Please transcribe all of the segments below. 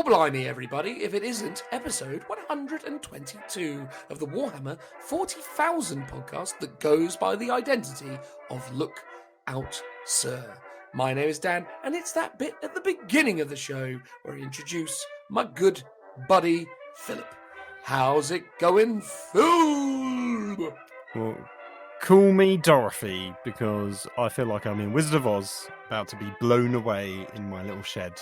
blimey, everybody, if it isn't episode 122 of the Warhammer 40,000 podcast that goes by the identity of Look Out, Sir. My name is Dan, and it's that bit at the beginning of the show where I introduce my good buddy, Philip. How's it going, Phil? Well, call me Dorothy, because I feel like I'm in Wizard of Oz, about to be blown away in my little shed.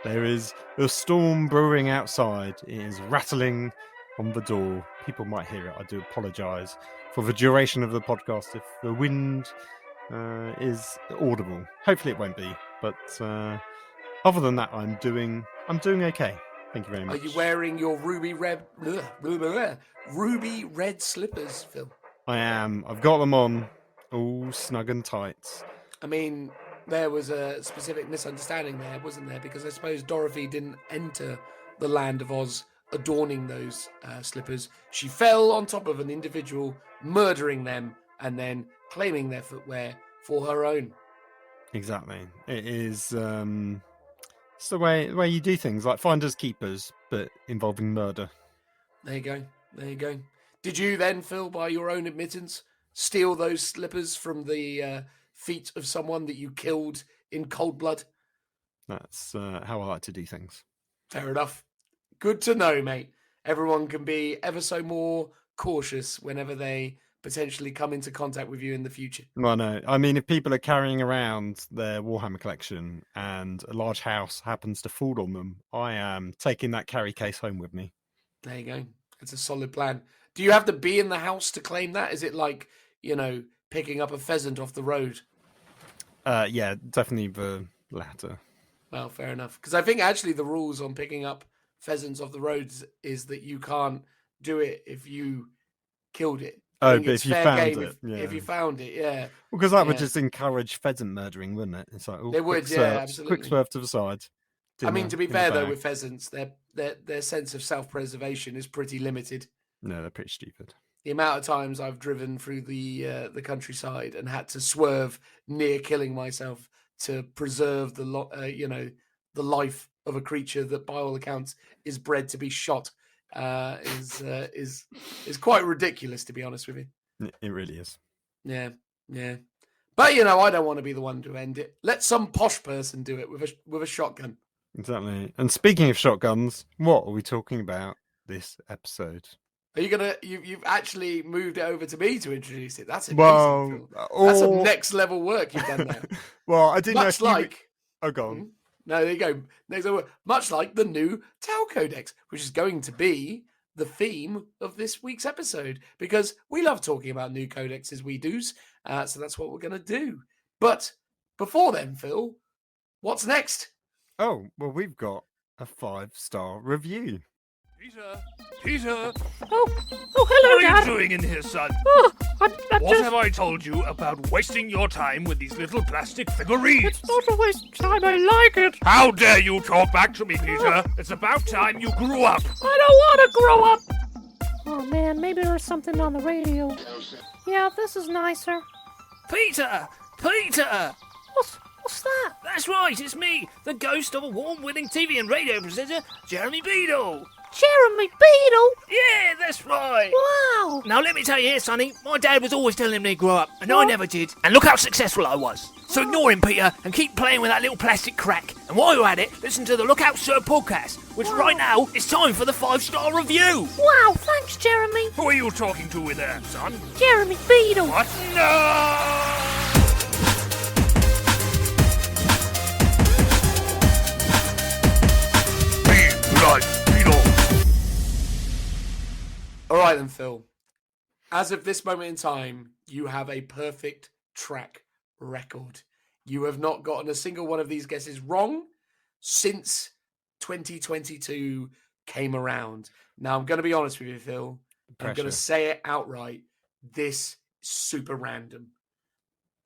There is a storm brewing outside. It is rattling on the door. People might hear it. I do apologise for the duration of the podcast if the wind is audible. Hopefully it won't be. But other than that, I'm doing okay. Thank you very much. Are you wearing your ruby red slippers, Phil? I am. I've got them on, all snug and tight. I mean, there was a specific misunderstanding there, wasn't there? Because I suppose Dorothy didn't enter the land of Oz adorning those slippers. She fell on top of an individual, murdering them, and then claiming their footwear for her own. Exactly. It is it's the way you do things, like finders keepers, but involving murder. There you go. Did you then, Phil, by your own admittance, steal those slippers from the feet of someone that you killed in cold blood? That's how I like to do things. Fair enough. Good to know, mate. Everyone can be ever so more cautious whenever they potentially come into contact with you in the future. Well, no. I mean, if people are carrying around their Warhammer collection and a large house happens to fall on them, I am taking that carry case home with me. There you go. It's a solid plan. Do you have to be in the house to claim that? Is it like, picking up a pheasant off the road? Yeah, definitely the latter. Well, fair enough. Because I think actually the rules on picking up pheasants off the roads is that you can't do it if you killed it. Oh, but if you found it. If you found it, yeah. Well, because that would just encourage pheasant murdering, wouldn't it? It's like, it would, absolutely. Quick swerve to the side. I mean, to be fair, though, with pheasants, their sense of self-preservation is pretty limited. No, they're pretty stupid. The amount of times I've driven through the countryside and had to swerve near killing myself to preserve the life of a creature that, by all accounts, is bred to be shot is quite ridiculous, to be honest with you. It really is. Yeah. But I don't want to be the one to end it. Let some posh person do it with a shotgun. Exactly. And speaking of shotguns, what are we talking about this episode? Are you gonna? You've actually moved it over to me to introduce it. That's amazing. That's some next level work you've done there. Well, I didn't much know. Like. Oh, go on. No, there you go. Next level. Much like the new Tau Codex, which is going to be the theme of this week's episode, because we love talking about new codexes, we do's. So that's what we're going to do. But before then, Phil, what's next? Oh, well, we've got a 5-star review. Peter! Oh, hello, Dad! What are you doing in here, son? Oh, What have I told you about wasting your time with these little plastic figurines? It's not a waste of time, I like it! How dare you talk back to me, Peter? It's about time you grew up! I don't want to grow up! Oh man, maybe there's something on the radio. Yeah, this is nicer. Peter! What's that? That's right, it's me, the ghost of a award-winning TV and radio presenter, Jeremy Beadle! Jeremy Beadle? Yeah, that's right! Wow! Now let me tell you here, Sonny, my dad was always telling me to grow up, and I never did. And look how successful I was. So ignore him, Peter, and keep playing with that little plastic crack. And while you're at it, listen to the Look Out Sir podcast, which right now, it's time for the 5-star review. Wow, thanks, Jeremy. Who are you talking to with there, son? Jeremy Beadle. What? No! All right then, Phil. As of this moment in time, you have a perfect track record. You have not gotten a single one of these guesses wrong since 2022 came around. Now, I'm going to be honest with you, Phil. I'm going to say it outright. This is super random.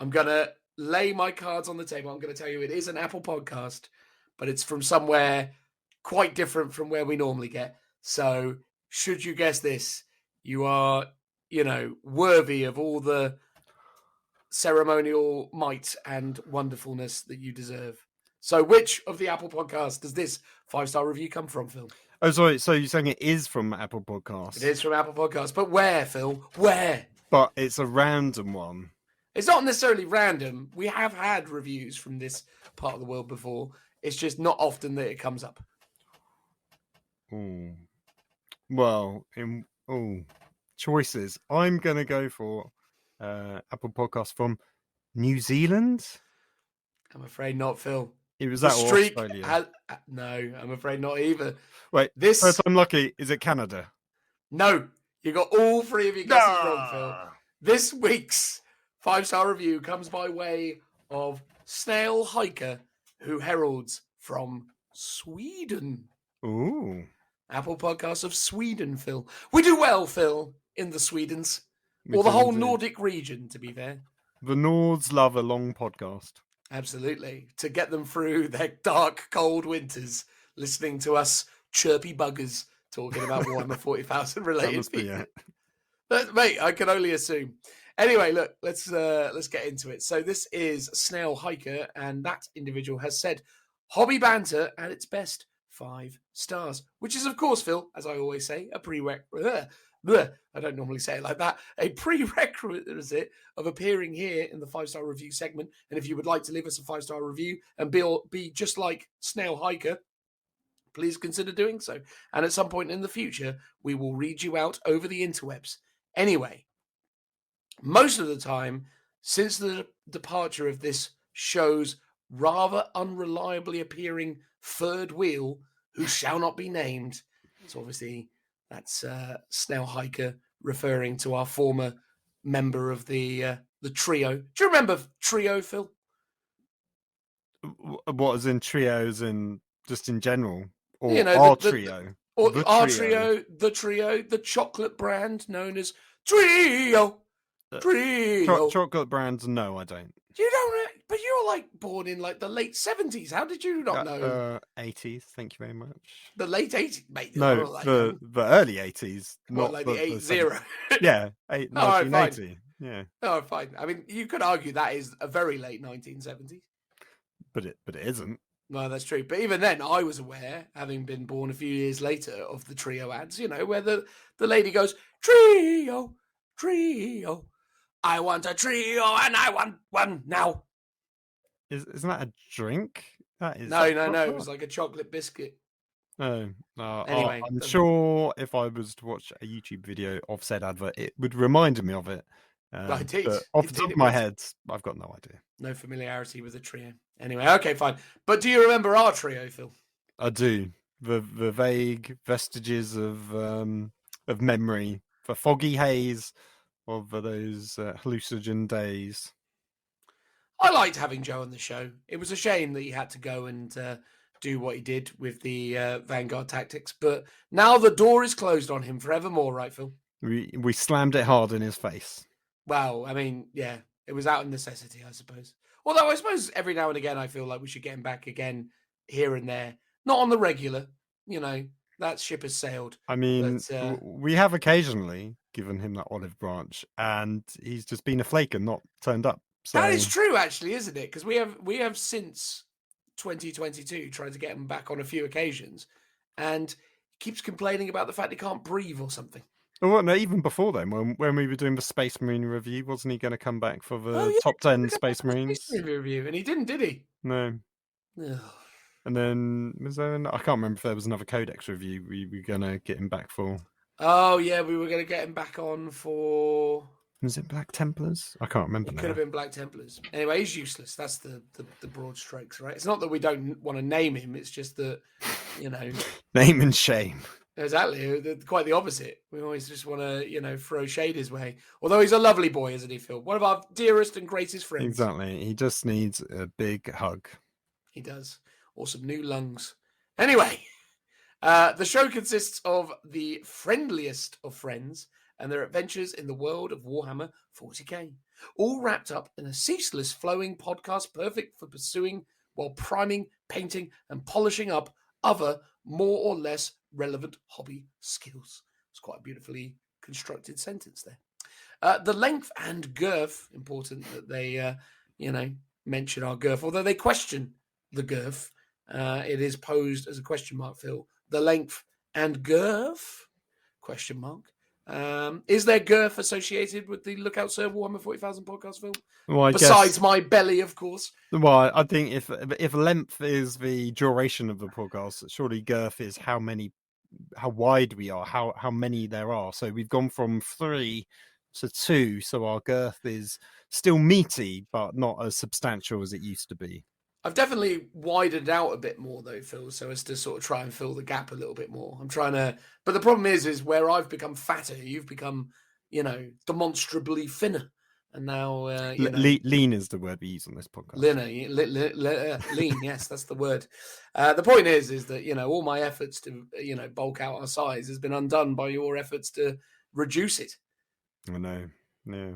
I'm going to lay my cards on the table. I'm going to tell you it is an Apple podcast, but it's from somewhere quite different from where we normally get. So should you guess this, you are, worthy of all the ceremonial might and wonderfulness that you deserve. So which of the Apple podcasts does this 5-star review come from, Phil? Oh, sorry. So you're saying it is from Apple Podcasts? It is from Apple Podcasts. But where, Phil? Where? But it's a random one. It's not necessarily random. We have had reviews from this part of the world before. It's just not often that it comes up. Ooh. Well, choices. I'm going to go for Apple Podcast from New Zealand. I'm afraid not, Phil. It was The that or streak Australia. no, I'm afraid not either. Wait, This first I'm lucky. Is it Canada? No, you got all three of your guesses wrong, Phil. This week's 5-star review comes by way of SnailHiker, who heralds from Sweden. Ooh. Apple Podcasts of Sweden, Phil. We do well, Phil, in the Swedens. We Or the do whole indeed. Nordic region, to be fair. The Nords love a long podcast. Absolutely. To get them through their dark, cold winters, listening to us chirpy buggers talking about Warhammer 40,000 That related must be people. it. Mate, I can only assume. Anyway, look, let's get into it. So this is SnailHiker, and that individual has said, hobby banter at its best, 5 stars, which is, of course, Phil, as I always say, a prerequisite. I don't normally say it like that. A prerequisite of appearing here in the 5-star review segment. And if you would like to leave us a 5-star review and be just like SnailHiker, please consider doing so. And at some point in the future, we will read you out over the interwebs. Anyway, most of the time, since the departure of this show's rather unreliably appearing third wheel, who shall not be named, so obviously that's SnailHiker referring to our former member of the trio. Do you remember Trio, Phil? What, as in trios and just in general? Or You know, our the- trio? Or The our trio. trio, the chocolate brand known as Trio. Trio. Chocolate brands? No, I don't. You don't know, but you're like born in like the late 70s. How did you not know? 80s. Thank you very much. The late 80s, mate. No, You're like, the early 80s, what, not like the the 80. 70s. Yeah, All right, fine. 1980. Yeah, Oh, fine. I mean, you could argue that is a very late 1970s. but it isn't. No, that's true. But even then, I was aware, having been born a few years later, of the Trio ads, you know, where the lady goes, Trio, Trio. I want a trio and I want one now. Isn't that a drink? That is. No. It was like a chocolate biscuit. No. Anyway, I'm sure if I was to watch a YouTube video of said advert, it would remind me of it. I did. But off It the top did, of my it was. head, I've got no idea. No familiarity with the trio. Anyway, okay, fine. But do you remember our trio, Phil? I do. The vague vestiges of memory, the foggy haze of those hallucinogen days. I liked having Joe on the show. It was a shame that he had to go and do what he did with the Vanguard tactics. But now the door is closed on him forevermore, right, Phil? We slammed it hard in his face. Well, I mean, yeah, it was out of necessity, I suppose. Although I suppose every now and again I feel like we should get him back again here and there. Not on the regular, you know, that ship has sailed. I mean, But, we have occasionally given him that olive branch, and he's just been a flake and not turned up. So That is true, actually, isn't it? Because we have since 2022 tried to get him back on a few occasions, and he keeps complaining about the fact he can't breathe or something. Well, no, even before then, when we were doing the Space Marine review, wasn't he going to come back for the top 10 Space Marines? Review, and he didn't, did he? No. Ugh. And then was there? I can't remember if there was another Codex review we were going to get him back for. Oh yeah, we were going to get him back on for. Was it Black Templars? I can't remember It now. could have been Black Templars. Anyway, he's useless. That's the broad strokes, right? It's not that we don't want to name him. It's just that, you know. Name and shame. Exactly. Quite the opposite. We always just want to, you know, throw shade his way. Although he's a lovely boy, isn't he, Phil? One of our dearest and greatest friends. Exactly. He just needs a big hug. He does. Or some new lungs. Anyway, the show consists of the friendliest of friends and their adventures in the world of Warhammer 40k, all wrapped up in a ceaseless flowing podcast perfect for pursuing while priming, painting, and polishing up other more or less relevant hobby skills. It's quite a beautifully constructed sentence there. The length and girth, important that they, mention our girth, although they question the girth. It is posed as a question mark, Phil. The length and girth? Question mark. Is there girth associated with the Lookout Sir Warhammer 40,000 podcast, Phil? Well, Besides my belly, of course. Well, I think if length is the duration of the podcast, surely girth is how wide we are, how many there are. So we've gone from 3 to 2, so our girth is still meaty, but not as substantial as it used to be. I've definitely widened out a bit more, though, Phil, so as to sort of try and fill the gap a little bit more. I'm trying to, but the problem is where I've become fatter, you've become, demonstrably thinner, and now lean is the word we use on this podcast. Lean, yes, that's the word. The point is that all my efforts to bulk out our size has been undone by your efforts to reduce it. I know, yeah.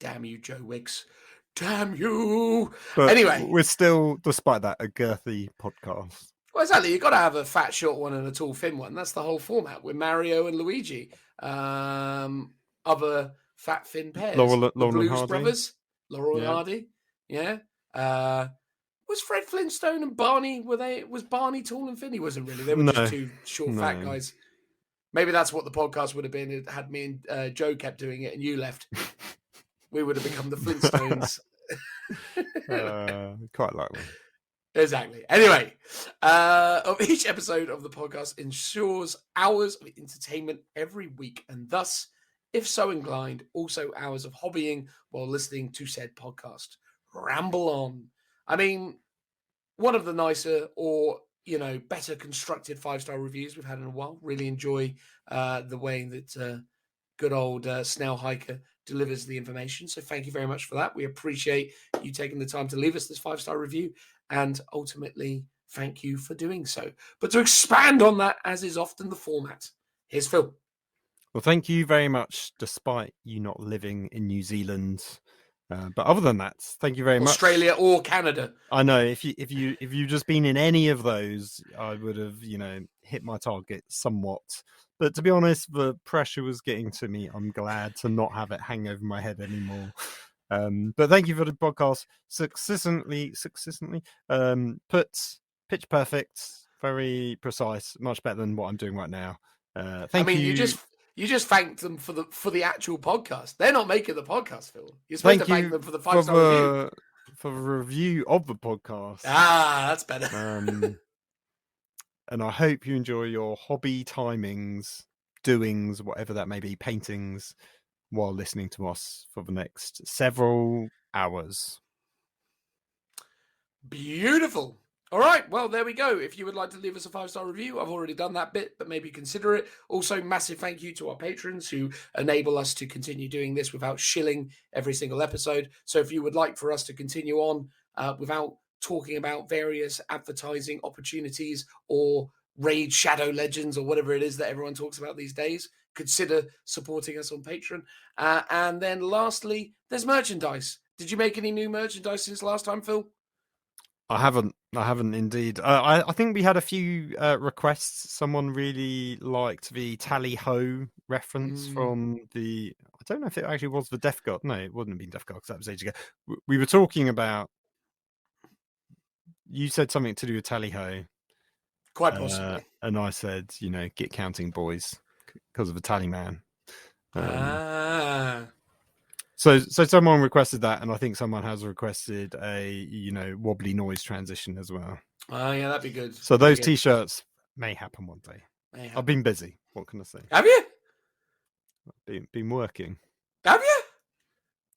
Damn you, Joe Wicks. Damn you. But anyway, we're still, despite that, a girthy podcast. Well, exactly. You've got to have a fat, short one and a tall, thin one. That's the whole format with Mario and Luigi. Other fat, thin pairs. Laurel Blues and Hardy. Brothers. Laurel and Hardy. Yeah. Was Fred Flintstone and Barney, was Barney tall and thin? He wasn't really. They were just two short, fat guys. Maybe that's what the podcast would have been had me and Joe kept doing it and you left. We would have become the Flintstones. Quite likely. Exactly. Anyway, of each episode of the podcast ensures hours of entertainment every week, and thus, if so inclined, also hours of hobbying while listening to said podcast. Ramble on. I mean, one of the nicer or better constructed 5-star reviews we've had in a while. Really enjoy the way that good old SnailHiker delivers the information. So thank you very much for that. We appreciate you taking the time to leave us this 5-star review, and ultimately thank you for doing so. But to expand on that, as is often the format, here's Phil. Well, thank you very much, despite you not living in New Zealand. But other than that, thank you very much. Australia or Canada. I know if you just been in any of those, I would have hit my target somewhat. But to be honest, the pressure was getting to me. I'm glad to not have it hang over my head anymore. But thank you for the podcast. Succinctly, put pitch perfect, very precise, much better than what I'm doing right now. Thank you. You just thanked them for the actual podcast. They're not making the podcast, Phil. You're supposed to thank them for the 5-star review. For the review of the podcast. That's better. And I hope you enjoy your hobby timings, doings, whatever that may be, paintings, while listening to us for the next several hours. Beautiful. All right, well, there we go. If you would like to leave us a 5-star review, I've already done that bit, but maybe consider it. Also, massive thank you to our patrons who enable us to continue doing this without shilling every single episode. So if you would like for us to continue on without talking about various advertising opportunities or Raid Shadow Legends or whatever it is that everyone talks about these days, consider supporting us on Patreon. And then lastly, there's merchandise. Did you make any new merchandise since last time, Phil? I haven't indeed. I think we had a few requests. Someone really liked the Tally Ho reference from the... I don't know if it actually was the Death Guard. No, it wouldn't have been Death Guard because that was ages ago. We were talking about... You said something to do with Tally Ho. Quite possibly. And I said, get counting, boys, because of the Tally Man. So someone requested that, and I think someone has requested a wobbly noise transition as well. Oh yeah, that'd be good. So those T-shirts may happen one day. I've been busy. What can I say? Have you? Been working. Have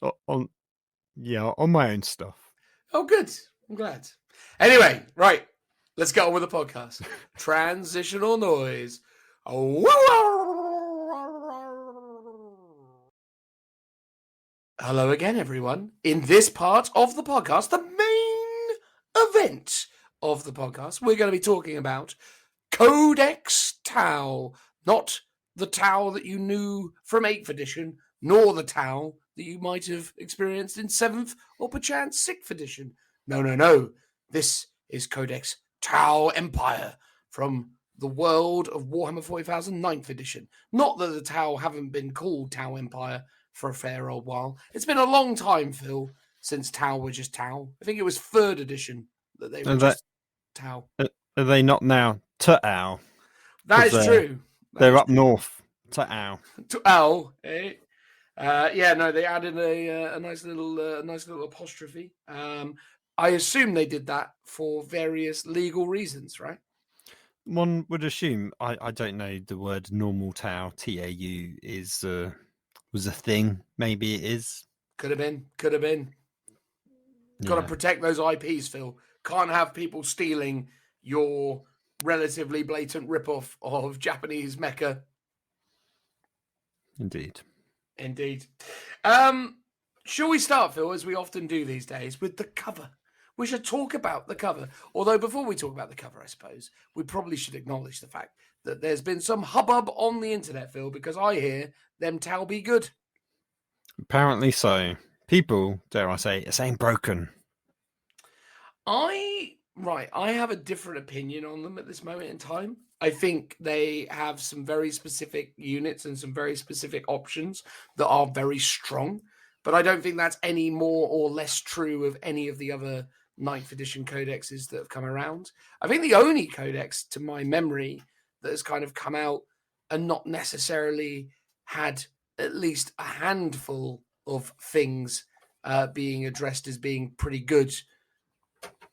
you? On my own stuff. Oh, good. I'm glad. Anyway, right. Let's get on with the podcast. Transitional noise. Hello again, everyone. In this part of the podcast, the main event of the podcast, we're going to be talking about Codex Tau. Not the Tau that you knew from 8th edition, nor the Tau that you might have experienced in 7th or perchance 6th edition. No. This is Codex Tau Empire from the world of Warhammer 40,000 9th edition. Not that the Tau haven't been called Tau Empire for a fair old while. It's been a long time, Phil, since Tau were just Tau. I think it was 3rd edition that they Are were they- just Tau. Are they not now Ta'au? That 'Cause is true. They're up north. Ta'au. To Al, eh? Yeah, no, they added a nice little apostrophe. I assume they did that for various legal reasons, right? One would assume. I don't know the word normal Tau TAU is was a thing. Maybe it is. Could have been. Got to Yeah, protect those IPs, Phil. Can't have people stealing your relatively blatant ripoff of Japanese mecha. indeed. Indeed. Shall we start, Phil, as we often do these days, with the cover? We should talk about the cover. Although before we talk about the cover, I suppose, we probably should acknowledge the fact that there's been some hubbub on the internet, Phil, because I hear them Tau be good. Apparently so. People, dare I say, are saying broken. I have a different opinion on them at this moment in time. I think they have some very specific units and some very specific options that are very strong, but I don't think that's any more or less true of any of the other 9th edition codexes that have come around. I think the only codex, to my memory, that has kind of come out and not necessarily had at least a handful of things being addressed as being pretty good.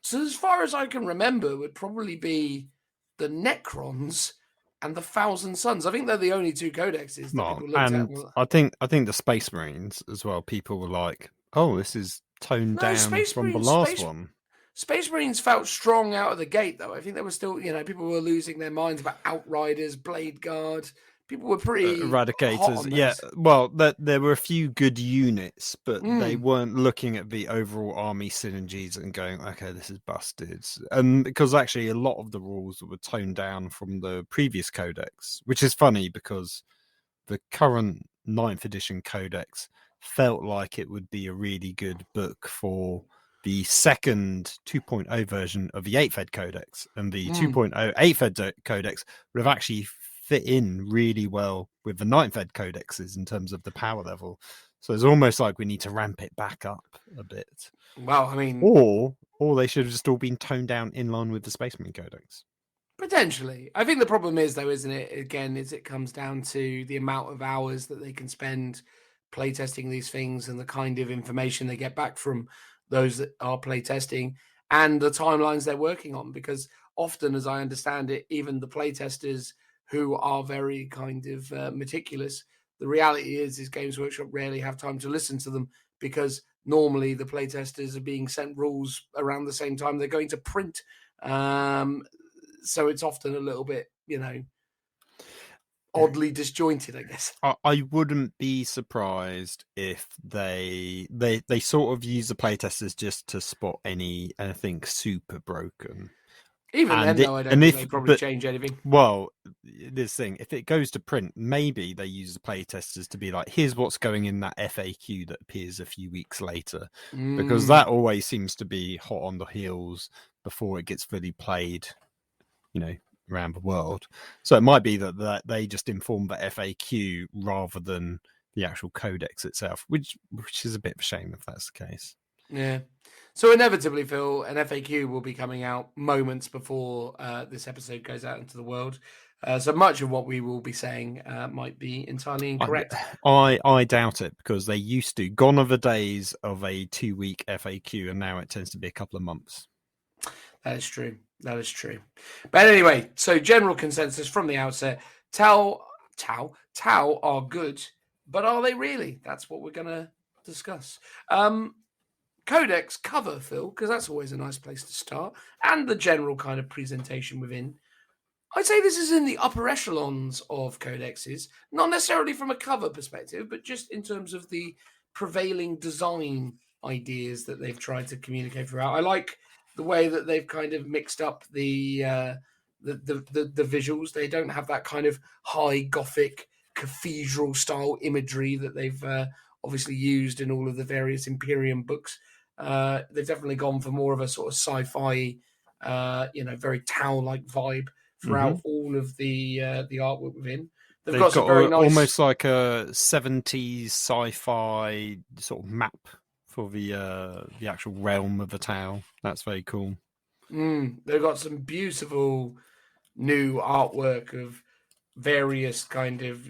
So as far as I can remember, would probably be the Necrons and the Thousand Suns. I think they're the only two codexes that people looked at. And I think the Space Marines as well. People were like, "Oh, this is toned down from the last one." Space Marines felt strong out of the gate, though. I think they were still, people were losing their minds about Outriders, Blade Guard. People were pretty Eradicators. Yeah, well, there were a few good units, but they weren't looking at the overall army synergies and going, "Okay, this is busted." And because actually a lot of the rules were toned down from the previous codex, which is funny because the current 9th edition codex felt like it would be a really good book for the second 2.0 version of the 8th Ed Codex, and the 2.0 8th Ed Codex would have actually fit in really well with the 9th Ed Codexes in terms of the power level. So it's almost like we need to ramp it back up a bit. Well, I mean... Or they should have just all been toned down in line with the Space Marine Codex. Potentially. I think the problem is, though, isn't it, again, is it comes down to the amount of hours that they can spend playtesting these things and the kind of information they get back from those that are playtesting and the timelines they're working on. Because often, as I understand it, even the playtesters who are very kind of meticulous, the reality is Games Workshop rarely have time to listen to them because normally the playtesters are being sent rules around the same time they're going to print. So it's often a little bit, oddly disjointed, I guess. I wouldn't be surprised if they sort of use the playtesters just to spot anything super broken. Even then, though, I don't think they probably change anything. Well, this thing, if it goes to print, maybe they use the playtesters to be like, here's what's going in that FAQ that appears a few weeks later. Because that always seems to be hot on the heels before it gets fully played, around the world. So it might be that they just inform the FAQ rather than the actual codex itself, which is a bit of a shame if that's the case. Yeah. So inevitably, Phil, an FAQ will be coming out moments before this episode goes out into the world. So much of what we will be saying might be entirely incorrect. I doubt it, because they used to. Gone are the days of a 2-week FAQ, and now it tends to be a couple of months. That is true. But anyway, so general consensus from the outset, Tau are good, but are they really? That's what we're going to discuss. Codex cover, Phil, because that's always a nice place to start, and the general kind of presentation within. I'd say this is in the upper echelons of codexes, not necessarily from a cover perspective, but just in terms of the prevailing design ideas that they've tried to communicate throughout. I like the way that they've kind of mixed up the visuals. They don't have that kind of high Gothic cathedral style imagery that they've obviously used in all of the various Imperium books. They've definitely gone for more of a sort of sci-fi, very Tau-like vibe throughout all of the artwork within. They've got some very nice, almost like a 70s sci-fi sort of map for the actual realm of the Tau. That's very cool. They've got some beautiful new artwork of various kind of,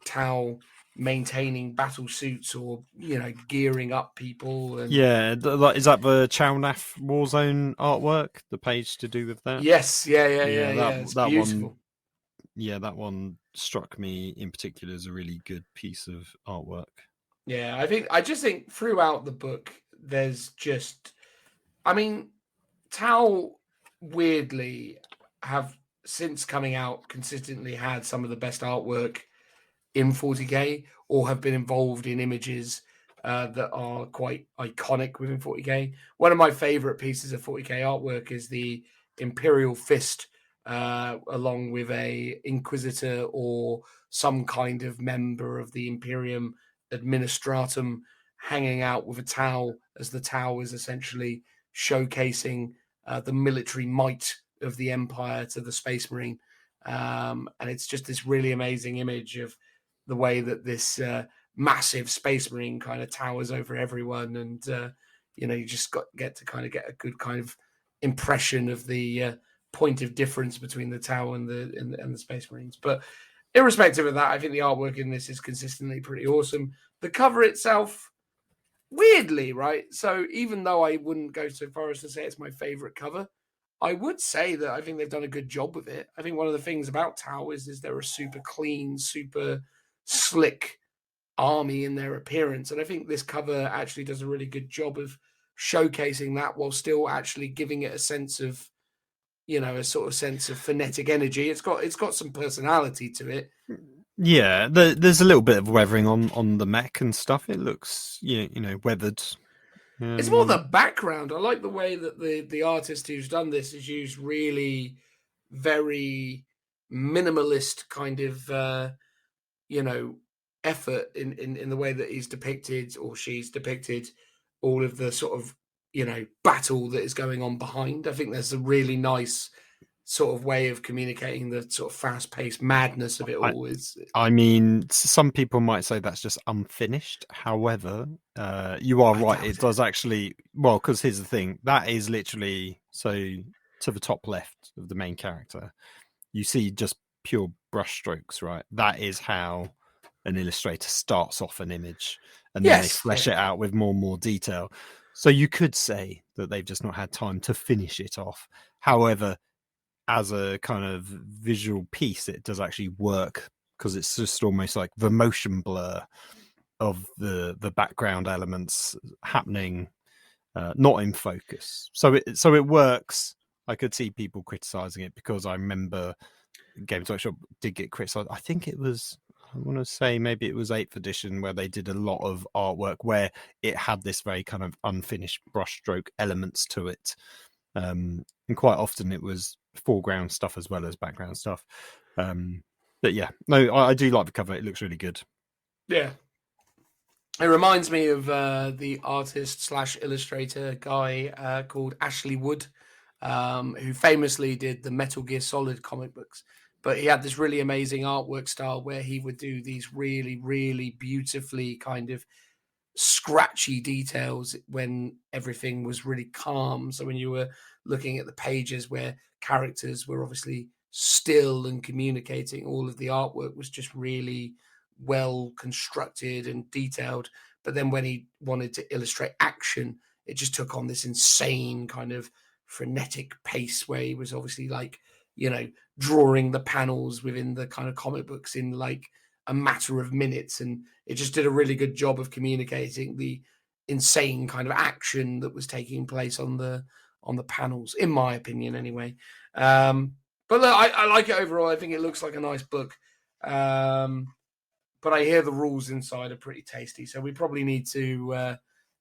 Tau maintaining battle suits or, gearing up people. And is that the Chalnaf Warzone artwork? The page to do with that? yes, yeah. It's That beautiful. one. Yeah, that one struck me in particular as a really good piece of artwork. Yeah, I just think throughout the book, there's just, I mean, Tau weirdly have since coming out consistently had some of the best artwork in 40k, or have been involved in images that are quite iconic within 40k. One of my favorite pieces of 40k artwork is the Imperial Fist, along with a Inquisitor or some kind of member of the Imperium Administratum hanging out with a Tau, as the Tau is essentially showcasing the military might of the Empire to the Space Marine. And it's just this really amazing image of the way that this massive Space Marine kind of towers over everyone. And, you just get to kind of get a good kind of impression of the point of difference between the Tau and the Space Marines. But irrespective of that, I think the artwork in this is consistently pretty awesome. The cover itself, weirdly, right? So even though I wouldn't go so far as to say it's my favorite cover, I would say that I think they've done a good job with it. I think one of the things about Tau is they're a super clean, super slick army in their appearance. And I think this cover actually does a really good job of showcasing that while still actually giving it a sense of, a sort of sense of phonetic energy. It's got some personality to it. Yeah, there's a little bit of weathering on the mech and stuff. It looks, weathered. It's more the background. I like the way that the artist who's done this has used really very minimalist kind of, effort in the way that he's depicted, or she's depicted, all of the sort of, battle that is going on behind. I think there's a really nice sort of way of communicating the sort of fast-paced madness of it all. I mean, some people might say that's just unfinished. However, you are right. It does actually, well, because here's the thing. That is literally, so to the top left of the main character, you see just pure brushstrokes, right? That is how an illustrator starts off an image, and then they flesh it out with more and more detail. So you could say that they've just not had time to finish it off. However, as a kind of visual piece, it does actually work, because it's just almost like the motion blur of the background elements happening, not in focus. So it works. I could see people criticizing it, because I remember Games Workshop did get criticized. I think it was, I want to say maybe it was 8th edition, where they did a lot of artwork where it had this very kind of unfinished brushstroke elements to it. And quite often it was foreground stuff as well as background stuff. But yeah, no, I do like the cover. It looks really good. Yeah. It reminds me of the artist / illustrator guy called Ashley Wood, who famously did the Metal Gear Solid comic books. But he had this really amazing artwork style where he would do these really, really beautifully kind of scratchy details when everything was really calm. So when you were looking at the pages where characters were obviously still and communicating, all of the artwork was just really well constructed and detailed. But then when he wanted to illustrate action, it just took on this insane kind of frenetic pace where he was obviously like, drawing the panels within the kind of comic books in like a matter of minutes. And it just did a really good job of communicating the insane kind of action that was taking place on the panels, in my opinion anyway. But look, I like it overall. I think it looks like a nice book. But I hear the rules inside are pretty tasty, so we probably need to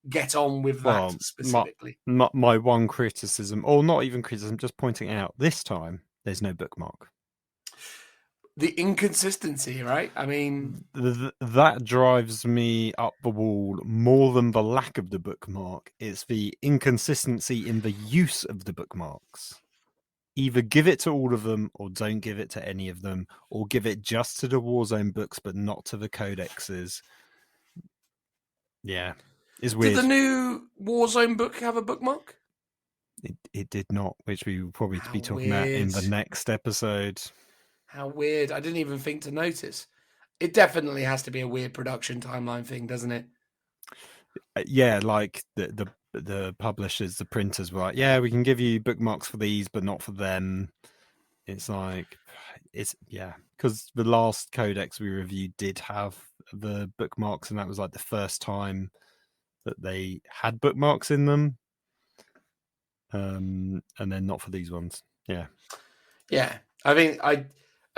get on with that specifically. My one criticism, or not even criticism, just pointing out, this time there's no bookmark. The inconsistency, right? I mean, that drives me up the wall more than the lack of the bookmark. It's the inconsistency in the use of the bookmarks. Either give it to all of them, or don't give it to any of them, or give it just to the Warzone books but not to the codexes. Yeah, it's weird. Did the new Warzone book have a bookmark? it did not, which we will probably How be talking about in the weird. next episode. How weird. I didn't even think to notice. It definitely has to be a weird production timeline thing, doesn't it? Yeah, like the publishers, the printers were like, yeah, we can give you bookmarks for these, but not for them. It's like, because the last Codex we reviewed did have the bookmarks, and that was like the first time that they had bookmarks in them. And then not for these ones. Yeah. Yeah. I mean, I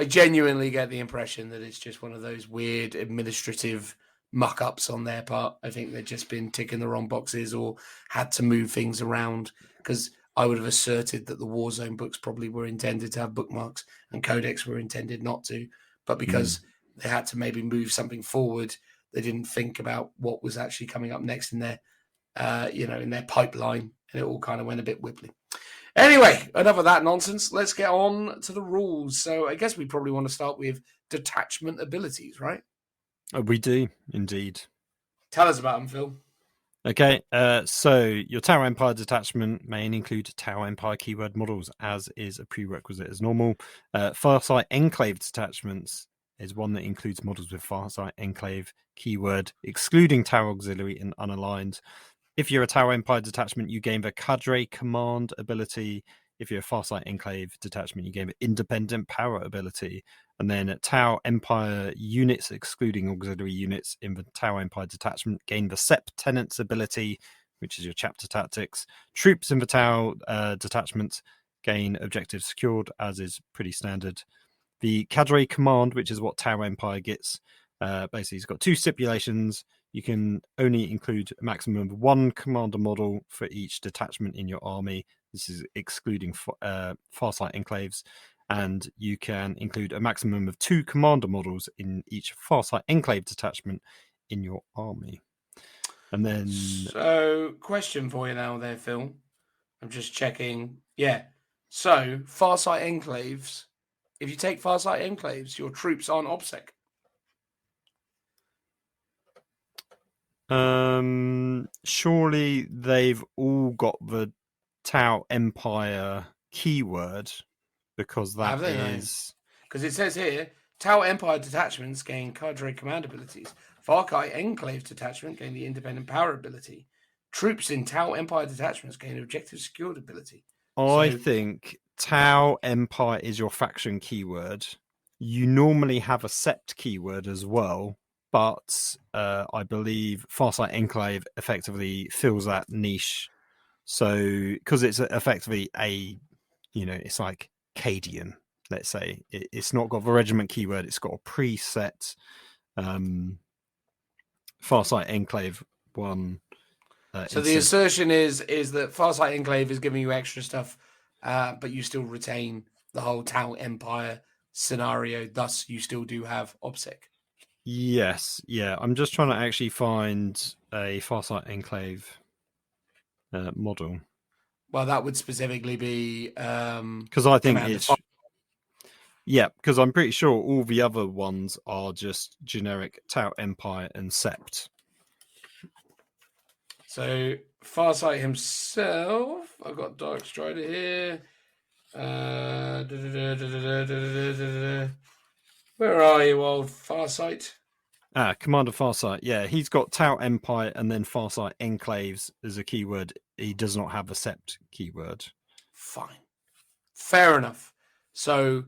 genuinely get the impression that it's just one of those weird administrative muck-ups on their part. I think they've just been ticking the wrong boxes or had to move things around, because I would have asserted that the Warzone books probably were intended to have bookmarks and Codex were intended not to. But because they had to maybe move something forward, they didn't think about what was actually coming up next in their, in their pipeline, and it all kind of went a bit wibbly. Anyway, enough of that nonsense. Let's get on to the rules. So I guess we probably want to start with detachment abilities, right? We do, indeed. Tell us about them, Phil. Okay, so your Tower Empire detachment may include Tower Empire keyword models, as is a prerequisite as normal. Farsight Enclave detachments is one that includes models with Farsight Enclave keyword, excluding Tower Auxiliary and Unaligned. If you're a Tower Empire detachment, you gain the Cadre Command ability. If you're a Farsight Enclave detachment, you gain the Independent Power ability. And then Tower Empire units, excluding auxiliary units in the Tower Empire detachment, gain the Sept Tenants ability, which is your chapter tactics. Troops in the Tower detachment gain objectives secured, as is pretty standard. The Cadre Command, which is what Tower Empire gets, basically it's got two stipulations. You can only include a maximum of one commander model for each detachment in your army. This is excluding Farsight Enclaves. And you can include a maximum of 2 commander models in each Farsight Enclave detachment in your army. And then... So, question for you now there, Phil. I'm just checking. Yeah. So, Farsight Enclaves. If you take Farsight Enclaves, your troops aren't OBSEC. Surely they've all got the Tau Empire keyword, because that is... Because it says here, Tau Empire detachments gain Cadre Command abilities. Farkai Enclave detachment gain the Independent Power ability. Troops in Tau Empire detachments gain Objective Secured ability. I think Tau Empire is your faction keyword. You normally have a Sept keyword as well, but I believe Farsight Enclave effectively fills that niche. So, because it's effectively it's like Cadian, let's say. It's not got the regiment keyword, it's got a preset Farsight Enclave one. So the assertion is that Farsight Enclave is giving you extra stuff, but you still retain the whole Tau Empire scenario, thus you still do have OBSEC. Yes, yeah. I'm just trying to actually find a Farsight Enclave model. Well, that would specifically be... Because I think it's... Yeah, because I'm pretty sure all the other ones are just generic Tau Empire and Sept. So, Farsight himself, I've got Dark Strider here. Where are you, old Farsight? Commander Farsight. Yeah, he's got Tau Empire and then Farsight Enclaves as a keyword. He does not have a Sept keyword. Fine. Fair enough. So,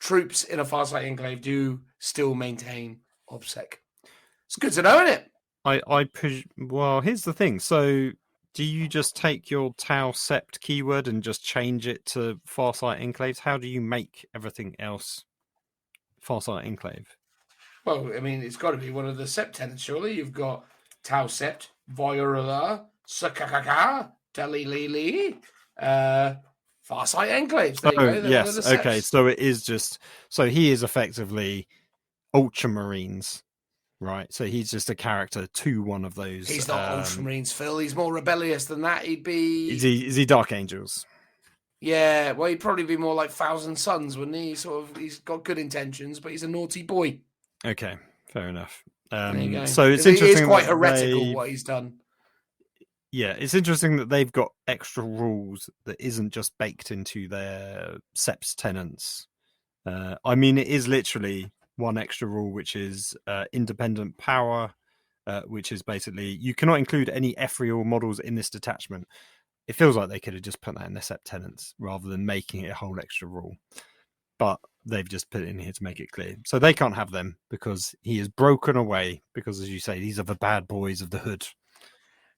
troops in a Farsight Enclave do still maintain OBSEC. It's good to know, isn't it? Well, here's the thing. So, do you just take your Tau Sept keyword and just change it to Farsight Enclaves? How do you make everything else Farsight Enclave? Well, I mean, it's got to be one of the Sept tenants, surely. You've got Tau Sept, Voyarula, Sakakaka, Dalilili, Farsight Enclaves. There you go. Yes. Okay. So it is just... So he is effectively Ultramarines. Right, so he's just a character to one of those. He's not Ultramarines, Phil. He's more rebellious than that. He'd be... Is he Dark Angels? Yeah, well, he'd probably be more like Thousand Suns, wouldn't he? He's got good intentions, but he's a naughty boy. Okay, fair enough. There you go. So it's interesting. It is quite heretical what he's done. Yeah, it's interesting that they've got extra rules that isn't just baked into their Seps tenants. I mean, it is literally one extra rule, which is independent power, which is basically you cannot include any ethereal models in this detachment. It feels like they could have just put that in their Sept tenants rather than making it a whole extra rule. But they've just put it in here to make it clear. So they can't have them because he is broken away because, as you say, these are the bad boys of the hood.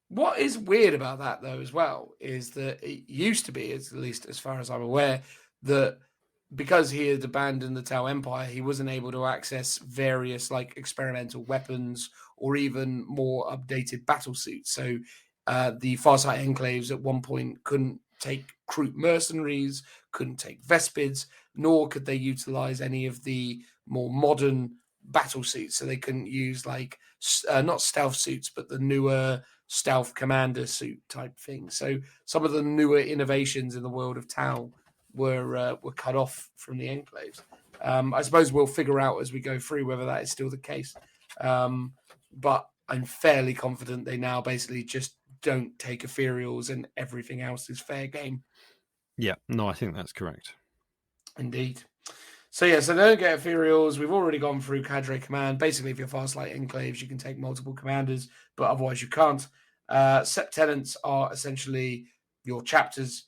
What is weird about that, though, as well, is that it used to be, at least as far as I'm aware, that because he had abandoned the Tau Empire, he wasn't able to access various like experimental weapons or even more updated battle suits. So the Farsight Enclaves at one point couldn't take Kroot mercenaries, couldn't take Vespids, nor could they utilize any of the more modern battle suits. So they couldn't use like not stealth suits, but the newer stealth commander suit type thing. So some of the newer innovations in the world of Tau were cut off from the enclaves. I suppose we'll figure out as we go through whether that is still the case. But I'm fairly confident they now basically just don't take ethereals and everything else is fair game. Yeah, no, I think that's correct. Indeed. So yeah, so they don't get ethereals. We've already gone through cadre command. Basically, if you're Farsight enclaves, you can take multiple commanders, but otherwise you can't. Sept tenants are essentially your chapters.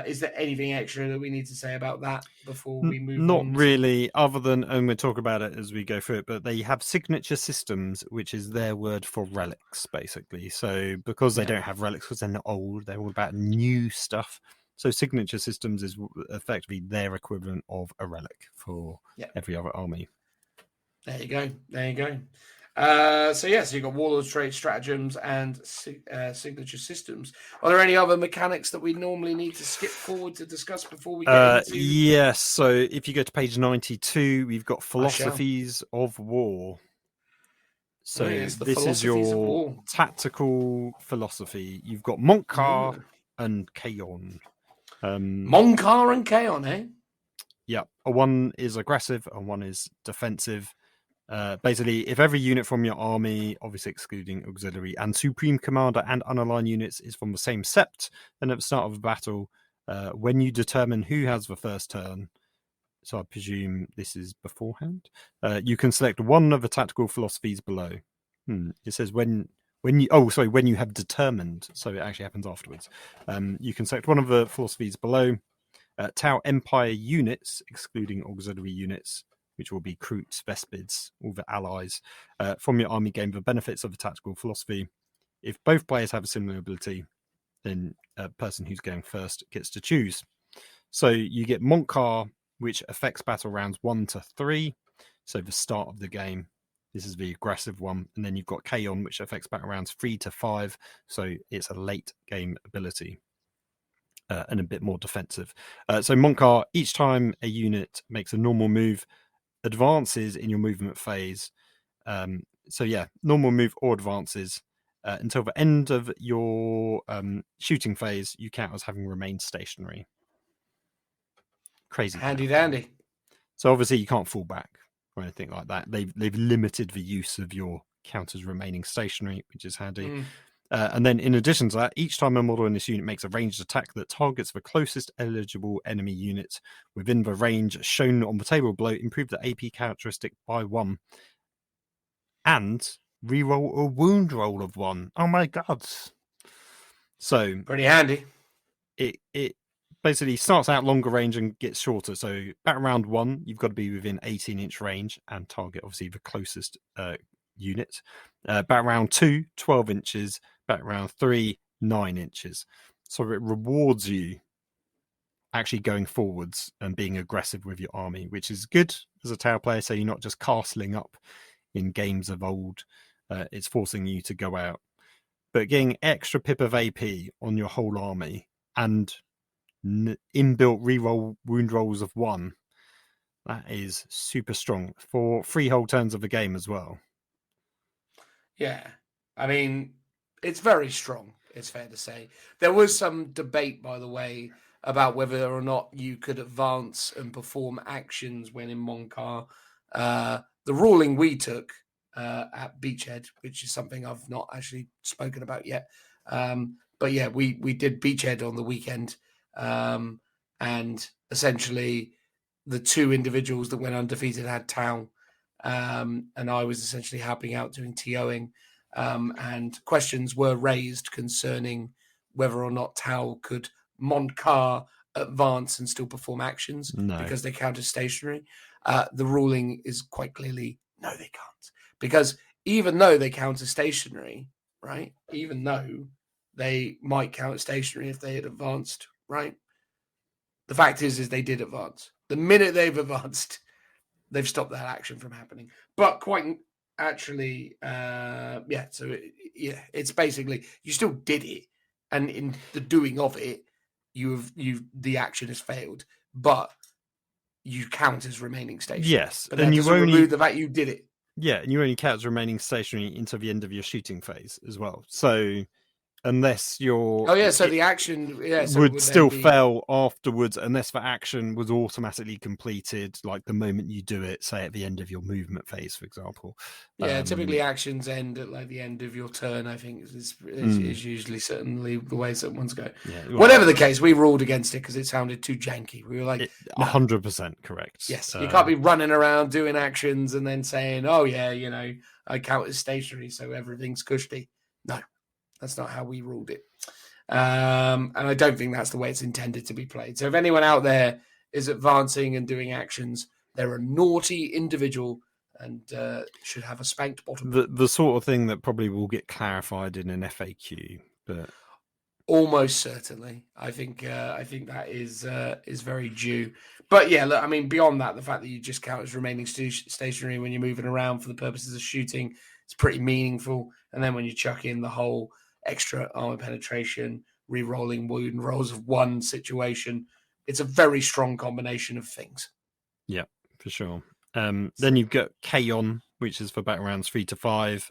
Is there anything extra that we need to say about that before we move Not on? Not really, other than, and we'll talk about it as we go through it, but they have signature systems, which is their word for relics, basically. So because they don't have relics, because they're not old, they're all about new stuff. So signature systems is effectively their equivalent of a relic for every other army. There you go. There you go. So you've got warlords, traits, stratagems, and signature systems. Are there any other mechanics that we normally need to skip forward to discuss before we get into? Yes. So if you go to page 92, we've got philosophies of war. So this is your tactical philosophy. You've got Mont'ka and Kaon. Mont'ka and Kaon, eh? Yeah. One is aggressive and one is defensive. Basically, if every unit from your army, obviously excluding auxiliary and supreme commander and unaligned units, is from the same sept, then at the start of a battle, when you determine who has the first turn, so I presume this is beforehand, you can select one of the tactical philosophies below. It says when you have determined, so it actually happens afterwards. You can select one of the philosophies below. Tau Empire units, excluding auxiliary units, which will be Kroot, Vespids, all the allies, from your army gain the benefits of the tactical philosophy. If both players have a similar ability, then a person who's going first gets to choose. So you get Mont'ka, which affects battle rounds 1 to 3, so the start of the game. This is the aggressive one. And then you've got Kaon, which affects battle rounds 3 to 5, so it's a late game ability. And a bit more defensive. So Mont'ka, each time a unit makes a normal move, advances in your movement phase. Normal move or advances until the end of your shooting phase, you count as having remained stationary. Crazy. Handy dandy. So obviously you can't fall back or anything like that. They've limited the use of your counters remaining stationary, which is handy. And then in addition to that, each time a model in this unit makes a ranged attack that targets the closest eligible enemy unit within the range shown on the table below, improve the AP characteristic by 1 and reroll a wound roll of 1. Oh my god. So pretty handy. It basically starts out longer range and gets shorter. So battle round 1, you've got to be within 18-inch range and target obviously the closest unit. Battle round 2, 12 inches. Battle round 3, 9 inches. So it rewards you actually going forwards and being aggressive with your army, which is good as a Tau player. So you're not just castling up in games of old. It's forcing you to go out. But getting extra pip of AP on your whole army and inbuilt reroll wound rolls of 1, that is super strong for 3 whole turns of the game as well. Yeah, I mean, it's very strong, it's fair to say. There was some debate, by the way, about whether or not you could advance and perform actions when in Mont'ka. The ruling we took at Beachhead, which is something I've not actually spoken about yet, But yeah, we did Beachhead on the weekend, and essentially the two individuals that went undefeated had Tau, and I was essentially helping out doing TOing, and questions were raised concerning whether or not Tau could Mont'ka advance and still perform actions because they count as stationary. The ruling is quite clearly no, they can't, because even though they count as stationary, right? Even though they might count as stationary if they had advanced, right? The fact is they did advance. The minute they've advanced, they've stopped that action from happening. But quite actually, it's basically you still did it, and in the doing of it, the action has failed, but you count as remaining stationary. Yes, but that doesn't remove the fact you did it. Yeah, and you only count as remaining stationary until the end of your shooting phase as well. So unless you're... so the action would still fail afterwards unless the action was automatically completed, like the moment you do it, say at the end of your movement phase, for example. Yeah, typically actions end at like the end of your turn, I think, is usually certainly the way some ones go. Yeah, whatever the case, we ruled against it because it sounded too janky. We were like... 100% correct. Yes, you can't be running around doing actions and then saying, oh yeah, I count as stationary, so everything's cushy. No. That's not how we ruled it. And I don't think that's the way it's intended to be played. So if anyone out there is advancing and doing actions, they're a naughty individual and should have a spanked bottom. The sort of thing that probably will get clarified in an FAQ, but almost certainly, I think that is very due. But yeah, look, I mean, beyond that, the fact that you just count as remaining stationary when you're moving around for the purposes of shooting, it's pretty meaningful. And then when you chuck in the whole extra armor penetration, re-rolling wound rolls of 1 situation, it's a very strong combination of things. Yeah, for sure. Then you've got Kaon, which is for battle rounds 3 to 5.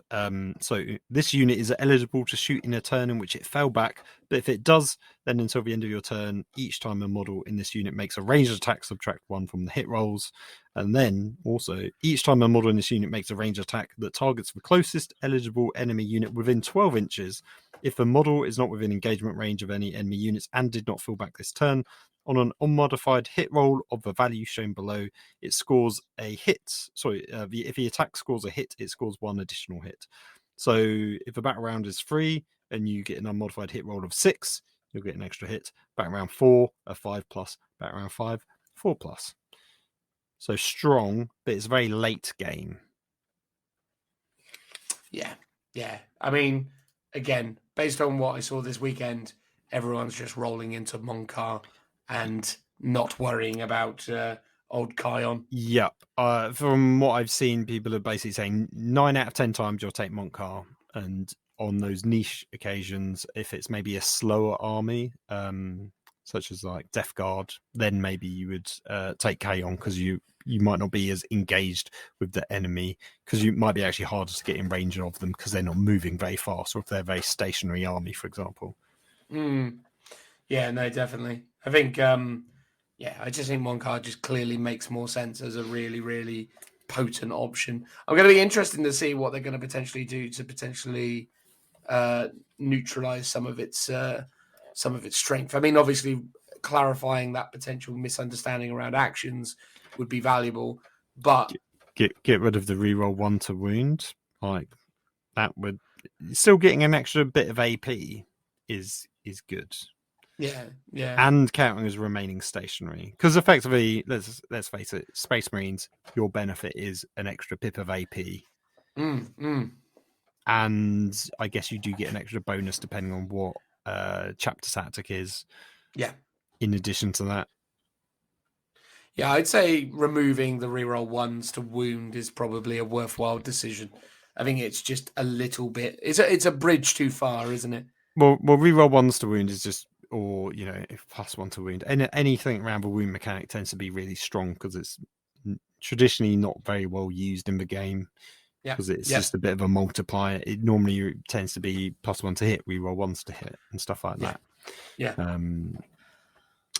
So this unit is eligible to shoot in a turn in which it fell back, but if it does, then until the end of your turn, each time a model in this unit makes a ranged attack, subtract 1 from the hit rolls. And then also, each time a model in this unit makes a ranged attack that targets the closest eligible enemy unit within 12 inches, if the model is not within engagement range of any enemy units and did not fall back this turn, on an unmodified hit roll of the value shown below, it scores a hit. If the attack scores a hit, it scores 1 additional hit. So if the battle round is 3 and you get an unmodified hit roll of 6, you'll get an extra hit. Battle round 4, a 5+. Battle round 5, 4+. So strong, but it's a very late game. Yeah. I mean, again, based on what I saw this weekend, everyone's just rolling into Mont'ka and not worrying about old Kaon. Yep. From what I've seen, people are basically saying 9 out of 10 times you'll take Mont'ka, and on those niche occasions, if it's maybe a slower army, such as like Death Guard, then maybe you would take Kaon because you might not be as engaged with the enemy, because you might be actually harder to get in range of them because they're not moving very fast, or if they're a very stationary army, for example. Yeah, no, definitely. I think, I just think Mont'ka just clearly makes more sense as a really, really potent option. I'm going to be interested to see what they're going to potentially do to potentially neutralize some of its strength. I mean, obviously, clarifying that potential misunderstanding around actions would be valuable, but get rid of the reroll 1 to wound. Like that would still getting an extra bit of AP is good. Yeah. And counting as remaining stationary, because effectively, let's face it, Space Marines, your benefit is an extra pip of AP. And I guess you do get an extra bonus depending on what chapter tactic is. Yeah. In addition to that. Yeah, I'd say removing the reroll 1s to wound is probably a worthwhile decision. I think it's just a little bit. It's a bridge too far, isn't it? Well, reroll 1s to wound is just, or if +1 to wound. Anything around the wound mechanic tends to be really strong because it's traditionally not very well used in the game. Because it's just a bit of a multiplier. It normally tends to be +1 to hit, reroll 1s to hit, and stuff like that. Yeah.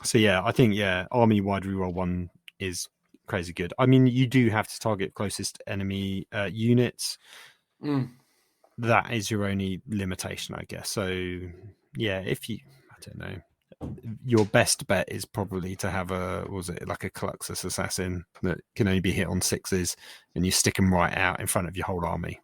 So I think army wide reroll 1 is crazy good. I mean, you do have to target closest enemy units. That is your only limitation, I guess. So yeah, I don't know. Your best bet is probably to have a Coluxus assassin that can only be hit on 6s, and you stick them right out in front of your whole army.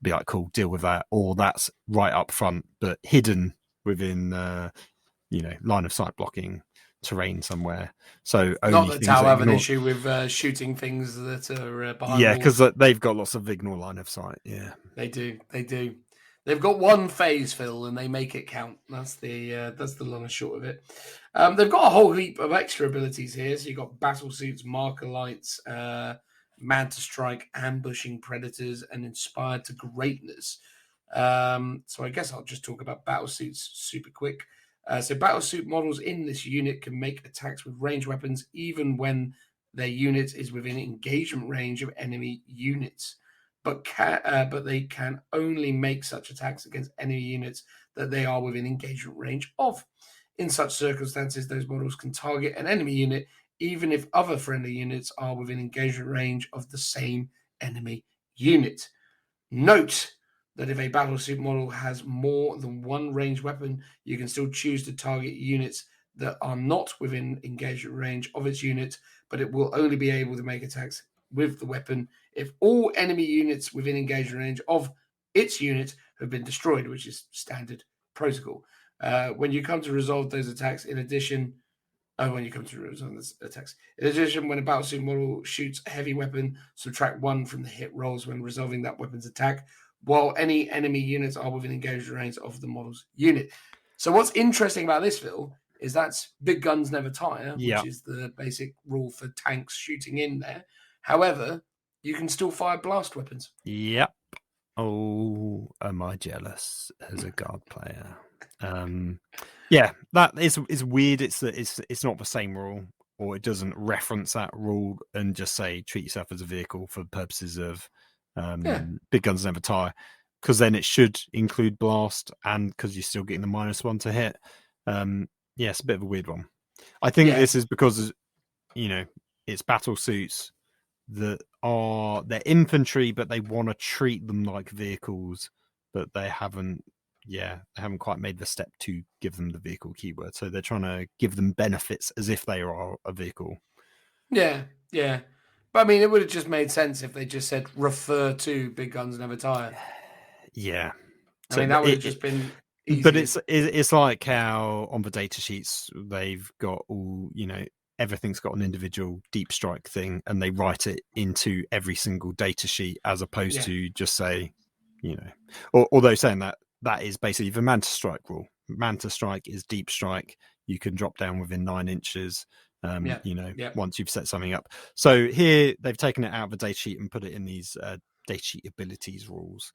Be like, cool, deal with that. Or that's right up front, but hidden within, line of sight blocking terrain somewhere. So only Not that things Tau that have an ignore... issue with shooting things that are behind. Yeah, walls. because they've got lots of ignore line of sight. Yeah, They do. They've got one phase, Phil, and they make it count. That's the long and short of it. They've got a whole heap of extra abilities here. So you've got battle suits, marker lights, mad to strike, ambushing predators, and inspired to greatness. So I guess I'll just talk about battle suits super quick. So battle suit models in this unit can make attacks with ranged weapons even when their unit is within engagement range of enemy units. But they can only make such attacks against enemy units that they are within engagement range of. In such circumstances, those models can target an enemy unit even if other friendly units are within engagement range of the same enemy unit. Note that if a battlesuit model has more than one ranged weapon, you can still choose to target units that are not within engagement range of its unit, but it will only be able to make attacks with the weapon if all enemy units within engagement range of its unit have been destroyed, which is standard protocol. When you come to resolve those attacks, in addition, when a battlesuit model shoots a heavy weapon, subtract 1 from the hit rolls when resolving that weapon's attack, while any enemy units are within engagement range of the model's unit. So what's interesting about this, Phil, is that's big guns never tire, which is the basic rule for tanks shooting in there. However, you can still fire blast weapons. Yep. Oh, am I jealous as a guard player? Yeah, that is weird. It's not the same rule, or it doesn't reference that rule and just say treat yourself as a vehicle for purposes of big guns never tire, because then it should include blast, and because you're still getting the -1 to hit. It's a bit of a weird one. I think this is because it's battle suits that are they're infantry, but they want to treat them like vehicles, but they haven't quite made the step to give them the vehicle keyword. So they're trying to give them benefits as if they are a vehicle. Yeah. But I mean, it would have just made sense if they just said refer to big guns never tire. Yeah. I mean, that would have just been easy. But it's like how on the data sheets they've got all, everything's got an individual deep strike thing, and they write it into every single data sheet as opposed to just say, although saying that is basically the Manta Strike rule. Manta Strike is deep strike. You can drop down within 9 inches, once you've set something up. So here they've taken it out of the data sheet and put it in these data sheet abilities rules.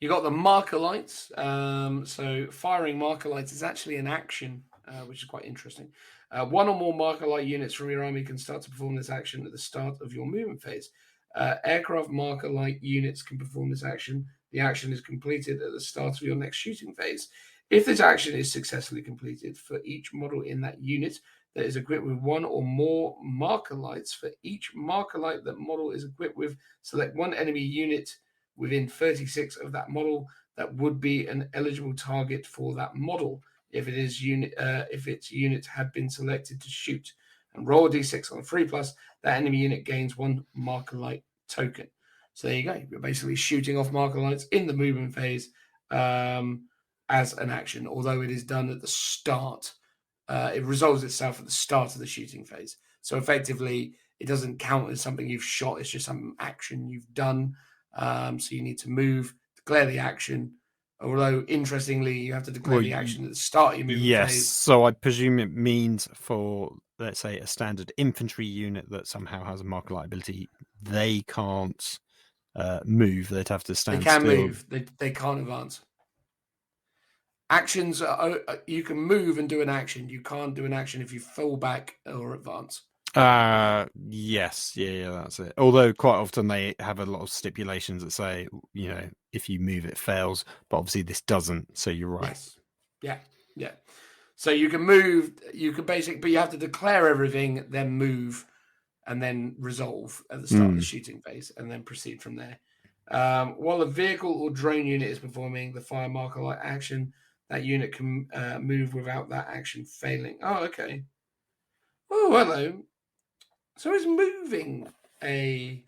You got the marker lights. So firing marker lights is actually an action, which is quite interesting. 1 or more marker light units from your army can start to perform this action at the start of your movement phase. Aircraft marker light units can perform this action. The action is completed at the start of your next shooting phase. If this action is successfully completed, for each model in that unit that is equipped with 1 or more marker lights, for each marker light that model is equipped with, select 1 enemy unit within 36 of that model that would be an eligible target for that model if its unit had been selected to shoot, and roll a d6 on a 3+. That enemy unit gains 1 marker light token. So there you go. You're basically shooting off marker lights in the movement phase as an action, although it is done at the start. It resolves itself at the start of the shooting phase. So effectively, it doesn't count as something you've shot. It's just some action you've done. So you need to move, declare the action. Although, interestingly, you have to declare the action at the start of your movement phase. Yes, so I presume it means for, let's say, a standard infantry unit that somehow has a marker light ability, they can't move. They'd have to stand still. They can move. They can't advance. Actions, you can move and do an action. You can't do an action if you fall back or advance. Yes, that's it. Although quite often they have a lot of stipulations that say, if you move, it fails. But obviously this doesn't. So you're right. Yes. Yeah. So you can move. You can but you have to declare everything, then move, and then resolve at the start of the shooting phase, and then proceed from there. While a vehicle or drone unit is performing the fire marker light action, that unit can move without that action failing. Oh, okay. Oh, hello. So is moving a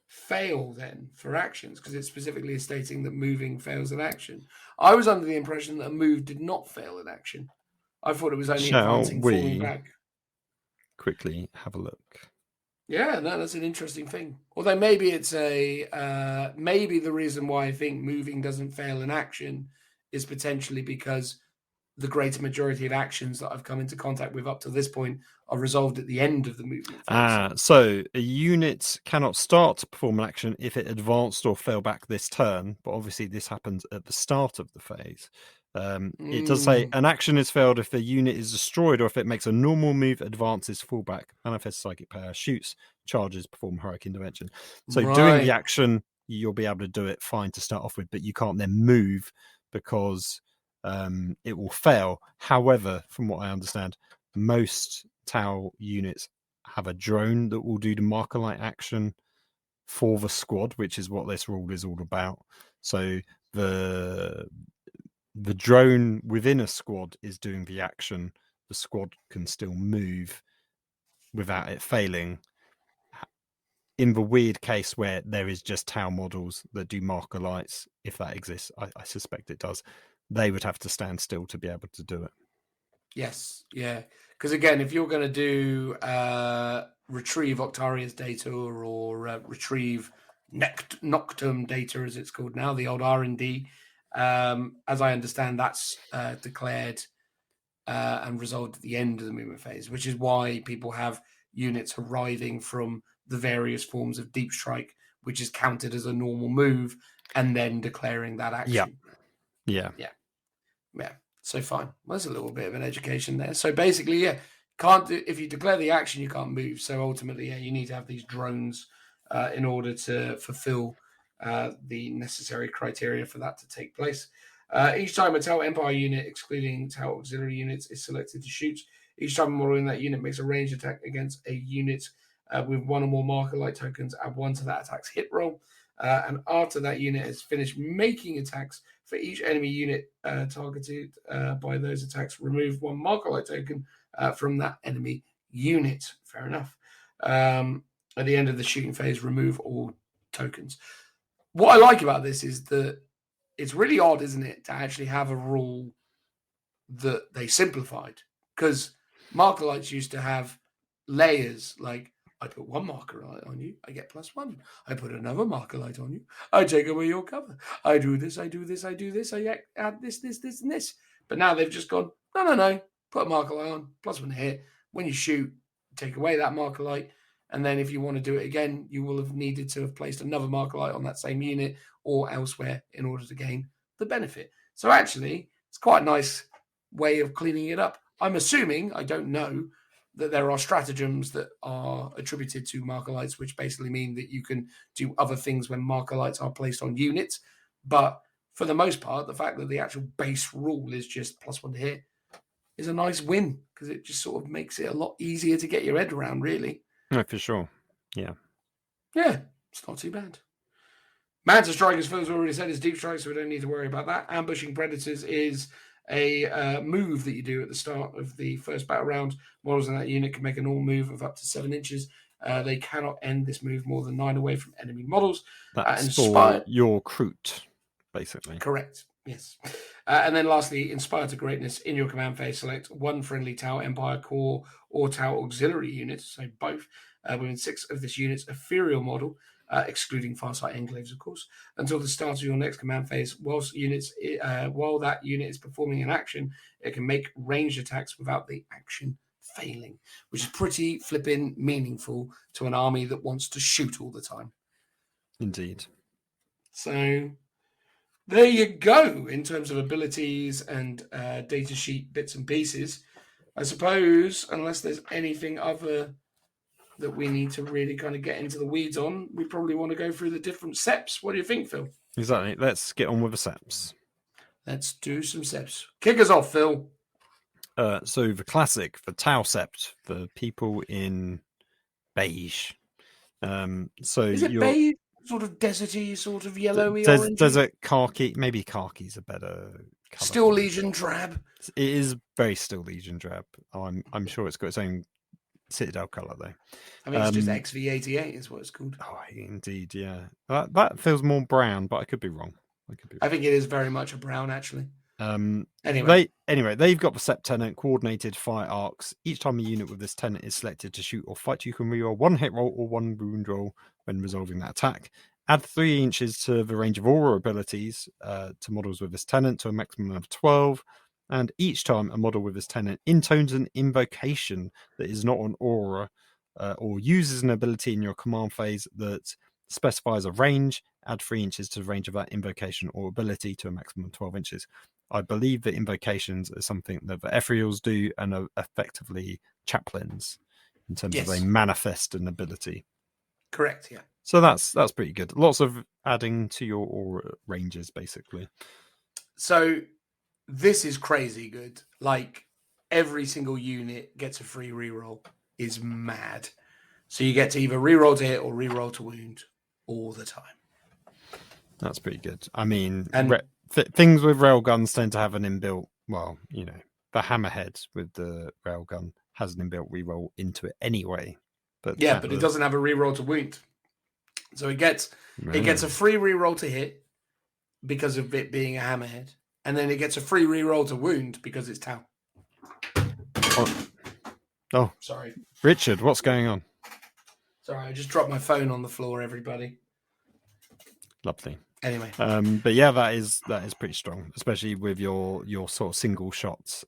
fail then for actions? Because it specifically is stating that moving fails an action. I was under the impression that a move did not fail an action. I thought it was only advancing, falling back. Quickly have a look. Yeah, no, that's an interesting thing. Although maybe it's maybe the reason why I think moving doesn't fail an action is potentially because the greater majority of actions that I've come into contact with up to this point are resolved at the end of the movement phase. So a unit cannot start to perform an action if it advanced or fell back this turn, but obviously this happens at the start of the phase. It does say an action is failed if the unit is destroyed or if it makes a normal move, advances, fall back, manifests psychic power, shoots, charges, perform heroic intervention. So doing the action, you'll be able to do it fine to start off with, but you can't then move because it will fail. However, from what I understand, most Tau units have a drone that will do the marker light action for the squad, which is what this rule is all about. So the drone within a squad is doing the action. The squad can still move without it failing. In the weird case where there is just Tau models that do marker lights, if that exists, I suspect it does, they would have to stand still to be able to do it. Yes, yeah. Because again, if you're going to do retrieve Octaria's data or retrieve Noctum data, as it's called now, the old R&D, as I understand, that's declared and resolved at the end of the movement phase, which is why people have units arriving from the various forms of deep strike, which is counted as a normal move, and then declaring that action. Yeah. So fine. Well, there's a little bit of an education there. So basically, can't do, if you declare the action, you can't move. So ultimately, you need to have these drones in order to fulfill the necessary criteria for that to take place. Each time a Tau Empire unit, excluding Tau auxiliary units, is selected to shoot, each time a model in that unit makes a ranged attack against a unit with one or more marker light tokens, add 1 to that attack's hit roll. And after that unit has finished making attacks, for each enemy unit targeted by those attacks, remove 1 marker light token from that enemy unit. Fair enough. At the end of the shooting phase, remove all tokens. What I like about this is that it's really odd, isn't it, to actually have a rule that they simplified? Because marker lights used to have layers, like I put 1 marker light on you, I get +1. I put another marker light on you, I take away your cover. I do this, I do this, I do this, I add this, and this. But now they've just gone, no, put a marker light on, +1 hit. When you shoot, take away that marker light. And then if you want to do it again, you will have needed to have placed another marker light on that same unit or elsewhere in order to gain the benefit. So actually, it's quite a nice way of cleaning it up. I'm assuming, I don't know, that there are stratagems that are attributed to marker lights, which basically mean that you can do other things when marker lights are placed on units. But for the most part, the fact that the actual base rule is just +1 to hit is a nice win, because it just sort of makes it a lot easier to get your head around, really. No, for sure. Yeah, it's not too bad. Manta Strike, as Phil's already said, is deep strike, so we don't need to worry about that. Ambushing Predators is a move that you do at the start of the first battle round. Models in that unit can make a normal move of up to 7 inches. They cannot end this move more than 9 away from enemy models. That's for your recruit, basically. Correct, yes. And then lastly, Inspire to Greatness. In your command phase, select 1 friendly Tau Empire core or Tau auxiliary unit, so both, within 6 of this unit's ethereal model, excluding Farsight Enclaves, of course, until the start of your next command phase. While that unit is performing an action, it can make ranged attacks without the action failing, which is pretty flipping meaningful to an army that wants to shoot all the time. Indeed. So there you go in terms of abilities and data sheet bits and pieces. I suppose, unless there's anything other that we need to really kind of get into the weeds on, we probably want to go through the different seps. What do you think, Phil? Exactly. Let's get on with the seps. Let's do some seps. Kick us off, Phil. So the classic, the Tau sept, for people in beige. Is it beige? sort of deserty, sort of yellowy, There's orangey. a khaki. Maybe khaki's a better colour. Steel for it. Legion drab. It is very Steel Legion drab. I'm sure it's got its own Citadel colour though. I mean, it's just XV88 is what it's called. Oh, indeed, yeah. That feels more brown, but I could be wrong. I think it is very much a brown, actually. Anyway, they've got the Sept Tenant coordinated fire arcs. Each time a unit with this tenant is selected to shoot or fight, you can reroll 1 hit roll or 1 wound roll when resolving that attack. Add 3 inches to the range of aura abilities to models with this tenant to a maximum of 12. And each time a model with this tenant intones an invocation that is not an aura or uses an ability in your command phase that specifies a range, add 3 inches to the range of that invocation or ability to a maximum of 12 inches. I believe that invocations are something that the Ethereals do and are effectively chaplains in terms of they manifest an ability. Correct, yeah. So that's pretty good. Lots of adding to your aura ranges, basically. So this is crazy good. Like, every single unit gets a free reroll. Is mad. So you get to either reroll to hit or reroll to wound all the time. That's pretty good. I mean, things with railguns tend to have an inbuilt, well, you know, the hammerhead with the railgun has an inbuilt reroll into it anyway. But it doesn't have a reroll to wound. So it gets a free reroll to hit because of it being a hammerhead, and then it gets a free reroll to wound because it's Tau. Oh, sorry, Richard, what's going on? Sorry, I just dropped my phone on the floor. Everybody, lovely. Anyway, but yeah, that is pretty strong, especially with your sort of single shots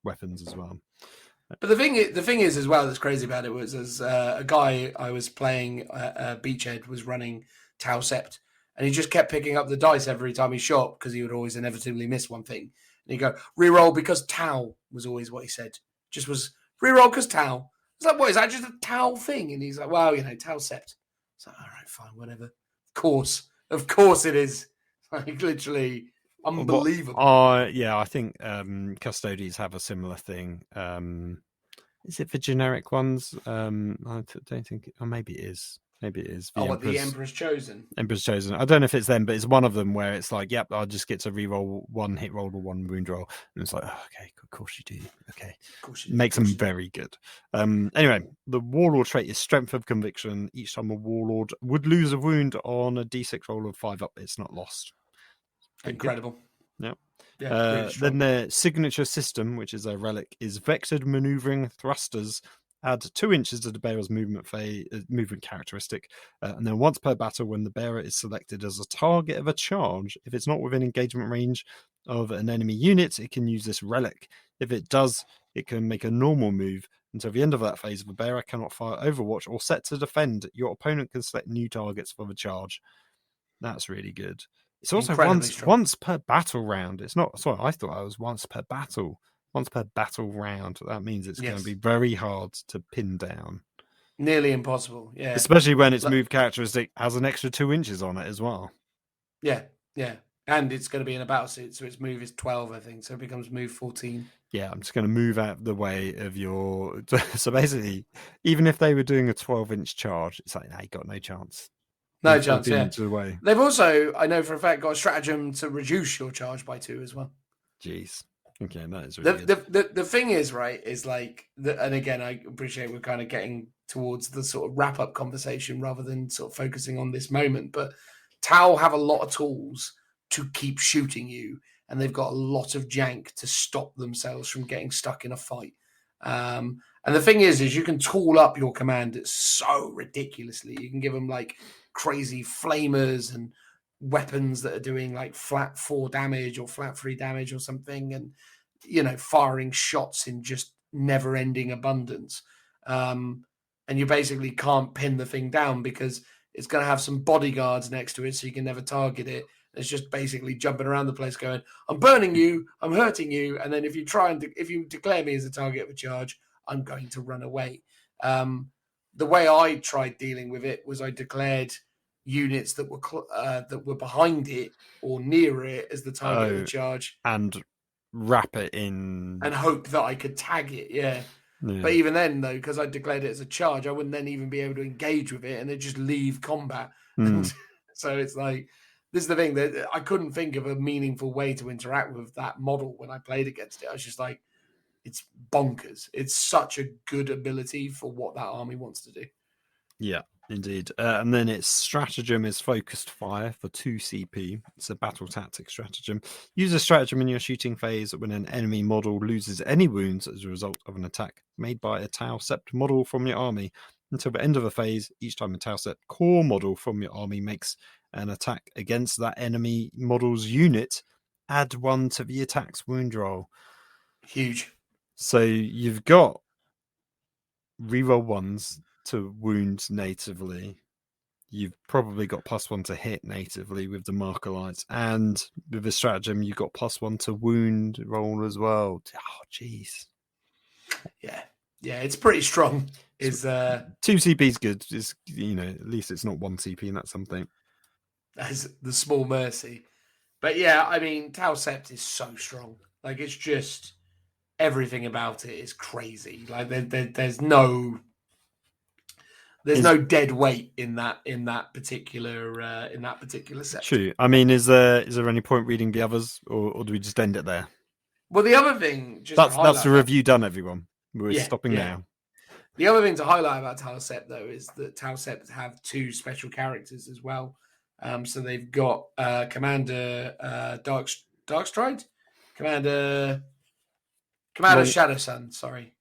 weapons as well. But the thing is as well that's crazy about it was as a guy I was playing Beachhead was running Tau Sept, and he just kept picking up the dice every time he shot because he would always inevitably miss one thing. And he'd go, reroll because Tau was always what he said. Just was reroll because Tau. I was like, what, is that just a Tau thing? And he's like, well, you know, Tau Sept. It's like, all right, fine, whatever. Of course it is. Like, literally unbelievable. Yeah, I think Custodes have a similar thing. Is it for generic ones? I don't think. Or maybe it is. Maybe it is. The Emperor's Chosen. Emperor's Chosen. I don't know if it's them, but it's one of them where it's like, yep, I'll just get to reroll 1 hit roll or 1 wound roll. And it's like, oh, okay, of course you do. Okay. Of course you do. Makes them very good. Anyway, the Warlord trait is Strength of Conviction. Each time a Warlord would lose a wound on a d6 roll of 5 up, it's not lost. Incredible. Yep. Yeah, really then their signature system, which is a relic, is Vectored Maneuvering Thrusters. Add 2 inches to the bearer's movement characteristic, and then once per battle, when the bearer is selected as a target of a charge, if it's not within engagement range of an enemy unit, it can use this relic. If it does, it can make a normal move until the end of that phase. The bearer cannot fire Overwatch or set to defend. Your opponent can select new targets for the charge. That's really good. It's also once per battle round. It's not. Sorry, I thought it was once per battle. Once per battle round. That means it's going to be very hard to pin down. Nearly impossible, yeah. Especially when its move characteristic has an extra 2 inches on it as well. Yeah. And it's going to be in a battle suit, so its move is 12, I think. So it becomes move 14. Yeah, I'm just going to move out of the way of your... So basically, even if they were doing a 12-inch charge, it's like, nah, you got no chance. No chance, yeah. They've also, I know for a fact, got a stratagem to reduce your charge by 2 as well. Jeez. Okay, that is really good. The thing is, right, is like, and again, I appreciate we're kind of getting towards the sort of wrap-up conversation rather than sort of focusing on this moment, but Tau have a lot of tools to keep shooting you, and they've got a lot of jank to stop themselves from getting stuck in a fight. And the thing is you can tool up your commanders so ridiculously. You can give them like crazy flamers and weapons that are doing like flat 4 damage or flat 3 damage or something, and you know, firing shots in just never-ending abundance. And you basically can't pin the thing down because it's going to have some bodyguards next to it, so you can never target it. It's just basically jumping around the place going, I'm burning you, I'm hurting you, and then if you declare me as a target of a charge, I'm going to run away. The way I tried dealing with it was I declared units that were behind it or near it as the target of the charge, and wrap it in and hope that I could tag it. Yeah. But even then, though, because I declared it as a charge, I wouldn't then even be able to engage with it, and it just leave combat. Mm. So it's like, this is the thing that I couldn't think of a meaningful way to interact with that model when I played against it. I was just like, it's bonkers. It's such a good ability for what that army wants to do. Yeah, indeed. And then its stratagem is focused fire for 2 CP. It's a battle tactic stratagem. Use a stratagem in your shooting phase when an enemy model loses any wounds as a result of an attack made by a Tau Sept model from your army. Until the end of a phase, each time a Tau Sept core model from your army makes an attack against that enemy model's unit, add 1 to the attack's wound roll. Huge. So you've got reroll 1s to wound natively. You've probably got +1 to hit natively with the marker lights, and with the stratagem, you've got +1 to wound roll as well. Oh, jeez. Yeah, it's pretty strong. Is 2 CP is good. Is at least it's not 1 CP, and that's something. As the small mercy. But yeah, I mean, Tau Sept is so strong. Like, it's just everything about it is crazy. Like, there's no dead weight in that particular set. True. I mean, is there any point reading the others, or do we just end it there? Well, the other thing, that's the review done, everyone. We're stopping now. The other thing to highlight about Tau Sept, though, is that Tau Sept have 2 special characters as well. So they've got Commander Darkstride, Commander Shadow Sun. Sorry,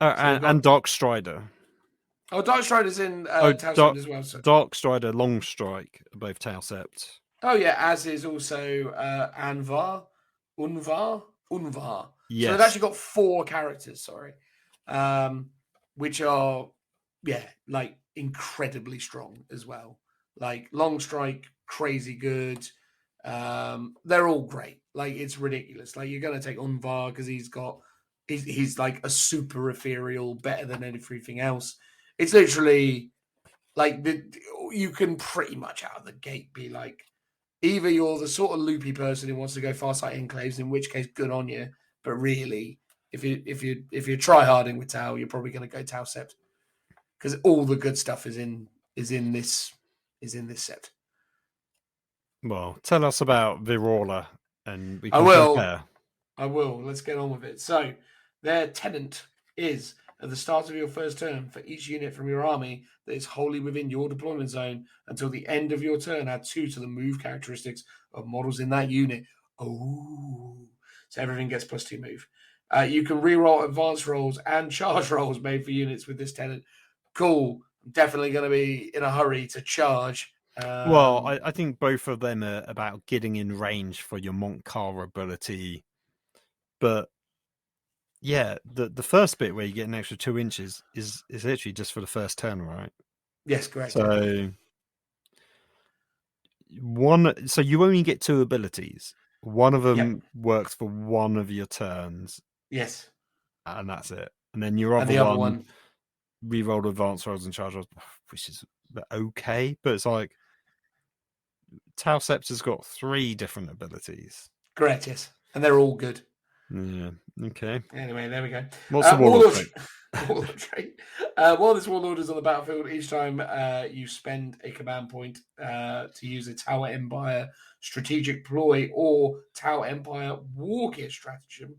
and Dark Strider. Oh, Dark Strider's in Tau Sept as well. So. Dark Strider, Long Strike are both Tau Sept. Oh yeah, as is also Unvar. Yes. So they've actually got 4 characters. Sorry, which are like incredibly strong as well. Like Long Strike, crazy good. They're all great. Like, it's ridiculous. Like, you're gonna take Unvar because he's like a super ethereal, better than everything else. It's literally like you can pretty much out of the gate be like, either you're the sort of loopy person who wants to go Farsight Enclaves, in which case good on you. But really, if you're try harding with Tau, you're probably going to go Tau Sept, because all the good stuff is in this set. Well, tell us about Virola, and we can compare. I will. Let's get on with it. So, their tenant is, at the start of your first turn, for each unit from your army that is wholly within your deployment zone until the end of your turn, add 2 to the move characteristics of models in that unit. Oh, so everything gets +2 move. You can reroll advanced rolls and charge rolls made for units with this tenant. Cool. I'm definitely going to be in a hurry to charge. Well, I think both of them are about getting in range for your Mont'ka ability. But yeah, the first bit where you get an extra 2 inches is literally just for the first turn, right? Yes, correct. So you only get 2 abilities. One of them works for one of your turns. Yes. And that's it. And then your other one reroll advanced rolls and charge rolls, which is okay, but it's like Tau Sept has got 3 different abilities. Correct, yes. And they're all good. Yeah, okay. Anyway, there we go. What's the Warlord trait? While this Warlord is on the battlefield, each time you spend a command point to use a Tau Empire strategic ploy or Tau Empire wargear stratagem,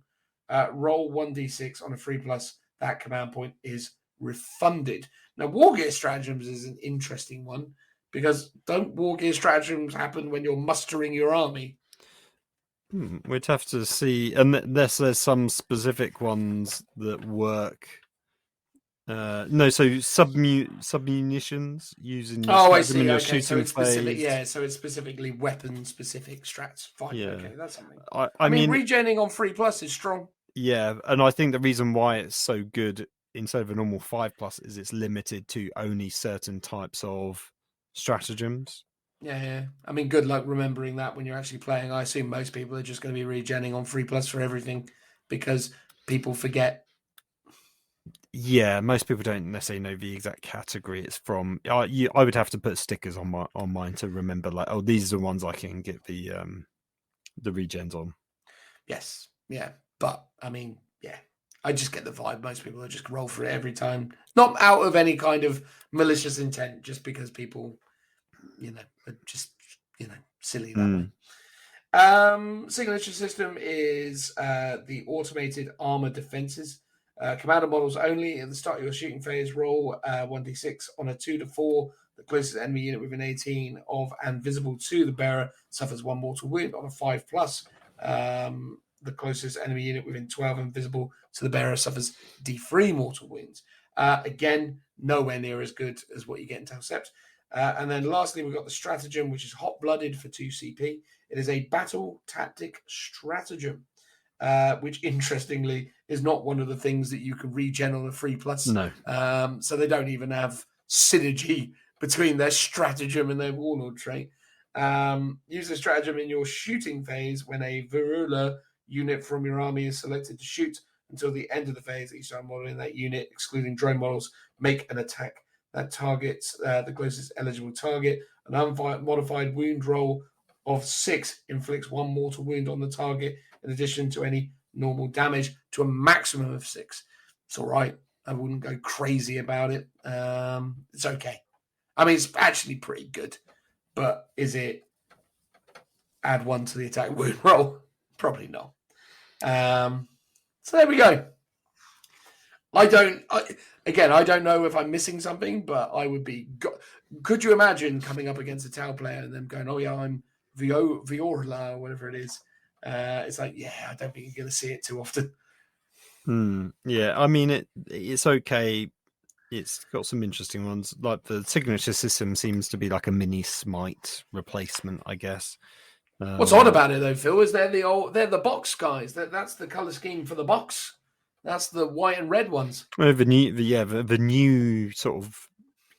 roll 1d6 on a 3+. That command point is refunded. Now, wargear stratagems is an interesting one, because don't wargear stratagems happen when you're mustering your army? We'd have to see, unless there's some specific ones that work. No, so submunitions using. I see. Your okay, so it's specific. phase. Yeah, so it's specifically weapon-specific strats. Fine. Yeah. Okay, that's something. I mean, regenning on 3+ is strong. Yeah, and I think the reason why it's so good instead of a normal 5+ is it's limited to only certain types of stratagems. Yeah. I mean, good luck remembering that when you're actually playing. I assume most people are just going to be regenning on 3+ for everything, because people forget. Yeah, most people don't necessarily know the exact category it's from. I would have to put stickers on mine to remember, like, oh, these are the ones I can get the regens on. Yes, yeah, but I mean, yeah, I just get the vibe most people just roll for it every time, not out of any kind of malicious intent, just because people, are just silly that way. Signature system is the automated armor defenses. Commander models only. At the start of your shooting phase, roll 1d6 on a 2 to 4. The closest enemy unit within 18 of and visible to the bearer suffers 1 mortal wound. On a 5+, the closest enemy unit within 12 and visible to the bearer suffers D3 mortal wounds. Again, nowhere near as good as what you get in Talsept. And then lastly, we've got the stratagem, which is hot-blooded for 2 CP. It is a battle tactic stratagem, which interestingly is not one of the things that you can regen on a 3+. No. So they don't even have synergy between their stratagem and their warlord trait. Use the stratagem in your shooting phase when a virula unit from your army is selected to shoot until the end of the phase. Each time modeling that unit, excluding drone models, make an attack that targets the closest eligible target. An unmodified wound roll of 6 inflicts 1 mortal wound on the target, in addition to any normal damage, to a maximum of 6. It's all right. I wouldn't go crazy about it. It's okay. I mean, it's actually pretty good. But is it add 1 to the attack wound roll? Probably not. So there we go. I don't know if I'm missing something, but I would be. Could you imagine coming up against a Tau player and them going, "Oh yeah, I'm Viorla," or whatever it is? It's like, yeah, I don't think you're going to see it too often. Yeah, I mean, it's okay. It's got some interesting ones. Like the signature system seems to be like a mini Smite replacement, I guess. What's odd about it though, Phil, is they're the box guys. That's the color scheme for the box. That's the white and red ones. The new sort of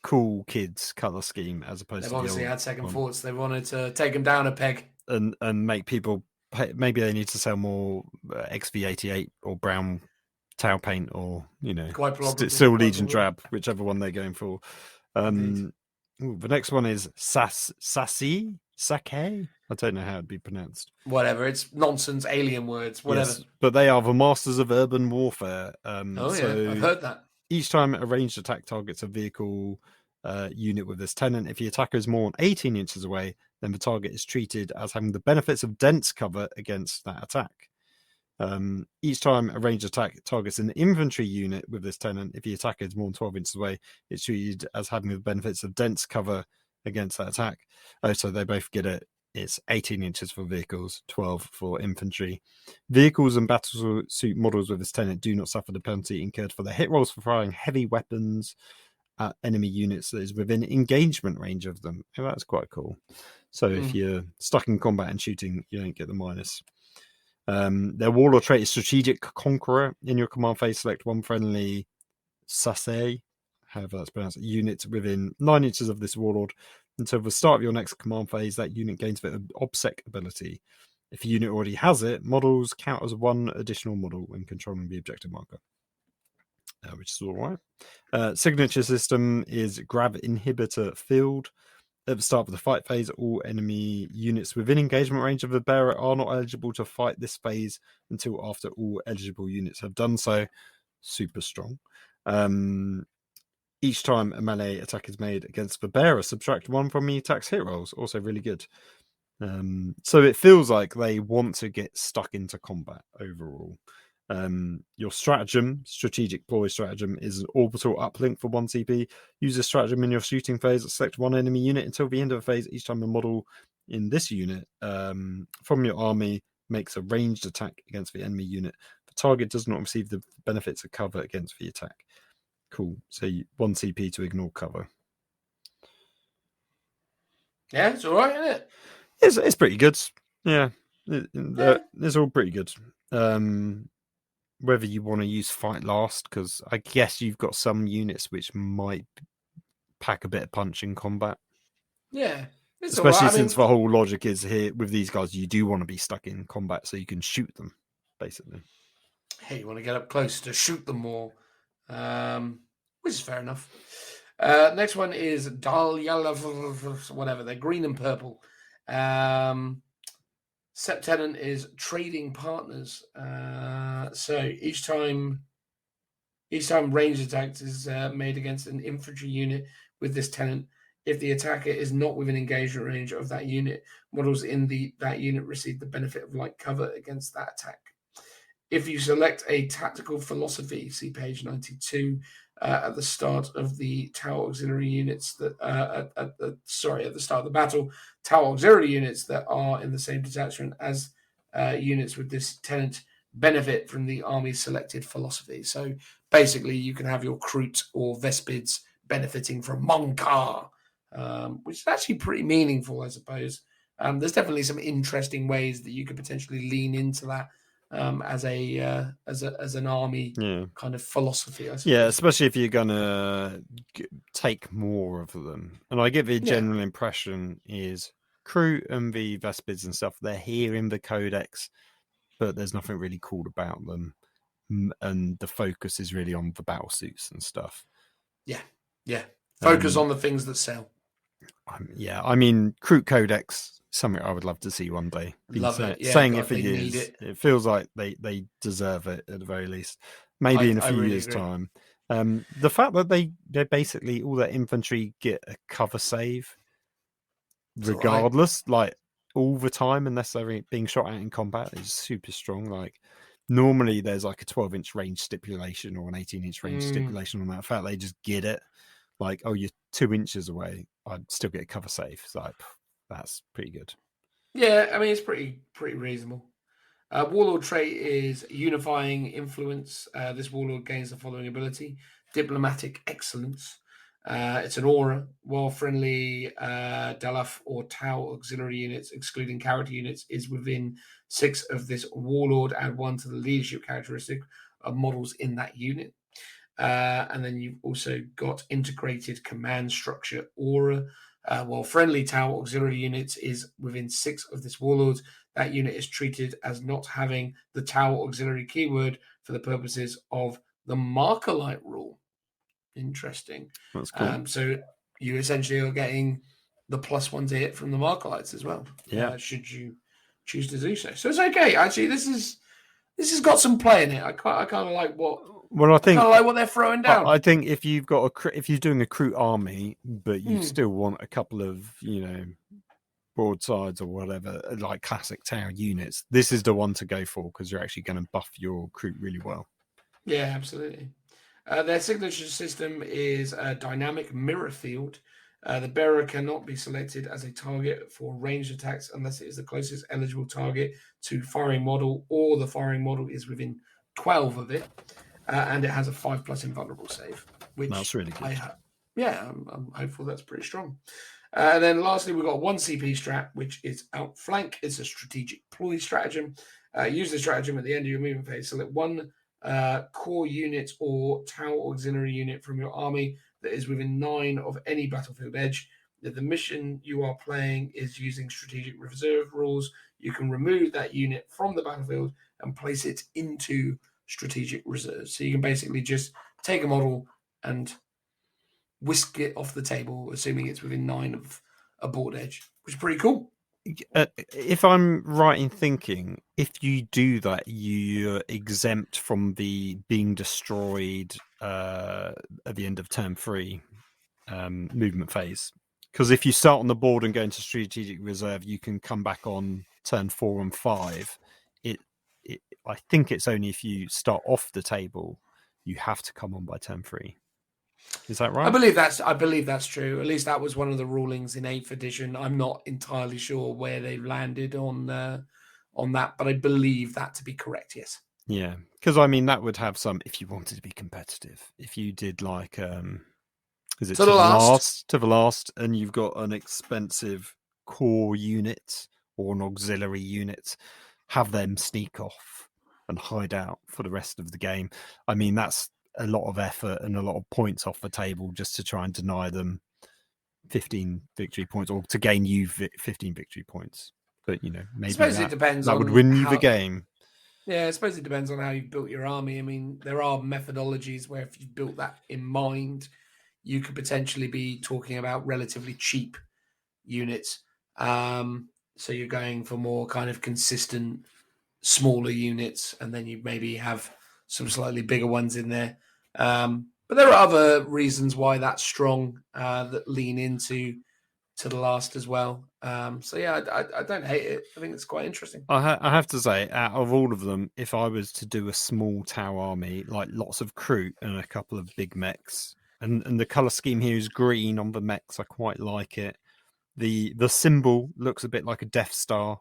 cool kids color scheme, as opposed They've to obviously the old had second one. thoughts. They wanted to take them down a peg and make people pay. Maybe they need to sell more XV88 or brown Tau paint, or still Legion drab, whichever one they're going for. The next one is Sake. I don't know how it'd be pronounced. Whatever, it's nonsense alien words. Whatever. Yes, but they are the masters of urban warfare. So I've heard that. Each time a ranged attack targets a vehicle unit with this tenant, if the attacker is more than 18 inches away, then the target is treated as having the benefits of dense cover against that attack. Each time a ranged attack targets an infantry unit with this tenant, if the attacker is more than 12 inches away, it's treated as having the benefits of dense cover against that attack. Oh, so they both get it. It's 18 inches for vehicles, 12 for infantry. Vehicles and battlesuit models with this tenant do not suffer the penalty incurred for the hit rolls for firing heavy weapons at enemy units that is within engagement range of them. Oh, that's quite cool. So if you're stuck in combat and shooting, you don't get the minus. Their warlord trait is Strategic Conqueror. In your command phase, select one friendly Sase, however that's pronounced, unit within 9 inches of this warlord. Until the start of your next command phase, that unit gains the OBSEC ability. If a unit already has it, models count as 1 additional model when controlling the objective marker, which is all right. Signature system is Grab Inhibitor Field. At the start of the fight phase, all enemy units within engagement range of the bearer are not eligible to fight this phase until after all eligible units have done so. Super strong. Each time a melee attack is made against the bearer, subtract 1 from the attack's hit rolls. Also really good. So it feels like they want to get stuck into combat overall. Your stratagem, strategic ploy stratagem, is an orbital uplink for 1 CP. Use this stratagem in your shooting phase. Select 1 enemy unit until the end of the phase. Each time a model in this unit from your army makes a ranged attack against the enemy unit, the target does not receive the benefits of cover against the attack. Cool. So 1 CP to ignore cover. Yeah, it's all right, isn't it? It's pretty good. Yeah. It's all pretty good. Whether you want to use fight last, because I guess you've got some units which might pack a bit of punch in combat. Yeah. Especially since the whole logic is here with these guys, you do want to be stuck in combat so you can shoot them, basically. Hey, you want to get up close to shoot them more. Which is fair enough. Next one is Dahlia, whatever. They're green and purple. Septenant is trading partners. So each time Each time ranged attack is made against an infantry unit with this tenant, if the attacker is not within engagement range of that unit, models in that unit receive the benefit of light cover against that attack. If you select a tactical philosophy, see page 92, at the start of the tower auxiliary units that at the start of the battle, tower auxiliary units that are in the same detachment as units with this tenant benefit from the army's selected philosophy. So basically, you can have your Kroot or Vespids benefiting from Mont'ka, which is actually pretty meaningful, I suppose. There's definitely some interesting ways that you could potentially lean into that as an army kind of philosophy, I suppose. Yeah, especially if you're gonna take more of them. And I get the general impression is Kroot and the Vespids and stuff, they're here in the Codex, but there's nothing really cool about them. And the focus is really on the battle suits and stuff. Yeah. Focus on the things that sell. I mean, Kroot Codex, something I would love to see one day. Love it. Yeah, saying God, it for they years. need it. It feels like they deserve it at the very least. Maybe in a few really years' agree. time. The fact that they basically all their infantry get a cover save, regardless, like all the time, unless they're being shot at in combat, is super strong. Like normally there's like a 12-inch range stipulation or an 18-inch range stipulation on that. The fact they just get it, like, oh, you're 2 inches away, I'd still get a cover save. It's like, that's pretty good. Yeah, I mean, it's pretty reasonable. Warlord trait is unifying influence. This warlord gains the following ability: diplomatic excellence. It's an aura. While friendly Dalaf or Tau auxiliary units, excluding character units, is within 6 of this warlord, add 1 to the leadership characteristic of models in that unit. And then you've also got integrated command structure aura. While friendly Tau auxiliary units is within 6 of this warlord, that unit is treated as not having the Tau auxiliary keyword for the purposes of the Markerlight rule. Interesting. That's cool. So you essentially are getting the +1 to hit from the Markerlights as well. Yeah. Should you choose to do so. So it's okay. Actually, this has got some play in it. I kind of like what. Well, I think kind of like what they're throwing down. I think if you've got if you're doing a Kroot army, but you still want a couple of broadsides or whatever, like classic tower units, this is the one to go for because you're actually going to buff your Kroot really well. Yeah, absolutely. Their signature system is a dynamic mirror field. The bearer cannot be selected as a target for ranged attacks unless it is the closest eligible target to firing model, or the firing model is within 12 of it, and it has a 5+ invulnerable save. Which that's really good. I'm hopeful that's pretty strong. And then lastly, we've got 1 CP strat, which is outflank. It's a strategic ploy stratagem. Use the stratagem at the end of your movement phase. Select 1 core unit or Tau auxiliary unit from your army that is within 9 of any battlefield edge. If the mission you are playing is using strategic reserve rules, you can remove that unit from the battlefield and place it into strategic reserve. So you can basically just take a model and whisk it off the table, assuming it's within 9 of a board edge, which is pretty cool. If I'm right in thinking, if you do that, you're exempt from the being destroyed at the end of turn 3 movement phase. Because if you start on the board and go into strategic reserve, you can come back on turn 4 and 5. I think it's only if you start off the table, you have to come on by turn 3. Is that right? I believe that's true. At least that was one of the rulings in 8th edition. I'm not entirely sure where they've landed on that, but I believe that to be correct. Yes. Yeah, because I mean that would have some. If you wanted to be competitive, if you did like, is it to the last, and you've got an expensive core unit or an auxiliary unit, have them sneak off and hide out for the rest of the game. I mean that's a lot of effort and a lot of points off the table just to try and deny them 15 victory points, or to gain you 15 victory points. But maybe it depends. That would win you the game. Yeah, I suppose it depends on how you've built your army. I mean, there are methodologies where if you've built that in mind, you could potentially be talking about relatively cheap units. So you're going for more kind of consistent, smaller units, and then you maybe have some slightly bigger ones in there. But there are other reasons why that's strong that lean into the last as well. So yeah, I don't hate it. I think it's quite interesting. I have to say, out of all of them, if I was to do a small Tau army, like lots of crew and a couple of big mechs, and the color scheme here is green on the mechs, I quite like it. The symbol looks a bit like a Death Star.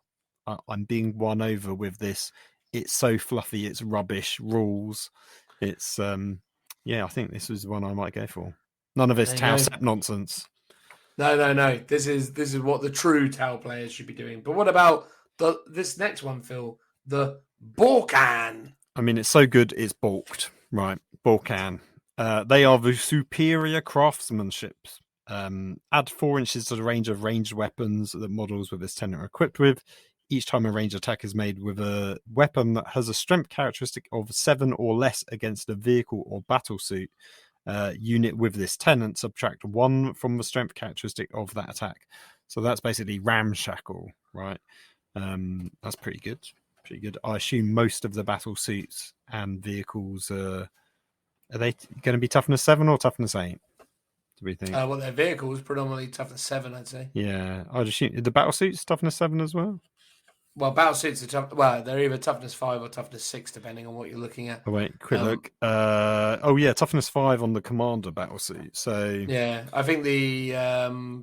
I'm being won over with this. It's so fluffy, it's rubbish. Rules. It's I think this is the one I might go for. None of this Tau Sep nonsense. No. This is what the true Tau players should be doing. But what about this next one, Phil? The Borkan. I mean, it's so good, it's balked. Right, Borkan. They are the superior craftsmanship. Add 4 inches to the range of ranged weapons that models with this tenant are equipped with. Each time a ranged attack is made with a weapon that has a strength characteristic of 7 or less against a vehicle or battlesuit unit with this tenant, subtract 1 from the strength characteristic of that attack. So that's basically ramshackle, right? That's pretty good. Pretty good. I assume most of the battlesuits and vehicles are they going to be toughness 7 or toughness 8? Do we think? Well, their vehicles predominantly toughness 7, I'd say. Yeah, I'd assume the battlesuits toughness 7 as well. Well, battlesuits are tough. Well, they're either toughness 5 or toughness 6, depending on what you're looking at. Oh wait, quick look. Toughness 5 on the commander battlesuit. So yeah, I think the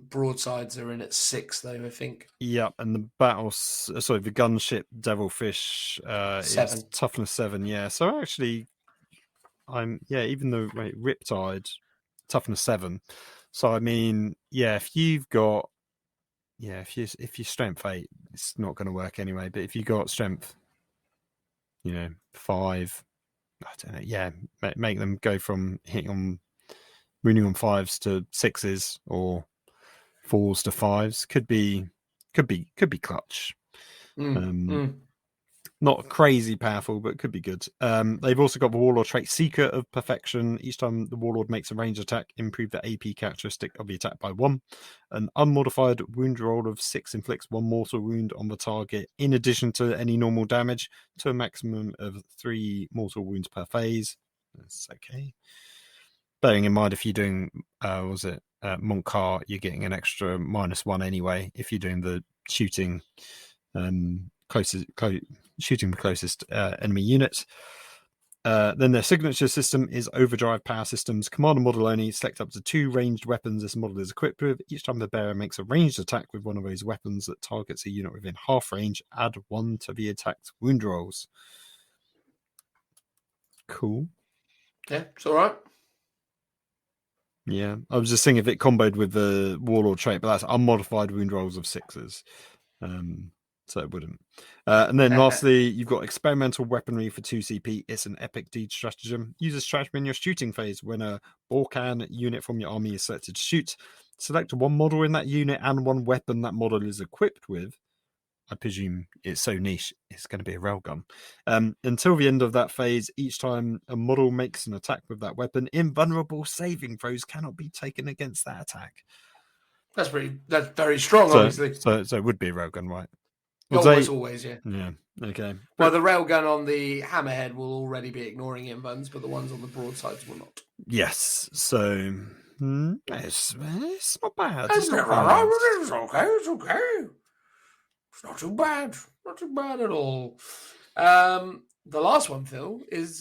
broadsides are in at 6, though. I think. Yeah, and the the gunship Devilfish is toughness 7. Yeah, so actually, even the Riptide toughness 7. So I mean, if you've got. Yeah, if you strength 8, it's not going to work anyway. But if you got strength, 5, I don't know. Yeah, make them go from wounding on 5s to 6s or 4s to 5s. Could be clutch. Not crazy powerful, but could be good. They've also got the Warlord trait Seeker of Perfection. Each time the Warlord makes a ranged attack, improve the AP characteristic of the attack by 1. An unmodified wound roll of 6 inflicts 1 mortal wound on the target, in addition to any normal damage, to a maximum of 3 mortal wounds per phase. That's okay. Bearing in mind, if you're doing, Mont'ka, you're getting an extra -1 anyway. If you're doing the shooting, shooting the closest enemy unit. Then their signature system is Overdrive Power Systems. Commander model only. Select up to 2 ranged weapons this model is equipped with. Each time the bearer makes a ranged attack with one of those weapons that targets a unit within half range, add 1 to the attack's wound rolls. Cool. Yeah, it's all right. Yeah, I was just thinking if it comboed with the Warlord trait, but that's unmodified wound rolls of 6s. So it wouldn't. And then lastly, you've got experimental weaponry for 2 CP. It's an epic deed stratagem. Use a stratagem in your shooting phase. When a Borkan unit from your army is selected to shoot, select 1 model in that unit and 1 weapon that model is equipped with. I presume it's so niche, it's going to be a railgun. Until the end of that phase, each time a model makes an attack with that weapon, invulnerable saving throws cannot be taken against that attack. That's very strong, obviously. So it would be a railgun, right? Always, yeah. Yeah, okay. Well, the railgun on the hammerhead will already be ignoring invuns, but the ones on the broadsides will not. Yes, so it's not bad. It's okay. It's not too bad. Not too bad at all. The last one, Phil, is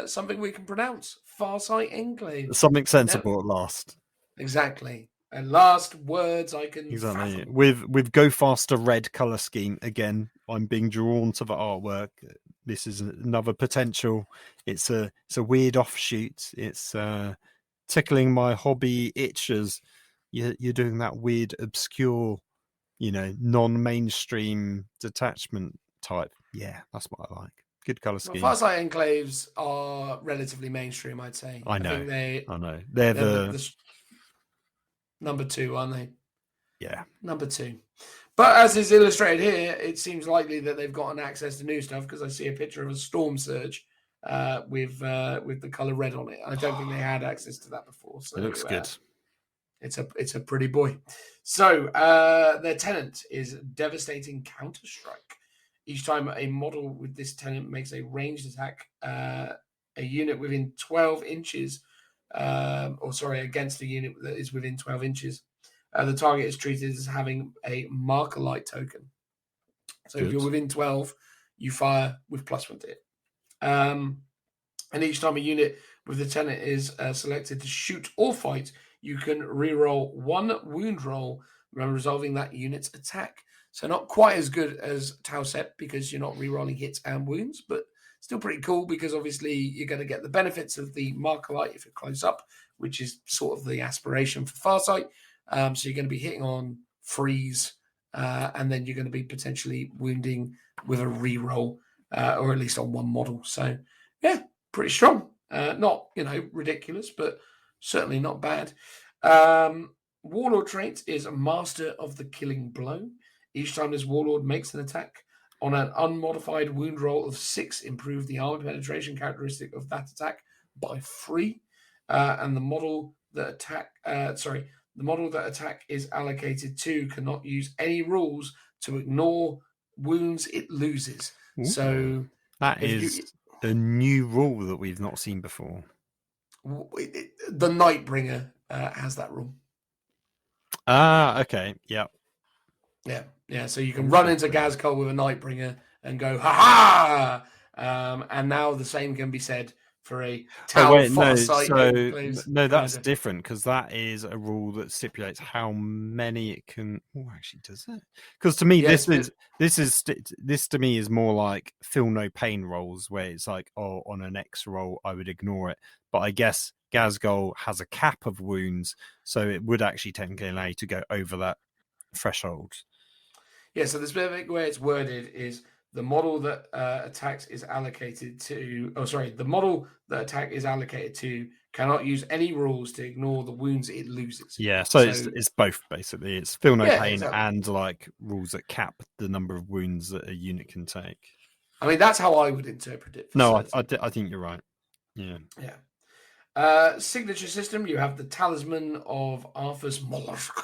something we can pronounce. Farsight Enclave. Something sensible at last. Exactly. And last words I can exactly with Go Faster red color scheme again. I'm being drawn to the artwork. This is another potential. It's a weird offshoot. It's tickling my hobby itches. You're doing that weird, obscure, non-mainstream detachment type. Yeah, that's what I like. Good color scheme. Farsight Enclaves are relatively mainstream, I'd say. I know. I know. They're the number 2, aren't they? Yeah. Number 2. But as is illustrated here, it seems likely that they've gotten access to new stuff because I see a picture of a Storm Surge with the color red on it. I don't think they had access to that before. So it looks good. It's a pretty boy. So their tenant is Devastating Counter-Strike. Each time a model with this tenant makes a ranged attack a unit within 12 inches, against a unit that is within 12 inches, the target is treated as having a marker light token. So if you're within 12, you fire with +1 to hit. And each time a unit with the tenant is selected to shoot or fight, you can reroll 1 wound roll when resolving that unit's attack. So not quite as good as Tauset because you're not rerolling hits and wounds, but still pretty cool because obviously you're going to get the benefits of the marker light if you're close up, which is sort of the aspiration for Farsight. So you're going to be hitting on freeze, and then you're going to be potentially wounding with a reroll, or at least on 1 model. So yeah, pretty strong. Not ridiculous, but certainly not bad. Warlord trait is Master of the Killing Blow. Each time this Warlord makes an attack on an unmodified wound roll of 6, improve the armor penetration characteristic of that attack by 3. And the model that attack is allocated to cannot use any rules to ignore wounds it loses. Ooh. So that is a new rule that we've not seen before. The Nightbringer has that rule. Okay. Yeah. Yeah. So you can run into Gazcol with a Nightbringer and go, ha ha! And now the same can be said for a Farsight. No, that's different because that is a rule that stipulates how many it can. Oh, actually, does it? Because to me, this to me is more like feel no pain rolls, where it's like, oh, on an X roll, I would ignore it. But I guess Gazgol has a cap of wounds, so it would actually technically allow you to go over that threshold. Yeah, so the specific way it's worded is the model that attacks is allocated to. The model that attack is allocated to cannot use any rules to ignore the wounds it loses. Yeah, so it's both basically. It's feel no pain and like rules that cap the number of wounds that a unit can take. I mean, that's how I would interpret it. No, I think you're right. Yeah. Yeah. Signature system, you have the Talisman of Arthur's Mollusk.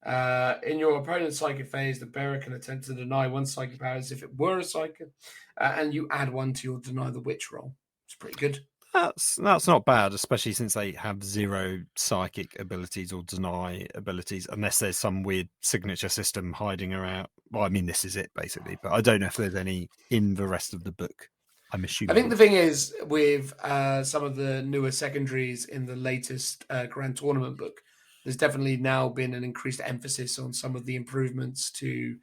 In your opponent's psychic phase, the bearer can attempt to deny 1 psychic power as if it were a psychic, and you add 1 to your deny the witch roll. It's pretty good. That's not bad, especially since they have 0 psychic abilities or deny abilities, unless there's some weird signature system hiding around. Well, I mean, this is it basically, but I don't know if there's any in the rest of the book. I'm assuming. I think the thing is with some of the newer secondaries in the latest Grand Tournament book, there's definitely now been an increased emphasis on some of the improvements to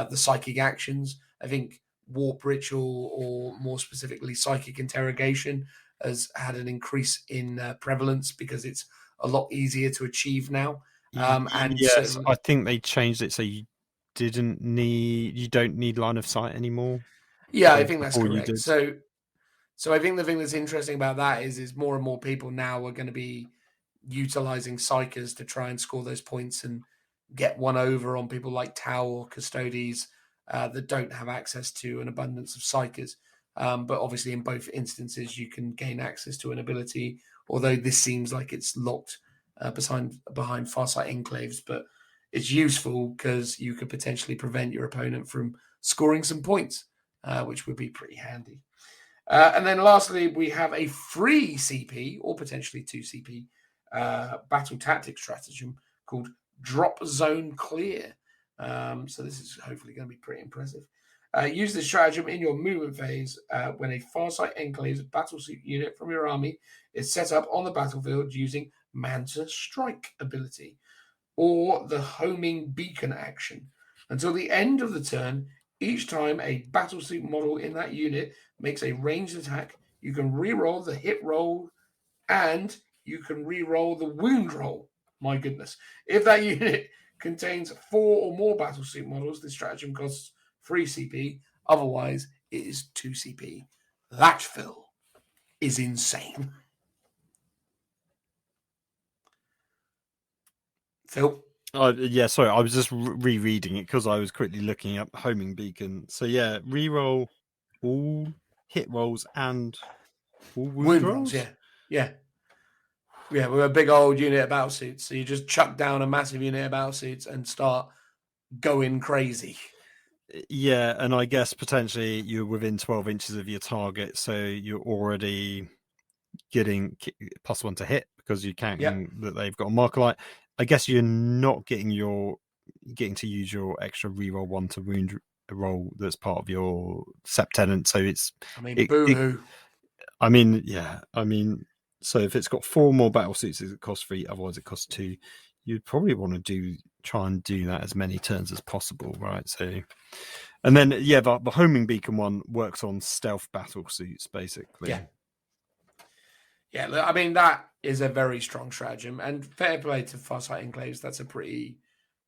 the psychic actions. I think Warp Ritual, or more specifically Psychic Interrogation, has had an increase in prevalence because it's a lot easier to achieve now. And yes, I think they changed it so you don't need line of sight anymore. Yeah, I think that's correct. So I think the thing that's interesting about that is more and more people now are going to be utilizing psychers to try and score those points and get one over on people like Tau or Custodes that don't have access to an abundance of psychers. But obviously in both instances you can gain access to an ability, although this seems like it's locked behind Farsight enclaves, but it's useful because you could potentially prevent your opponent from scoring some points, which would be pretty handy. And then lastly, we have a free CP, or potentially 2 CP, battle tactic stratagem called Drop Zone Clear. So this is hopefully going to be pretty impressive. Use this stratagem in your movement phase when a Farsight Enclave's battlesuit unit from your army is set up on the battlefield using Manta Strike ability or the homing beacon action. Until the end of the turn, each time a battlesuit model in that unit makes a ranged attack, you can reroll the hit roll and you can re-roll the wound roll. My goodness. If that unit contains 4 or more battlesuit models, this stratagem costs 3 CP. Otherwise, it is 2 CP. That, Phil, is insane. Phil? Yeah, sorry. I was just rereading it because I was quickly looking up homing beacon. So yeah, re-roll all hit rolls and all wound rolls? Yeah. Yeah, we're a big old unit of battlesuits. So you just chuck down a massive unit of battlesuits and start going crazy. Yeah, and I guess potentially you're within 12 inches of your target, so you're already getting +1 to hit because you count Yep. that they've got a marker light. I guess you're not getting to use your extra reroll 1 to wound roll that's part of your Septenant. So it's. I mean, boo-hoo. So if it's got 4 more battle suits, it costs 3. Otherwise, it costs 2. You'd probably want to try and do that as many turns as possible, right? So, and then the homing beacon one works on stealth battle suits, basically. Yeah. Look, I mean, that is a very strong stratagem, and fair play to Farsight Enclaves. That's a pretty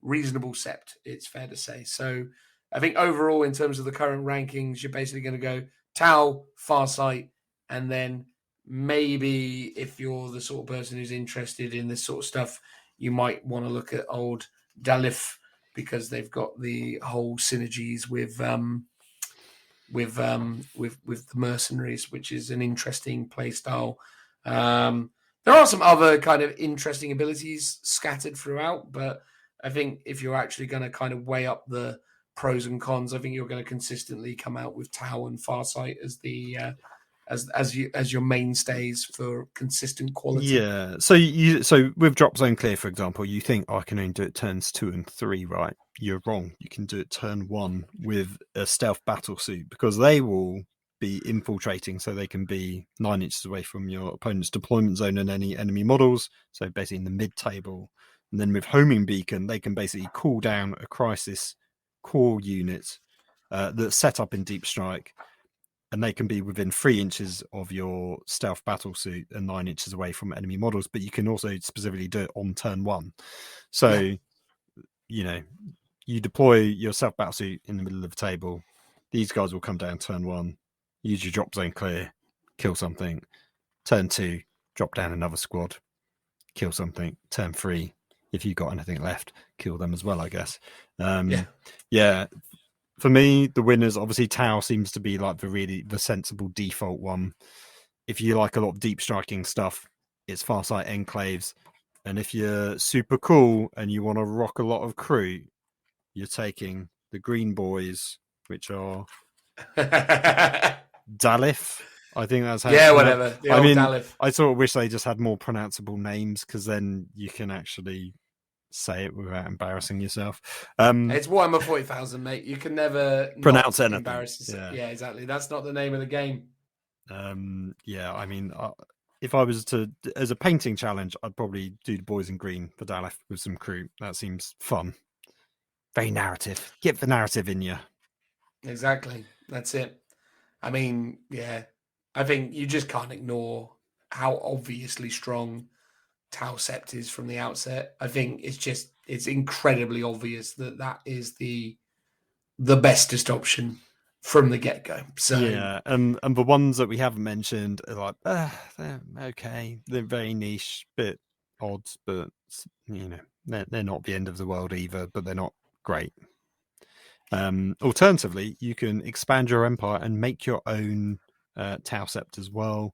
reasonable sept, it's fair to say. So I think overall, in terms of the current rankings, you're basically going to go Tau, Farsight, and then maybe if you're the sort of person who's interested in this sort of stuff, you might want to look at old Dalif because they've got the whole synergies with the mercenaries, which is an interesting play style. There are some other kind of interesting abilities scattered throughout, but I think if you're actually going to kind of weigh up the pros and cons, I think you're going to consistently come out with Tau and Farsight as the as your mainstays for consistent quality. Yeah. So with Drop Zone Clear, for example, you think I can only do it turns 2 and 3, right? You're wrong. You can do it turn 1 with a stealth battle suit because they will be infiltrating, so they can be 9 inches away from your opponent's deployment zone and any enemy models. So basically in the mid table. And then with Homing Beacon, they can basically cool down a crisis core unit that's set up in Deep Strike, and they can be within 3 inches of your stealth battle suit and 9 inches away from enemy models. But you can also specifically do it on turn 1. So, you deploy your stealth battle suit in the middle of the table. These guys will come down turn 1, use your Drop Zone Clear, kill something. Turn 2, drop down another squad, kill something. Turn 3, if you've got anything left, kill them as well, I guess. Yeah. For me, the winners, obviously Tau seems to be like the sensible default one. If you like a lot of deep striking stuff, it's Farsight Enclaves. And if you're super cool and you want to rock a lot of crew, you're taking the Green Boys, which are Dalif. I think that's how. Yeah, whatever. Dalif. I sort of wish they just had more pronounceable names because then you can actually say it without embarrassing yourself. It's Warhammer 40,000, mate. You can never pronounce anything. Embarrass yourself. Yeah, exactly. That's not the name of the game. If I was to, as a painting challenge, I'd probably do the Boys in Green for Dalif with some crew. That seems fun. Very narrative. Get the narrative in you. Exactly. That's it. I mean, yeah. I think you just can't ignore how obviously strong Tau Sept is from the outset. I think it's incredibly obvious that is the bestest option from the get-go. So yeah, and the ones that we haven't mentioned are like they're okay. They're very niche, bit odd, but they're not the end of the world either, but they're not great. Alternatively, you can expand your empire and make your own Tau Sept as well.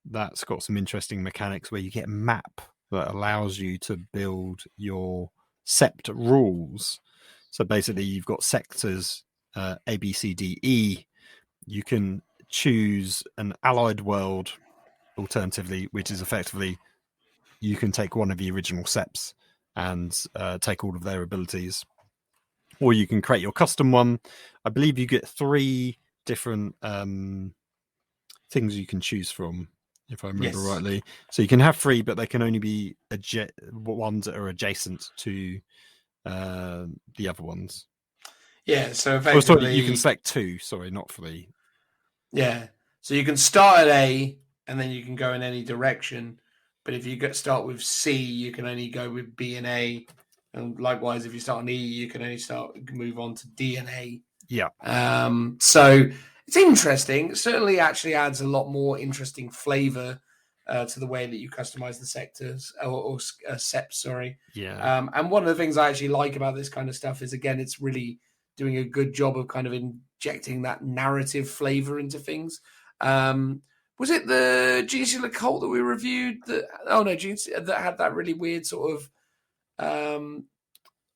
That's got some interesting mechanics where you get a map that allows you to build your Sept rules. So basically, you've got sectors A, B, C, D, E. You can choose an allied world, alternatively, which is effectively you can take one of the original Septs and take all of their abilities. Or you can create your custom one. I believe you get 3 different things you can choose from, if I remember rightly. So you can have 3, but they can only be ones that are adjacent to the other ones. Yeah, so effectively... you can select 2, sorry, not 3. Yeah, so you can start at A, and then you can go in any direction. But if you start with C, you can only go with B and A. And likewise, if you start on E, you can only move on to D and A. Yeah. So it's interesting. It certainly actually adds a lot more interesting flavor to the way that you customize the sectors or Sept, sorry. Yeah. And one of the things I actually like about this kind of stuff is, again, it's really doing a good job of kind of injecting that narrative flavor into things. Was it the GC Occult that we reviewed? That had that really weird sort of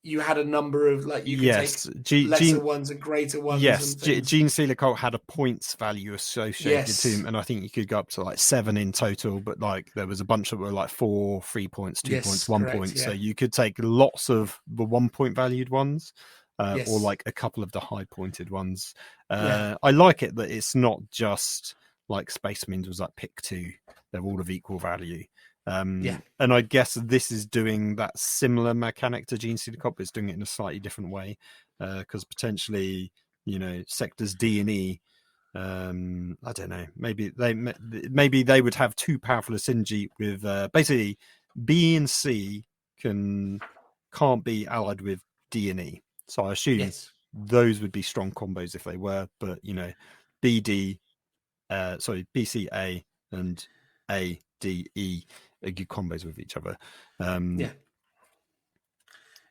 you had a number of like you could take lesser ones and greater ones. Yes, and Gene Stealer Cult had a points value associated to him, and I think you could go up to like 7 in total. But like there was a bunch that were like 4, 3 points, 2 points, 1 point. So you could take lots of the 1 point valued ones, or like a couple of the high pointed ones. I like it that it's not just like Space Marines was like pick 2; they're all of equal value. And I guess this is doing that similar mechanic to Gene Stealer Cult, but it's doing it in a slightly different way, because potentially, sectors D and E, I don't know, maybe they would have too powerful a synergy with basically B and C can't be allied with D and E, so I assume those would be strong combos if they were, but BC A and A D E are good combos with each other. And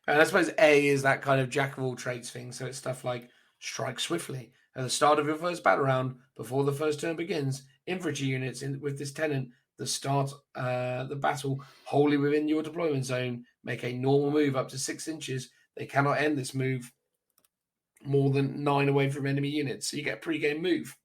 I suppose A is that kind of jack of all trades thing. So it's stuff like strike swiftly at the start of your first battle round before the first turn begins. Infantry units with this tenant that start the battle wholly within your deployment zone make a normal move up to 6 inches. They cannot end this move more than 9 away from enemy units. So you get a pre-game move.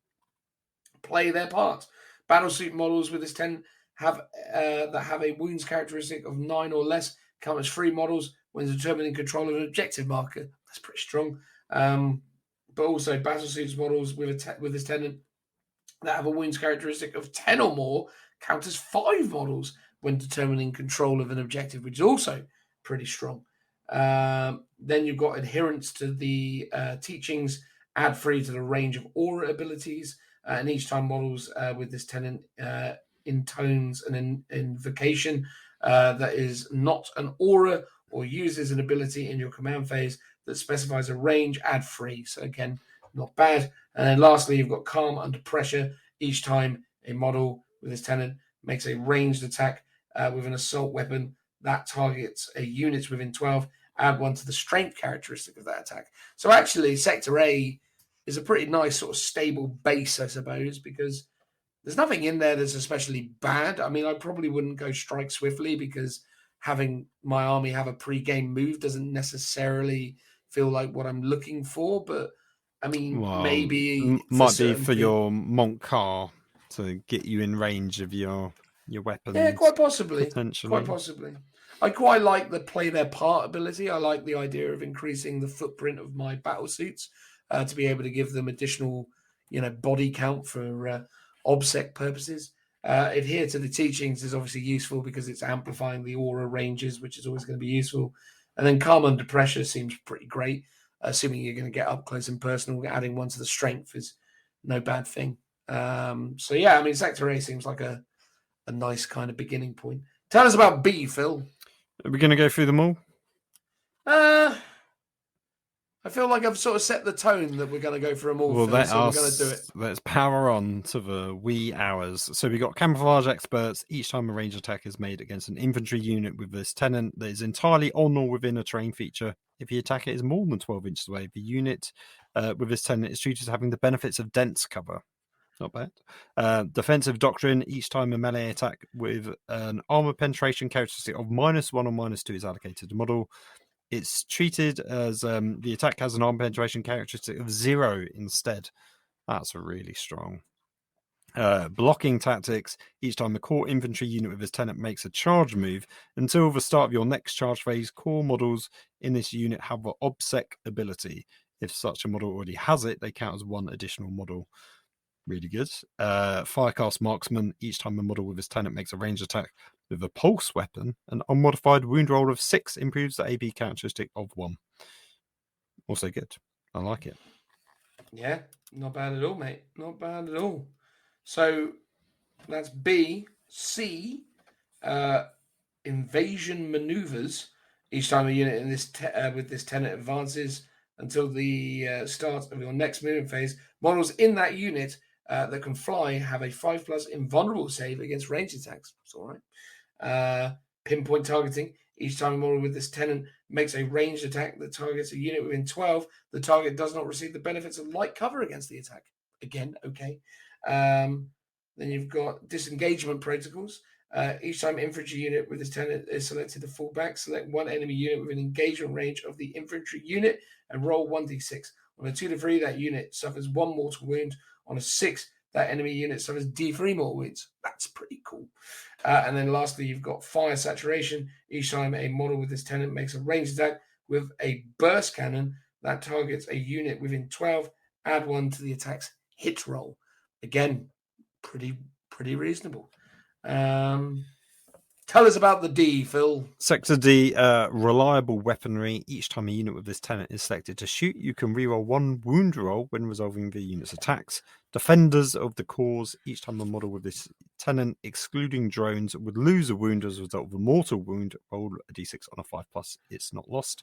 Play their part. Battlesuit models with this tenant that have a wounds characteristic of 9 or less count as free models when determining control of an objective marker. That's pretty strong. But also battlesuits models with this tenant that have a wounds characteristic of 10 or more count as 5 models when determining control of an objective, which is also pretty strong. Then you've got adherence to the teachings, add free to the range of aura abilities, and each time models with this tenant intones an invocation that is not an aura or uses an ability in your command phase that specifies a range, add free. So again, not bad. And then lastly, you've got calm under pressure. Each time a model with this tenant makes a ranged attack with an assault weapon that targets a unit within 12, add 1 to the strength characteristic of that attack. So actually, Sector A is a pretty nice sort of stable base, I suppose, because there's nothing in there that's especially bad. I mean, I probably wouldn't go strike swiftly because having my army have a pre-game move doesn't necessarily feel like what I'm looking for. But I mean, maybe might be for your Mont'ka to get you in range of your weapons. Yeah, quite possibly. Potentially. Quite possibly. I quite like the play their part ability. I like the idea of increasing the footprint of my battle suits to be able to give them additional, body count for OBSEC purposes. Adhere to the teachings is obviously useful because it's amplifying the aura ranges, which is always going to be useful. And then calm under pressure seems pretty great, assuming you're going to get up close and personal. Adding 1 to the strength is no bad thing. So yeah, I mean, Sector A seems like a nice kind of beginning point. Tell us about B, Phil. Are we going to go through them all? I feel like I've sort of set the tone that we're going to go for them all. Well, so we're going to do it. Let's power on to the wee hours. So we got camouflage experts. Each time a range attack is made against an infantry unit with this tenant that is entirely on or within a terrain feature. If the attacker is more than 12 inches away, the unit with this tenant is treated as having the benefits of dense cover. Not bad. Defensive doctrine. Each time a melee attack with an armor penetration characteristic of -1 or -2 is allocated to model, it's treated as the attack has an armor penetration characteristic of 0 instead. That's really strong. Blocking tactics. Each time a core infantry unit with this tenant makes a charge move, until the start of your next charge phase, core models in this unit have the OBSEC ability. If such a model already has it, they count as 1 additional model. Really good. Firecast marksman. Each time a model with this tenant makes a ranged attack with a pulse weapon, an unmodified wound roll of 6 improves the AB characteristic of 1. Also good. I like it. Yeah, not bad at all, mate. Not bad at all. So that's B. C. Invasion maneuvers. Each time a unit in this with this tenant advances until the start of your next movement phase, models in that unit that can fly have a 5+ invulnerable save against ranged attacks. It's all right. Pinpoint targeting. Each time a model with this tenant makes a ranged attack that targets a unit within 12, the target does not receive the benefits of light cover against the attack. Again, okay. Then you've got disengagement protocols. Each time infantry unit with this tenant is selected to fall back, select one enemy unit within engagement range of the infantry unit and roll 1d6. On a 2 to 3, that unit suffers 1 mortal wound. On a 6, that enemy unit suffers d3 mortal wounds. That's pretty cool. And then lastly, you've got fire saturation. Each time a model with this tenant makes a ranged attack with a burst cannon that targets a unit within 12, add 1 to the attack's hit roll. Again, pretty reasonable. Tell us about the D, Phil. Sector D, reliable weaponry. Each time a unit with this tenant is selected to shoot, you can reroll 1 wound roll when resolving the unit's attacks. Defenders of the cause. Each time a model with this tenant, excluding drones, would lose a wound as a result of a mortal wound, roll a d6 on a 5+. It's not lost.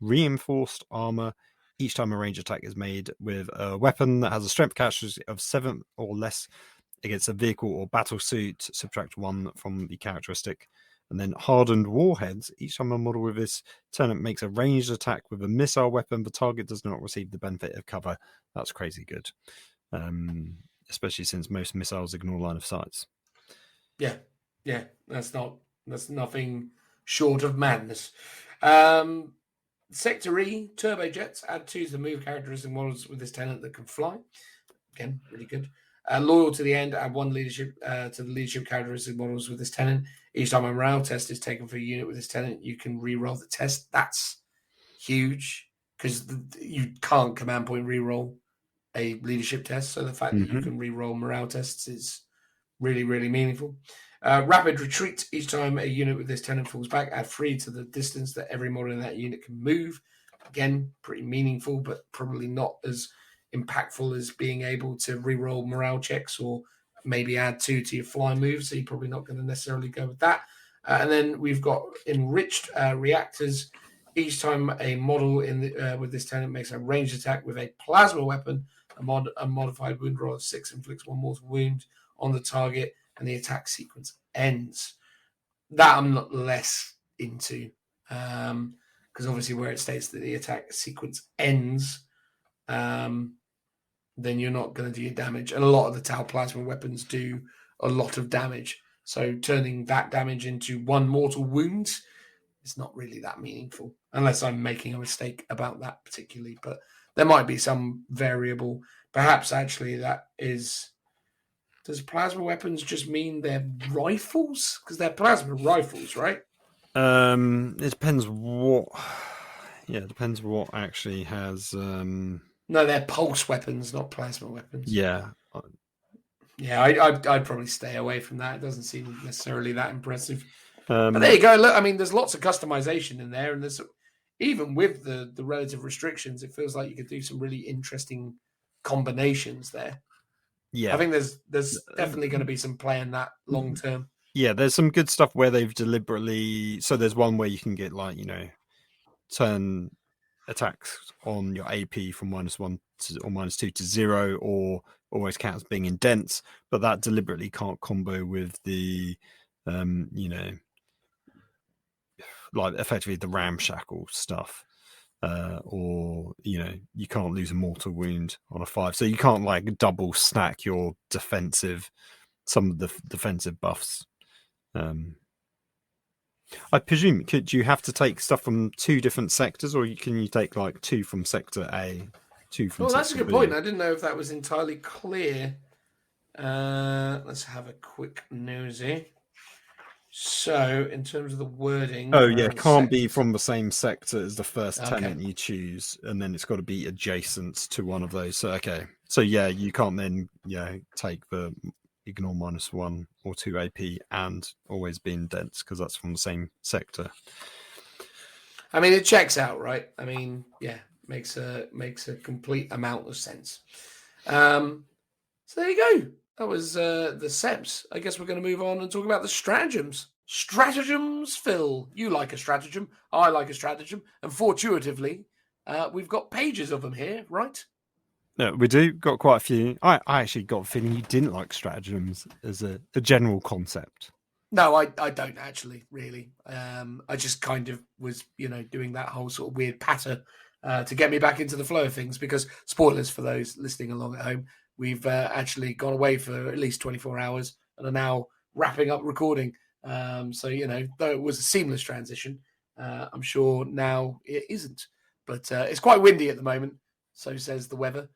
Reinforced armor. Each time a range attack is made with a weapon that has a strength characteristic of 7 or less against a vehicle or battle suit, subtract 1 from the characteristic. And then hardened warheads. Each time a model with this tenant makes a ranged attack with a missile weapon, the target does not receive the benefit of cover. That's crazy good, especially since most missiles ignore line of sights. Yeah, that's nothing short of madness. Sector E, turbojets. Add 2 to the move characteristic models with this tenant that can fly. Again, really good. Loyal to the end, add 1 leadership to the leadership characteristic models with this tenant. Each time a morale test is taken for a unit with this tenant, you can re-roll the test. That's huge because you can't command point re-roll a leadership test. So the fact that you can re-roll morale tests is really, really meaningful. Rapid retreat. Each time a unit with this tenant falls back, add 3 to the distance that every model in that unit can move. Again, pretty meaningful, but probably not as impactful as being able to re-roll morale checks or maybe add 2 to your fly move. So you're probably not going to necessarily go with that. And then we've got enriched reactors. Each time a model with this tenant makes a ranged attack with a plasma weapon, a modified wound roll of 6 inflicts 1 mortal wound on the target, and the attack sequence ends. That I'm not less into, because obviously where it states that the attack sequence ends, then you're not going to do your damage. And a lot of the Tau plasma weapons do a lot of damage. So turning that damage into 1 mortal wound is not really that meaningful, unless I'm making a mistake about that particularly. But there might be some variable. Perhaps actually that is... Does plasma weapons just mean they're rifles? Because they're plasma rifles, right? It depends what... Yeah, it depends what actually has... No, they're pulse weapons, not plasma weapons. Yeah. Yeah, I'd probably stay away from that. It doesn't seem necessarily that impressive. But But there you go. Look, I mean, there's lots of customization in there, and there's even with the relative restrictions, it feels like you could do some really interesting combinations there. Yeah. I think there's definitely going to be some play in that long term. Yeah, there's some good stuff where they've deliberately... So there's one where you can get, like, turn attacks on your AP from -1 or -2 to 0, or always counts being in dense, but that deliberately can't combo with the, like effectively the ramshackle stuff. Or you can't lose a mortal wound on a 5, so you can't like double stack your some of the defensive buffs. I presume could you have to take stuff from 2 different sectors, or can you take like 2 from sector A, 2 from? Well, that's a sector good B? point. I didn't know if that was entirely clear. Let's have a quick nosy. So, in terms of the wording... Oh, yeah, it can't be from the same sector as the first tenant you choose, and then it's got to be adjacent to one of those. So, okay. So, yeah, you can't then take the ignore -1 or 2 AP and always be in dense, because that's from the same sector. I mean, it checks out, right? I mean, yeah, makes a complete amount of sense. So, there you go. That was the SEPs. I guess we're going to move on and talk about the stratagems. Stratagems, Phil. You like a stratagem. I like a stratagem. And fortuitively, we've got pages of them here, right? No, we do. Got quite a few. I actually got a feeling you didn't like stratagems as a general concept. No, I don't actually, really. I just kind of was, doing that whole sort of weird patter to get me back into the flow of things, because spoilers for those listening along at home, we've actually gone away for at least 24 hours and are now wrapping up recording. So, though it was a seamless transition, I'm sure now it isn't. But it's quite windy at the moment, so says the weather.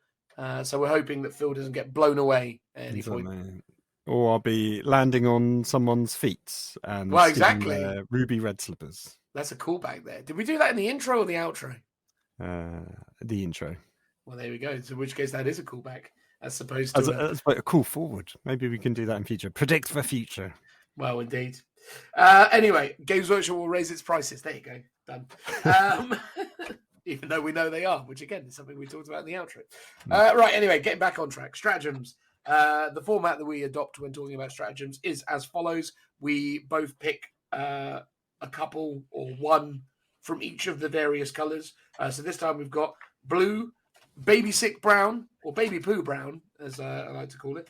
So we're hoping that Phil doesn't get blown away at any point. Or I'll be landing on someone's feet and Well, stealing exactly. their ruby red slippers. That's a callback there. Did we do that in the intro or the outro? The intro. Well, there we go. So in which case that is a callback, as opposed to as a call forward. Maybe we can do that in future. Predict for future. Well, indeed. Anyway, Games Workshop will raise its prices. There you go. Done. Even though we know they are, which again is something we talked about in the outro. Right, anyway, getting back on track. Stratagems. The format that we adopt when talking about stratagems is as follows. We both pick a couple or one from each of the various colors. So this time we've got blue, baby sick brown, or baby poo brown, as I like to call it,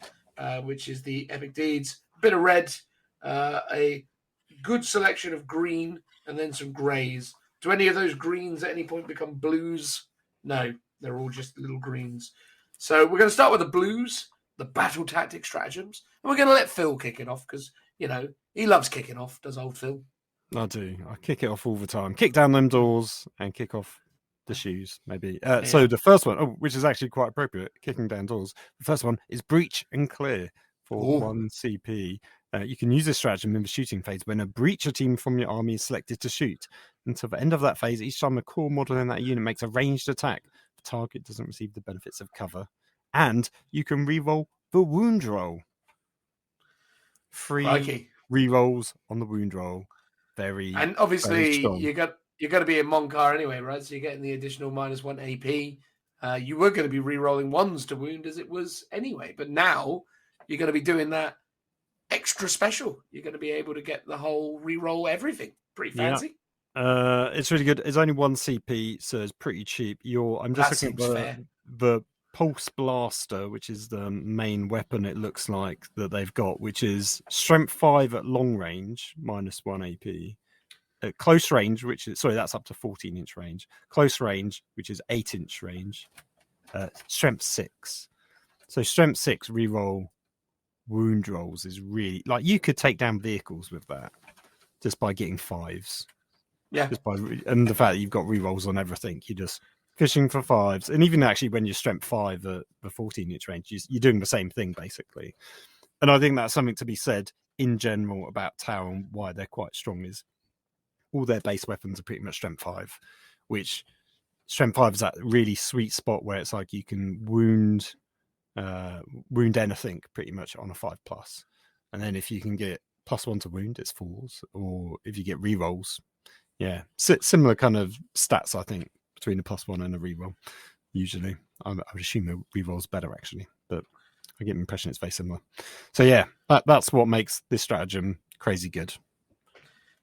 which is the Epic Deeds, a bit of red, a good selection of green, and then some grays. Do any of those greens at any point become blues? No, they're all just little greens. So we're going to start with the blues, the battle tactic stratagems, and we're going to let Phil kick it off because, he loves kicking off, does old Phil? I do. I kick it off all the time. Kick down them doors and kick off the shoes, maybe. So the first one, which is actually quite appropriate, kicking down doors. The first one is breach and clear for 1 CP. You can use this stratagem in the shooting phase when a breacher team from your army is selected to shoot. Until the end of that phase, each time a core model in that unit makes a ranged attack, the target doesn't receive the benefits of cover. And you can reroll the wound roll. 3 rerolls on the wound roll. And obviously you're going to be in Mont'ka anyway, right? So you're getting the additional -1 AP. You were going to be re-rolling ones to wound as it was anyway, but now you're going to be doing that extra special. You're going to be able to get the whole re-roll everything. Pretty fancy. Yeah. It's really good. It's only 1 CP, so it's pretty cheap. I'm just looking at the Pulse Blaster, which is the main weapon it looks like that they've got, which is strength 5 at long range, -1 AP. At close range, that's up to 14-inch range. Close range, which is 8-inch range. Strength 6. So strength 6 reroll wound rolls is really you could take down vehicles with that just by getting 5s. Yeah. And the fact that you've got rerolls on everything, you're just fishing for 5s. And even actually when you're strength 5 at the 14-inch range, you're doing the same thing basically. And I think that's something to be said in general about Tau and why they're quite strong is all their base weapons are pretty much strength 5, which strength 5 is that really sweet spot where it's like you can wound anything pretty much on a 5+. And then if you can get +1 to wound, it's 4s. Or if you get rerolls, similar kind of stats, I think, between a +1 and a reroll. Usually, I would assume a reroll's better actually, but I get the impression it's very similar. So that's what makes this stratagem crazy good.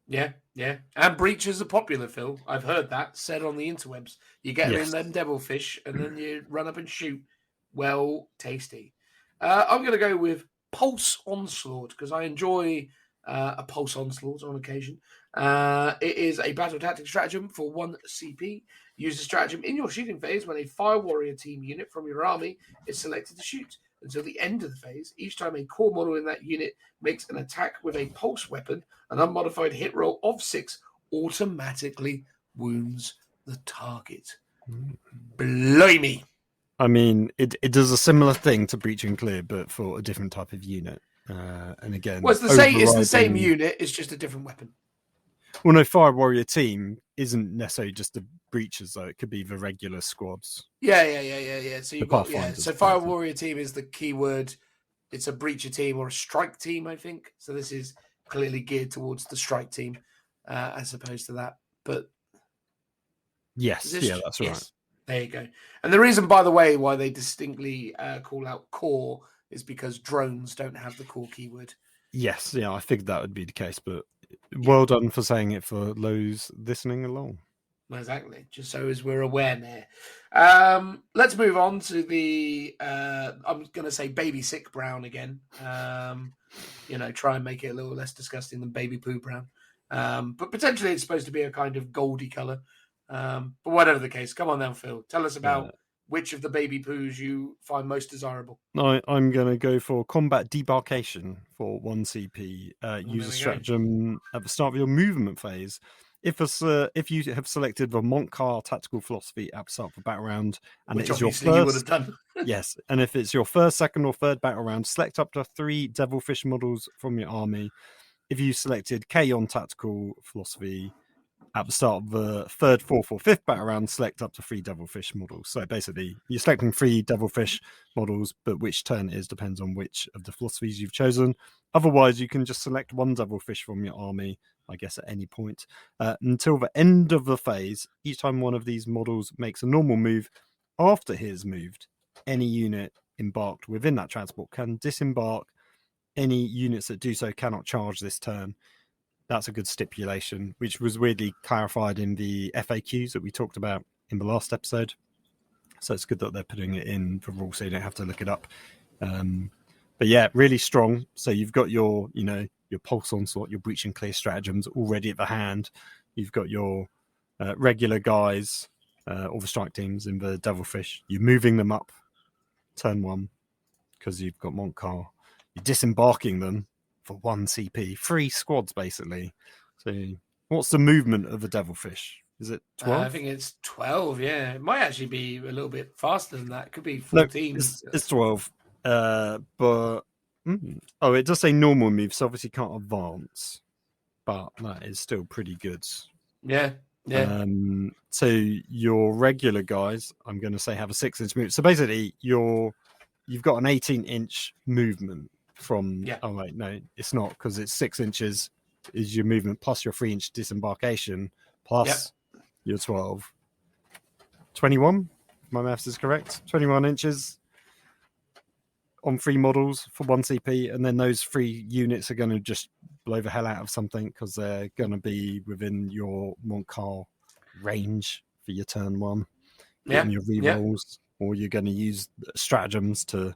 Yeah. And breaches are popular, Phil. I've heard that said on the interwebs. You get in them devilfish and then you run up and shoot. Well, tasty. I'm going to go with Pulse Onslaught because I enjoy a Pulse Onslaught on occasion. It is a battle tactic stratagem for 1 CP. Use the stratagem in your shooting phase when a Fire Warrior team unit from your army is selected to shoot. Until the end of the phase, each time a core model in that unit makes an attack with a pulse weapon, an unmodified hit roll of 6 automatically wounds the target. Blimey. I mean, it does a similar thing to Breach and Clear, but for a different type of unit. And again, it's the same unit. It's just a different weapon. Well, no, Fire Warrior team isn't necessarily just the breachers, though. It could be the regular squads. Yeah. So you've got So Fire Warrior team is the keyword. It's a breacher team or a strike team, I think. So this is clearly geared towards the strike team, as opposed to that. But that's right. There you go. And the reason, by the way, why they distinctly call out core is because drones don't have the core keyword. Yes, I figured that would be the case, but well done for saying it for those listening along. Exactly, just so as we're aware now. Let's move on to the, I'm going to say baby sick brown again. Try and make it a little less disgusting than baby poo brown. But potentially it's supposed to be a kind of goldy colour. But whatever the case, come on then, Phil. Tell us about which of the baby poos you find most desirable. I'm going to go for combat debarkation for 1 CP. Use a we stratagem at the start of your movement phase. If you have selected the Mont'ka tactical philosophy at the start of the battle round, and Which it is your obviously you would have first, done. yes, and if it's your first, second, or third battle round, select up to 3 devilfish models from your army. If you selected Kaon tactical philosophy at the start of the third, fourth, or fifth battle round, select up to 3 devilfish models. So basically, you're selecting 3 devilfish models, but which turn it is depends on which of the philosophies you've chosen. Otherwise, you can just select 1 devilfish from your army, I guess, at any point. Until the end of the phase, each time one of these models makes a normal move, after he has moved, any unit embarked within that transport can disembark. Any units that do so cannot charge this turn. That's a good stipulation, which was weirdly clarified in the FAQs that we talked about in the last episode. So it's good that they're putting it in the rule so you don't have to look it up. But yeah, really strong. So you've got your pulse onslaught, your breach and clear stratagems already at the hand. You've got your regular guys, all the strike teams in the devilfish. You're moving them up turn 1 because you've got Mont'ka. You're disembarking them for 1 CP, 3 squads basically. So what's the movement of the devilfish? Is it 12? I think it's 12, yeah. It might actually be a little bit faster than that. It could be 14. No, it's 12. But it does say normal move, so obviously can't advance. But that is still pretty good. Yeah. So your regular guys, I'm going to say, have a 6-inch move. So basically, you've got an 18-inch movement from. Yeah. Oh wait, no, it's not, because it's 6 inches is your movement plus your 3-inch disembarkation plus your 12. 21. If my maths is correct. 21 inches on 3 models for 1 CP, and then those 3 units are going to just blow the hell out of something because they're going to be within your Mont'ka range for your turn 1. Getting your rerolls, or you're going to use stratagems to,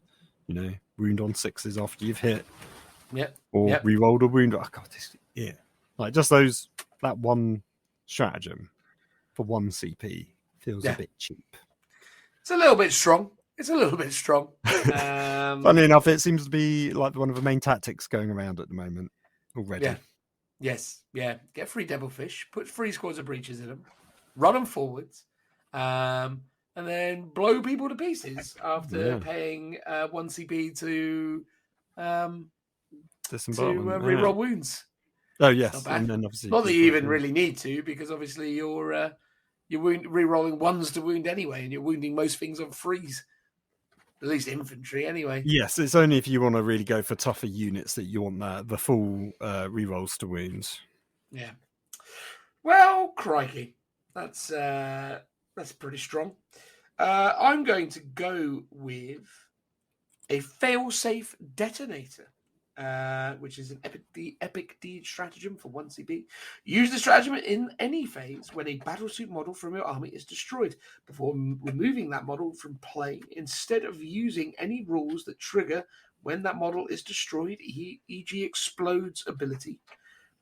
wound on 6s after you've hit. Or rerolled a wound. Oh god, like just that one stratagem for 1 CP feels a bit cheap. It's a little bit strong. Funny enough, it seems to be like one of the main tactics going around at the moment already. Yeah. Yes. Yeah. Get 3 devilfish, put 3 squads of breaches in them, run them forwards, and then blow people to pieces after paying 1 CP to reroll wounds. Oh yes, not bad. And then obviously not that you even really need to, because obviously you're re-rolling 1s to wound anyway, and you're wounding most things on 3s. At least infantry, anyway. Yes, it's only if you want to really go for tougher units that you want the full rerolls to wounds. Yeah. Well, crikey, that's pretty strong. I'm going to go with a fail-safe detonator, which is the epic deed stratagem for 1 CP. Use the stratagem in any phase when a battlesuit model from your army is destroyed, before removing that model from play, instead of using any rules that trigger when that model is destroyed, e.g. explodes ability.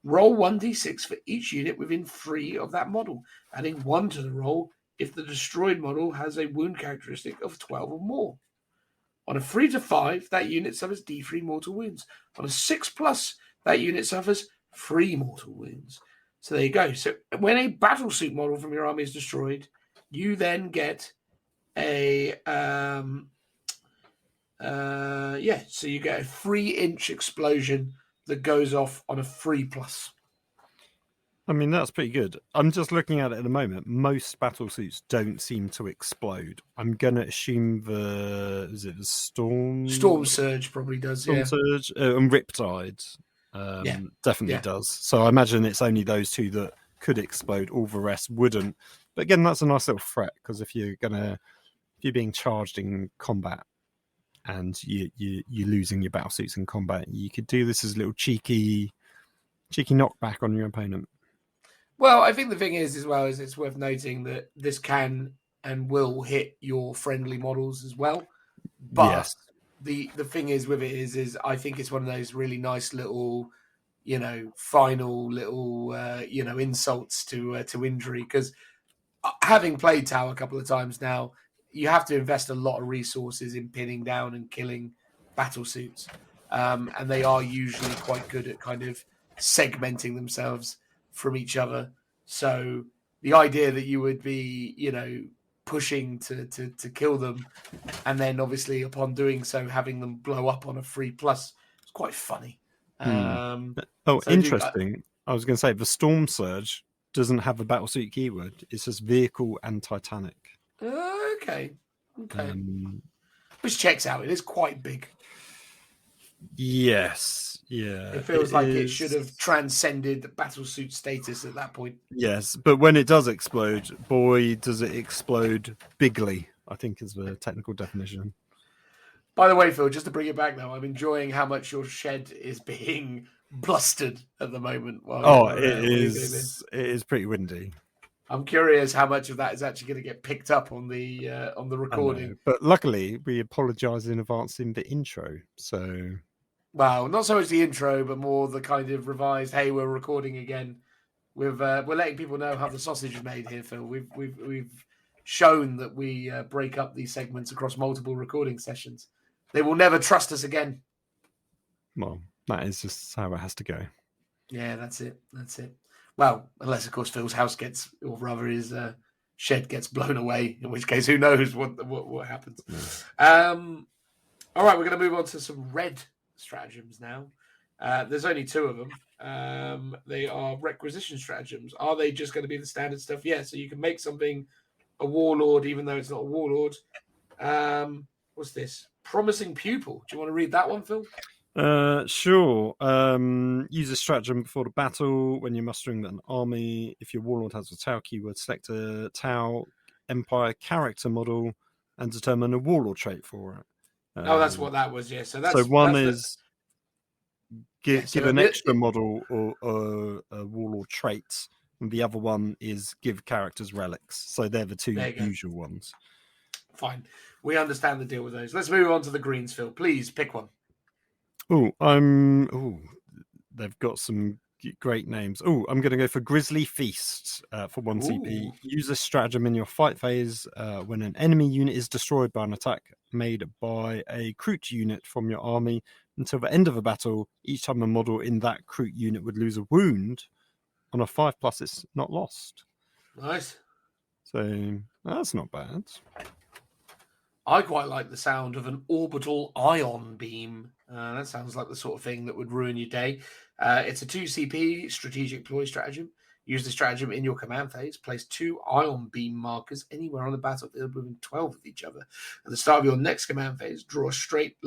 Roll 1d6 for each unit within 3 of that model, adding 1 to the roll if the destroyed model has a wound characteristic of 12 or more. On a 3 to 5, that unit suffers D3 mortal wounds. On a 6+, that unit suffers 3 mortal wounds. So there you go. So when a battlesuit model from your army is destroyed, you then get a so you get a 3-inch explosion that goes off on a 3+. I mean, that's pretty good. I'm just looking at it at the moment. Most battlesuits don't seem to explode. I'm going to assume the Storm Surge probably does, Storm Surge and Riptide definitely does. So I imagine it's only those 2 that could explode. All the rest wouldn't. But again, that's a nice little threat, because if you're being charged in combat and you're losing your battlesuits in combat, you could do this as a little cheeky knockback on your opponent. Well, I think the thing is, as well, is it's worth noting that this can and will hit your friendly models as well. But the thing is with it is I think it's one of those really nice little, final little, insults to injury. Because having played Tau a couple of times now, you have to invest a lot of resources in pinning down and killing battle suits. And they are usually quite good at kind of segmenting themselves from each other. So the idea that you would be, pushing to kill them, and then obviously upon doing so, having them blow up on a 3+, it's quite funny. Interesting. I was going to say the Storm Surge doesn't have a battlesuit keyword. It's just vehicle and Titanic. Okay. Which checks out. It is quite big. Yes. Yeah. It feels like it should have transcended the battlesuit status at that point. Yes, but when it does explode, boy, does it explode bigly, I think is the technical definition. By the way, Phil, just to bring it back now, I'm enjoying how much your shed is being blustered at the moment. It is pretty windy. I'm curious how much of that is actually going to get picked up on the recording. But luckily, we apologise in advance in the intro. So, well, not so much the intro, but more the kind of revised. Hey, we're recording again. We're letting people know how the sausage is made here, Phil. We've shown that we break up these segments across multiple recording sessions. They will never trust us again. Well, that is just how it has to go. Yeah, that's it. Well, unless, of course, Phil's house his shed gets blown away, in which case, who knows what happens. All right, we're going to move on to some red stratagems now. There's only 2 of them. They are requisition stratagems. Are they just going to be the standard stuff? Yeah, so you can make something a warlord, even though it's not a warlord. What's this? Promising pupil. Do you want to read that one, Phil? Sure. Use a stratagem before the battle when you're mustering an army. If your warlord has a Tau keyword, select a Tau Empire character model and determine a warlord trait for it. That's what that was. Yeah. So one is give an extra model or a warlord trait, and the other one is give characters relics. So they're the 2 usual ones. Fine. We understand the deal with those. Let's move on to the greens, Phil. Please pick one. They've got some great names. I'm going to go for Grizzly Feast for 1 CP. Use a stratagem in your fight phase when an enemy unit is destroyed by an attack made by a Kroot unit from your army. Until the end of a battle, each time a model in that Kroot unit would lose a wound, on a 5+, it's not lost. Nice. So that's not bad. I quite like the sound of an orbital ion beam. That sounds like the sort of thing that would ruin your day. It's a 2 CP strategic ploy stratagem. Use the stratagem in your command phase. Place 2 ion beam markers anywhere on the battlefield within 12 of each other. At the start of your next command phase, draw a straight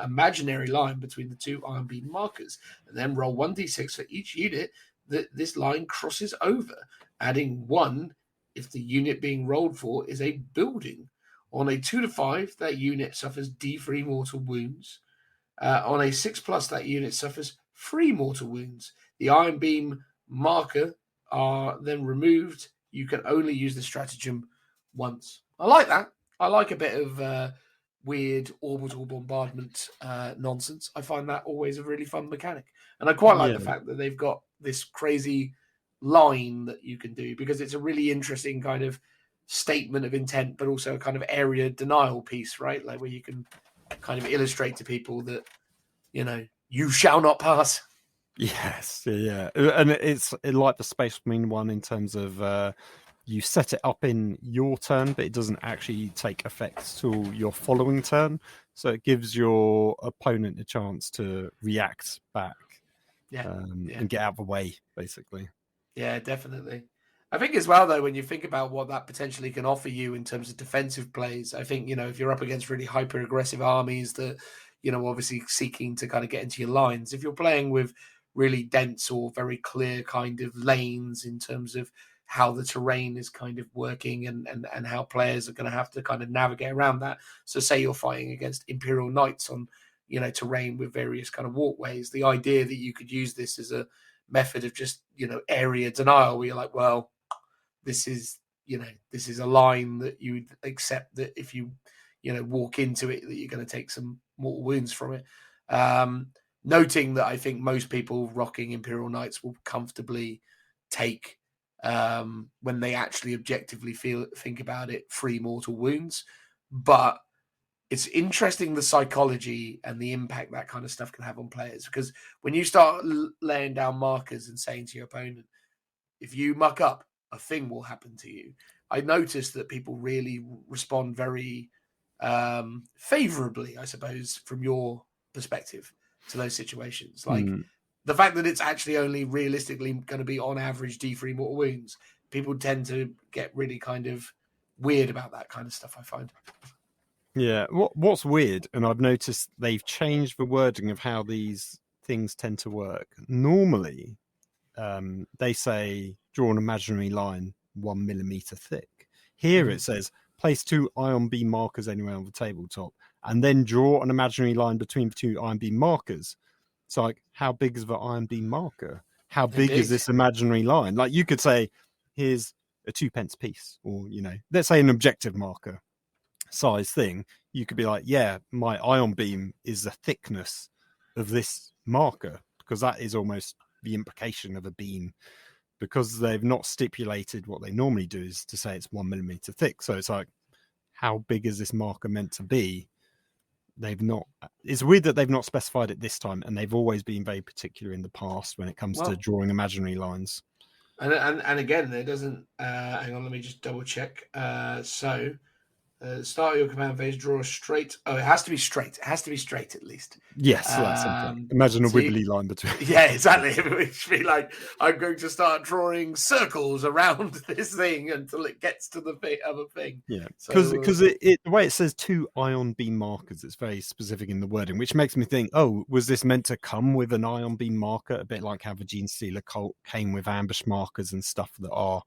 imaginary line between the 2 ion beam markers, and then roll 1d6 for each unit that this line crosses over, adding 1 if the unit being rolled for is a building. On a 2 to 5, that unit suffers D3 mortal wounds. On a 6+, that unit suffers 3 mortal wounds. The iron beam marker are then removed. You can only use the stratagem once. I like that. I like a bit of weird orbital bombardment nonsense. I find that always a really fun mechanic. And I quite like the fact that they've got this crazy line that you can do, because it's a really interesting kind of statement of intent, but also a kind of area denial piece, right? Like where you can kind of illustrate to people that, you shall not pass. Yes, yeah. And it's like the Space Marine one in terms of you set it up in your turn, but it doesn't actually take effect till your following turn. So it gives your opponent a chance to react back and get out of the way, basically. Yeah, definitely. I think as well, though, when you think about what that potentially can offer you in terms of defensive plays, I think, if you're up against really hyper-aggressive armies that, obviously seeking to kind of get into your lines, if you're playing with really dense or very clear kind of lanes in terms of how the terrain is kind of working and how players are going to have to kind of navigate around that. So say you're fighting against Imperial Knights on, terrain with various kind of walkways, the idea that you could use this as a method of just, area denial, where you're like, well, this is a line that you would accept that if you, walk into it, that you're going to take some mortal wounds from it. Noting that I think most people rocking Imperial Knights will comfortably take, when they actually objectively think about it, 3 mortal wounds. but it's interesting the psychology and the impact that kind of stuff can have on players, because when you start laying down markers and saying to your opponent, if you muck up, a thing will happen to you. I noticed that people really respond very favorably, I suppose, from your perspective to those situations. Like the fact that it's actually only realistically going to be on average D3 mortal wounds, people tend to get really kind of weird about that kind of stuff, I find. Yeah, what's weird, and I've noticed they've changed the wording of how these things tend to work. Normally, they say draw an imaginary line 1 millimeter thick. Here it says place 2 ion beam markers anywhere on the tabletop, and then draw an imaginary line between the 2 ion beam markers. So, like, how big is the ion beam marker? How big is this imaginary line? Like, you could say, here's a 2p piece, or, you know, let's say an objective marker size thing. You could be like, yeah, my ion beam is the thickness of this marker, because that is almost the implication of a beam, because they've not stipulated what they normally do is to say it's 1 millimeter thick. So it's like, how big is this marker meant to be? They've not. It's weird that they've not specified it this time, and they've always been very particular in the past when it comes to drawing imaginary lines. And again, there doesn't. Hang on, let me just double check. Start your command phase, draw a straight. Oh, it has to be straight. It has to be straight at least. Yes, that's something. Imagine a wibbly line between. Yeah, exactly. It should be like, I'm going to start drawing circles around this thing until it gets to the other thing. Yeah, because the way it says 2 ion beam markers, it's very specific in the wording, which makes me think, oh, was this meant to come with an ion beam marker? A bit like how the Gene Stealer cult came with ambush markers and stuff that are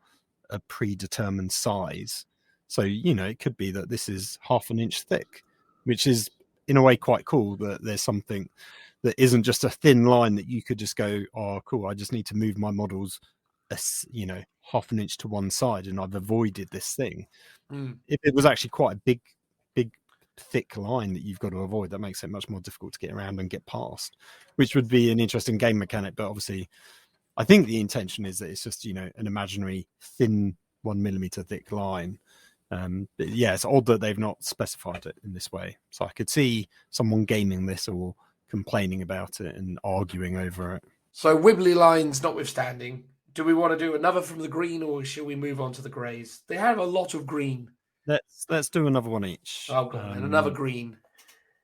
a predetermined size. So, you know, it could be that this is 1/2 inch thick, which is in a way quite cool, that there's something that isn't just a thin line that you could just go, oh, cool, I just need to move my models, 1/2 inch to one side, and I've avoided this thing. If it was actually quite a big, thick line that you've got to avoid, that makes it much more difficult to get around and get past, which would be an interesting game mechanic. But obviously, I think the intention is that it's just, you know, an imaginary thin 1 millimeter thick line. But yeah, it's odd that they've not specified it in this way. So I could see someone gaming this or complaining about it and arguing over it. So wibbly lines notwithstanding, do we want to do another from the green, or should we move on to the greys? They have a lot of green. Let's do another one each. Oh, God, and another green.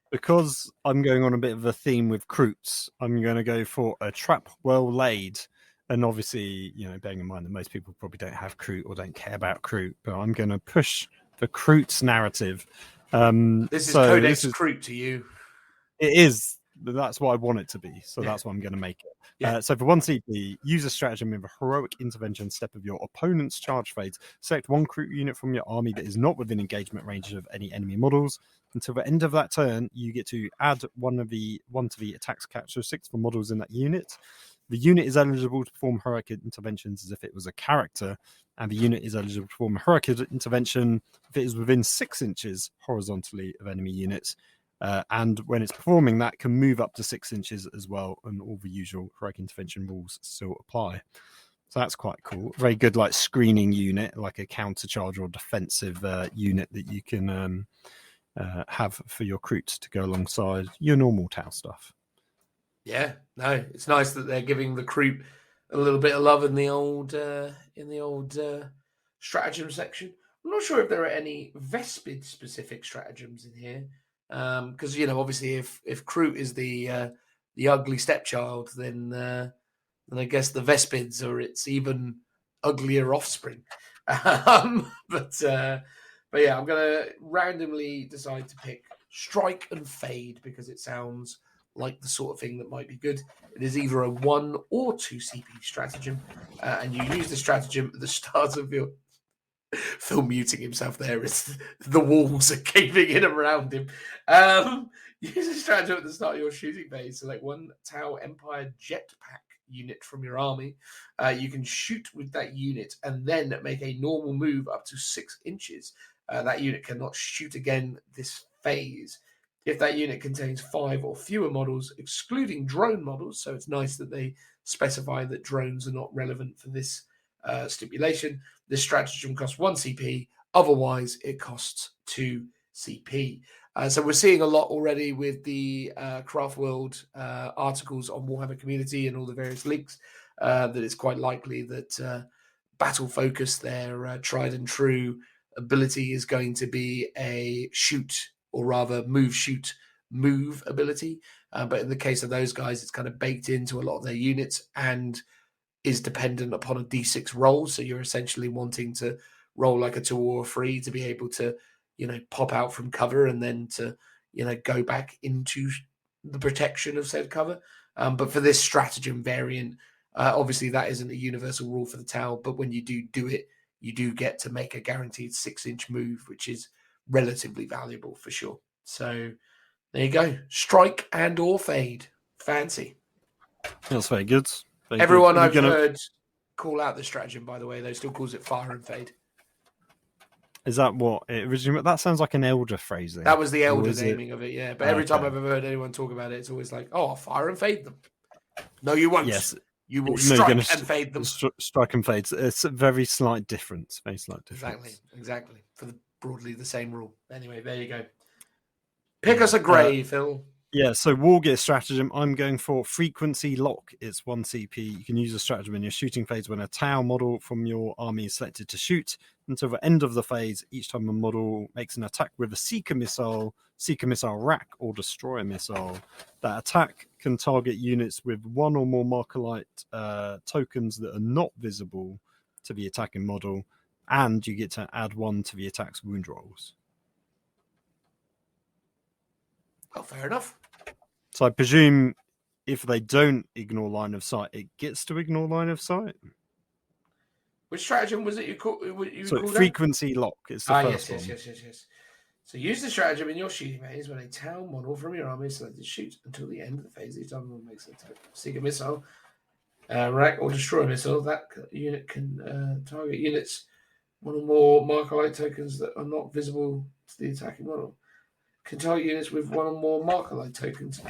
Because I'm going on a bit of a theme with Kroots, I'm going to go for a trap well laid. And obviously, you know, bearing in mind that most people probably don't have Kroot or don't care about Kroot, but I'm going to push the Kroot's narrative. This is Codex Kroot to you. It is. That's what I want it to be. So that's what I'm going to make it. Yeah. So for 1 CP, use a stratagem with a heroic intervention step of your opponent's charge phase. Select 1 Kroot unit from your army that is not within engagement range of any enemy models. Until the end of that turn, you get to add one to the attack's characteristics for models in that unit. The unit is eligible to perform heroic interventions as if it was a character, and the unit is eligible to perform a heroic intervention if it is within 6 inches horizontally of enemy units. And when it's performing, that can move up to 6 inches as well, and all the usual heroic intervention rules still apply. So that's quite cool. Very good, like, screening unit, like a counter charge or defensive unit that you can have for your Kroot to go alongside your normal Tau stuff. Yeah, no, it's nice that they're giving the Kroot a little bit of love in the old stratagem section. I'm not sure if there are any Vespid specific stratagems in here, because, you know, obviously if Kroot is the ugly stepchild, then I guess the Vespids are its even uglier offspring. But yeah, I'm gonna randomly decide to pick Strike and Fade because it sounds like the sort of thing that might be good. It is either a 1 or 2 CP stratagem, and you use the stratagem at the start of your... Phil muting himself there as the walls are caving in around him. Use a stratagem at the start of your shooting phase. Select 1 Tau Empire jetpack unit from your army. You can shoot with that unit and then make a normal move up to 6 inches. That unit cannot shoot again this phase. If that unit contains 5 or fewer models, excluding drone models, so it's nice that they specify that drones are not relevant for this stipulation, this stratagem costs 1 CP, otherwise it costs 2 CP. So we're seeing a lot already with the Craftworld articles on Warhammer community and all the various links that it's quite likely that battle focus, their tried and true ability, is going to be a shoot, or rather move ability. But in the case of those guys, it's kind of baked into a lot of their units and is dependent upon a D6 roll. So you're essentially wanting to roll like a 2 or a 3 to be able to, pop out from cover and then to, go back into the protection of said cover. But for this stratagem variant, obviously that isn't a universal rule for the Tau, but when you do it, you do get to make a guaranteed 6-inch move, which is relatively valuable for sure. So there you go. Strike and or fade. Fancy. That's very good. Everyone I've heard call out the stratagem, by the way, though, still calls it fire and fade. Is that what it originally? That sounds like an elder phrasing. That was the elder naming of it, yeah. But every time I've ever heard anyone talk about it, it's always like, "Oh, I'll fire and fade them." No, you won't. Yes, you will strike and fade them. Strike and fade. It's a very slight difference. Very slight difference. Exactly. For broadly the same rule. Anyway, there you go. Pick us a grey, Phil. Yeah, so Wargear stratagem, I'm going for frequency lock. It's 1 CP. You can use a stratagem in your shooting phase when a Tau model from your army is selected to shoot. Until the end of the phase, each time a model makes an attack with a Seeker missile rack, or destroyer missile, that attack can target units with 1 or more Markerlight tokens that are not visible to the attacking model, and you get to add 1 to the attack's wound rolls. Oh, fair enough. So I presume if they don't ignore line of sight, it gets to ignore line of sight. Which stratagem was it you called? Frequency lock is the first one. Yes. So use the stratagem in your shooting phase when a Tau model from your army is selected to shoot until the end of the phase. Each time one makes an attack. Seeker missile, rack, or destroyer missile. That unit can target units 1 or more Markerlight tokens that are not visible to the attacking model. Can target units with 1 or more Markerlight tokens.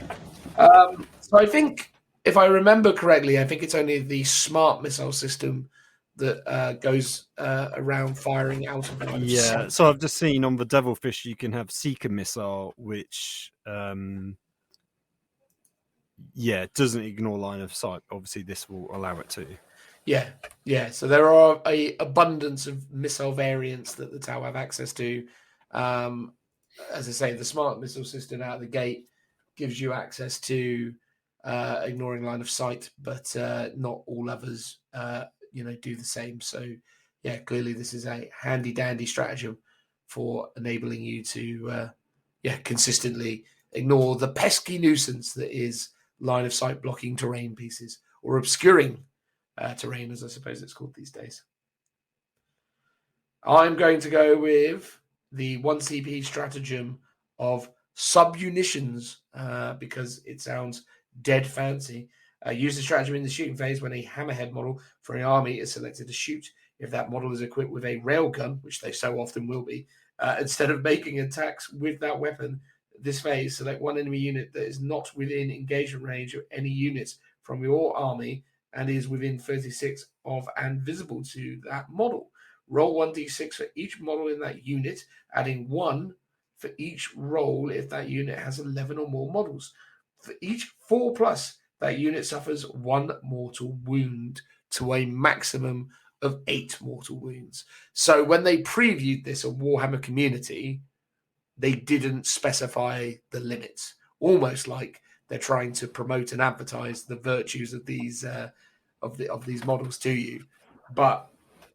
So I think, if I remember correctly, I think it's only the smart missile system that goes around firing out of line of sight. So I've just seen on the Devilfish you can have Seeker missile, which doesn't ignore line of sight. Obviously, this will allow it to. Yeah. So there are a abundance of missile variants that the Tau have access to. As I say, the smart missile system out of the gate gives you access to ignoring line of sight, but not all others, do the same. So, yeah, clearly this is a handy-dandy stratagem for enabling you to, consistently ignore the pesky nuisance that is line of sight blocking terrain pieces, or obscuring terrain, as I suppose it's called these days. I'm going to go with the 1 CP stratagem of submunitions, because it sounds dead fancy. Use the stratagem in the shooting phase when a hammerhead model for an army is selected to shoot. If that model is equipped with a railgun, which they so often will be, instead of making attacks with that weapon this phase, select 1 enemy unit that is not within engagement range of any units from your army and is within 36 of and visible to that model. Roll 1d6 for each model in that unit, adding 1 for each roll if that unit has 11 or more models. For each 4+, that unit suffers 1 mortal wound to a maximum of 8 mortal wounds. So when they previewed this on Warhammer Community, they didn't specify the limits. Almost like they're trying to promote and advertise the virtues of these of these models to you. But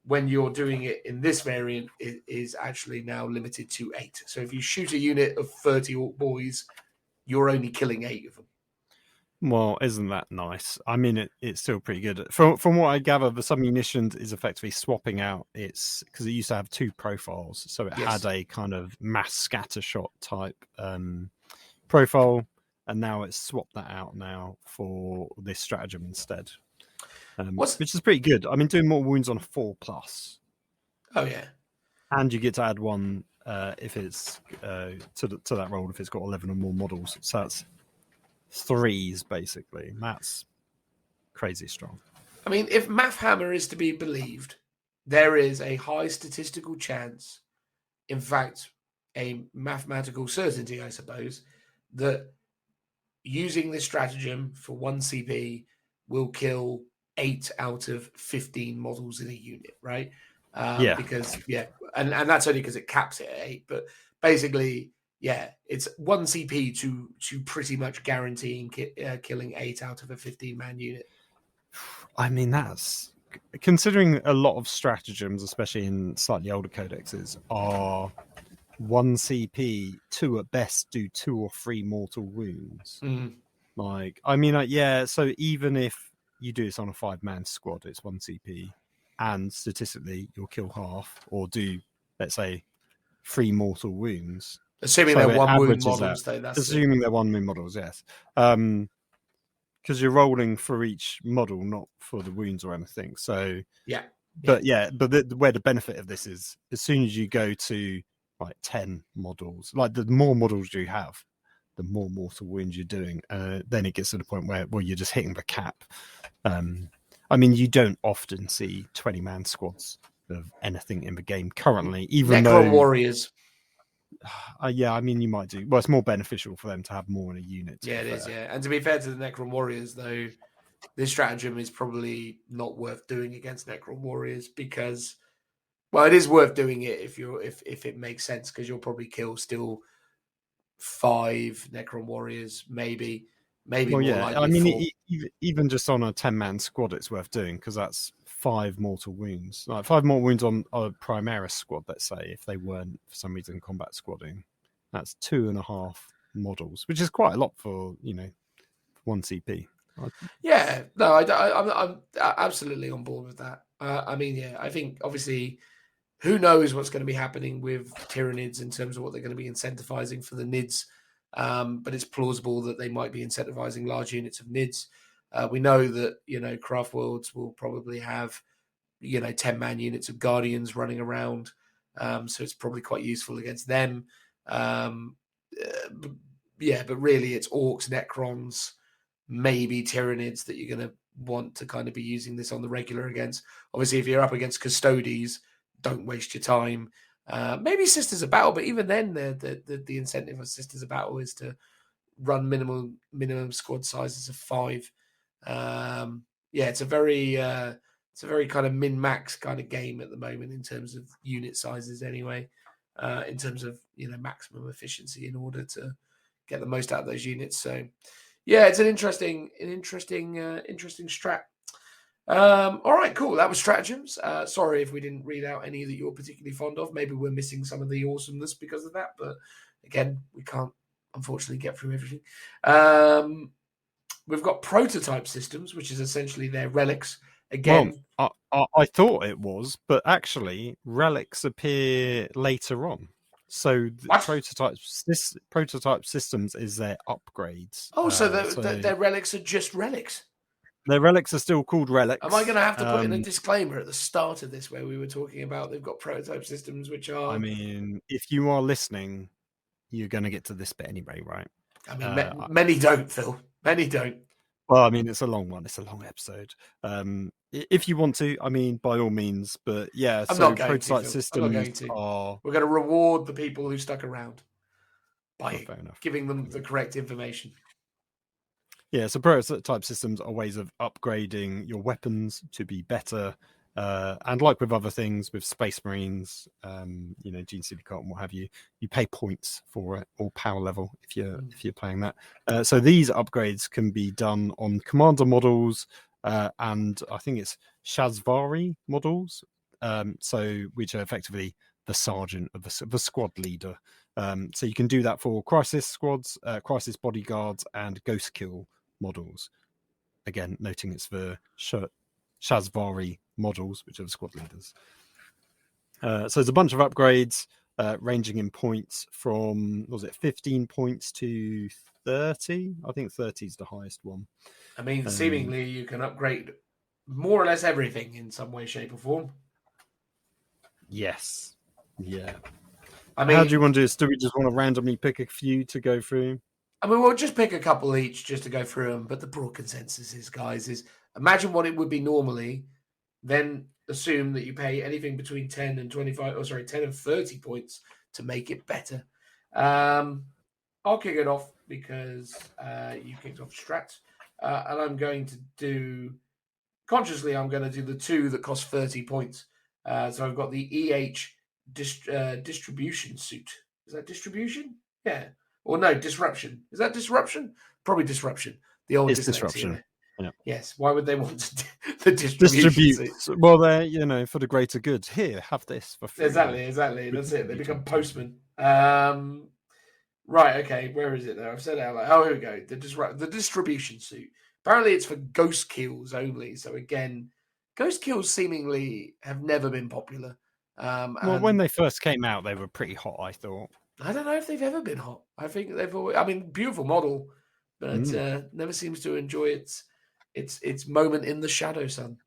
when you're doing it in this variant, it is actually now limited to 8. So if you shoot a unit of 30 orc boys, you're only killing 8 of them. Well, isn't that nice? I mean, it's still pretty good. From what I gather, the submunitions is effectively swapping out its, because it used to have 2 profiles, so it had a kind of mass scatter shot type profile, and now it's swapped that out now for this stratagem instead, which is pretty good. I mean, doing more wounds on a 4+. Oh yeah, and you get to add 1 if it's to that roll if it's got 11 or more models. So that's 3s basically. That's crazy strong. I mean, if Math Hammer is to be believed, there is a high statistical chance, in fact, a mathematical certainty, I suppose, that using this stratagem for 1 CP will kill 8 out of 15 models in a unit, right? Yeah. Because, and that's only because it caps it at 8. But basically, it's 1 CP to pretty much guaranteeing killing 8 out of a 15-man unit. I mean, that's considering a lot of stratagems, especially in slightly older codexes, are 1 CP, 2 at best do 2 or 3 mortal wounds. Like, I mean, so even if you do this on a 5-man squad, it's 1 CP, and statistically you'll kill half or do, let's say, 3 mortal wounds. Assuming So they're it 1 wound averages models, out. though. That's Assuming they're 1 wound models, yes. Because you're rolling for each model, not for the wounds or anything. So but where the benefit of this is, as soon as you go to like 10 models, like the more models you have, the more mortal wounds you're doing. Then it gets to the point where you're just hitting the cap. I mean, you don't often see 20-man squads of anything in the game currently, even Necron Warriors. I mean, you might do. Well, it's more beneficial for them to have more in a unit. Yeah, it is. Yeah, and to be fair to the Necron Warriors, though, this stratagem is probably not worth doing against Necron Warriors because, well, it is worth doing it if it makes sense because you'll probably kill still 5 Necron Warriors, maybe. Well, more yeah. likely I mean, 4. even just on a 10-man squad, it's worth doing because that's 5 mortal wounds. Like 5 mortal wounds on a Primaris squad, let's say, if they weren't for some reason combat squadding, that's 2.5 models, which is quite a lot for 1 CP. Yeah, no, I'm absolutely on board with that. I mean, I think obviously, who knows what's going to be happening with Tyranids in terms of what they're going to be incentivizing for the Nids. But it's plausible that they might be incentivizing large units of Nids. We know that, Craftworlds will probably have, 10-man units of Guardians running around. So it's probably quite useful against them. But really it's Orcs, Necrons, maybe Tyranids that you're going to want to kind of be using this on the regular against. Obviously, if you're up against Custodes, don't waste your time. Maybe Sisters of Battle, but even then, the incentive of Sisters of Battle is to run minimum squad sizes of 5. It's a very kind of min-max kind of game at the moment in terms of unit sizes. Anyway, in terms of maximum efficiency in order to get the most out of those units. So, it's an interesting strat. All right, cool. That was stratagems. Sorry if we didn't read out any that you're particularly fond of. Maybe we're missing some of the awesomeness because of that. But again, we can't, unfortunately, get through everything. We've got prototype systems, which is essentially their relics. Again, well, I thought it was, but actually, relics appear later on. So prototype systems is their upgrades. Oh, so their relics are just relics. Their relics are still called relics. Am I going to have to put in a disclaimer at the start of this where we were talking about they've got prototype systems which are... I mean, if you are listening, you're going to get to this bit anyway, right? I mean, many don't, Phil. Many don't. Well, I mean, it's a long one. It's a long episode. If you want to, I mean, by all means. But yeah, so prototype systems are... We're going to reward the people who stuck around by giving them the correct information. Yeah, so prototype systems are ways of upgrading your weapons to be better. And like with other things, with Space Marines, Gene City Cart and what have you, you pay points for it, or power level if you're playing that. So these upgrades can be done on commander models, and I think it's Shazvari models, which are effectively the sergeant of the squad leader. So you can do that for crisis squads, crisis bodyguards, and ghost kill models. Again, noting it's the Shazvari models, which are the squad leaders. So there's a bunch of upgrades ranging in points from, 15 points to 30? I think 30 is the highest one. I mean, seemingly you can upgrade more or less everything in some way, shape, or form. Yes. Yeah. I mean, how do you want to do this? Do we just want to randomly pick a few to go through? I mean, we'll just pick a couple each just to go through them. But the broad consensus is, guys, is imagine what it would be normally, then assume that you pay anything between 10 and 25, 10 and 30 points to make it better. I'll kick it off because you kicked off strats, and I'm going to do consciously. I'm going to do the two that cost 30 points. So I've got the distribution suit. Is that distribution? Yeah. Or no, disruption. Is that disruption? Probably disruption. The old disruption. Yeah. Yes. Why would they want the distribution suit? Well, they're for the greater good. Here, have this for free. Exactly. That's it. They become postmen. Right. Okay. Where is it there? I've said it out loud. Oh, here we go. The distribution suit. Apparently, it's for ghost kills only. So again, ghost kills seemingly have never been popular. Well, when they first came out, they were pretty hot, I thought. I don't know if they've ever been hot. I think they've always. I mean, beautiful model, but never seems to enjoy its moment in the shadow sun.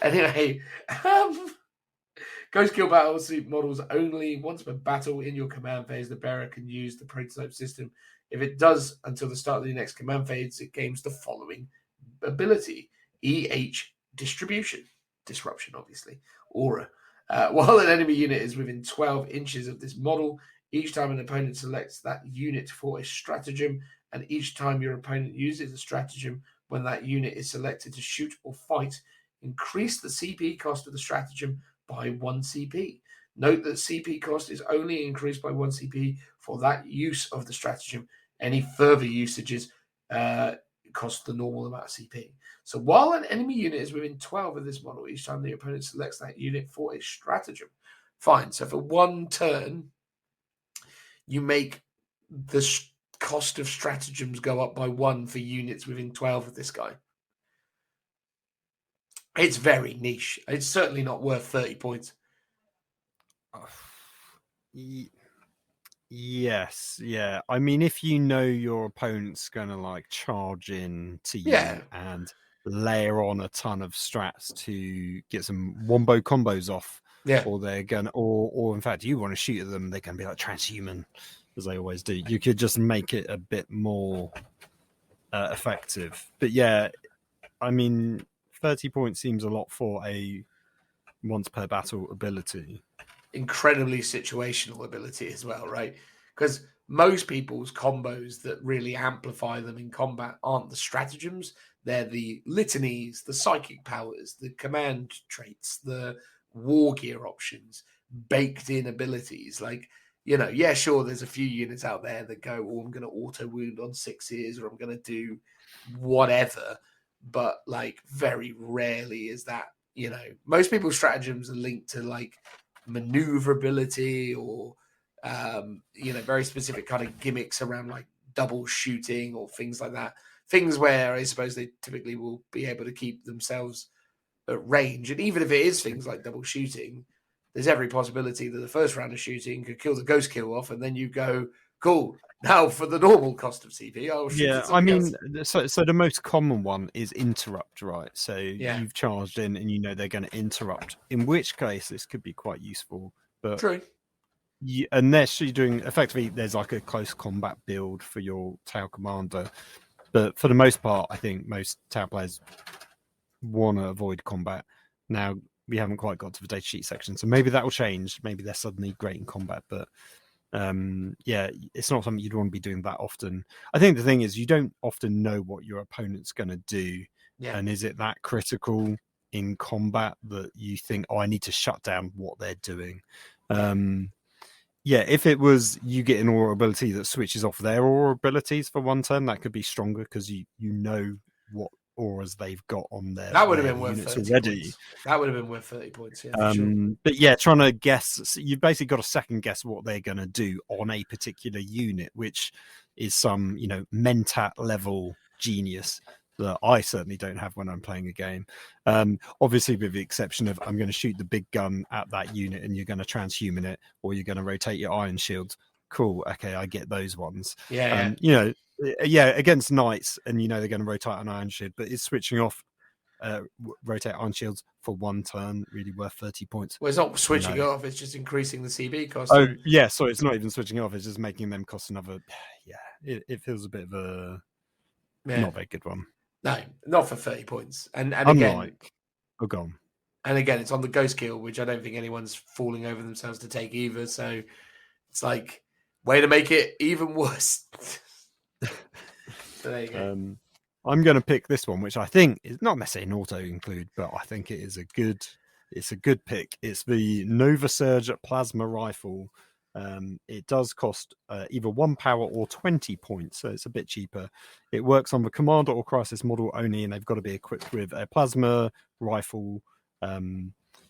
Anyway, Ghost Kill Battlesuit models only. Once per battle in your command phase, the bearer can use the prototype system. If it does until the start of the next command phase, it gains the following ability: disruption, obviously, aura. While an enemy unit is within 12 inches of this model, each time an opponent selects that unit for a stratagem, and each time your opponent uses a stratagem when that unit is selected to shoot or fight, increase the CP cost of the stratagem by 1 CP. Note that CP cost is only increased by 1 CP for that use of the stratagem. Any further usages cost the normal amount of CP. So while an enemy unit is within 12 of this model, each time the opponent selects that unit for a stratagem. Fine. So for one turn, you make the cost of stratagems go up by 1 for units within 12 of this guy. It's very niche. It's certainly not worth 30 points. Yes, yeah. I mean, if you know your opponent's going to charge in to you and layer on a ton of strats to get some wombo combos off, or they're going, or in fact, you want to shoot at them, they're going to be like transhuman, as they always do. You could just make it a bit more effective. But yeah, I mean, 30 points seems a lot for a once per battle ability. Incredibly situational ability as well, right? Because most people's combos that really amplify them in combat aren't the stratagems. They're the litanies, the psychic powers, the command traits, the war gear options, baked in abilities. Sure, there's a few units out there that go, I'm going to auto wound on 6s, or I'm going to do whatever. But very rarely is that, most people's stratagems are linked to maneuverability or very specific kind of gimmicks around double shooting or things like that. Things where I suppose they typically will be able to keep themselves at range. And even if it is things like double shooting, there's every possibility that the first round of shooting could kill the ghost kill off, and then you go, cool, now for the normal cost of CP, I'll shoot at something else. So the most common one is interrupt, right? So you've charged in and they're going to interrupt, in which case this could be quite useful. But true. Unless you're doing, effectively, there's a close combat build for your Tau commander. But for the most part, I think most Tau players want to avoid combat. Now, we haven't quite got to the data sheet section, so maybe that will change. Maybe they're suddenly great in combat, but it's not something you'd want to be doing that often. I think the thing is, you don't often know what your opponent's going to do, and is it that critical in combat that you think, I need to shut down what they're doing? If it was you get an aura ability that switches off their aura abilities for one turn, that could be stronger because you know what auras they've got on their that would have been worth 30 already. Points. That would have been worth 30 points, for sure. But trying to guess, you've basically got to second guess what they're going to do on a particular unit, which is some mentat level genius that I certainly don't have when I'm playing a game. Obviously, with the exception of I'm going to shoot the big gun at that unit and you're going to transhuman it, or you're going to rotate your iron shields. Cool. Okay, I get those ones. Against knights, and they're going to rotate an iron shield, but it's switching off rotate iron shields for one turn really worth 30 points. Well, it's not switching off, it's just increasing the CB cost. Oh, yeah, so it's not even switching off, it's just making them cost another. It feels a bit of a not very good one. No, not for 30 points. And I'm again, gone. And again, it's on the ghost kill, which I don't think anyone's falling over themselves to take either. So it's like, way to make it even worse. So there you go. I'm going to pick this one, which I think is not necessarily an auto include, but I think it is a good pick. It's the Nova Surge Plasma Rifle. It does cost either 1 power or 20 points, so it's a bit cheaper. It works on the Commander or Crisis model only, and they've got to be equipped with a plasma rifle.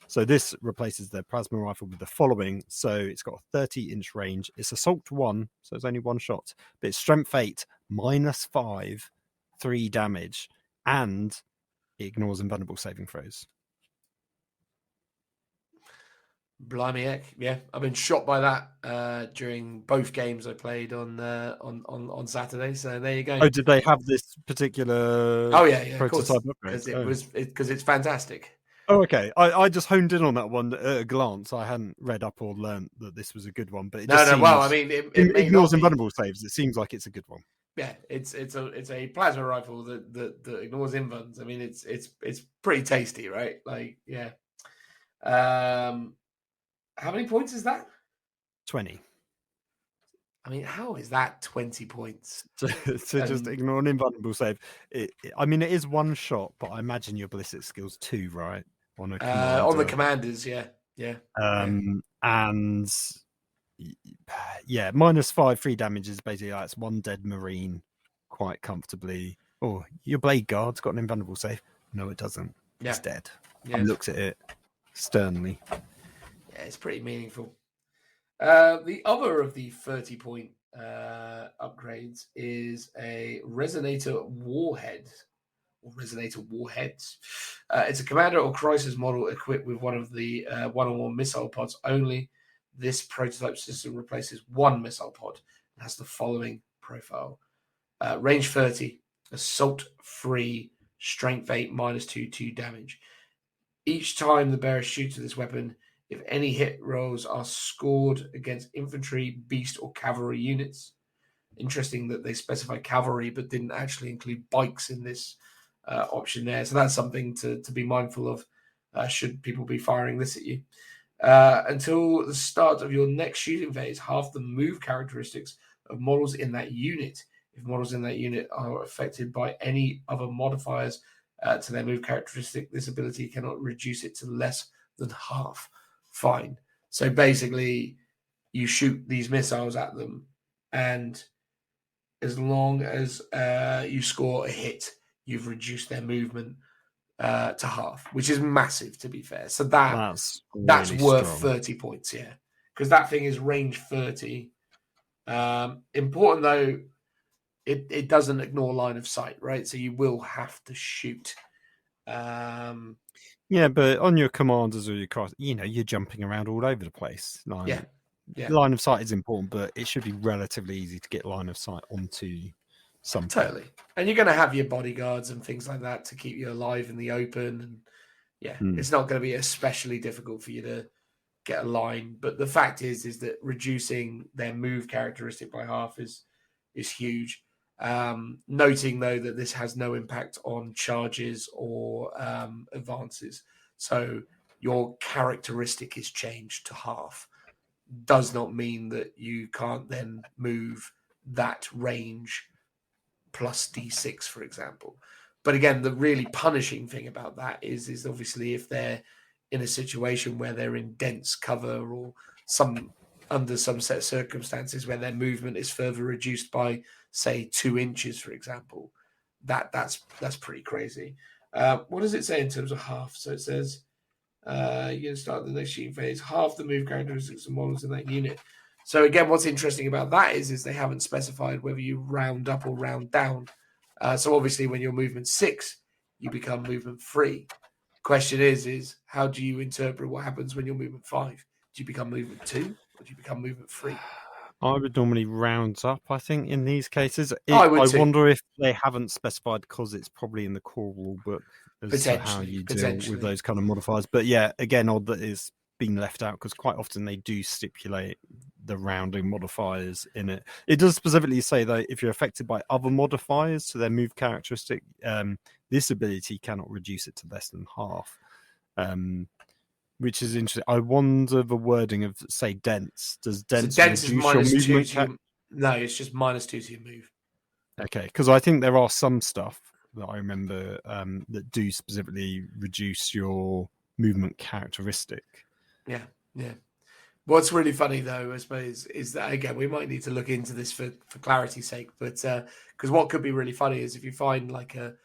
So this replaces their plasma rifle with the following. So it's got a 30-inch range. It's Assault 1, so it's only one shot, but it's Strength 8, -5, 3 damage, and it ignores invulnerable saving throws. Blimey heck, yeah. I've been shot by that during both games I played on Saturday. So there you go. Oh, did they have this particular prototype upgrade? Because it's fantastic. Oh, okay. I just honed in on that one at a glance. I hadn't read up or learnt that this was a good one, but it just seems, well, I mean, it ignores invulnerable saves. It seems like it's a good one. Yeah, it's a plasma rifle that ignores invuns. I mean, it's pretty tasty, right? Like, yeah. How many points is that? 20. I mean, how is that 20 points? to just ignore an invulnerable save. I mean, it is one shot, but I imagine your ballistic skill's 2, right? On a commander. On the commanders, yeah. And yeah, -5, 3 damage is basically like it's 1 dead marine quite comfortably. Oh, your blade guard's got an invulnerable save. No, it doesn't. Yeah. It's dead. Yeah. He looks at it sternly. Yeah, it's pretty meaningful. The other of the 30-point upgrades is a Resonator Warhead. Or Resonator Warheads. It's a commander or crisis model equipped with one of the one or more missile pods only. This prototype system replaces one missile pod and has the following profile. Range 30, assault free, strength 8, -2 damage. Each time the bearer shoots with this weapon, if any hit rolls are scored against infantry, beast, or cavalry units. Interesting that they specify cavalry but didn't actually include bikes in this option there. So that's something to be mindful of should people be firing this at you. Until the start of your next shooting phase, half the move characteristics of models in that unit. If models in that unit are affected by any other modifiers to their move characteristic, this ability cannot reduce it to less than half. Fine. So basically, you shoot these missiles at them, and as long as you score a hit, you've reduced their movement to half, which is massive, to be fair. So that's really worth strong. 30 points, yeah, because that thing is range 30. Important though, it doesn't ignore line of sight, right? So you will have to shoot. Yeah, but on your commanders or your cross, you're jumping around all over the place. Yeah. Line of sight is important, but it should be relatively easy to get line of sight onto something. Totally. And you're going to have your bodyguards and things like that to keep you alive in the open. And it's not going to be especially difficult for you to get a line. But the fact is that reducing their move characteristic by half is huge. Noting though that this has no impact on charges or advances, so your characteristic is changed to half. Does not mean that you can't then move that range plus D6, for example. But again, the really punishing thing about that is obviously if they're in a situation where they're in dense cover or under some set of circumstances where their movement is further reduced by, say, 2 inches, for example, that's pretty crazy. What does it say in terms of half? So it says you're going to start the next shooting phase, half the move characteristics of models in that unit. So again, what's interesting about that is they haven't specified whether you round up or round down. So obviously when you're movement 6, you become movement 3. Question is how do you interpret what happens when you're movement 5? Do you become movement 2 or do you become movement 3? I would normally round up, I think, in these cases. I wonder if they haven't specified because it's probably in the core rule book as to how you deal with those kind of modifiers. But yeah, again, odd that it's been left out because quite often they do stipulate the rounding modifiers in it. It does specifically say that if you're affected by other modifiers to their move characteristic, this ability cannot reduce it to less than half. which is interesting. I wonder the wording of, say, dense. Does dense, so dense is reduce your minus 2 movement? to your, no, it's just -2 to your move. Okay, because I think there are some stuff that I remember that do specifically reduce your movement characteristic. Yeah. What's really funny, though, I suppose, is that, again, we might need to look into this for clarity's sake, but because what could be really funny is if you find like an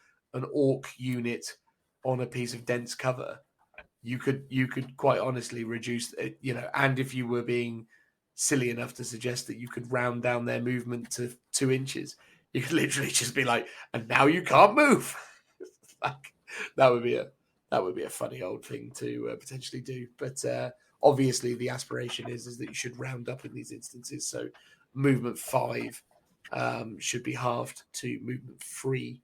orc unit on a piece of dense cover, you could quite honestly reduce it, and if you were being silly enough to suggest that you could round down their movement to 2 inches, you could literally just be like, and now you can't move. Like, that would be a funny old thing to potentially do, but obviously the aspiration is that you should round up in these instances. So movement 5 should be halved to movement 3,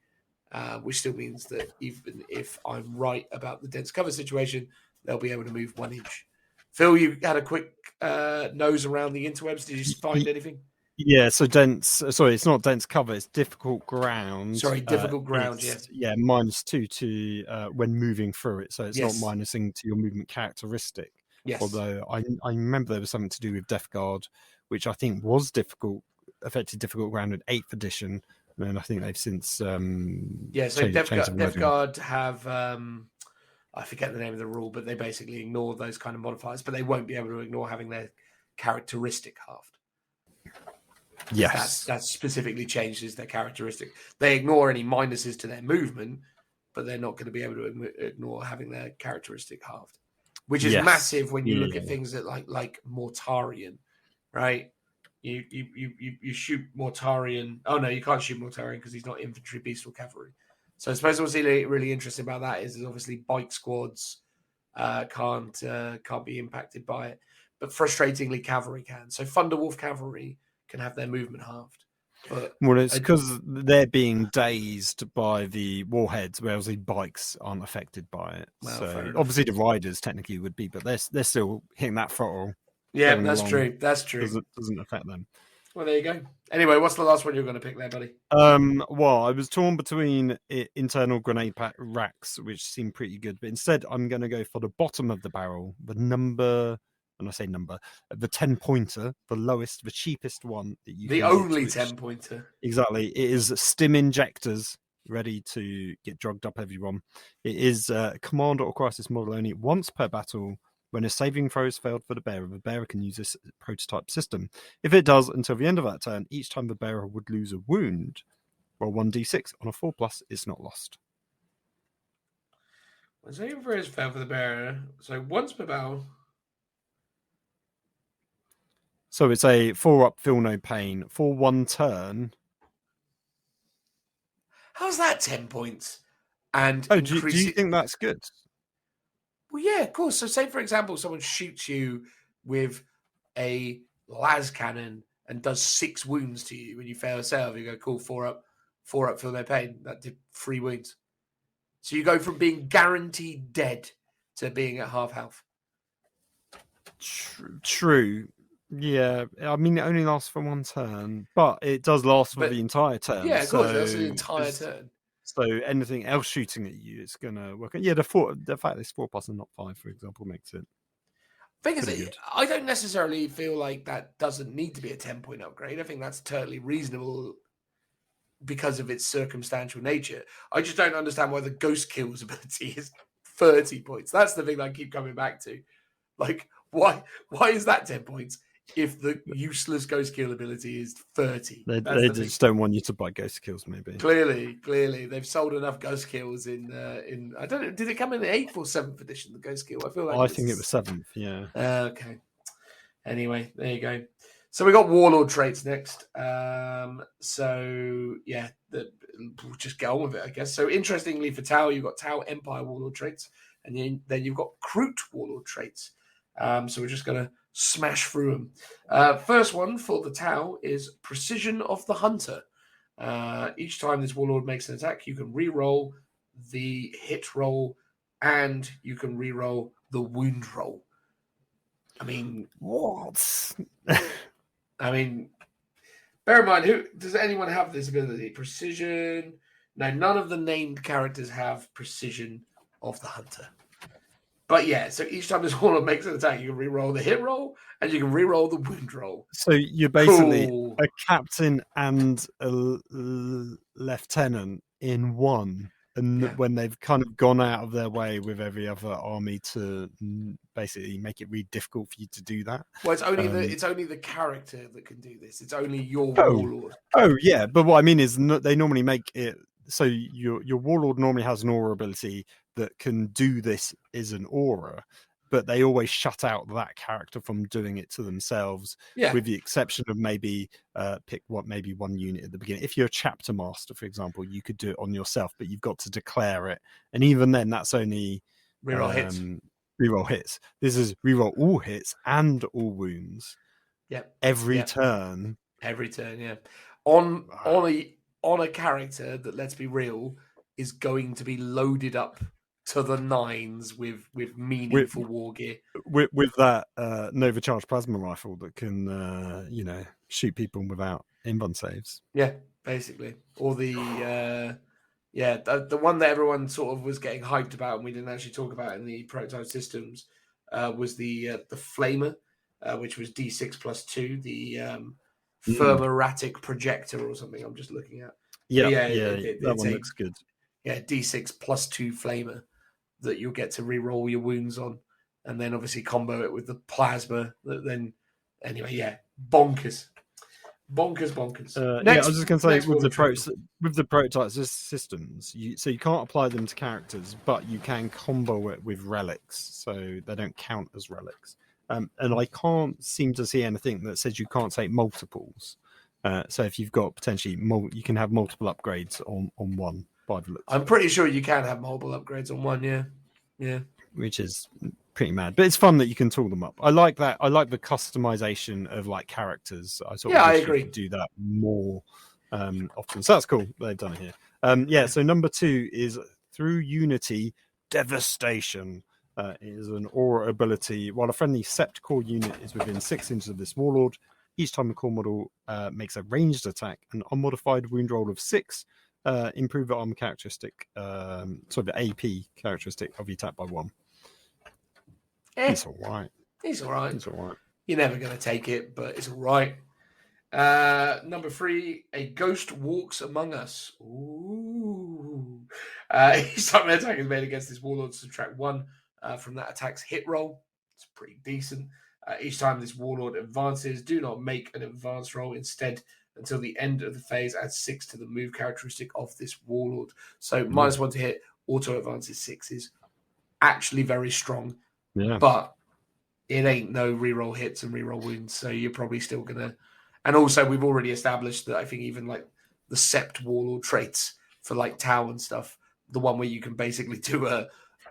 which still means that even if I'm right about the dense cover situation, they'll be able to move 1 inch. Phil, you had a quick nose around the interwebs. Did you find anything? Yeah, so dense. Sorry, it's not dense cover. It's difficult ground. Sorry, difficult ground. Yeah, -2 to when moving through it. So it's not minusing to your movement characteristic. Yes. Although I remember there was something to do with Death Guard, which I think was affected difficult ground in 8th edition. And I think they've since so Death Guard have I forget the name of the rule, but they basically ignore those kind of modifiers, but they won't be able to ignore having their characteristic halved. Yes, that specifically changes their characteristic. They ignore any minuses to their movement, but they're not going to be able to ignore having their characteristic halved, which is massive when you look at things that like Mortarian, right? You shoot Mortarian. Oh no, you can't shoot Mortarian because he's not infantry, beast, or cavalry. So I suppose what's really interesting about that is obviously bike squads can't be impacted by it, but frustratingly cavalry can. So Thunderwolf cavalry can have their movement halved. But it's because they're being dazed by the warheads, whereas the bikes aren't affected by it. Well, so obviously the riders technically would be, but they're still hitting that throttle. Yeah, that's true. That's true. Doesn't affect them. Well, there you go. Anyway, what's the last one you're going to pick there, buddy? Well, I was torn between internal grenade racks, which seemed pretty good, but instead I'm going to go for the bottom of the barrel, the 10-pointer, the lowest, the cheapest one that you the can only 10-pointer. Exactly. It is stim injectors, ready to get drugged up everyone. It is commander or crisis model only once per battle. When a saving throw is failed for the bearer can use this prototype system. If it does, until the end of that turn, each time the bearer would lose a wound, roll 1d6 on a 4+, it's not lost. When saving throw is failed for the bearer, so once per battle. So it's a 4-up, feel no pain for 1 turn. How's that 10 points? And do you think that's good? Well, yeah, of course. So say, for example, someone shoots you with a las cannon and does 6 wounds to you when you fail a save. You go, cool, 4-up, feel no pain. That did 3 wounds. So you go from being guaranteed dead to being at half health. True. Yeah, I mean, it only lasts for 1 turn, but it does last for the entire turn. Yeah, of course, that's the entire turn. So anything else shooting at you, it's going to work. Yeah, the fact it's 4+ and not 5, for example, makes it. Thing is, I don't necessarily feel like that doesn't need to be a 10-point upgrade. I think that's totally reasonable because of its circumstantial nature. I just don't understand why the Ghost Kills ability is 30 points. That's the thing that I keep coming back to. Like, why is that 10 points? If the useless Ghost Kill ability is 30. They just don't want you to buy Ghost Kills, maybe. Clearly. They've sold enough Ghost Kills in I don't know, did it come in the 8th or 7th edition, the Ghost Kill? I think it was 7th, yeah. Okay. Anyway, there you go. So we got Warlord traits next. We'll just get on with it, I guess. So interestingly for Tau, you've got Tau Empire Warlord traits, and then you've got Kroot Warlord traits. So we're just going to smash through them. First one for the Tau is Precision of the Hunter. Each time this warlord makes an attack, you can re-roll the hit roll and you can re-roll the wound roll. I mean, what? I mean, bear in mind, does anyone have this ability? Precision. No, none of the named characters have Precision of the Hunter. But yeah, so each time this warlord makes an attack, you can re-roll the hit roll and you can re-roll the wound roll. So you're basically Cool. a captain and a lieutenant in one. And Yeah. when they've kind of gone out of their way with every other army to basically make it really difficult for you to do that. Well, it's only the character that can do this. It's only your Oh. warlord. Oh yeah, but what I mean is they normally make it so your warlord normally has an aura ability that can do this as an aura, but they always shut out that character from doing it to themselves. Yeah. With the exception of maybe pick maybe one unit at the beginning. If you're a chapter master, for example, you could do it on yourself, but you've got to declare it, and even then, that's only Reroll hits. Reroll hits. This is reroll all hits and all wounds. Yep. Every turn. Every turn, yeah. On a character that, let's be real, is going to be loaded up to the nines with meaningful war gear. With that Nova Charge plasma rifle that can shoot people without invuln saves. Yeah, basically. Or the one that everyone sort of was getting hyped about and we didn't actually talk about in the prototype systems was the Flamer, which was D6 plus 2, the Thermoratic projector or something I'm just looking at. That one looks good. Yeah, D6 plus 2 Flamer that you'll get to re-roll your wounds on, and then obviously combo it with the plasma. Bonkers. I was just going to say with the prototype systems, you can't apply them to characters, but you can combo it with relics, so they don't count as relics. And I can't seem to see anything that says you can't take multiples. So if you've got potentially you can have multiple upgrades on one. By the looks. I'm pretty sure you can have multiple upgrades on one. Yeah. Which is pretty mad, but it's fun that you can tool them up. I like that. I like the customization of like characters. I agree. Do that more often. So that's cool. They've done it here. So number 2 is through Unity Devastation. It is an aura ability. While a friendly Sept core unit is within 6 inches of this warlord, each time a core model makes a ranged attack, an unmodified wound roll of 6. Improve the armor characteristic, the AP characteristic of the attack by 1. It's all right. It's all right. You're never going to take it, but it's all right. Number 3, a ghost walks among us. Ooh. Each time an attack is made against this warlord, subtract 1 from that attack's hit roll. It's pretty decent. Each time this warlord advances, do not make an advance roll. Instead, until the end of the phase, add 6 to the move characteristic of this warlord. So -1 to hit, auto advances 6 is actually very strong. Yeah. But it ain't no reroll hits and reroll wounds, so you're probably still gonna. And also, we've already established that I think even like the Sept warlord traits for like Tau and stuff, the one where you can basically do a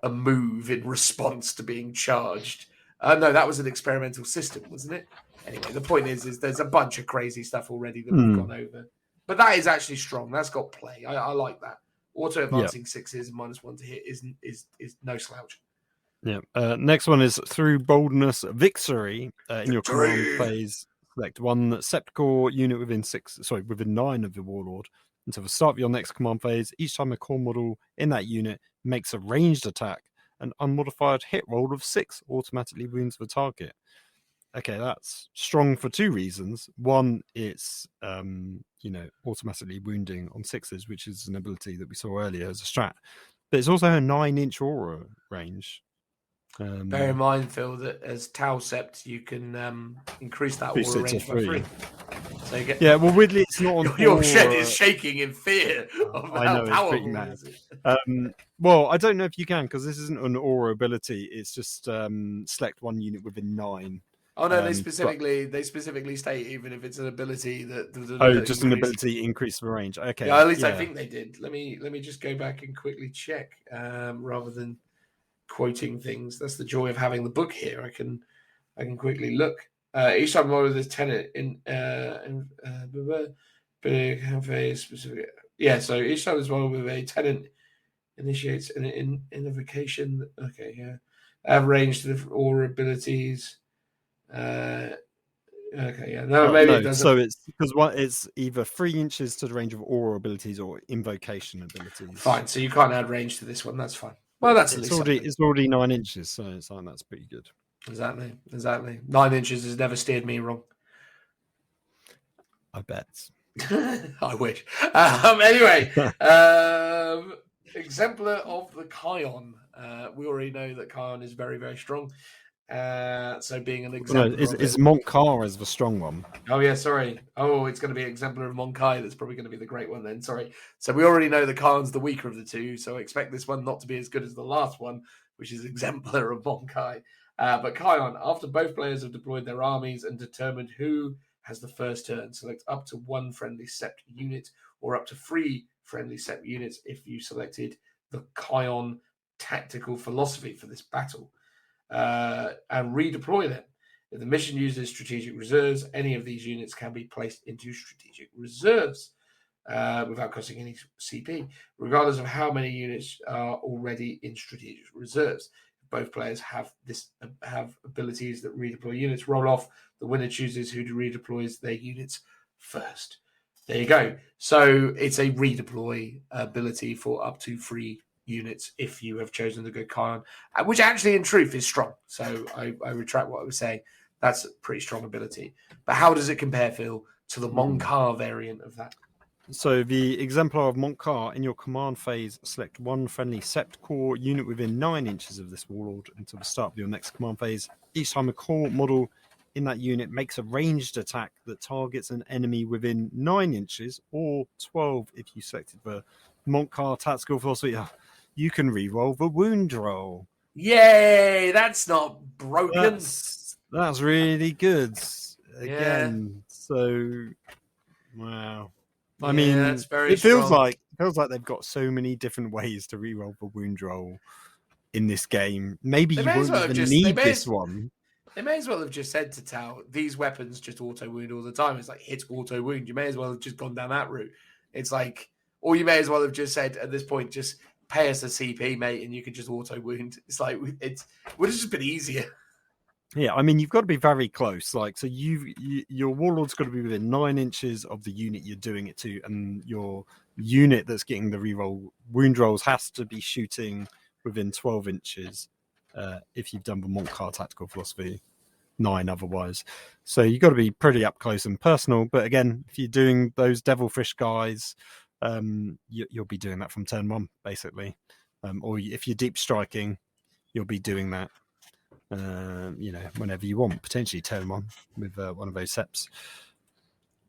move in response to being charged. No, that was an experimental system, wasn't it? Anyway, the point is there's a bunch of crazy stuff already that we've gone over. But that is actually strong. That's got play. I like that. Auto advancing 6s and -1 to hit is no slouch. Yeah. Next one is through boldness victory. In your command phase, select one Sept core unit within 9 of the warlord. Until the start of your next command phase, each time a core model in that unit makes a ranged attack, an unmodified hit roll of 6 automatically wounds the target. Okay, that's strong for 2 reasons. One, it's automatically wounding on 6s, which is an ability that we saw earlier as a strat. But it's also a 9-inch aura range. Bear in mind, Phil, that as Tau Sept, you can increase that aura range by 3. So you get... Yeah, well, weirdly, it's not on your shed is shaking in fear of how powerful it is. Well, I don't know if you can, because this isn't an aura ability. It's just select one unit within 9. Oh no, they specifically state even if it's an ability that just an ability increase the range. Okay. Yeah, at least I think they did. Let me just go back and quickly check rather than quoting things. That's the joy of having the book here. I can quickly look. Each time one of this tenant specific. Yeah, so each time there's one with a tenant initiates an invocation. Okay, yeah. Have range to the aura abilities. Okay, yeah. No, maybe it doesn't. So it's because it's either 3 inches to the range of aura abilities or invocation abilities. Fine, so you can't add range to this one. That's fine. Well, that's at It's least it's already 9 inches, so it's like that's pretty good. Exactly. 9 inches has never steered me wrong. I bet. I wish. Anyway, exemplar of the Kion. We already know that Kion is very, very strong. So being an exemplar. No, is Mont'ka as the strong one? Oh yeah, sorry. Oh, it's going to be exemplar of Mont'ka. That's probably going to be the great one then. Sorry. So we already know the Khan's the weaker of the two. So expect this one not to be as good as the last one, which is exemplar of Mont'ka. But Kion, after both players have deployed their armies and determined who has the first turn, select up to 1 friendly sept unit or up to 3 friendly sept units if you selected the Kion tactical philosophy for this battle, and redeploy them. If the mission uses strategic reserves, any of these units can be placed into strategic reserves without costing any CP, regardless of how many units are already in strategic reserves. Both players have abilities that redeploy units roll off. The winner chooses who to redeploys their units first. There you go. So it's a redeploy ability for up to 3 units if you have chosen to go Kion, which actually in truth is strong. So I retract what I was saying. That's a pretty strong ability. But how does it compare, Phil, to the Mont'ka variant of that? So the exemplar of Mont'ka, in your command phase, select 1 friendly sept core unit within 9 inches of this warlord until the start of your next command phase. Each time a core model in that unit makes a ranged attack that targets an enemy within 9 inches or 12 if you selected the Mont'ka tactical philosophy. You can re-roll the wound roll. Yay! That's not broken. That's really good. Again, so wow. I mean, that's very it feels strong. like they've got so many different ways to re-roll the wound roll in this game. Maybe you won't even need this one. They may as well have just said to Tau, these weapons just auto wound all the time. It's like hit auto wound. You may as well have just gone down that route. It's like, or you may as well have just said at this point, just pay us a CP, mate, and you can just auto wound. It's like would have just been easier. Yeah, I mean, you've got to be very close. Like, so your warlord's got to be within 9 inches of the unit you're doing it to, and your unit that's getting the reroll wound rolls has to be shooting within 12 inches. If you've done the Mont'ka tactical philosophy, 9 otherwise. So you've got to be pretty up close and personal. But again, if you're doing those devilfish guys, you'll be doing that from turn 1, basically. Or if you're deep striking, you'll be doing that. Whenever you want, potentially turn 1 with one of those septs.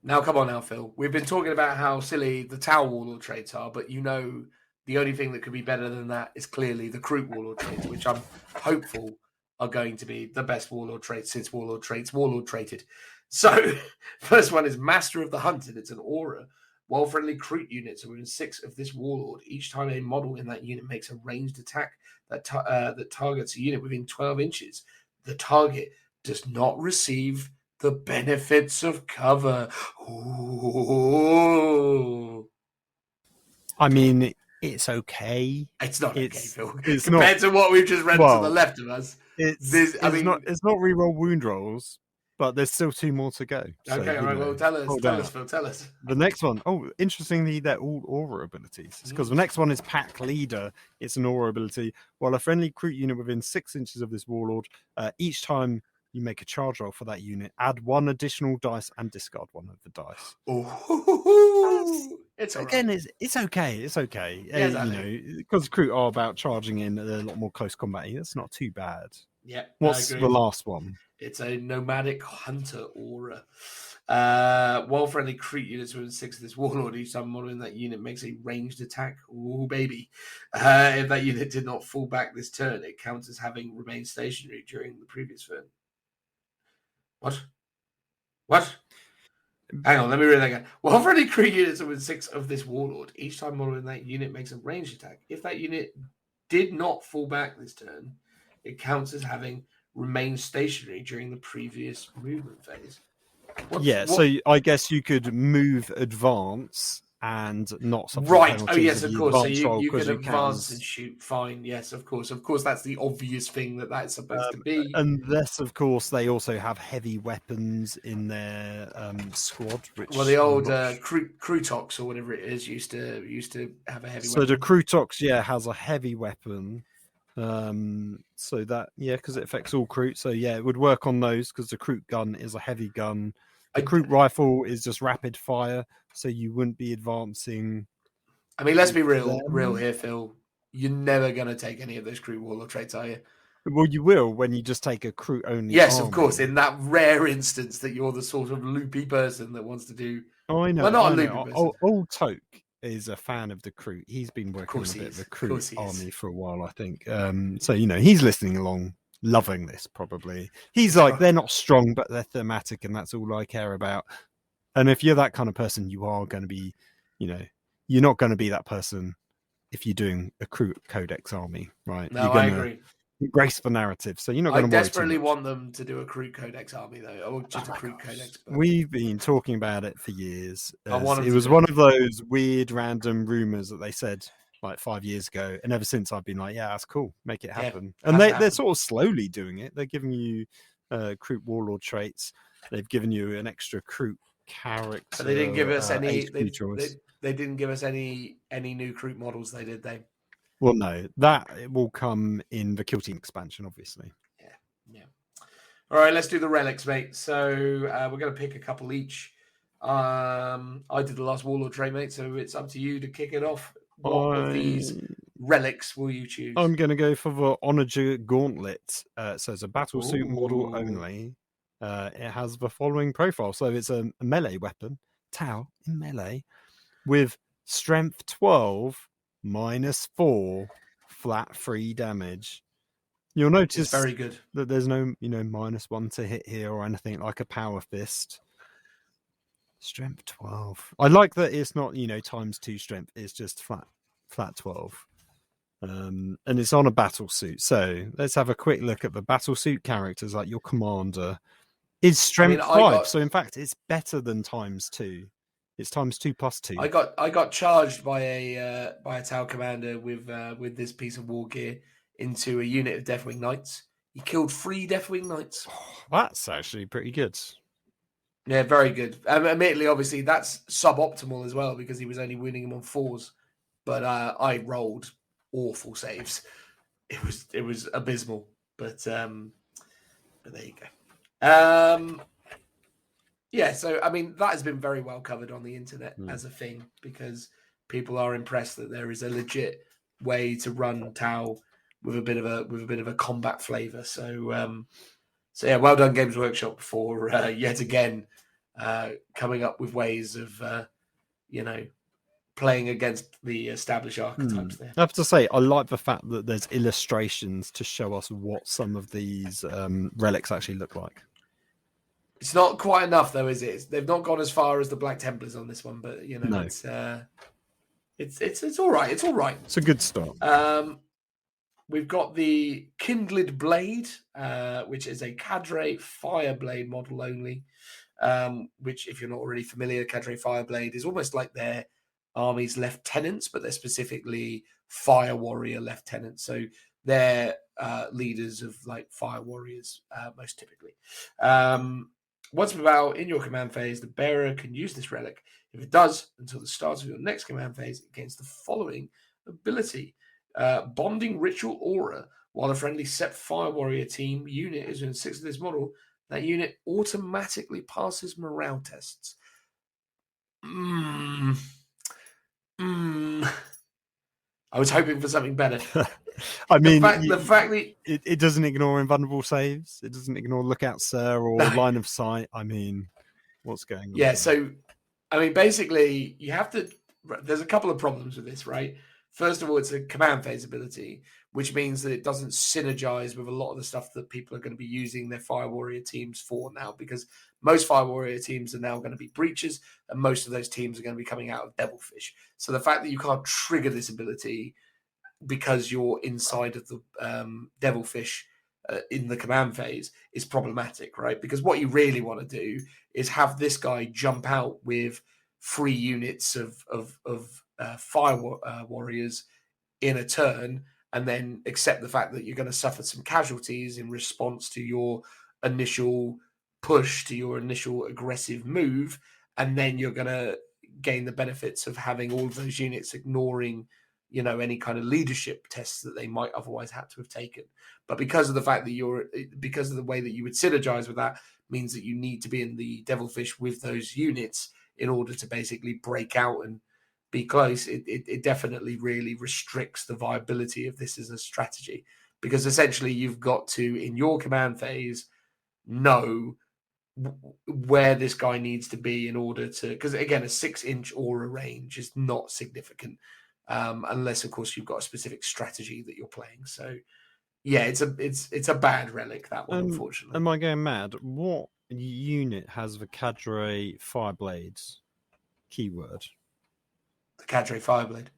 Now, come on now, Phil. We've been talking about how silly the Tau warlord traits are, but the only thing that could be better than that is clearly the Kroot warlord traits, which I'm hopeful are going to be the best warlord traits since warlord traded. So, first one is Master of the Hunted. It's an aura. While friendly Kroot units are within 6 of this warlord, each time a model in that unit makes a ranged attack that targets a unit within 12 inches, the target does not receive the benefits of cover. Ooh. I mean, it's okay. It's not okay, Phil. It's compared to what we've just read to the left of us. It's not reroll wound rolls, but there's still 2 more to go. So, okay, all right. Well, tell us, Phil. Tell us. The next one. Oh, interestingly, they're all aura abilities. Because the next one is Pack Leader. It's an aura ability. While a friendly Kroot unit within 6 inches of this warlord, each time you make a charge roll for that unit, add 1 additional dice and discard 1 of the dice. It's again, it's okay. It's okay. Yeah, because Kroot are about charging in a lot more close combat. That's not too bad. Yeah. What's the last one? It's a nomadic hunter aura. While friendly Kroot units within 6 of this warlord, each time model in that unit makes a ranged attack. Ooh, baby. If that unit did not fall back this turn, it counts as having remained stationary during the previous turn. What? Hang on, let me read that again. While friendly Kroot units are within 6 of this warlord, each time model in that unit makes a ranged attack. If that unit did not fall back this turn, it counts as having remained stationary during the previous movement phase. So I guess you could move advance and not suffer right. Oh yes, of course. So you can advance and shoot. Fine. Yes, of course. Of course, that's the obvious thing that's supposed to be. Unless, of course, they also have heavy weapons in their squad. The old Krutox or whatever it is used to have a heavy weapon. So the Krutox, has a heavy weapon. So that, yeah, because it affects all Kroot. So yeah, it would work on those because the Kroot gun is a heavy gun. The Kroot rifle is just rapid fire, so you wouldn't be advancing. I mean, let's be them. real here, Phil. You're never going to take any of those Kroot warlord traits, are you? Well, you will when you just take a Kroot only. Yes, army. of course. In that rare instance that you're the sort of loopy person that wants to do. Oh, I know. Well, not I a loopy know. person. Old Toke is a fan of the Kroot. He's been working on a bit of the Kroot he is. army for a while, I think. So he's listening along, loving this. Probably he's like, they're not strong, but they're thematic, and that's all I care about. And if you're that kind of person, you are going to be, you're not going to be that person if you're doing a Kroot Codex army, right? No, you're I agree. Embrace the narrative, so you're not going to. I desperately want them to do a Kroot Codex army, though, or just a Kroot Codex. But... We've been talking about it for years. It was one of those weird, random rumors that they said like 5 years ago, and ever since I've been like, "Yeah, that's cool, make it happen." Yeah, and they're sort of slowly doing it. They're giving you Kroot warlord traits. They've given you an extra Kroot character. But they didn't give us any. They didn't give us any new Kroot models. Did they? Well, no, that will come in the Kill Team expansion, obviously. Yeah. All right, let's do the relics, mate. So we're going to pick a couple each. I did the last warlord trait, mate, so it's up to you to kick it off. What of these relics will you choose? I'm going to go for the Onager Gauntlet. So it's a battle suit model only. It has the following profile. So it's a melee weapon, Tau in melee, with strength 12, -4, flat 3 damage. You'll notice it's very good that there's no, -1 to hit here or anything like a power fist. Strength 12. I like that it's not, ×2 strength. It's just flat 12. And it's on a battle suit. So let's have a quick look at the battle suit characters. Like your commander is strength 5. So in fact, it's better than ×2. It's ×2 + 2. I got charged by a Tau commander with this piece of war gear into a unit of Deathwing Knights. He killed 3 Deathwing Knights. Oh, that's actually pretty good. Yeah, very good. Admittedly, obviously, that's suboptimal as well because he was only winning him on 4s. But I rolled awful saves. It was abysmal. But there you go. Yeah, so I mean that has been very well covered on the internet as a thing because people are impressed that there is a legit way to run Tau with a bit of a combat flavor. So yeah, well done Games Workshop for yet again coming up with ways of playing against the established archetypes there. I have to say, I like the fact that there's illustrations to show us what some of these relics actually look like. It's not quite enough, though, is it? They've not gone as far as the Black Templars on this one, but no. It's all right. It's all right. It's a good start. We've got the Kindled Blade, which is a Cadre Fireblade model only. Which, if you're not already familiar, Cadre Fireblade is almost like their army's lieutenants, but they're specifically Fire Warrior lieutenants. So they're leaders of like Fire Warriors, most typically. Once per battle in your command phase, the bearer can use this relic. If it does, until the start of your next command phase, it gains the following ability. Bonding Ritual Aura. While a friendly Sept Fire Warrior team unit is in 6 of this model, that unit automatically passes morale tests. I was hoping for something better. I mean, the fact that it doesn't ignore invulnerable saves. It doesn't ignore Lookout Sir or line of sight. I mean, what's going on? Yeah, so, I mean, basically, you have to... There's a couple of problems with this, right? First of all, it's a command phase ability, which means that it doesn't synergize with a lot of the stuff that people are going to be using their Fire Warrior teams for now, because most Fire Warrior teams are now going to be breachers, and most of those teams are going to be coming out of Devilfish. So the fact that you can't trigger this ability because you're inside of the Devilfish in the command phase is problematic, right? Because what you really want to do is have this guy jump out with 3 units of Fire Warriors in a turn, and then accept the fact that you're going to suffer some casualties in response to your initial push, to your initial aggressive move, and then you're going to gain the benefits of having all of those units ignoring any kind of leadership tests that they might otherwise have to have taken. But because of the fact that because of the way that you would synergize with that, means that you need to be in the Devilfish with those units in order to basically break out and be close. It definitely really restricts the viability of this as a strategy, because essentially you've got to, in your command phase, know where this guy needs to be in order to, because again, a 6-inch aura range is not significant, unless of course you've got a specific strategy that you're playing. So yeah, it's a bad relic, that one, unfortunately. Am I going mad? What unit has the Cadre Fireblades keyword? The Cadre Fireblade.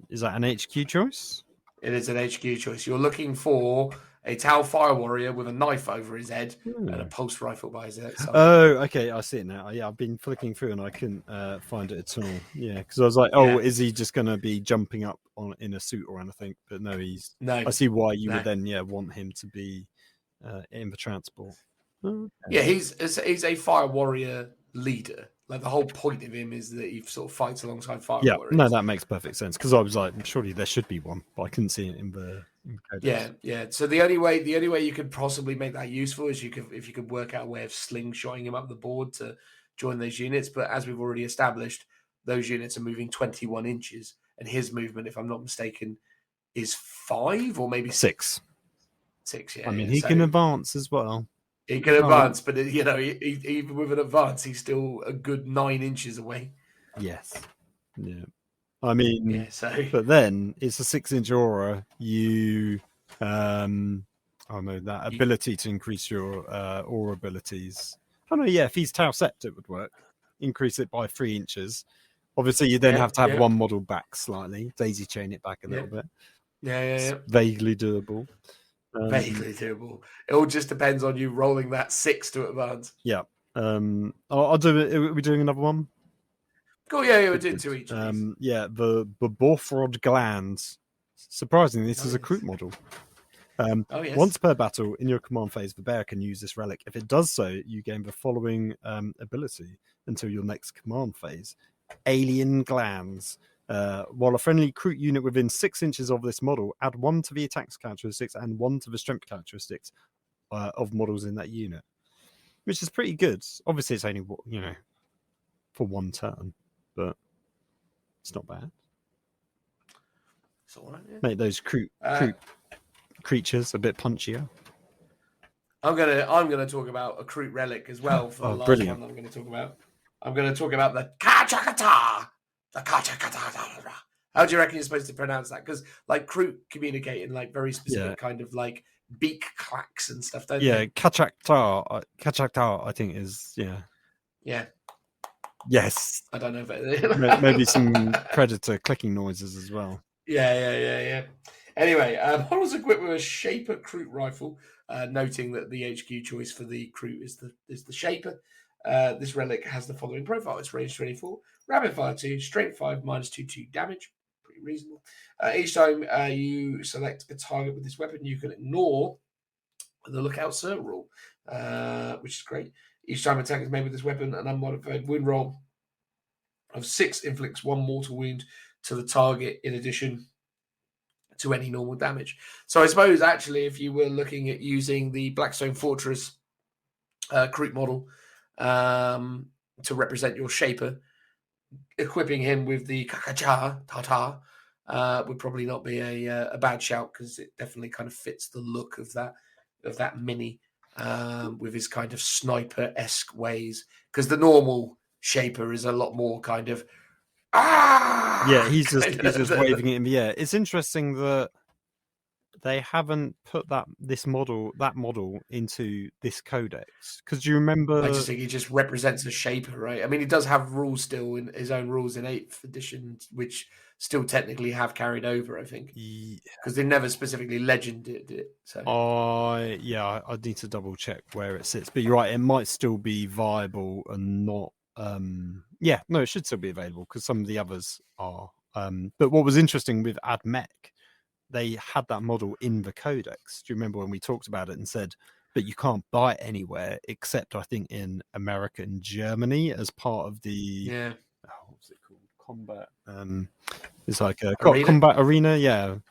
Is that an HQ choice? It is an HQ choice. You're looking for a Tau Fire Warrior with a knife over his head and a pulse rifle by his side. Oh, okay, I see it now. Yeah, I've been flicking through and I couldn't find it at all. Yeah, because I was like, is he just going to be jumping up in a suit or anything? But no, he's. No. I see why you would then, want him to be in the transport. Okay. Yeah, he's a Fire Warrior leader. Like, the whole point of him is that he sort of fights alongside Fire Warriors. No, that makes perfect sense, because I was like, surely there should be one, but I couldn't see it in the Codex. Yeah. So the only way you could possibly make that useful is if you could work out a way of slingshotting him up the board to join those units. But as we've already established, those units are moving 21 inches, and his movement, if I'm not mistaken, is 5 or maybe 6. 6. Yeah. I mean, he can advance as well. He can advance, but even with an advance, he's still a good 9 inches away. Yes. Yeah. I mean, but then it's a 6-inch aura. You, that ability to increase your aura abilities. Oh no, yeah. If he's Tau Sept, it would work. Increase it by 3 inches. Obviously, you then have to have one model back slightly. Daisy chain it back a little bit. Yeah. It's vaguely doable. Vaguely doable. It all just depends on you rolling that 6 to advance. Yeah. I'll do it. Are we doing another one? Cool. Yeah, we'll do 2 each. Yeah, the Borthrod glands. Surprisingly, this is a Kroot model. Yes. Once per battle in your command phase, the bear can use this relic. If it does so, you gain the following ability until your next command phase: Alien Glands. While a friendly Kroot unit within 6 inches of this model, add 1 to the attacks characteristics and 1 to the strength characteristics of models in that unit, which is pretty good. Obviously, it's only for 1 turn, but it's not bad. It's all right, yeah. Make those Kroot creatures a bit punchier. I'm gonna talk about a Kroot relic as well for the last one that I'm going to talk about. I'm going to talk about the Kachakata. The Kachakata. How do you reckon you're supposed to pronounce that? Because like Kroot communicate in like very specific kind of like beak clacks and stuff, don't they? Kachakta, I think is Yeah. Yes. I don't know if it maybe some predator clicking noises as well. Yeah. Anyway, models equipped with a Shaper Kroot rifle, noting that the HQ choice for the Kroot is the Shaper. This relic has the following profile: it's range 24, rapid fire 2, strength 5, -2 damage. Pretty reasonable. Each time you select a target with this weapon, you can ignore the lookout sir rule, which is great. Each time attack is made with this weapon, an unmodified wound roll of 6 inflicts 1 mortal wound to the target in addition to any normal damage. So I suppose actually if you were looking at using the Blackstone Fortress Kroot model to represent your Shaper, equipping him with the Kakacha Tata would probably not be a bad shout, because it definitely kind of fits the look of that mini with his kind of sniper-esque ways, because the normal Shaper is a lot more kind of he's just waving it in the air. It's interesting that they haven't put that model into this codex, because you remember, I just think he just represents a Shaper, right? I mean, he does have rules still, in his own rules in 8th edition, which still technically have carried over, I think, because they never specifically legended it. So I need to double check where it sits, but you're right, it might still be viable and not it should still be available, because some of the others are, but what was interesting with Admech, they had that model in the codex. Do you remember when we talked about it and said, but you can't buy it anywhere except I think in America and Germany as part of the what was it called? combat. It's like a Arena? combat arena,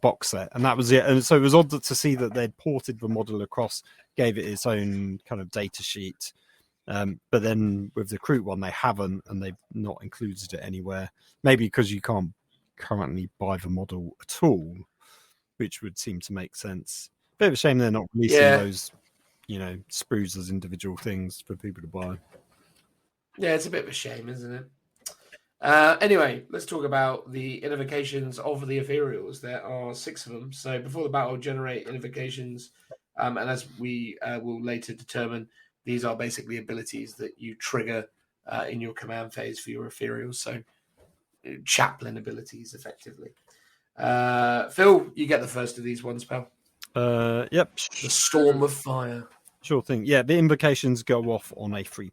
box set, and that was it. And so it was odd to see that they'd ported the model across, gave it its own kind of data sheet. But then with the Kroot one, they haven't, and they've not included it anywhere. Maybe because you can't currently buy the model at all, which would seem to make sense. Bit of a shame they're not releasing those, sprues as individual things for people to buy. Yeah, it's a bit of a shame, isn't it? Anyway, let's talk about the invocations of the ethereals. There are 6 of them. So before the battle, generate invocations, and as we will later determine, these are basically abilities that you trigger in your command phase for your ethereals. So chaplain abilities, effectively. Phil, you get the first of these ones, pal. Yep. The Storm of Fire. Sure thing. Yeah, the invocations go off on a 3+,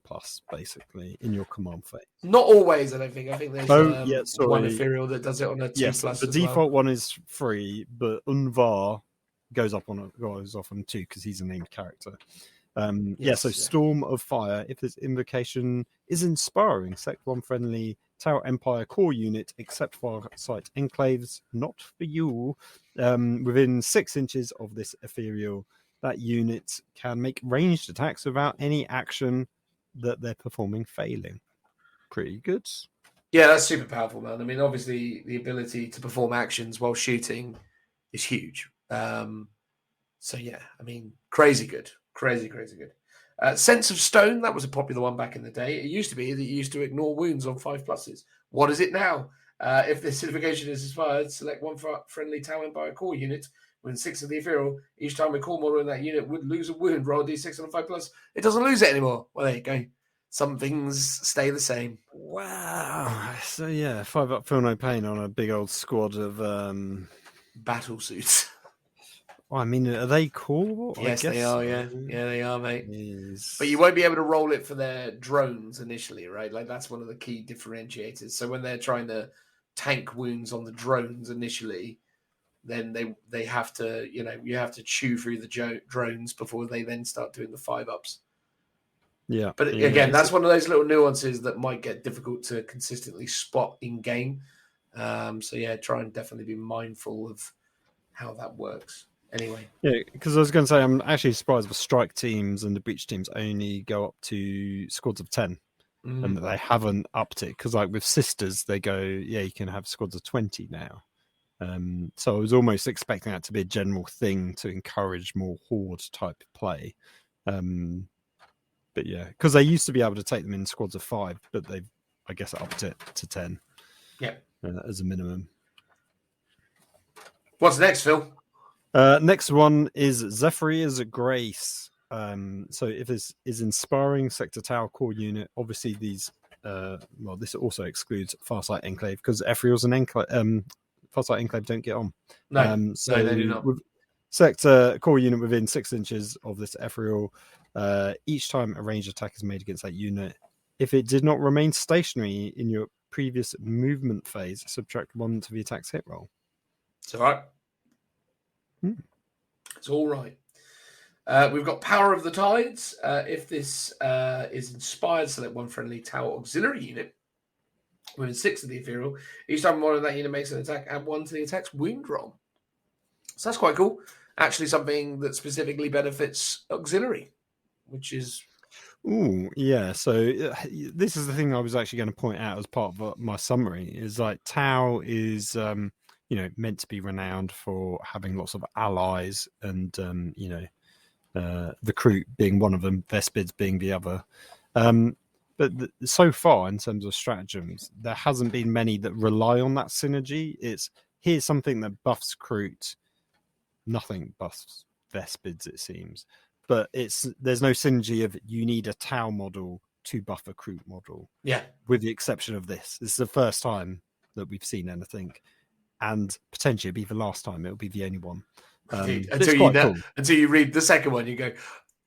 basically, in your command phase. Not always, I don't think. I think there's one sorry. ethereal that does it on a 2+. Yes, the default one is 3, but Unvar goes off on 2 because he's a named character. Storm of Fire. If this invocation is inspiring, select one friendly Tower Empire core unit, except Farsight Enclaves, not for you, within 6 inches of this ethereal. That unit can make ranged attacks without any action that they're performing failing. Pretty good. Yeah, that's super powerful, man. I mean, obviously, the ability to perform actions while shooting is huge. Crazy good. Crazy good. Sense of Stone, that was a popular one back in the day. It used to be that you used to ignore wounds on 5+. What is it now? If this invocation is inspired, select one friendly Tower Empire core unit. When 6 of the ethereal, each time a core model in that unit would lose a wound, roll d6 on a 5+. It doesn't lose it anymore. Well, there you go. Some things stay the same. Wow. So, 5 up, feel no pain on a big old squad of... battle suits. Well, I mean, are they cool? Yes, they are, yeah. So. Yeah, they are, mate. Yes. But you won't be able to roll it for their drones initially, right? Like, that's one of the key differentiators. So when they're trying to tank wounds on the drones initially, then they have to, you have to chew through the drones before they then start doing the 5-ups. Yeah. But again, that's one of those little nuances that might get difficult to consistently spot in game. Try and definitely be mindful of how that works. Anyway. Yeah, because I was going to say, I'm actually surprised the strike teams and the breach teams only go up to squads of 10 and that they haven't upped it. Because like with sisters, they go, you can have squads of 20 now. So I was almost expecting that to be a general thing to encourage more horde type play. But yeah, because they used to be able to take them in squads of 5, but they've, I guess, upped it to 10. Yeah, as a minimum. What's next, Phil? Next one is Zephyr's Grace. So if this is inspiring sector tower core unit, obviously these. This also excludes Farsight Enclave because Ethereal's an enclave. Farsight Enclave don't get on. No, they do not. Sector core unit within 6 inches of this Ethereal. Each time a ranged attack is made against that unit, if it did not remain stationary in your previous movement phase, subtract 1 to the attack's hit roll. It's all right. It's all right. We've got Power of the Tides. If this is inspired, select one friendly tower auxiliary unit within 6 of the ethereal. Each time one of that unit makes an attack, add 1 to the attack's wound roll. So that's quite cool. Actually, something that specifically benefits auxiliary, which is... Ooh, yeah. So this is the thing I was actually going to point out as part of my summary, is like Tau is... meant to be renowned for having lots of allies and, the Kroot being one of them, Vespids being the other. But so far, in terms of stratagems, there hasn't been many that rely on that synergy. It's here's something that buffs Kroot, nothing buffs Vespids, it seems. But there's no synergy of you need a Tau model to buff a Kroot model. Yeah. With the exception of this. This is the first time that we've seen anything. And potentially it'll be the last time. It'll be the only one. Until you read the second one, you go,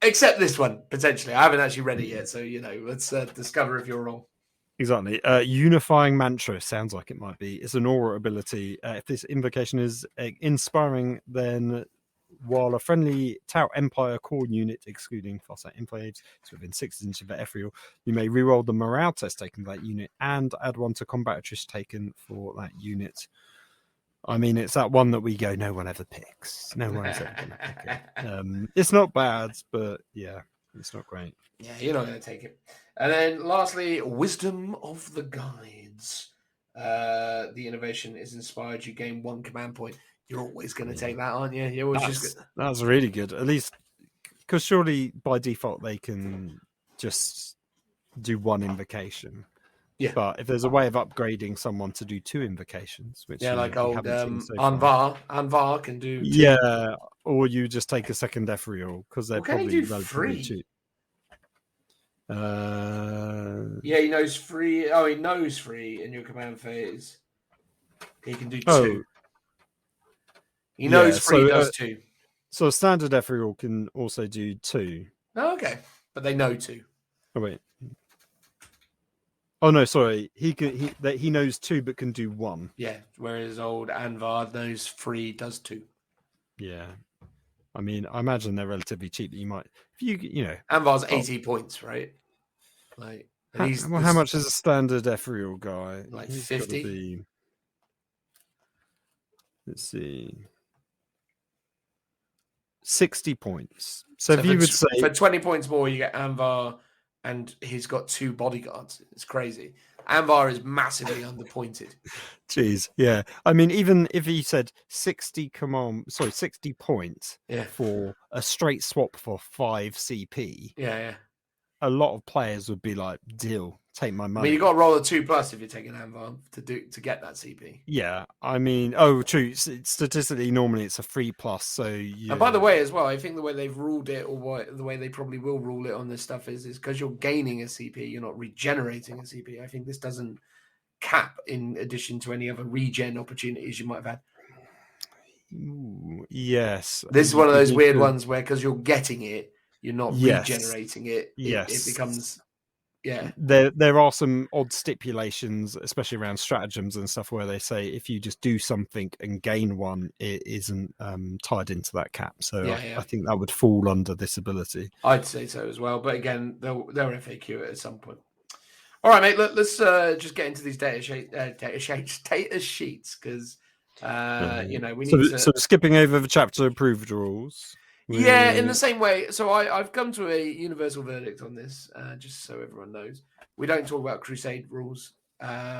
except this one, potentially. I haven't actually read it yet, so, let's discover if you're wrong. Exactly. Unifying Mantra sounds like it might be. It's an aura ability. If this invocation is inspiring, then while a friendly Tau Empire core unit, excluding Fossat Inflames, is within 6 inches of ethereal, you may reroll the morale test taken for that unit and add 1 to combat attrition taken for that unit. I mean, it's that one that we go, no one ever picks. No one's ever going to pick it. It's not bad, but yeah, it's not great. Yeah, you're not going to take it. And then lastly, Wisdom of the Guides. The innovation is inspired. You gain 1 command point. You're always going to take that, aren't you? You're always that's really good. At least, because surely by default they can just do 1 invocation. Yeah. But if there's a way of upgrading someone to do 2 invocations, which like old Anvar can do 2. Yeah, or you just take a second ethereal because they're probably free? relatively cheap. Yeah, he knows free. Oh, he knows free in your command phase. He can do 2. He knows free does 2. So a standard ethereal can also do 2. Oh, okay, but they know 2. Oh wait. Oh no, sorry. He knows 2 but can do 1. Yeah, whereas old Anvar knows free does 2. Yeah. I mean, I imagine they're relatively cheap. You might, if you know, Anvar's 80 points, right? Like, how much is a standard ethereal guy? Like 50. Let's see, 60 points. So if you would say for 20 points more, you get Anvar, and he's got 2 bodyguards. It's crazy. Anvar is massively underpointed. Jeez, yeah. I mean, even if he said 60 points for a straight swap for 5 CP. Yeah. A lot of players would be like, deal, take my money. I mean, you got to roll a 2+ if you're taking Anvar to get that CP. Yeah, I mean, true. Statistically, normally it's a 3+. So yeah. And by the way, as well, I think the way they've ruled it, or the way they probably will rule it on this stuff is because you're gaining a CP, you're not regenerating a CP. I think this doesn't cap in addition to any other regen opportunities you might have had. Ooh, yes, this is one of those weird ones where because you're getting it, you're not regenerating it. It becomes, There are some odd stipulations, especially around stratagems and stuff, where they say if you just do something and gain 1, it isn't tied into that cap. So I think that would fall under this ability. I'd say so as well. But again, they'll FAQ it at some point. All right, mate. Let's just get into these data sheets because we need to. So skipping over the chapter approved rules. Yeah, in the same way. So I've come to a universal verdict on this, just so everyone knows. We don't talk about Crusade rules,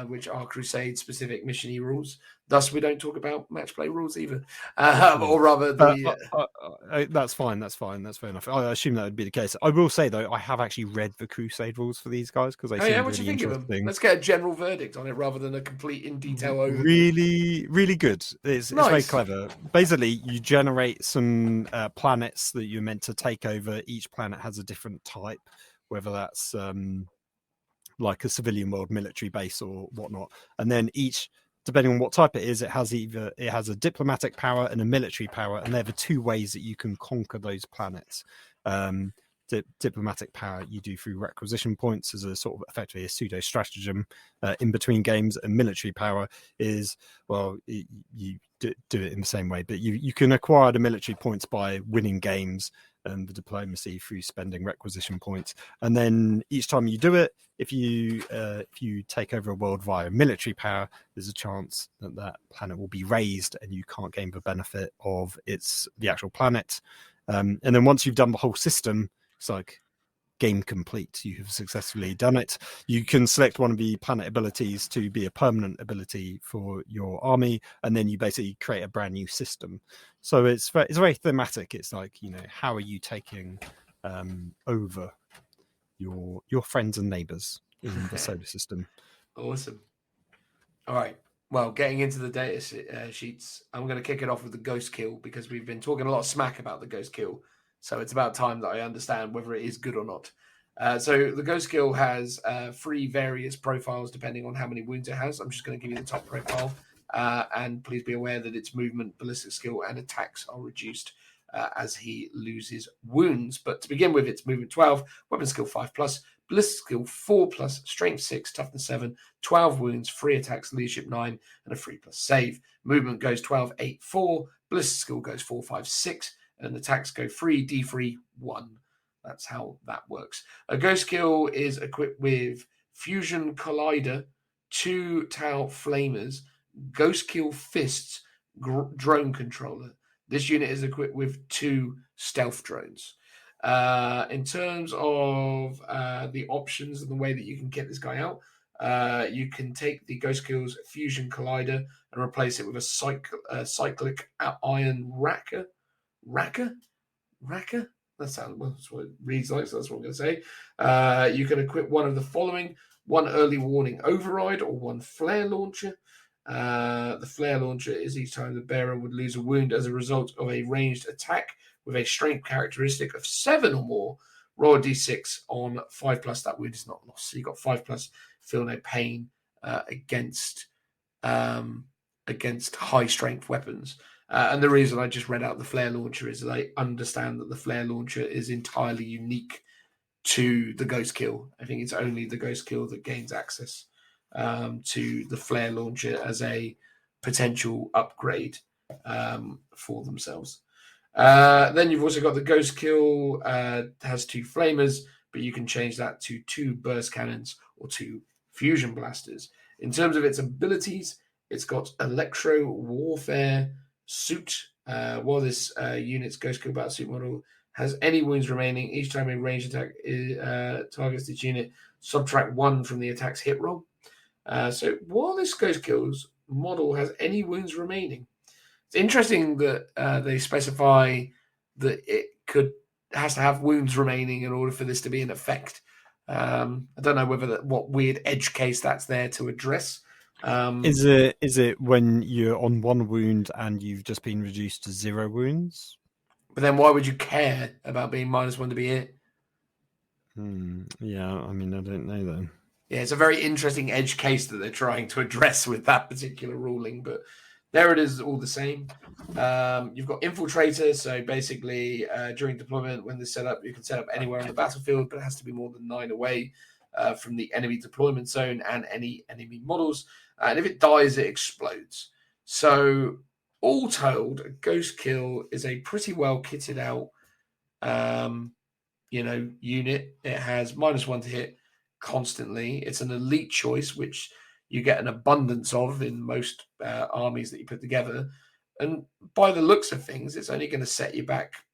which are Crusade-specific mission-y rules. Thus, we don't talk about match play rules either. Or rather, that's fine. That's fair enough. I assume that would be the case. I will say, though, I have actually read the Crusade rules for these guys because they seem what do really you think interesting. Of them? Let's get a general verdict on it rather than a complete in-detail overview. Really, really good. It's very clever. Basically, you generate some planets that you're meant to take over. Each planet has a different type, whether that's like a civilian world, military base, or whatnot. And then each, depending on what type it is, it has a diplomatic power and a military power, and they're the 2 ways that you can conquer those planets. Diplomatic power you do through requisition points as a sort of effectively a pseudo stratagem in between games, and military power is, well, you do it in the same way, but you can acquire the military points by winning games, and the diplomacy through spending requisition points. And then each time you do it, if you take over a world via military power, there's a chance that planet will be raised and you can't gain the benefit of the actual planet. And then once you've done the whole system, it's like game complete. You have successfully done it. You can select one of the planet abilities to be a permanent ability for your army, and then you basically create a brand new system. So it's very thematic. It's like, how are you taking over your friends and neighbors in the solar system? Awesome. All right. Well, getting into the data sheets, I'm going to kick it off with the ghost kill because we've been talking a lot of smack about the ghost kill. So it's about time that I understand whether it is good or not. So the ghost kill has 3 various profiles depending on how many wounds it has. I'm just going to give you the top profile. And please be aware that its movement, ballistic skill, and attacks are reduced as he loses wounds. But to begin with, it's movement 12, weapon skill 5+, ballistic skill 4+, strength 6, toughness 7, 12 wounds, 3 attacks, leadership 9, and a 3+ save. Movement goes 12, 8, 4, ballistic skill goes 4, 5, 6, and attacks go 3d3 1. That's how that works. A Ghost Kill is equipped with Fusion Collider, 2 Tau Flamers, Ghost Kill Fists, Drone Controller. This unit is equipped with 2 Stealth Drones. In terms of the options and the way that you can get this guy out, you can take the Ghost Kill's Fusion Collider and replace it with a cyclic iron racker. Racker? That's what it reads like, so that's what I'm going to say. You can equip one of the following: 1 early warning override or 1 flare launcher. The flare launcher is each time the bearer would lose a wound as a result of a ranged attack with a strength characteristic of 7 or more. Roll a d6 on 5+. That wound is not lost. So you got 5+, feel no pain against high strength weapons. And the reason I just read out the flare launcher is that I understand that the flare launcher is entirely unique to the Ghost Kill. I think it's only the Ghost Kill that gains access to the flare launcher as a potential upgrade for themselves. Then you've also got the Ghost Kill has 2 flamers, but you can change that to 2 burst cannons or 2 fusion blasters. In terms of its abilities, it's got electro warfare suit. While this unit's Ghost Kill battle suit model has any wounds remaining, each time a ranged attack targets this unit, subtract 1 from the attack's hit roll. So while this Ghost Kill's model has any wounds remaining, it's interesting that they specify that it has to have wounds remaining in order for this to be in effect. I don't know what weird edge case that's there to address. Is it when you're on 1 wound and you've just been reduced to 0 wounds? But then why would you care about being -1 to be hit? Yeah, I mean, I don't know then. Yeah, it's a very interesting edge case that they're trying to address with that particular ruling, but there it is all the same. You've got Infiltrator, so basically during deployment, when this set up, you can set up anywhere on the battlefield, but it has to be more than 9 away from the enemy deployment zone and any enemy models. And if it dies, it explodes. So all told, a Ghost Kill is a pretty well kitted out unit. It has -1 to hit constantly. It's an elite choice, which you get an abundance of in most armies that you put together. And by the looks of things, it's only going to set you back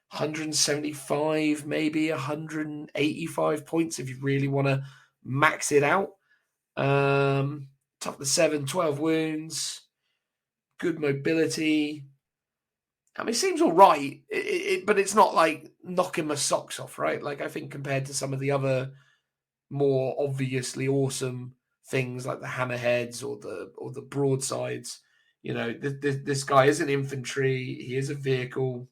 175, maybe 185 points if you really want to max it out. Top the 7, 12 wounds, good mobility. I mean, it seems all right, but it's not like knocking my socks off, right? Like, I think compared to some of the other more obviously awesome things like the hammerheads or the broadsides, this guy is an infantry. He is a vehicle,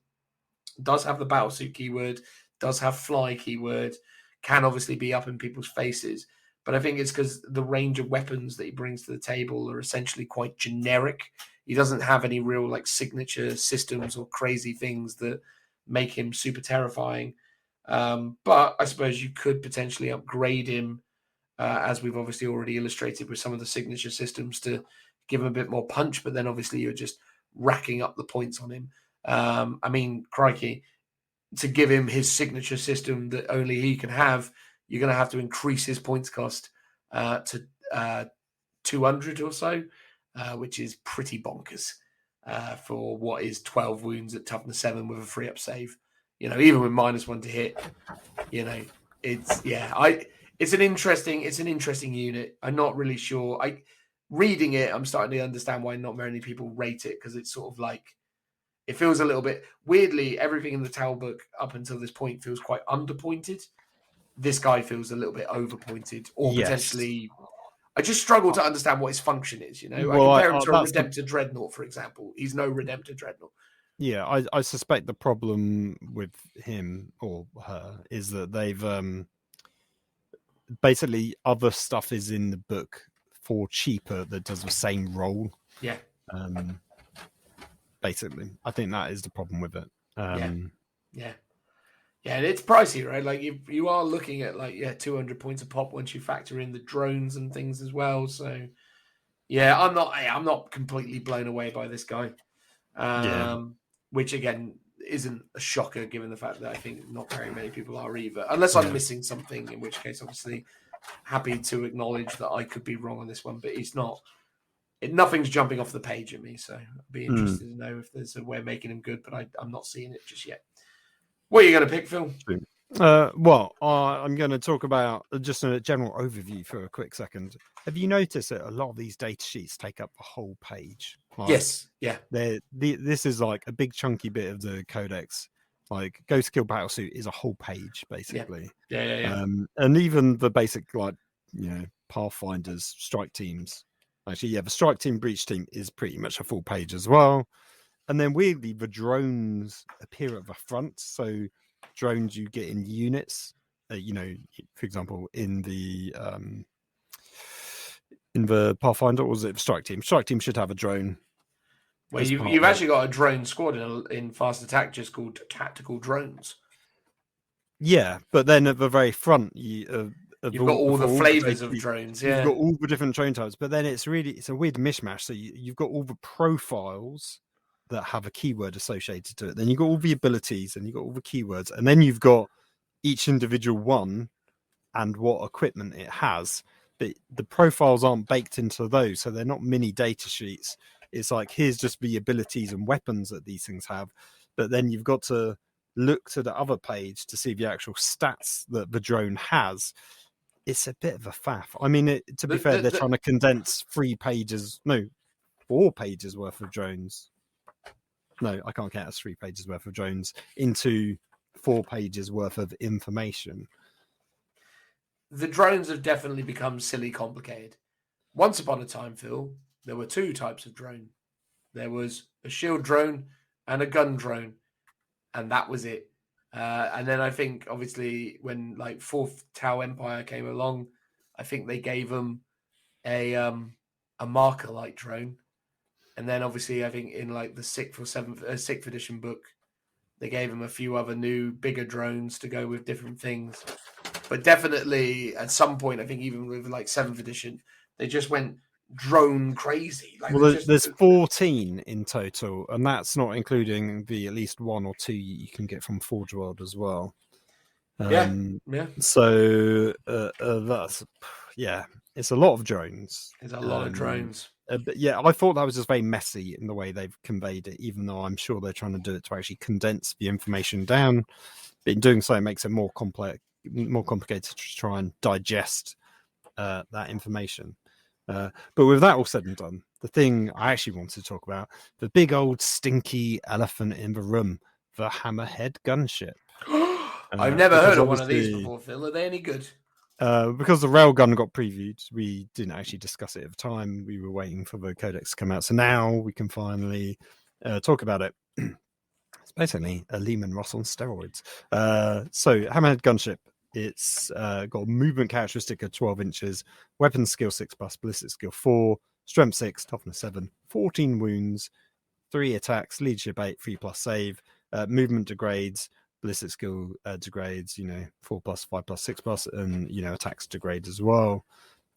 does have the battlesuit keyword, does have fly keyword, can obviously be up in people's faces. But I think it's because the range of weapons that he brings to the table are essentially quite generic. He doesn't have any real signature systems or crazy things that make him super terrifying. But I suppose you could potentially upgrade him, as we've obviously already illustrated with some of the signature systems, to give him a bit more punch. But then obviously you're just racking up the points on him. I mean, crikey, to give him his signature system that only he can have, you're going to have to increase his points cost to 200 or so, which is pretty bonkers for what is 12 wounds at toughness 7 with a 3-up save. Even with -1 to hit, it's an interesting unit. I'm not really sure. Reading it, I'm starting to understand why not very many people rate it, because it's sort of like, it feels a little bit weirdly. Everything in the Tau book up until this point feels quite underpointed. This guy feels a little bit overpointed, or potentially. I just struggle to understand what his function is. I compare him to a Redemptor Dreadnought, for example. He's no Redemptor Dreadnought. Yeah, I suspect the problem with him or her is that they've basically other stuff is in the book for cheaper that does the same role. Yeah. Basically, I think that is the problem with it. Yeah, and it's pricey, right? Like you are looking at 200 points a pop once you factor in the drones and things as well. So yeah, I'm not completely blown away by this guy. Which again, isn't a shocker given the fact that I think not very many people are either. Unless I'm missing something, in which case, obviously, happy to acknowledge that I could be wrong on this one, but it's not. Nothing's jumping off the page at me, so I'd be interested to know if there's a way of making them good, but I'm not seeing it just yet. What are you going to pick, Phil? I'm going to talk about just a general overview for a quick second. Have you noticed that a lot of these data sheets take up the whole page? Like, yes, yeah. This is like a big chunky bit of the Codex. Like Ghost Kill Battlesuit is a whole page, basically. Yeah. And even the basic, Pathfinders, strike teams. Actually, the strike team, breach team is pretty much a full page as well. And then weirdly, the drones appear at the front. So drones you get in units, for example, in the Pathfinder, or was it the strike team? Strike team should have a drone. Well, you've actually got a drone squad in Fast Attack just called Tactical Drones. Yeah, but then at the very front, you've got all the flavors of drones. Yeah, you've got all the different drone types. But then it's a weird mishmash. So you've got all the profiles that have a keyword associated to it. Then you've got all the abilities, and you've got all the keywords, and then you've got each individual one and what equipment it has. But the profiles aren't baked into those, so they're not mini data sheets. It's like, here's just the abilities and weapons that these things have. But then you've got to look to the other page to see the actual stats that the drone has. It's a bit of a faff. I mean, to be fair, they're trying to condense 4 pages worth of drones. No, I can't count as 3 pages worth of drones into 4 pages worth of information. The drones have definitely become silly complicated. Once upon a time, Phil, there were 2 types of drone. There was a shield drone and a gun drone, and that was it. And then I think, obviously, when Fourth Tau Empire came along, I think they gave them a marker-like drone. And then, obviously, I think in the 6th or 6th edition book, they gave them a few other new, bigger drones to go with different things. But definitely, at some point, I think even with 7th edition, they just went drone crazy. There's 14 in total, and that's not including the at least 1 or 2 you can get from Forge World as well. Yeah. So that's it's a lot of drones. There's a lot of drones. But yeah, I thought that was just very messy in the way they've conveyed it, even though I'm sure they're trying to do it to actually condense the information down. But in doing so, it makes it more complicated to try and digest that information. But with that all said and done, the thing I actually wanted to talk about, the big old stinky elephant in the room, the Hammerhead gunship. I've never heard of one of these before, Phil. Are they any good? Because the railgun got previewed, we didn't actually discuss it at the time. We were waiting for the Codex to come out. So now we can finally talk about it. It's basically a Lehman Ross on steroids. So Hammerhead gunship. It's got a movement characteristic of 12 inches, weapon skill 6+, ballistic skill 4, strength 6, toughness 7, 14 wounds, 3 attacks, leadership 8, 3+ save, movement degrades, ballistic skill degrades, 4+, 5+, 6+, and, attacks degrade as well.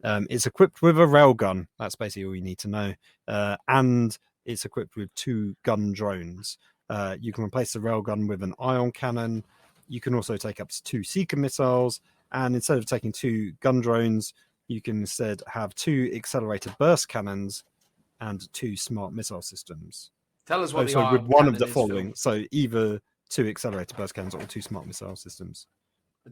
It's equipped with a railgun. That's basically all you need to know. And it's equipped with 2 gun drones. You can replace the railgun with an ion cannon. You can also take up to 2 Seeker missiles, and instead of taking 2 gun drones, you can instead have 2 accelerated burst cannons and 2 smart missile systems. Tell us what with one of the following. So either 2 accelerated burst cannons or 2 smart missile systems.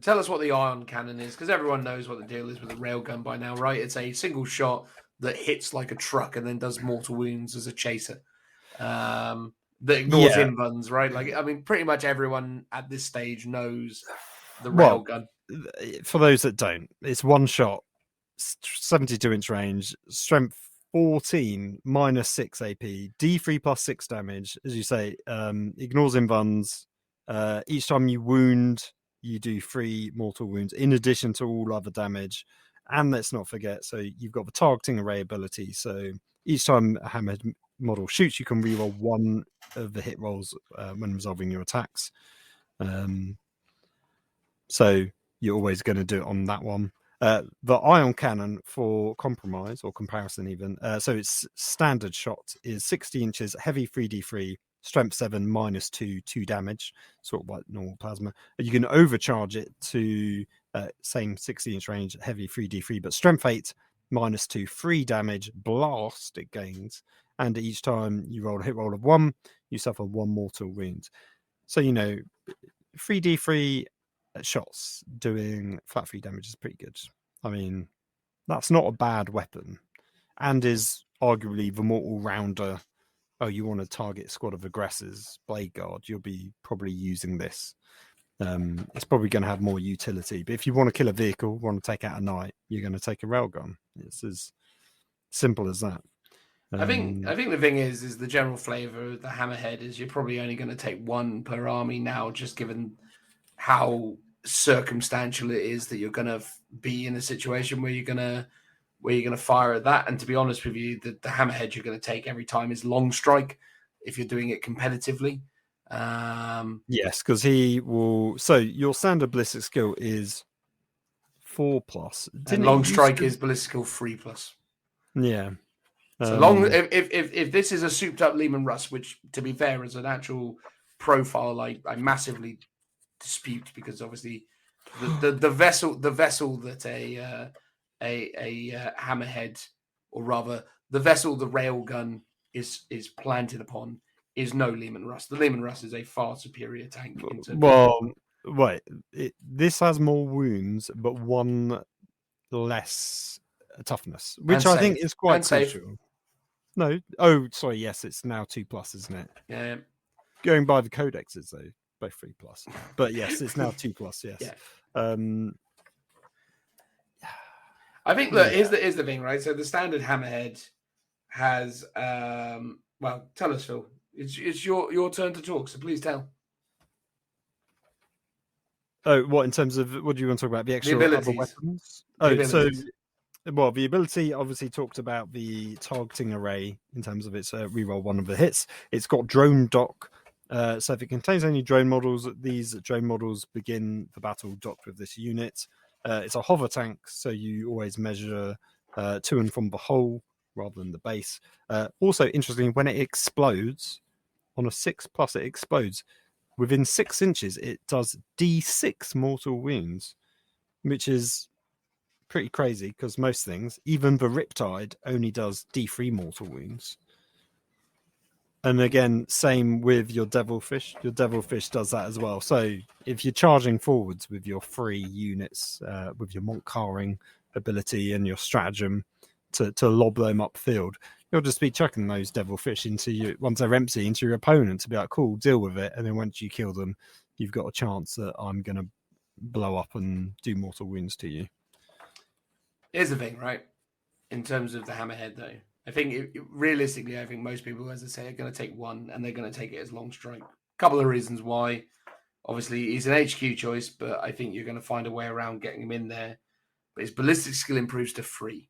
Tell us what the ion cannon is, because everyone knows what the deal is with a railgun by now, right? It's a single shot that hits like a truck and then does mortal wounds as a chaser. That ignores inbuns, right? Pretty much everyone at this stage knows the railgun. For those that don't, it's one shot, 72-inch range, strength 14, -6 AP, D3 +6 damage. As you say, ignores inbuns. Each time you wound, you do 3 mortal wounds in addition to all other damage. And let's not forget, so you've got the targeting array ability. So each time a Hammerhead model shoots, you can reroll 1 of the hit rolls when resolving your attacks. So you're always going to do it on that one. The ion cannon, for compromise or comparison even, so its standard shot is 60 inches, heavy 3d3, strength 7 -2, 2 damage, sort of like normal plasma. You can overcharge it to same 60-inch range, heavy 3d3, but strength 8 -2, 3 damage, blast it gains, and each time you roll a hit roll of 1, you suffer 1 mortal wound. So 3d3 shots doing flat 3 damage is pretty good. I mean, that's not a bad weapon, and is arguably the more all-rounder. Oh, you want to target a squad of aggressors, Blade Guard, you'll be probably using this. It's probably going to have more utility. But if you want to kill a vehicle, want to take out a knight, you're going to take a railgun. It's as simple as that. I think the thing is the general flavour of the Hammerhead is you're probably only going to take 1 per army now, just given how circumstantial it is that you're going to be in a situation where you're going to fire at that. And to be honest with you, the Hammerhead you're going to take every time is Long Strike if you're doing it competitively. Yes, because he will. So your standard ballistic skill is 4+. And Long Strike is ballistic skill 3+. Yeah. So long if this is a souped up Lehman Russ, which to be fair is an actual profile I massively dispute, because obviously the vessel that a Hammerhead, or rather the vessel the railgun is planted upon, is no Lehman Russ. The Lehman Russ is a far superior tank. Wait, this has more wounds, but 1 less toughness, which I think is quite crucial. No, sorry, yes, it's now 2+, isn't it? Yeah. Going by the codexes, though, both 3+. But yes, it's now 2+. Yes. Yeah. I think look, here's the thing, right? So the standard Hammerhead has well, tell us, Phil. It's your turn to talk, so please tell. Oh, what in terms of what do you want to talk about? The extra other weapons? The ability obviously talked about the targeting array in terms of its reroll 1 of the hits. It's got drone dock. So if it contains any drone models, these drone models begin the battle docked with this unit. It's a hover tank, so you always measure to and from the hull rather than the base. Also, interestingly, when it explodes, on a 6+, it explodes. Within 6 inches, it does D6 mortal wounds, which is pretty crazy because most things, even the Riptide, only does D3 mortal wounds. And again, same with your Devilfish. Your Devilfish does that as well. So if you're charging forwards with your 3 units, with your Mont'ka ability and your stratagem to lob them upfield, you'll just be chucking those Devilfish into you once they're empty into your opponent to be like, cool, deal with it. And then once you kill them, you've got a chance that I'm going to blow up and do mortal wounds to you. Here's the thing, right? In terms of the Hammerhead, though, I think realistically, I think most people, as I say, are going to take 1, and they're going to take it as Long Strike. A couple of reasons why. Obviously, he's an HQ choice, but I think you're going to find a way around getting him in there. But his ballistic skill improves to 3.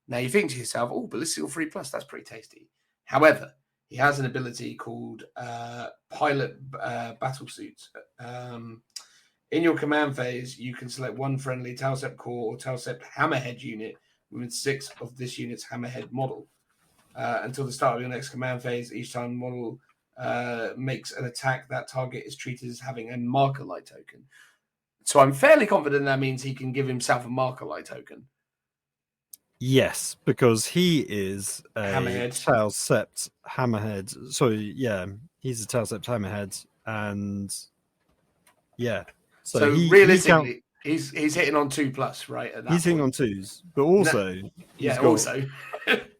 Now, you think to yourself, oh, ballistic skill 3+, that's pretty tasty. However, he has an ability called Pilot Battlesuits. In your command phase, you can select 1 friendly Talsept Core or Talsept Hammerhead unit within 6 of this unit's Hammerhead model. Until the start of your next command phase, each time the model makes an attack, that target is treated as having a marker light token. So I'm fairly confident that means he can give himself a marker light token. Yes, because he is a Hammerhead. Talsept Hammerhead. So yeah, he's a Talsept Hammerhead, and yeah. So realistically, he's hitting on 2+, right? He's hitting on 2s, but also also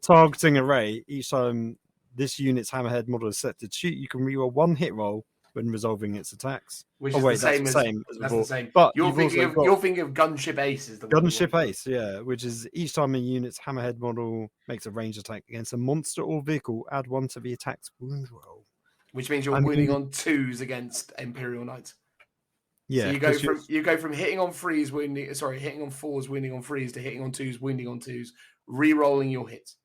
targeting array. Each time this unit's Hammerhead model is set to shoot, you can reroll 1 hit roll when resolving its attacks. Which is the same as before. The same. But you're thinking of Gunship Ace is the Gunship Ace, yeah, which is each time a unit's Hammerhead model makes a ranged attack against a monster or vehicle, add 1 to the attack's wound roll. Which means you're wounding on 2s against Imperial Knights. Yeah, so you go from hitting on 4s, wounding on 3s to hitting on 2s, wounding on 2s, re-rolling your hits.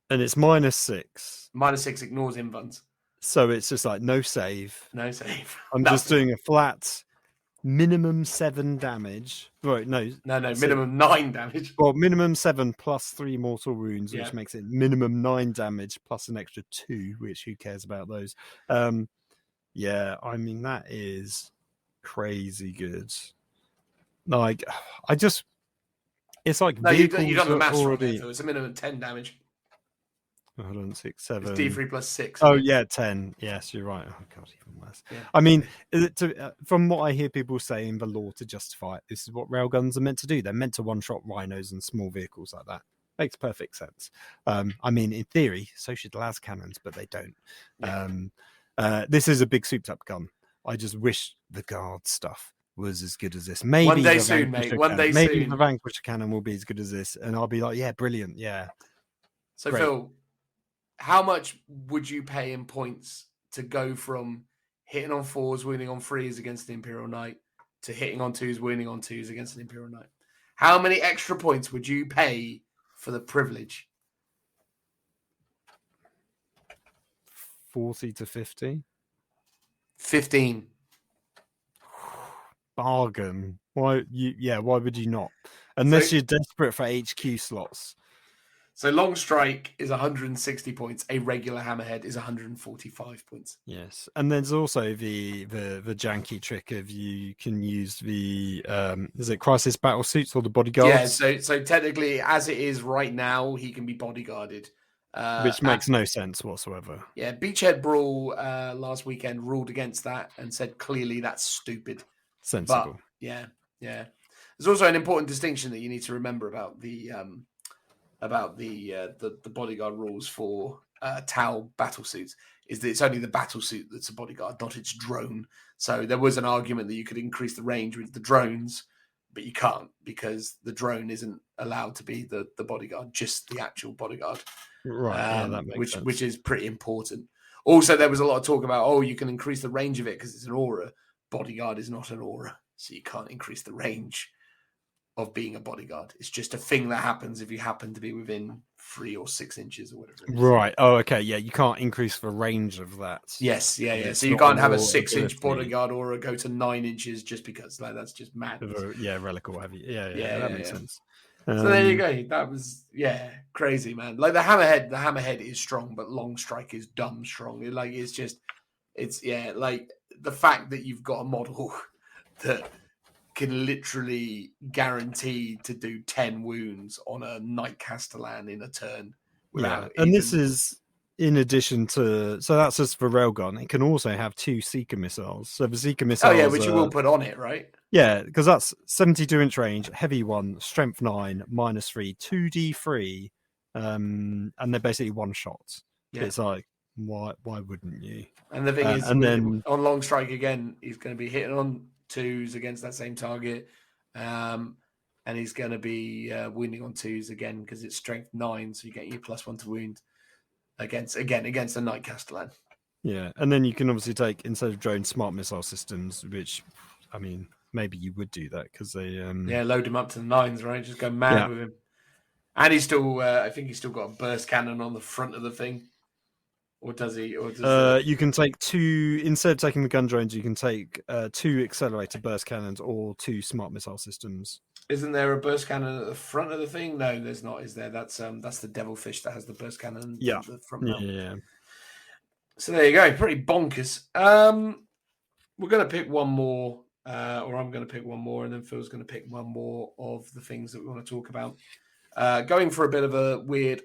And it's -6. -6 ignores invuns. So it's just like no save. No save. I'm just doing a flat minimum 7 damage. Right, no. No, so- minimum 9 damage. Well, minimum 7 plus 3 mortal wounds, which Yeah. makes it minimum 9 damage plus an extra 2, which who cares about those? Yeah, I mean, that is crazy good. Like, it's like No, you've vehicles done the are maths wrong already. there, Phil. It's a minimum 10 damage. Hold on, 6, It's 7. D3 plus 6. Oh isn't it? yeah, 10. Yes, you're right. Oh god, even worse. Yeah. I mean, from what I hear people say in the lore to justify it, this is what railguns are meant to do. They're meant to one-shot rhinos and small vehicles like that. Makes perfect sense. I mean, in theory, so should las cannons, but they don't. Yeah. This is a big souped-up gun. I just wish the guard stuff was as good as this. Maybe One day the soon, Vanquisher mate. One cannon- day maybe soon. the Vanquisher cannon will be as good as this, and I'll be like, yeah, brilliant, yeah. So, Great. Phil, how much would you pay in points to go from hitting on 4s, winning on 3s against the Imperial Knight to hitting on 2s, winning on 2s against an Imperial Knight? How many extra points would you pay for the privilege? 40 to 50. 15. Bargain. Why would you not? Unless So- you're desperate for HQ slots. So long strike is 160 points. A regular hammerhead is 145 points. Yes. And there's also the janky trick of you can use the is it crisis battle suits or the bodyguards? Yeah, so technically, as it is right now, he can be bodyguarded. Which makes no sense whatsoever. Yeah, Beachhead Brawl last weekend ruled against that and said clearly that's stupid. Sensible. But yeah. There's also an important distinction that you need to remember about the bodyguard rules for Tau battle suits is that it's only the battle suit that's a bodyguard, not its drone. So there was an argument that you could increase the range with the drones, but you can't because the drone isn't allowed to be the bodyguard, just the actual bodyguard. Right. That makes sense. Which is pretty important. Also, there was a lot of talk about, you can increase the range of it because it's an aura. Bodyguard is not an aura, so you can't increase the range of being a bodyguard. It's just a thing that happens if you happen to be within 3 or 6 inches or whatever it is. Right. Oh, okay. Yeah, you can't increase the range of that. Yes, yeah. It's So you not can't have a raw 6-inch ability. bodyguard aura go to 9 inches just because. Like, that's just mad. Yeah, relic or whatever. Yeah, Yeah, that yeah, makes yeah. sense. So there you go. That was crazy, man. Like the hammerhead is strong, but long strike is dumb strong. Like it's like the fact that you've got a model that can literally guarantee to do 10 wounds on a Knight Castellan in a turn. And this is in addition to, so that's just for railgun. It can also have 2 Seeker missiles. So the Seeker missiles, which you will put on it, right? Yeah, because that's 72-inch range, heavy 1, strength 9, -3, 2d3, and they're basically one shots. Yeah. It's like, why wouldn't you? And the thing is, and then on long strike again, he's going to be hitting on 2s against that same target, and he's going to be wounding on 2s again because it's strength 9, so you get your +1 to wound against a Knight Castellan. Yeah, and then you can obviously take, instead of drone, smart missile systems, which, I mean, maybe you would do that because they load him up to the 9s, right? Just go mad with him. And he's still, I think he's still got a burst cannon on the front of the thing. Or does he? Or does you can take 2, instead of taking the gun drones, you can take 2 accelerated burst cannons or 2 smart missile systems. Isn't there a burst cannon at the front of the thing? No, there's not. Is there? That's the Devilfish that has the burst cannon. Yeah. At the front mount. Yeah. So there you go. Pretty bonkers. We're going to pick one more, or I'm going to pick one more, and then Phil's going to pick one more of the things that we want to talk about. Going for a bit of a weird,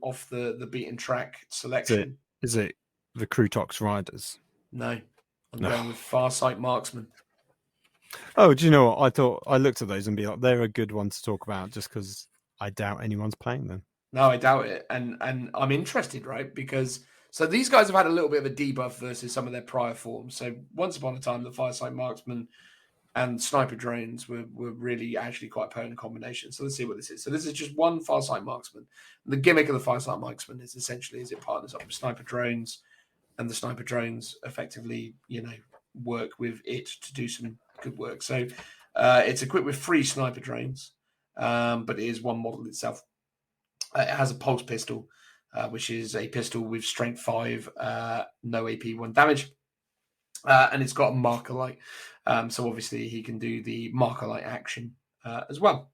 off the beaten track selection. Is it the Crutox Riders? No, I'm going with Farsight Marksman. Oh, do you know what? I looked at those and be like, they're a good one to talk about just because I doubt anyone's playing them. No, I doubt it. And I'm interested, right? Because so these guys have had a little bit of a debuff versus some of their prior forms. So once upon a time, the Farsight Marksman and Sniper Drones were really actually quite potent combinations. So let's see what this is. So this is just one Farsight Marksman. The gimmick of the Farsight Marksman is essentially it partners up with Sniper Drones, and the Sniper Drones effectively, work with it to do some good work. So it's equipped with 3 Sniper Drones, but it is one model itself. It has a pulse pistol, which is a pistol with strength 5, no AP 1 damage. and it's got a marker light. So obviously he can do the marker light action as well.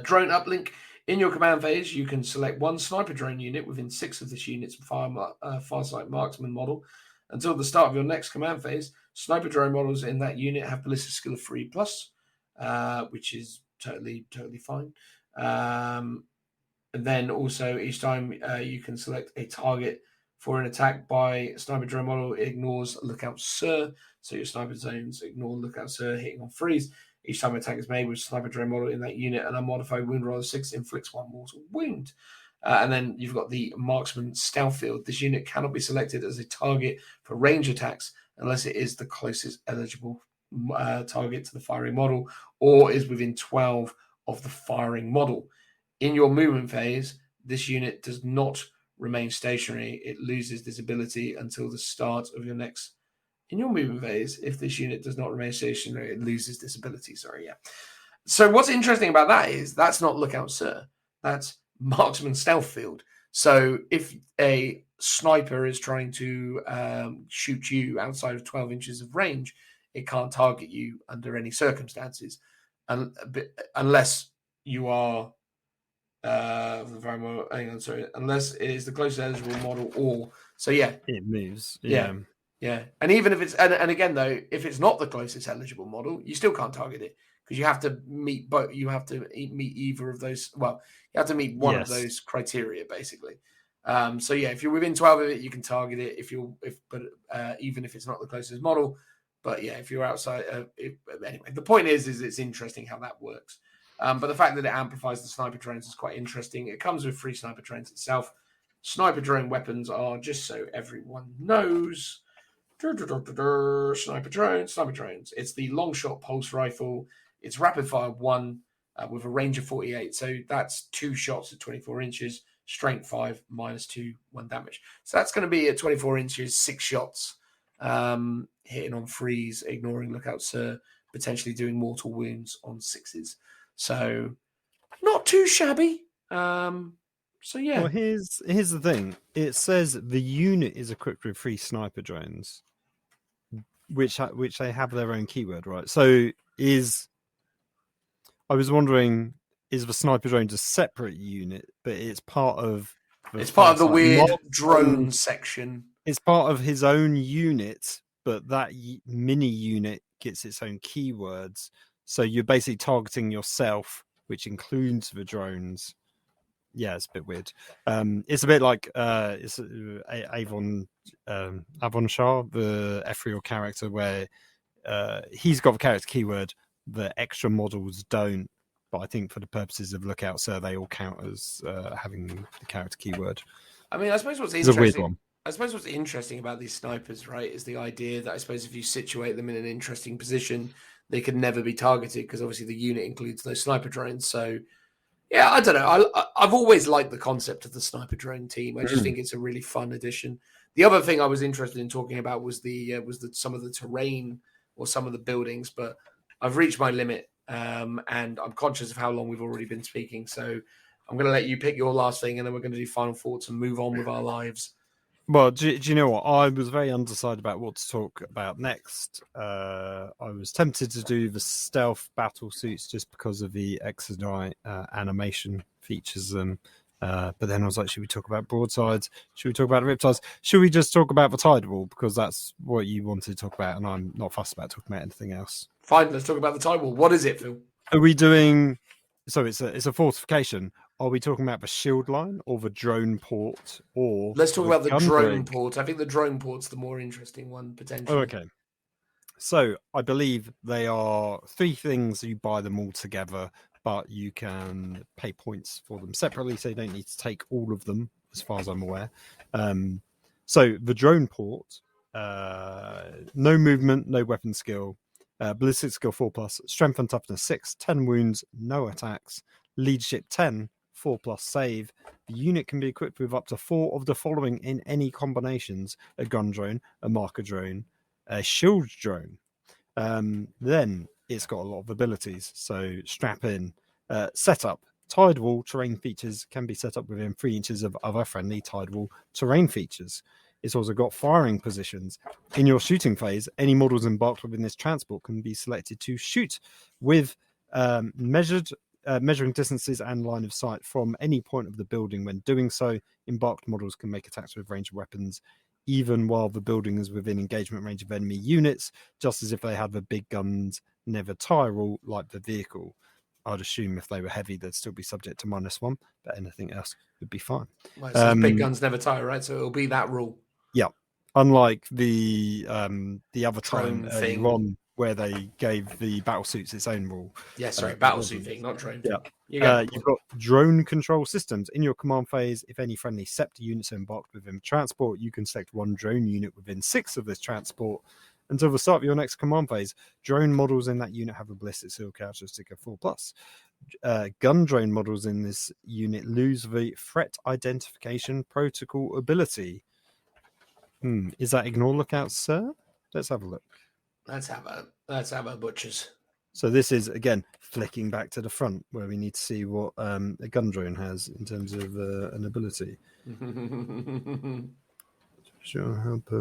Drone uplink. In your command phase, you can select one sniper drone unit within 6 of this unit's Farsight marksman model. Until the start of your next command phase, sniper drone models in that unit have ballistic skill of 3+, which is totally fine. And then also each time you can select a target for an attack by sniper drone model, it ignores lookout sir. So your sniper zones ignore lookout sir hitting on freeze. Each time an attack is made with sniper drone model in that unit, an unmodified wound roll of 6 inflicts 1 mortal wound. And then you've got the marksman stealth field. This unit cannot be selected as a target for range attacks unless it is the closest eligible target to the firing model or is within 12 of the firing model. In your movement phase, this unit does not remain stationary. It loses this ability until the start of your next. In your movement phase, if this unit does not remain stationary, it loses this ability. So what's interesting about that is that's not lookout sir. That's marksman stealth field. So if a sniper is trying to shoot you outside of 12 inches of range, it can't target you under any circumstances, unless you are unless it is the closest eligible model or it moves. Yeah, and even if it's and again though, if it's not the closest eligible model, you still can't target it because you have to meet both. You have to meet either of those. Well, you have to meet one of those criteria basically. If you're within 12 of it, you can target it. Even if it's not the closest model, but yeah, if you're outside, anyway, the point is it's interesting how that works. But the fact that it amplifies the sniper drones is quite interesting. It comes with free sniper drones itself. Sniper drone weapons are, just so everyone knows, sniper drones. It's the long shot pulse rifle. It's rapid fire 1 with a range of 48. So that's 2 shots at 24 inches, strength 5, -2, 1 damage. So that's going to be at 24 inches, 6 shots, hitting on freeze, ignoring lookout sir, potentially doing mortal wounds on 6s. So not too shabby. Well, here's the thing. It says the unit is equipped with 3 sniper drones, which they have their own keyword, right? So I was wondering, is the sniper drone a separate unit, but it's part of the weird drone section. It's part of his own unit, but that mini unit gets its own keywords. So you're basically targeting yourself, which includes the drones. Yeah, it's a bit weird. It's a bit like it's Avon Shah, the ethereal character, where he's got the character keyword. The extra models don't, but I think for the purposes of lookout, so they all count as having the character keyword. I mean, I suppose what's interesting. It's a weird one. I suppose what's interesting about these snipers, right, is the idea that I suppose if you situate them in an interesting position, they could never be targeted because obviously the unit includes those sniper drones. So, yeah, I don't know. I've always liked the concept of the sniper drone team. I just think it's a really fun addition. The other thing I was interested in talking about was some of the terrain or some of the buildings, but I've reached my limit and I'm conscious of how long we've already been speaking. So I'm going to let you pick your last thing and then we're going to do final thoughts and move on with our lives. Well, do you know what? I was very undecided about what to talk about next. I was tempted to do the stealth battle suits just because of the Exodite animation features them. But then I was like, should we talk about broadsides? Should we talk about riptides? Should we just talk about the tide wall? Because that's what you wanted to talk about, and I'm not fussed about talking about anything else. Fine, let's talk about the tide wall. What is it, Phil? Are we doing... So it's a fortification. Are we talking about the shield line or the drone port? Or let's talk about the drone port. I think the drone port's the more interesting one, potentially. Oh, okay. So I believe they are 3 things. You buy them all together, but you can pay points for them separately, so you don't need to take all of them, as far as I'm aware. So the drone port, no movement, no weapon skill, ballistic skill 4+, strength and toughness 6, 10 wounds, no attacks, leadership 10, 4+ save. The unit can be equipped with up to 4 of the following in any combinations: a gun drone, a marker drone, a shield drone. Then it's got a lot of abilities. So strap in, setup. Tide wall terrain features can be set up within 3 inches of other friendly tide wall terrain features. It's also got firing positions. In your shooting phase, any models embarked within this transport can be selected to shoot with measuring distances and line of sight from any point of the building. When doing so, embarked models can make attacks with ranged weapons, even while the building is within engagement range of enemy units, just as if they had the big guns never tire rule like the vehicle. I'd assume if they were heavy, they'd still be subject to -1, but anything else would be fine. Well, it says big guns never tire, right? So it'll be that rule. Yeah. Unlike the other Drone time thing. earlier on where they gave the battle suits its own rule. Yeah, sorry, battlesuit thing, not drone Yeah. thing. You've got drone control systems. In your command phase, if any friendly scepter units are embarked within transport, you can select one drone unit within 6 of this transport. Until the start of your next command phase, drone models in that unit have a ballistic seal characteristic of 4+. Gun drone models in this unit lose the threat identification protocol ability. Is that ignore lookouts, sir? Let's have a look. Let's have a butchers. So this is, again, flicking back to the front where we need to see what a gun drone has in terms of an ability. Sure, help.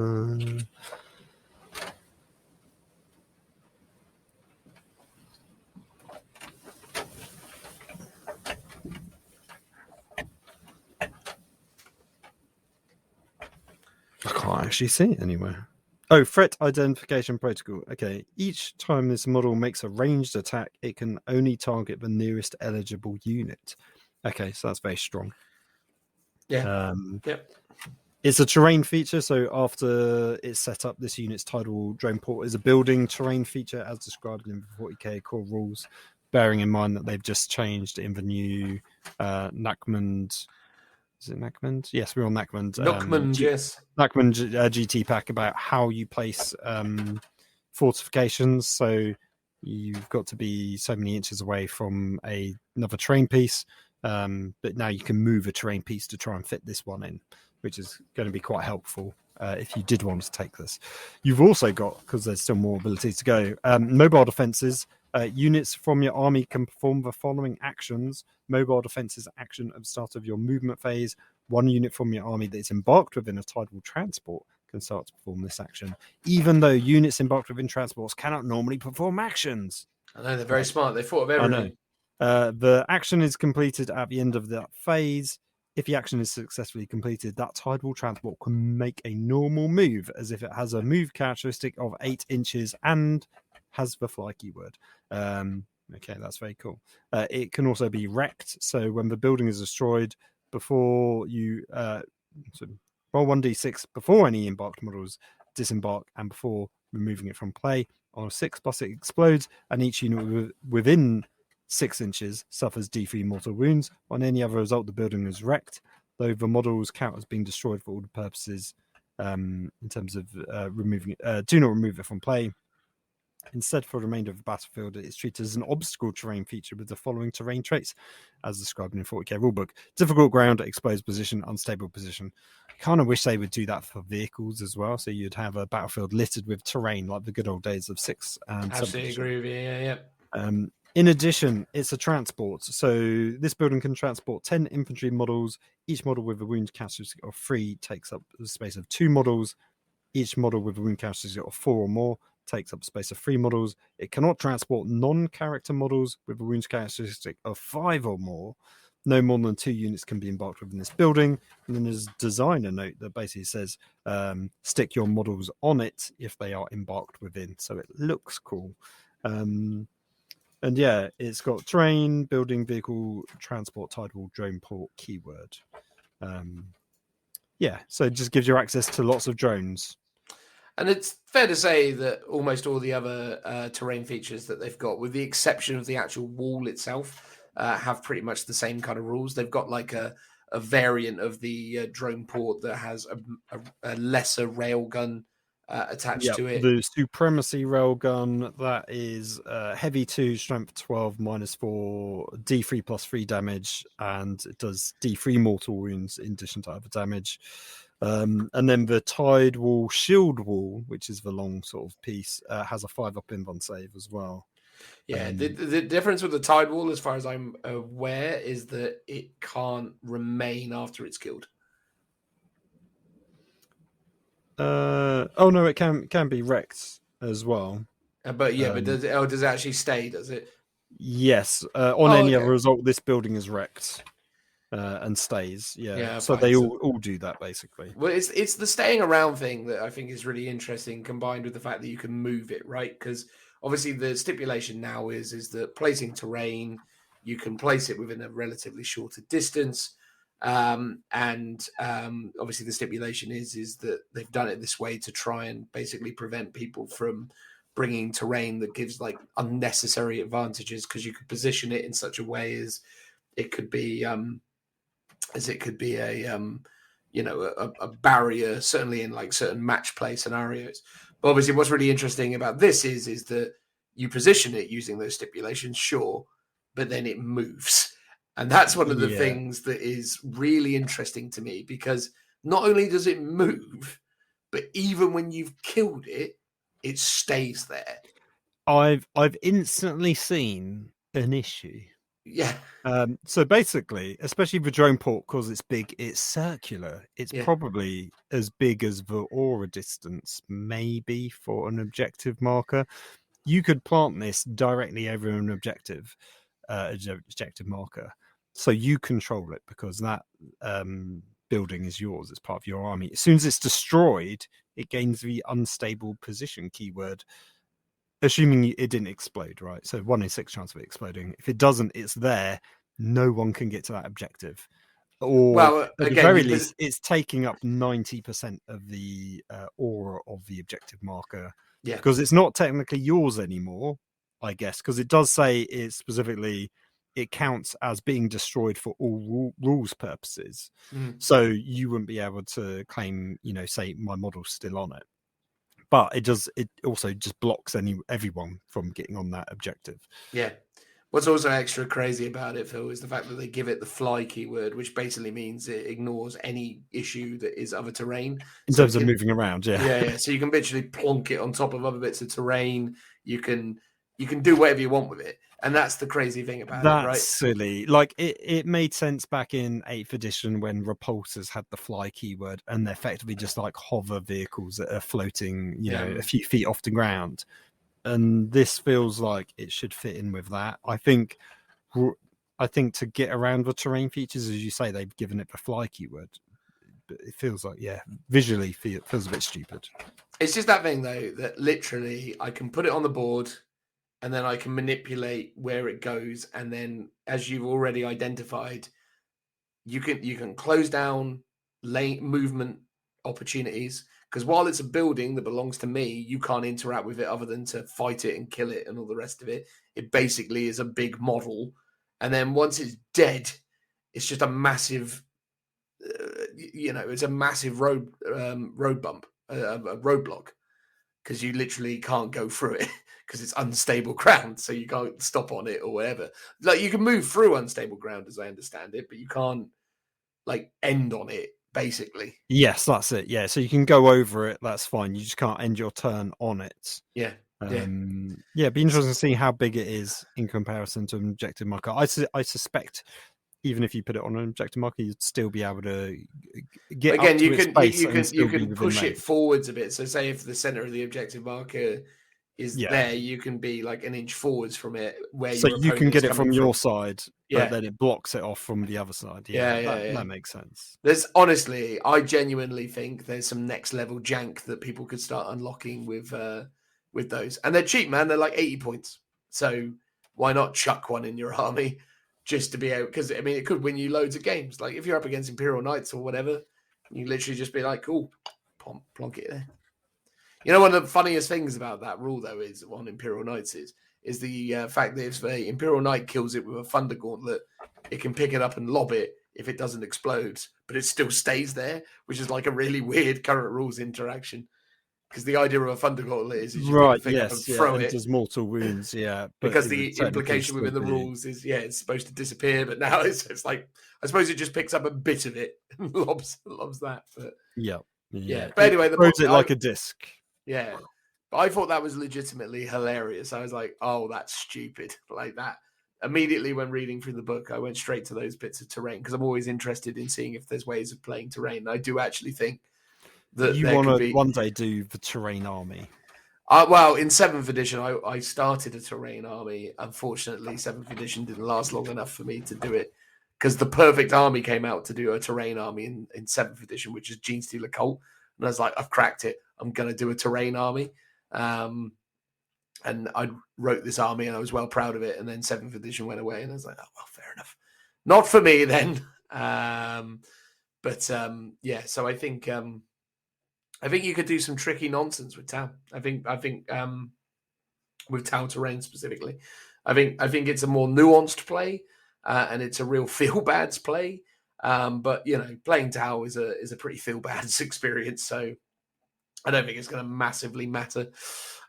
I can't actually see it anywhere. Oh, threat identification protocol. Okay, each time this model makes a ranged attack, it can only target the nearest eligible unit. Okay, so that's very strong. Yeah. Yep. It's a terrain feature, so after it's set up, this unit's tidal drone port is a building terrain feature as described in the 40k core rules, bearing in mind that they've just changed in the new Nachmund. Is it Nachmund? Yes, we're on Nachmund. Nachmund, yes. Nachmund GT pack about how you place fortifications. So you've got to be so many inches away from another terrain piece. But now you can move a terrain piece to try and fit this one in, which is going to be quite helpful if you did want to take this. You've also got, because there's still more abilities to go, mobile defenses. Units from your army can perform the following actions. Mobile defenses action at the start of your movement phase. One unit from your army that is embarked within a tidal transport can start to perform this action, even though units embarked within transports cannot normally perform actions. I know, they're very smart. They thought of everything. I know. The action is completed at the end of that phase. If the action is successfully completed, that tidal transport can make a normal move as if it has a move characteristic of 8 inches and has the fly keyword. Okay, that's very cool. It can also be wrecked. So when the building is destroyed, before you roll 1d6 before any embarked models disembark and before removing it from play. On a 6+, it explodes, and each unit within 6 inches suffers D3 mortal wounds. On any other result, the building is wrecked, though the models count as being destroyed for all the purposes in terms of removing it. Do not remove it from play. Instead, for the remainder of the battlefield, it is treated as an obstacle terrain feature with the following terrain traits, as described in the 40k rulebook: difficult ground, exposed position, unstable position. I kind of wish they would do that for vehicles as well, so you'd have a battlefield littered with terrain like the good old days of 6 and 7. Absolutely agree with you. Yeah. In addition, it's a transport, so this building can transport 10 infantry models. Each model with a wound characteristic of 3 takes up the space of 2 models. Each model with a wound characteristic of 4 or more takes up space of 3 models. It cannot transport non-character models with a wound characteristic of 5 or more. No more than 2 units can be embarked within this building. And then there's a designer note that basically says stick your models on it if they are embarked within. So it looks cool. And yeah, it's got terrain, building, vehicle, transport, tidal, drone port, keyword. Yeah, so it just gives you access to lots of drones. And it's fair to say that almost all the other terrain features that they've got, with the exception of the actual wall itself, have pretty much the same kind of rules. They've got like a variant of the drone port that has a lesser railgun attached to it. The supremacy railgun, that is heavy 2, strength 12, -4, D3 +3 damage, and it does D3 mortal wounds in addition to other damage. And then the tide wall shield wall, which is the long sort of piece, has a 5-up invuln save as well. Yeah, the difference with the tide wall, as far as I'm aware, is that it can't remain after it's killed. Oh no, it can be wrecked as well. But does it actually stay? Does it? Yes. On Oh, any okay. other result, this building is wrecked and stays. Yeah. Yeah, So fine. they all do that basically. Well, it's the staying around thing that I think is really interesting, combined with the fact that you can move it, right? Because obviously the stipulation now is that placing terrain, you can place it within a relatively shorter distance, and obviously the stipulation is that they've done it this way to try and basically prevent people from bringing terrain that gives like unnecessary advantages, because you could position it in such a way as it could be a barrier, certainly in like certain match play scenarios. But obviously what's really interesting about this is that you position it using those stipulations, sure, but then it moves. And that's one of the things that is really interesting to me, because not only does it move, but even when you've killed it, it stays there. I've instantly seen an issue. Yeah. So basically, especially the drone port, because it's big, it's circular. It's probably as big as the aura distance, maybe, for an objective marker. You could plant this directly over an objective marker, so you control it, because that building is yours. It's part of your army. As soon as it's destroyed, it gains the unstable position keyword. Assuming it didn't explode, right? So 1 in 6 chance of it exploding. If it doesn't, it's there. No one can get to that objective. Or at the very least, it's taking up 90% of the aura of the objective marker. Yeah. Because it's not technically yours anymore, I guess. Because it does say it specifically, it counts as being destroyed for all rules purposes. So you wouldn't be able to claim, say my model's still on it. But it also just blocks everyone from getting on that objective. Yeah. What's also extra crazy about it, Phil, is the fact that they give it the fly keyword, which basically means it ignores any issue that is other terrain. In terms of moving around, yeah. Yeah. So you can literally plonk it on top of other bits of terrain. You can do whatever you want with it. And that's the crazy thing about it, right? That's silly. Like, it made sense back in 8th edition when repulsors had the fly keyword, and they're effectively just like hover vehicles that are floating, a few feet off the ground. And this feels like it should fit in with that. I think to get around the terrain features, as you say, they've given it the fly keyword. But it feels like, visually feels a bit stupid. It's just that thing, though, that literally I can put it on the board, and then I can manipulate where it goes. And then, as you've already identified, you can close down lane movement opportunities. Because while it's a building that belongs to me, you can't interact with it other than to fight it and kill it and all the rest of it. It basically is a big model. And then once it's dead, it's just a massive, it's a massive road bump, a roadblock. Because you literally can't go through it because it's unstable ground, so you can't stop on it or whatever. Like, you can move through unstable ground, as I understand it, but you can't like end on it, basically. Yes, that's it. Yeah, so you can go over it. That's fine. You just can't end your turn on it. Yeah. It'd be interesting to see how big it is in comparison to an objective marker. I suspect even if you put it on an objective marker, you'd still be able to get again. Up to You can push it forwards a bit. So, say if the center of the objective marker is there, you can be like an inch forwards from it, where so you can get it from your side, but then it blocks it off from the other side. That makes sense. There's honestly, I genuinely think there's some next level jank that people could start unlocking with those, and they're cheap, man. They're like 80 points. So why not chuck one in your army? Just to be able, because I mean, it could win you loads of games. Like if you're up against Imperial Knights or whatever, you literally just be like, "Cool, plonk it there." One of the funniest things about that rule, though, is on Imperial Knights is the fact that if the Imperial Knight kills it with a Thunder Gauntlet, it can pick it up and lob it if it doesn't explode, but it still stays there, which is like a really weird current rules interaction. Because the idea of a Thunder Gauntlet is you pick the thing up and throw it. It does mortal wounds, because the implication within the rules is, it's supposed to disappear, but now it's like, I suppose it just picks up a bit of it and lobs that. But But anyway, the throws it like a disc. Yeah. But I thought that was legitimately hilarious. I was like, oh, that's stupid. Like that. Immediately when reading through the book, I went straight to those bits of terrain because I'm always interested in seeing if there's ways of playing terrain. I do actually think that You there want could to be. one day do the terrain army. Well, in 7th edition, I started a terrain army. Unfortunately, 7th edition didn't last long enough for me to do it because the perfect army came out to do a terrain army in 7th edition, which is Genestealer Cult. And I was like, I've cracked it. I'm going to do a terrain army. And I wrote this army and I was well proud of it. And then 7th edition went away and I was like, oh, well, fair enough. Not for me then. Yeah, so I think you could do some tricky nonsense with Tau. I think with Tau terrain specifically, I think it's a more nuanced play, and it's a real feel bads play. But playing Tau is a pretty feel bads experience, so I don't think it's going to massively matter.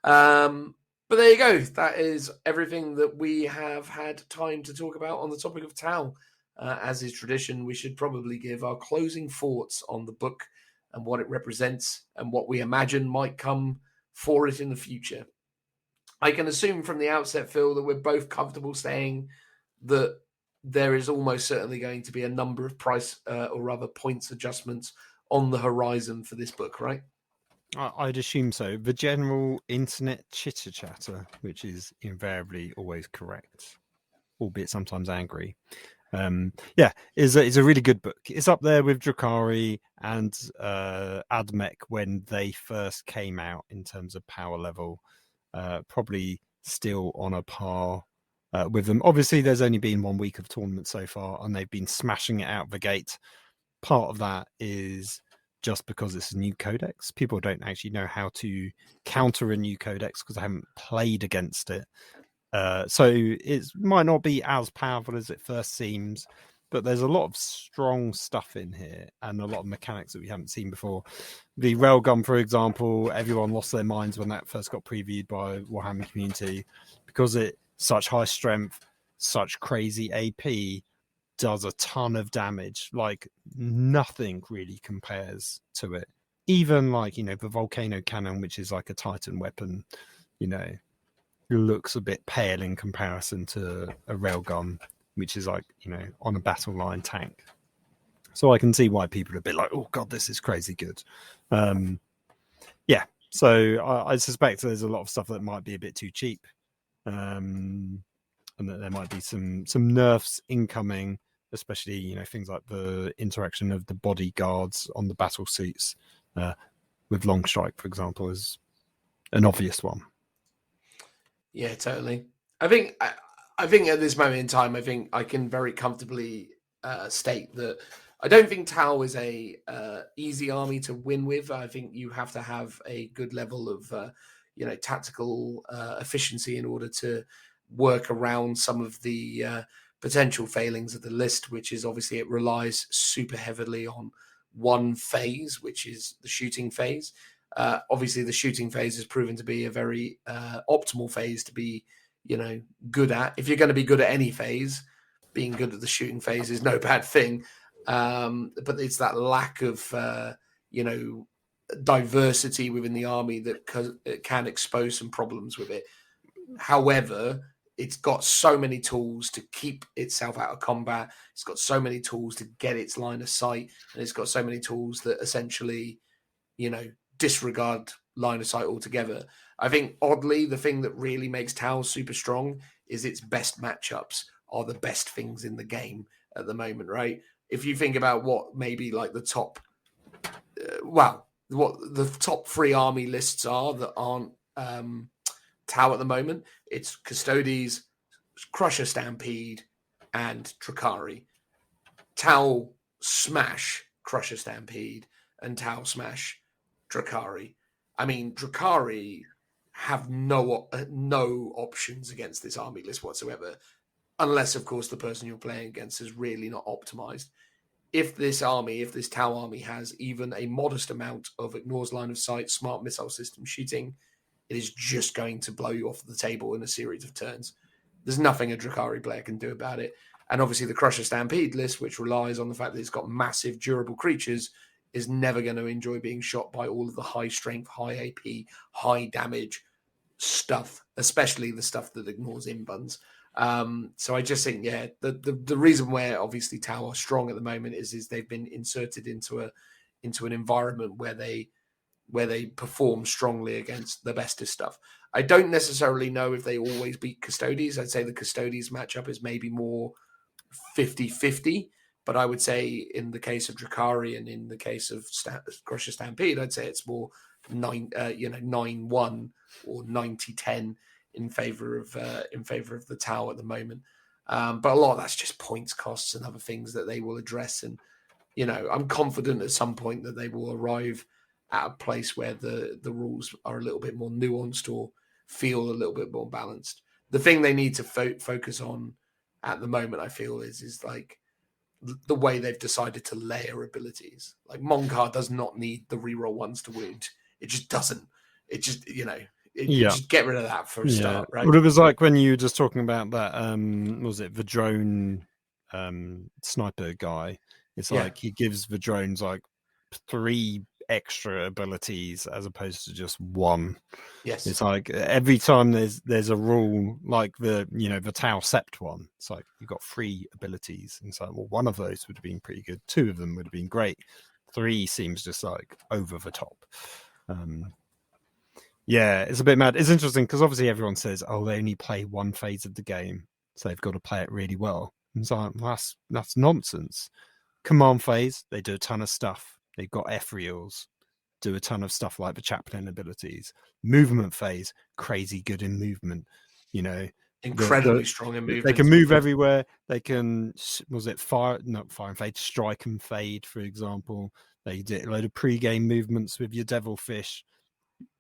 But there you go. That is everything that we have had time to talk about on the topic of Tau. As is tradition, we should probably give our closing thoughts on the book and what it represents and what we imagine might come for it in the future. I can assume from the outset, Phil, that we're both comfortable saying that there is almost certainly going to be a number of price or rather points adjustments on the horizon for this book, right? I'd assume so. The general internet chitter-chatter, which is invariably always correct, albeit sometimes angry, is a really good book. It's up there with Drakari and Admech when they first came out in terms of power level. Probably still on a par with them. Obviously, there's only been 1 week of tournament so far, and they've been smashing it out the gate. Part of that is just because it's a new codex. People don't actually know how to counter a new codex because they haven't played against it. So it might not be as powerful as it first seems, but there's a lot of strong stuff in here and a lot of mechanics that we haven't seen before. The railgun, for example, everyone lost their minds when that first got previewed by Warhammer community because it's such high strength, such crazy AP, does a ton of damage. Like nothing really compares to it. Even the volcano cannon, which is like a Titan weapon, looks a bit pale in comparison to a railgun, which is on a battle line tank. So I can see why people are a bit like, oh god, this is crazy good. So I suspect there's a lot of stuff that might be a bit too cheap, and that there might be some nerfs incoming, especially things like the interaction of the bodyguards on the battle suits with long strike, for example, is an obvious one. Yeah, totally. I think at this moment in time, I think I can very comfortably state that I don't think Tau is a easy army to win with. I think you have to have a good level of tactical efficiency in order to work around some of the potential failings of the list, which is obviously it relies super heavily on one phase, which is the shooting phase. Obviously, the shooting phase has proven to be a very optimal phase to be, good at. If you're going to be good at any phase, being good at the shooting phase is no bad thing. But it's that lack of, diversity within the army that can expose some problems with it. However, it's got so many tools to keep itself out of combat. It's got so many tools to get its line of sight, and it's got so many tools that essentially, disregard line of sight altogether. I think oddly, the thing that really makes Tau super strong is its best matchups are the best things in the game at the moment, right? If you think about what maybe like the top, what the top 3 army lists are that aren't Tau at the moment, it's Custodes, Crusher Stampede, and Drakari. Tau smash Crusher Stampede and Tau smash Drakari. I mean, Drakari have no options against this army list whatsoever, unless, of course, the person you're playing against is really not optimized. If this Tau army has even a modest amount of ignores line of sight, smart missile system shooting, it is just going to blow you off the table in a series of turns. There's nothing a Drakari player can do about it. And obviously the Crusher Stampede list, which relies on the fact that it's got massive durable creatures, is never going to enjoy being shot by all of the high strength, high AP, high damage stuff, especially the stuff that ignores inbuns. So I just think, the reason where obviously Tau are strong at the moment is they've been inserted into an environment where they where they perform strongly against the bestest stuff. I don't necessarily know if they always beat Custodes. I'd say the Custodes matchup is maybe more 50-50, but I would say in the case of Drakari and in the case of Crusher Stampede, I'd say it's more 9-1 or 90-10 in favor of the Tau at the moment. But a lot of that's just points costs and other things that they will address. And I'm confident at some point that they will arrive at a place where the rules are a little bit more nuanced or feel a little bit more balanced. The thing they need to focus on at the moment, I feel, is like the way they've decided to layer abilities. Like Mont'ka does not need the reroll ones to wound. It just doesn't. It just, just get rid of that for a start, right? Well, it was like when you were just talking about that, was it the drone sniper guy? It's like he gives the drones like 3 extra abilities as opposed to just 1. Yes. It's like every time there's a rule like the Tau Sept one, it's like you've got 3 abilities. And it's like, well, one of those would have been pretty good. 2 of them would have been great. 3 seems just like over the top. It's a bit mad. It's interesting because obviously everyone says, oh, they only play 1 phase of the game, so they've got to play it really well. And it's like, that's nonsense. Command phase, they do a ton of stuff. They've got ethereals, do a ton of stuff like the chaplain abilities. Movement phase, crazy good in movement. Incredibly strong in movement. They can move everywhere. They can, fire and fade, strike and fade, for example. They did a load of pre-game movements with your devilfish.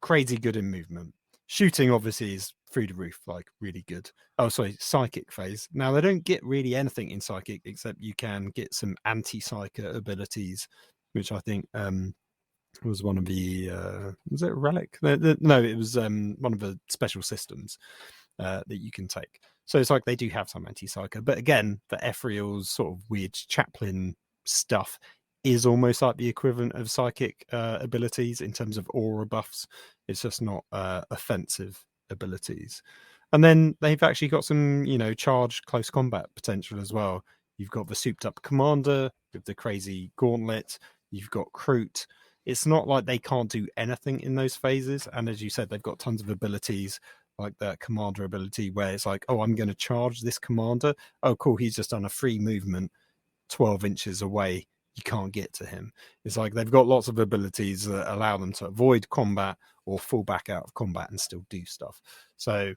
Crazy good in movement. Shooting obviously is through the roof, like really good. Oh, sorry, psychic phase. Now they don't get really anything in psychic except you can get some anti-psyker abilities, which I think was one of the was it a relic? No, it was one of the special systems that you can take. So it's like they do have some anti-psyker, but again, the ethereal's sort of weird chaplain stuff is almost like the equivalent of psychic abilities in terms of aura buffs. It's just not offensive abilities. And then they've actually got some, charged close combat potential as well. You've got the souped up commander with the crazy gauntlet. You've got Kroot. It's not like they can't do anything in those phases. And as you said, they've got tons of abilities like that commander ability where it's like, oh, I'm going to charge this commander. Oh, cool. He's just done a free movement 12 inches away. You can't get to him. It's like they've got lots of abilities that allow them to avoid combat or fall back out of combat and still do stuff. So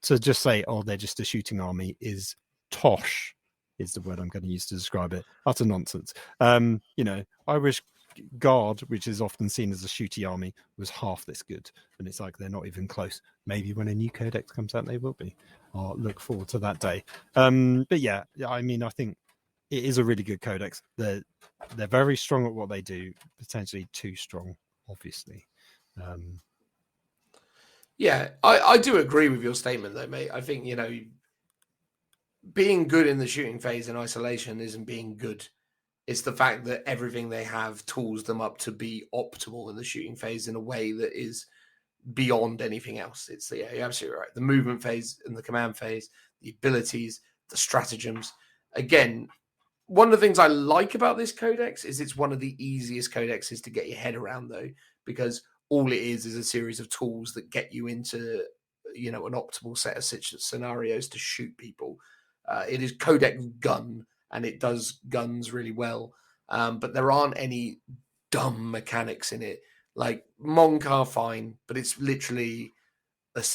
to just say, oh, they're just a shooting army is tosh, is the word I'm going to use to describe it. Utter nonsense. I wish Guard, which is often seen as a shooty army, was half this good. And it's like they're not even close. Maybe when a new Codex comes out, they will be. I'll look forward to that day. But yeah, I mean, I think it is a really good Codex. They're very strong at what they do, potentially too strong, obviously. Yeah, I do agree with your statement, though, mate. I think, being good in the shooting phase in isolation isn't being good. It's the fact that everything they have tools them up to be optimal in the shooting phase in a way that is beyond anything else. You're absolutely right. The movement phase and the command phase, the abilities, the stratagems. Again, one of the things I like about this codex is it's one of the easiest codexes to get your head around, though, because all it is a series of tools that get you into, an optimal set of scenarios to shoot people. It is Codex Gun, and it does guns really well. But there aren't any dumb mechanics in it. Like Mont'ka, fine, but it's literally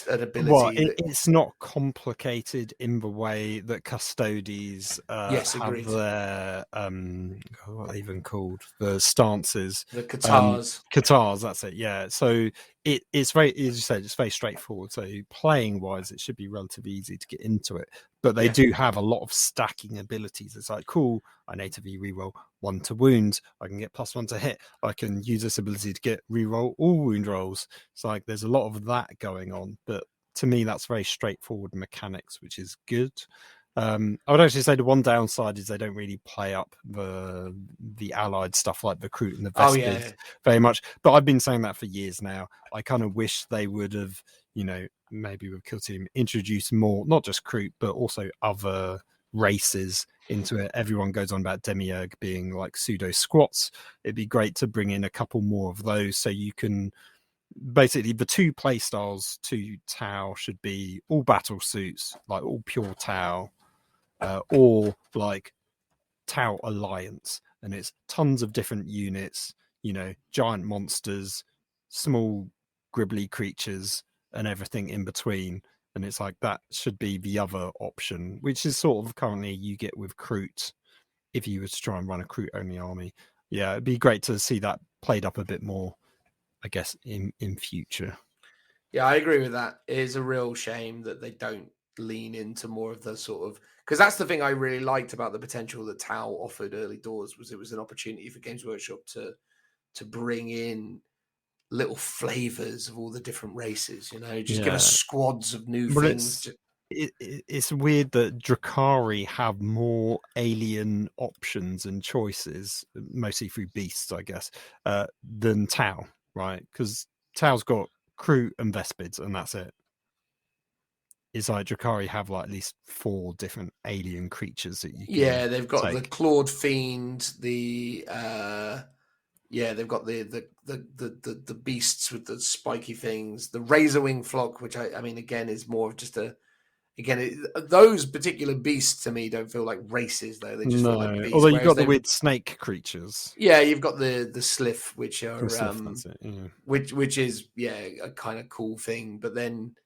an ability. Well, it's not complicated in the way that Custodes have their what are they even called? The stances. The Katars. Katars, that's it, yeah. So it's very, as you said, it's very straightforward. So playing wise, it should be relatively easy to get into it. But they do have a lot of stacking abilities. It's like, cool, I natively reroll 1 to wound. I can get +1 to hit. I can use this ability to get reroll all wound rolls. It's like there's a lot of that going on. But to me, that's very straightforward mechanics, which is good. I would actually say the one downside is they don't really play up the allied stuff like the Kroot and the Vespids very much. But I've been saying that for years now. I kind of wish they would have, maybe with Kill Team, introduce more, not just Kroot, but also other races into it. Everyone goes on about demiurge being like pseudo squats. It'd be great to bring in a couple more of those, so you can basically, the two play styles to Tau should be all battle suits, like all pure Tau, or like Tau Alliance, and it's tons of different units, giant monsters, small gribbly creatures, and everything in between. And it's like that should be the other option, which is sort of currently you get with Kroot if you were to try and run a Kroot only army. Yeah, it'd be great to see that played up a bit more, I guess, in future. Yeah, I agree with that. It is a real shame that they don't lean into more of the sort of, because that's the thing I really liked about the potential that Tau offered early doors, was it was an opportunity for Games Workshop to bring in little flavors of all the different races, just give us squads of new things. It's weird that Drakari have more alien options and choices, mostly through beasts, I guess, than Tau, right? Because Tau's got Kroot and Vespids, and that's it. It's like Drakari have like at least 4 different alien creatures that you can they've got take. the Clawed Fiend, they've got the beasts with the spiky things, the Razorwing Flock, which I mean again is more of just those particular beasts to me don't feel like races though. They just feel like beasts. Although you've got the weird snake creatures. Yeah, you've got the Sliff, which are that's it, yeah. which is a kind of cool thing. But then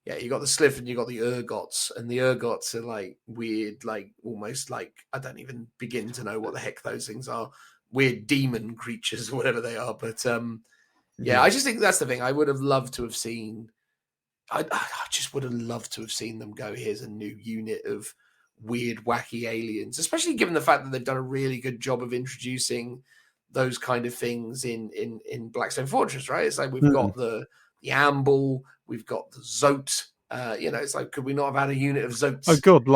you got the Sliff and you got the Urgots, and the Urgots are like weird, like almost like I don't even begin to know what the heck those things are. Weird demon creatures or whatever they are. But I just think that's the thing. I would have loved to have seen. I just would have loved to have seen them go, here's a new unit of weird, wacky aliens, especially given the fact that they've done a really good job of introducing those kind of things in Blackstone Fortress, right? It's like we've got the Amble, we've got the Zote. It's like, could we not have had a unit of Zotes? Oh god,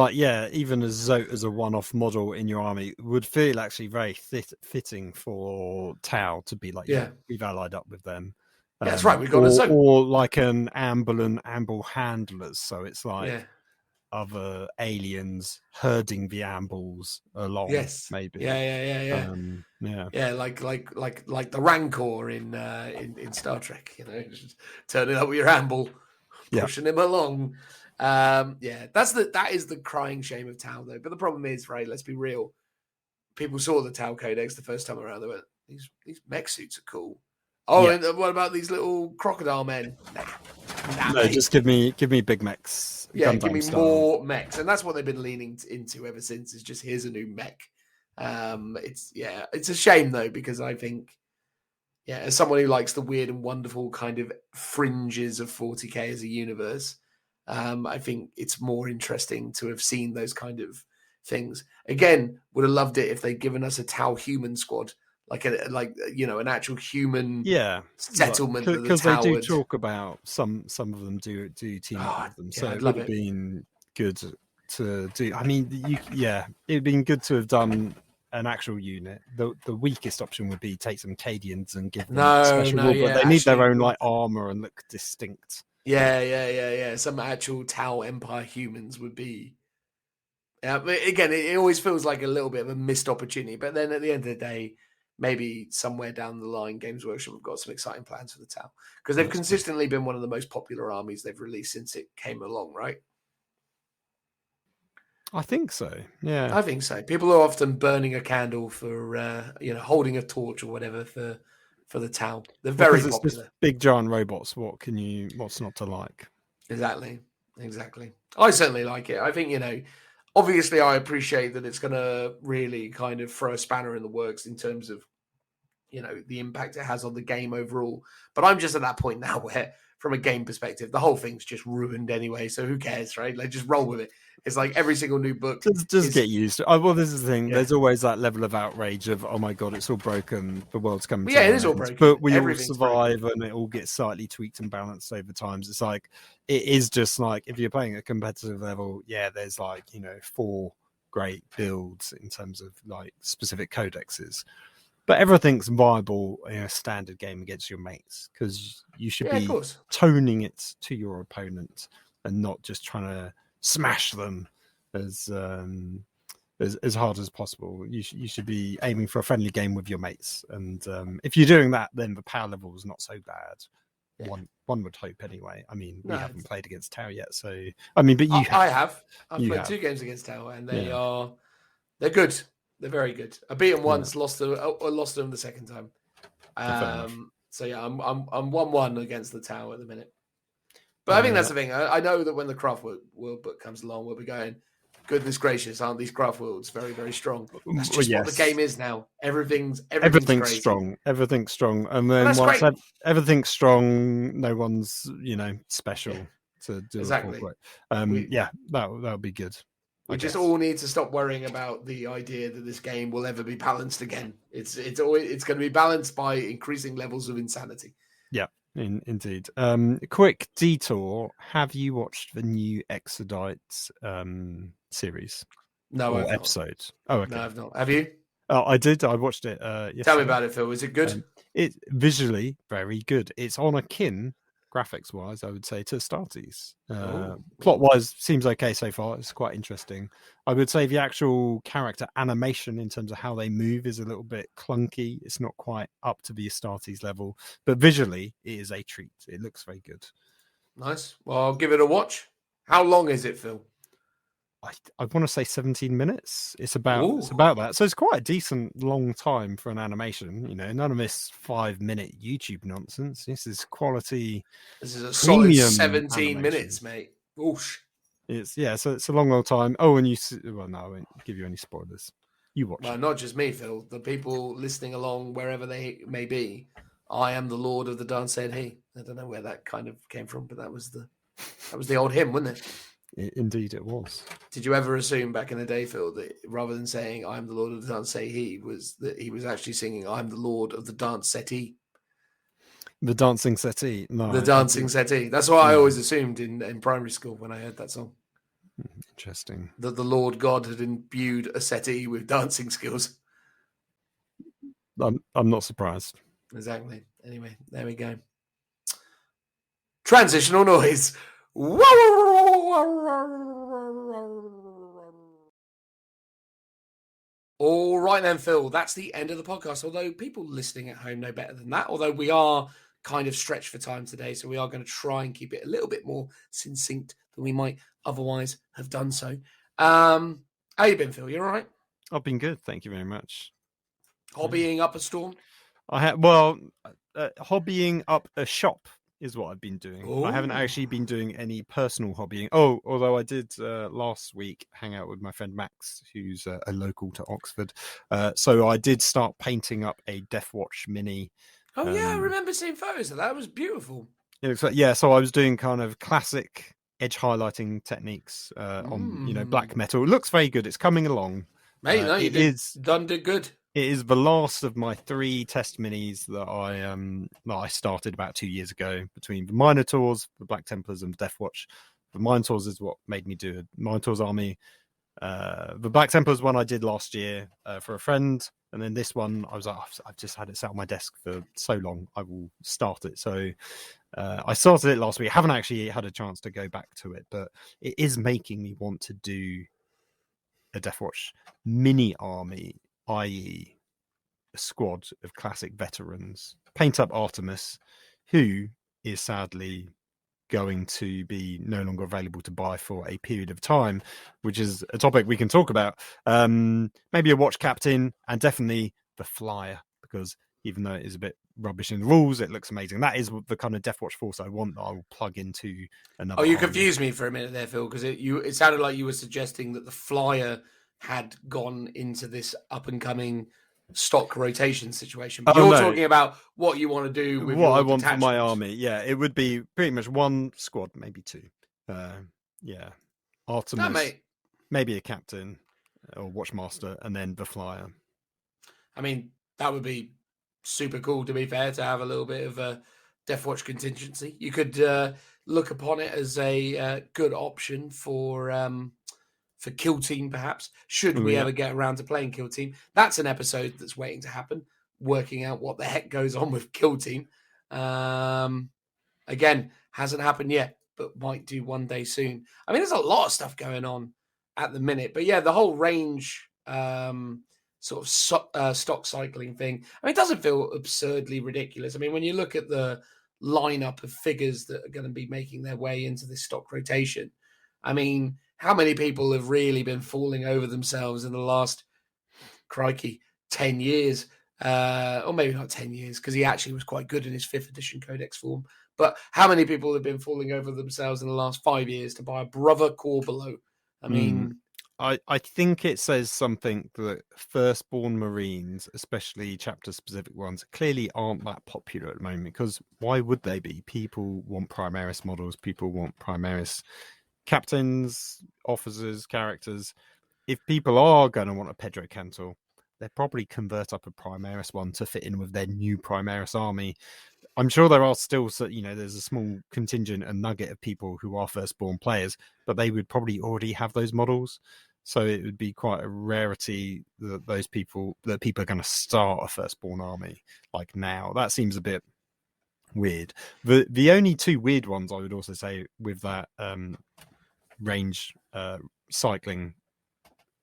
even a Zote as a one-off model in your army would feel actually very fitting for Tau to be like, we've allied up with them. That's right, we've got a Zote. Or like an Amble and Amble handlers, so it's like other aliens herding the Ambles along. Yes, maybe. Yeah, like the Rancor in Star Trek. Just turning up with your Amble, pushing him along. That is the crying shame of Tau, though. But the problem is, right? Let's be real. People saw the Tau Codex the first time around. They went, "These mech suits are cool." Oh, and what about these little crocodile men? No, just give me big mechs. Yeah, give me more mechs, and that's what they've been leaning into ever since. Is just here's a new mech. It's a shame though, because I think, as someone who likes the weird and wonderful kind of fringes of 40k as a universe, I think it's more interesting to have seen those kind of things. Again, would have loved it if they'd given us a Tau human squad. An actual human settlement, because they do talk about some of them do team up with them, so it would have been good to do. I mean, it'd been good to have done an actual unit. The weakest option would be take some Cadians and give them special rule, but they need their own like armor and look distinct. Some actual Tau Empire humans would be. Again, it always feels like a little bit of a missed opportunity, but then at the end of the day, maybe somewhere down the line, Games Workshop have got some exciting plans for the Tau, because they've consistently been one of the most popular armies they've released since it came along, right? I think so. Yeah, I think so. People are often burning a candle for, holding a torch or whatever for the Tau. They're very popular. Just big giant robots. What's not to like? Exactly. I certainly like it. I think, obviously, I appreciate that it's going to really kind of throw a spanner in the works in terms of, the impact it has on the game overall. But I'm just at that point now where, from a game perspective, the whole thing's just ruined anyway. So who cares, right? Like, just roll with it. It's like every single new book. Just get used to it. Well, this is the thing. Yeah. There's always that level of outrage of, oh my God, it's all broken. The world's coming to an end. It is all broken. But we all survive and it all gets slightly tweaked and balanced over time. It's like, it is just like, if you're playing at a competitive level, there's like, 4 great builds in terms of like specific codexes. But everything's viable in a standard game against your mates, because you should be toning it to your opponent and not just trying to smash them as as hard as possible. You should be aiming for a friendly game with your mates, and if you're doing that, then the power level is not so bad. Yeah. One would hope anyway. I mean, we No, haven't played against Tau yet, so I mean, but you I have. I've You played have. 2 games against Tau, and Yeah. they're good. They're very good. I beat them Yeah. once, lost them the second time. Fair enough. So yeah, I'm 1-1 against the Tau at the minute. But I think that's the thing. I know that when the Craftworld book comes along, we'll be going, goodness gracious, aren't these Craftworlds very, very strong? That's just what the game is now. Everything's crazy. strong. Everything's strong. And then that's once great. everything's strong, no one's, special to do Exactly. that would be good. We just all need to stop worrying about the idea that this game will ever be balanced again. It's going to be balanced by increasing levels of insanity. Yeah, indeed. Quick detour. Have you watched the new Exodite series? No, or episode? Oh, okay. No, I've not. Have you? Oh, I did. I watched it yesterday. Tell me about it, Phil. Is it good? It's visually very good. It's on a kin, graphics-wise, I would say, to Astartes. Plot-wise, seems okay so far. It's quite interesting. I would say the actual character animation in terms of how they move is a little bit clunky. It's not quite up to the Astartes level, but visually, it is a treat. It looks very good. Nice. Well, I'll give it a watch. How long is it, Phil? I want to say 17 minutes. It's about that. So it's quite a decent long time for an animation. None of this 5-minute YouTube nonsense. This is quality. This is a solid 17 minutes, mate. Oosh. So it's a long time. Oh, and no, I won't give you any spoilers. You watch. Well, not just me, Phil. The people listening along, wherever they may be. I am the Lord of the Dance, said he. I don't know where that kind of came from, but that was the old hymn, wasn't it? Indeed, it was. Did you ever assume back in the day, Phil, that rather than saying "I'm the Lord of the Dance," say he was actually singing "I'm the Lord of the Dance Settee"? The dancing settee. No, the dancing settee. That's what I always assumed in primary school when I heard that song. Interesting. That the Lord God had imbued a settee with dancing skills. I'm not surprised. Exactly. Anyway, there we go. Transitional noise. All right then, Phil, that's the end of the podcast. Although people listening at home know better than that. Although we are kind of stretched for time today, so we are going to try and keep it a little bit more succinct than we might otherwise have done so. How you been, Phil? You all right? I've been good, thank you very much. Hobbying up a storm? Hobbying up a shop is what I've been doing. Ooh. I haven't actually been doing any personal hobbying. Oh, although I did last week hang out with my friend Max, who's a local to Oxford. So I did start painting up a Death Watch mini. Oh, yeah, I remember seeing photos of that. It was beautiful. It looks like, so I was doing kind of classic edge highlighting techniques on, black metal. It looks very good. It's coming along. Mate, no, you did good. It is the last of my 3 test minis that I started about 2 years ago between the Minotaurs, the Black Templars, and the Death Watch. The Minotaurs is what made me do a Minotaurs army. The Black Templars one I did last year for a friend, and then this one I was like, I've just had it sat on my desk for so long, I will start it. So I started it last week. I haven't actually had a chance to go back to it, but it is making me want to do a Death Watch mini army, i.e. a squad of classic veterans. Paint up Artemis, who is sadly going to be no longer available to buy for a period of time, which is a topic we can talk about. Maybe a watch captain, and definitely the flyer, because even though it is a bit rubbish in the rules, it looks amazing. That is the kind of Death Watch force I want, that I will plug into another Oh, you army. confused me for a minute there, Phil, because it sounded like you were suggesting that the flyer had gone into this up-and-coming stock rotation situation. But you're talking about what you want to do with what I want for my army. Yeah, it would be pretty much 1 squad, maybe 2. Artemis, maybe a captain or watchmaster, and then the flyer. I mean, that would be super cool, to be fair, to have a little bit of a Death Watch contingency. You could look upon it as a good option for Kill Team, perhaps, should we ever get around to playing Kill Team. That's an episode that's waiting to happen, working out what the heck goes on with Kill Team. Again, hasn't happened yet, but might do one day soon. I mean, there's a lot of stuff going on at the minute. But yeah, the whole range sort of stock cycling thing. I mean, it doesn't feel absurdly ridiculous. I mean, when you look at the lineup of figures that are going to be making their way into this stock rotation, I mean, how many people have really been falling over themselves in the last, crikey, 10 years? Or maybe not 10 years, because he actually was quite good in his 5th edition Codex form. But how many people have been falling over themselves in the last 5 years to buy a Brother Corbelow? I mean... I think it says something that Firstborn Marines, especially chapter-specific ones, clearly aren't that popular at the moment, because why would they be? People want Primaris models, people want Primaris captains, officers, characters. If people are going to want a Pedro Cantor, they'll probably convert up a Primaris one to fit in with their new Primaris army. I'm sure there are still, there's a small contingent, a nugget of people who are Firstborn players, but they would probably already have those models. So it would be quite a rarity that people are going to start a Firstborn army like now. That seems a bit weird. The only two weird ones I would also say with that range cycling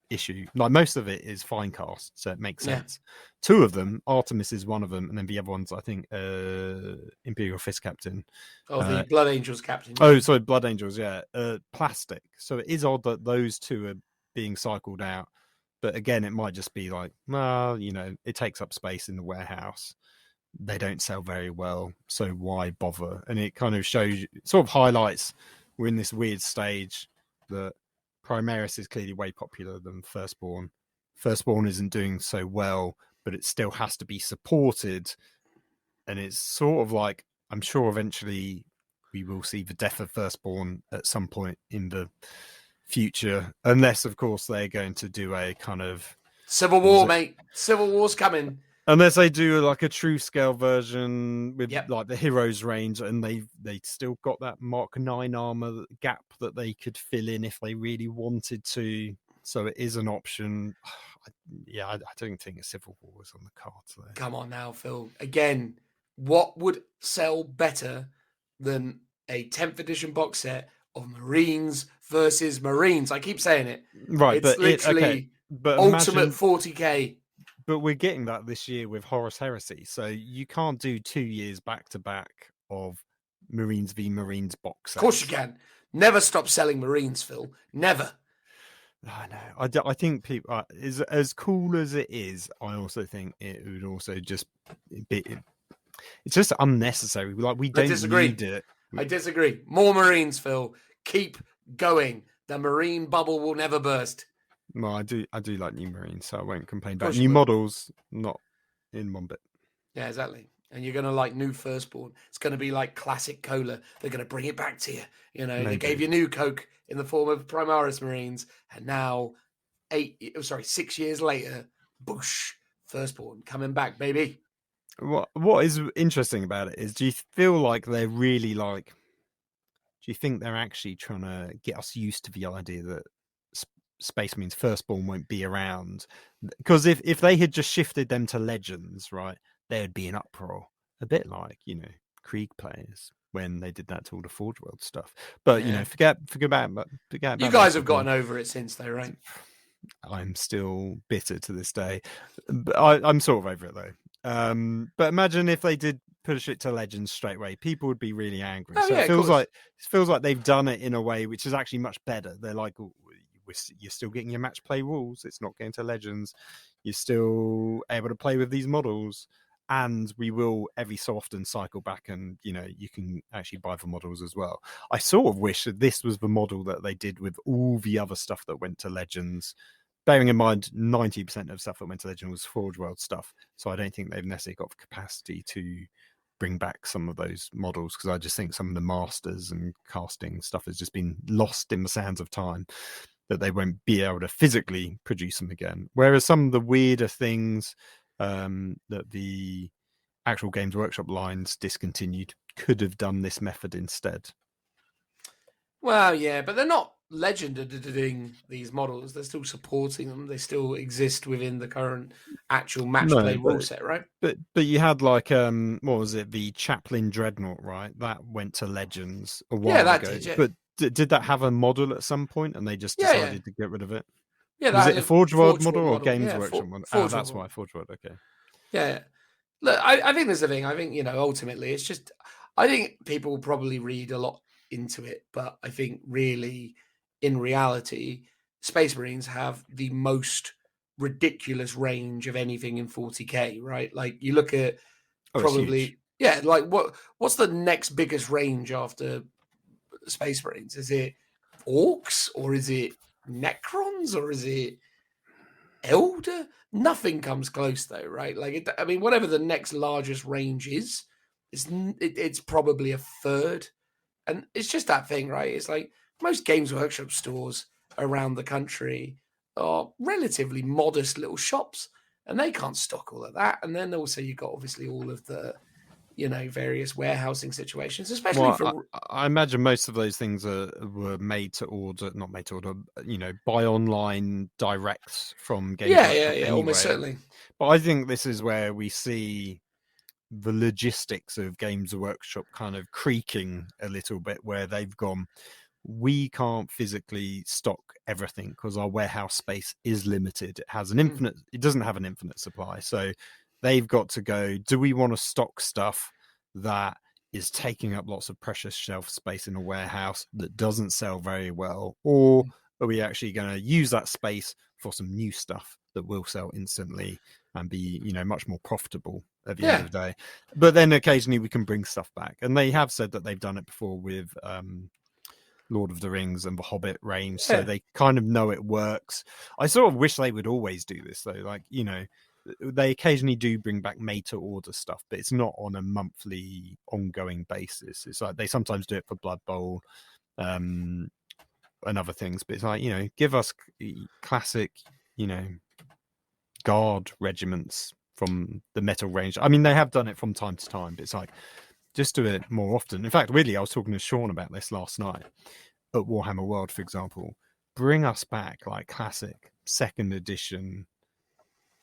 issue, like most of it is fine cast, so it makes sense. Two of them, Artemis is one of them, and then the other one's I think Imperial Fist Captain. The Blood Angels captain. Oh, sorry, Blood Angels, yeah. Plastic. So it is odd that those two are being cycled out, but again, it might just be like, well, it takes up space in the warehouse. They don't sell very well, so why bother? And it kind of shows, sort of highlights we're in this weird stage that Primaris is clearly way popular than Firstborn. Firstborn isn't doing so well, but it still has to be supported. And it's sort of like, I'm sure eventually we will see the death of Firstborn at some point in the future, unless, of course, they're going to do a kind of... Civil War, mate. Civil War's coming. Unless they do like a true scale version with like the heroes range, and they still got that Mark 9 armor gap that they could fill in if they really wanted to. So it is an option. I don't think a Civil War is on the cards there. Come on now, Phil. Again, what would sell better than a 10th edition box set of Marines versus Marines? I keep saying it. Right, it's literally ultimate 40k. But we're getting that this year with Horus Heresy, so you can't do 2 years back to back of Marines v Marines box sets. Of course you can. Never stop selling Marines, Phil. Never. I know. I think people, as cool as it is, I also think it would also just be. It's just unnecessary. Like we don't need it. I disagree. More Marines, Phil. Keep going. The Marine bubble will never burst. No, I do like new Marines, so I won't complain about new models, not in one bit. Yeah, exactly. And you're going to like new Firstborn. It's going to be like classic cola. They're going to bring it back to you. Maybe. They gave you new Coke in the form of Primaris Marines, and now 6 years later, boosh, Firstborn coming back, baby. What is interesting about it is, do you feel like they're really like? Do you think they're actually trying to get us used to the idea that Space Marine's Firstborn won't be around? Because if they had just shifted them to Legends, right, there would be an uproar, a bit like Krieg players when they did that to all the Forge World stuff. But forget about you guys have gotten over it since, though, right? I'm still bitter to this day. But I'm sort of over it though. But imagine if they did push it to Legends straight away, people would be really angry. It feels like they've done it in a way which is actually much better. They're like, you're still getting your match play rules. It's not going to Legends. You're still able to play with these models, and we will every so often cycle back, and you can actually buy the models as well. I sort of wish that this was the model that they did with all the other stuff that went to Legends. Bearing in mind, 90% of stuff that went to Legends was Forge World stuff, so I don't think they've necessarily got the capacity to bring back some of those models, because I just think some of the masters and casting stuff has just been lost in the sands of time, that they won't be able to physically produce them again. Whereas some of the weirder things that the actual Games Workshop lines discontinued could have done this method instead. Well, yeah, but they're not legending these models. They're still supporting them. They still exist within the current actual match play rule set, right? But you had like what was it, the Chaplain Dreadnought, right? That went to Legends a while ago. Did, yeah. But did that have a model at some point, and they just decided to get rid of it? Yeah, Was that it a is Forge World model or model. Games Yeah, Workshop model? Forge That's World. why Forge World. Okay. Yeah. Look, I think there's a thing. I think, ultimately it's just, I think people probably read a lot into it, but I think really in reality, Space Marines have the most ridiculous range of anything in 40k, right? Like you look at It's huge. probably, like what's the next biggest range after Space Marines? Is it Orcs or is it Necrons or is it Elder? Nothing comes close though, right? Like, whatever the next largest range is, it's probably a third, and it's just that thing, right? It's like most Games Workshop stores around the country are relatively modest little shops, and they can't stock all of that. And then also you got obviously all of the various warehousing situations, especially for. I imagine most of those things were made to order, not made to order, buy online direct from Games Workshop anyway. Almost certainly. But I think this is where we see the logistics of Games Workshop kind of creaking a little bit, where they've gone, we can't physically stock everything because our warehouse space is limited. It has an infinite, it doesn't have an infinite supply. So they've got to go, do we want to stock stuff that is taking up lots of precious shelf space in a warehouse that doesn't sell very well? Or are we actually going to use that space for some new stuff that will sell instantly and be, much more profitable at the end of the day? But then occasionally we can bring stuff back. And they have said that they've done it before with Lord of the Rings and the Hobbit range, so they kind of know it works. I sort of wish they would always do this though. Like, they occasionally do bring back made to order stuff, but it's not on a monthly ongoing basis. It's like they sometimes do it for Blood Bowl and other things, but it's like, give us classic, guard regiments from the metal range. I mean, they have done it from time to time, but it's like, just do it more often. In fact, weirdly, I was talking to Sean about this last night at Warhammer World, for example. Bring us back like classic 2nd edition,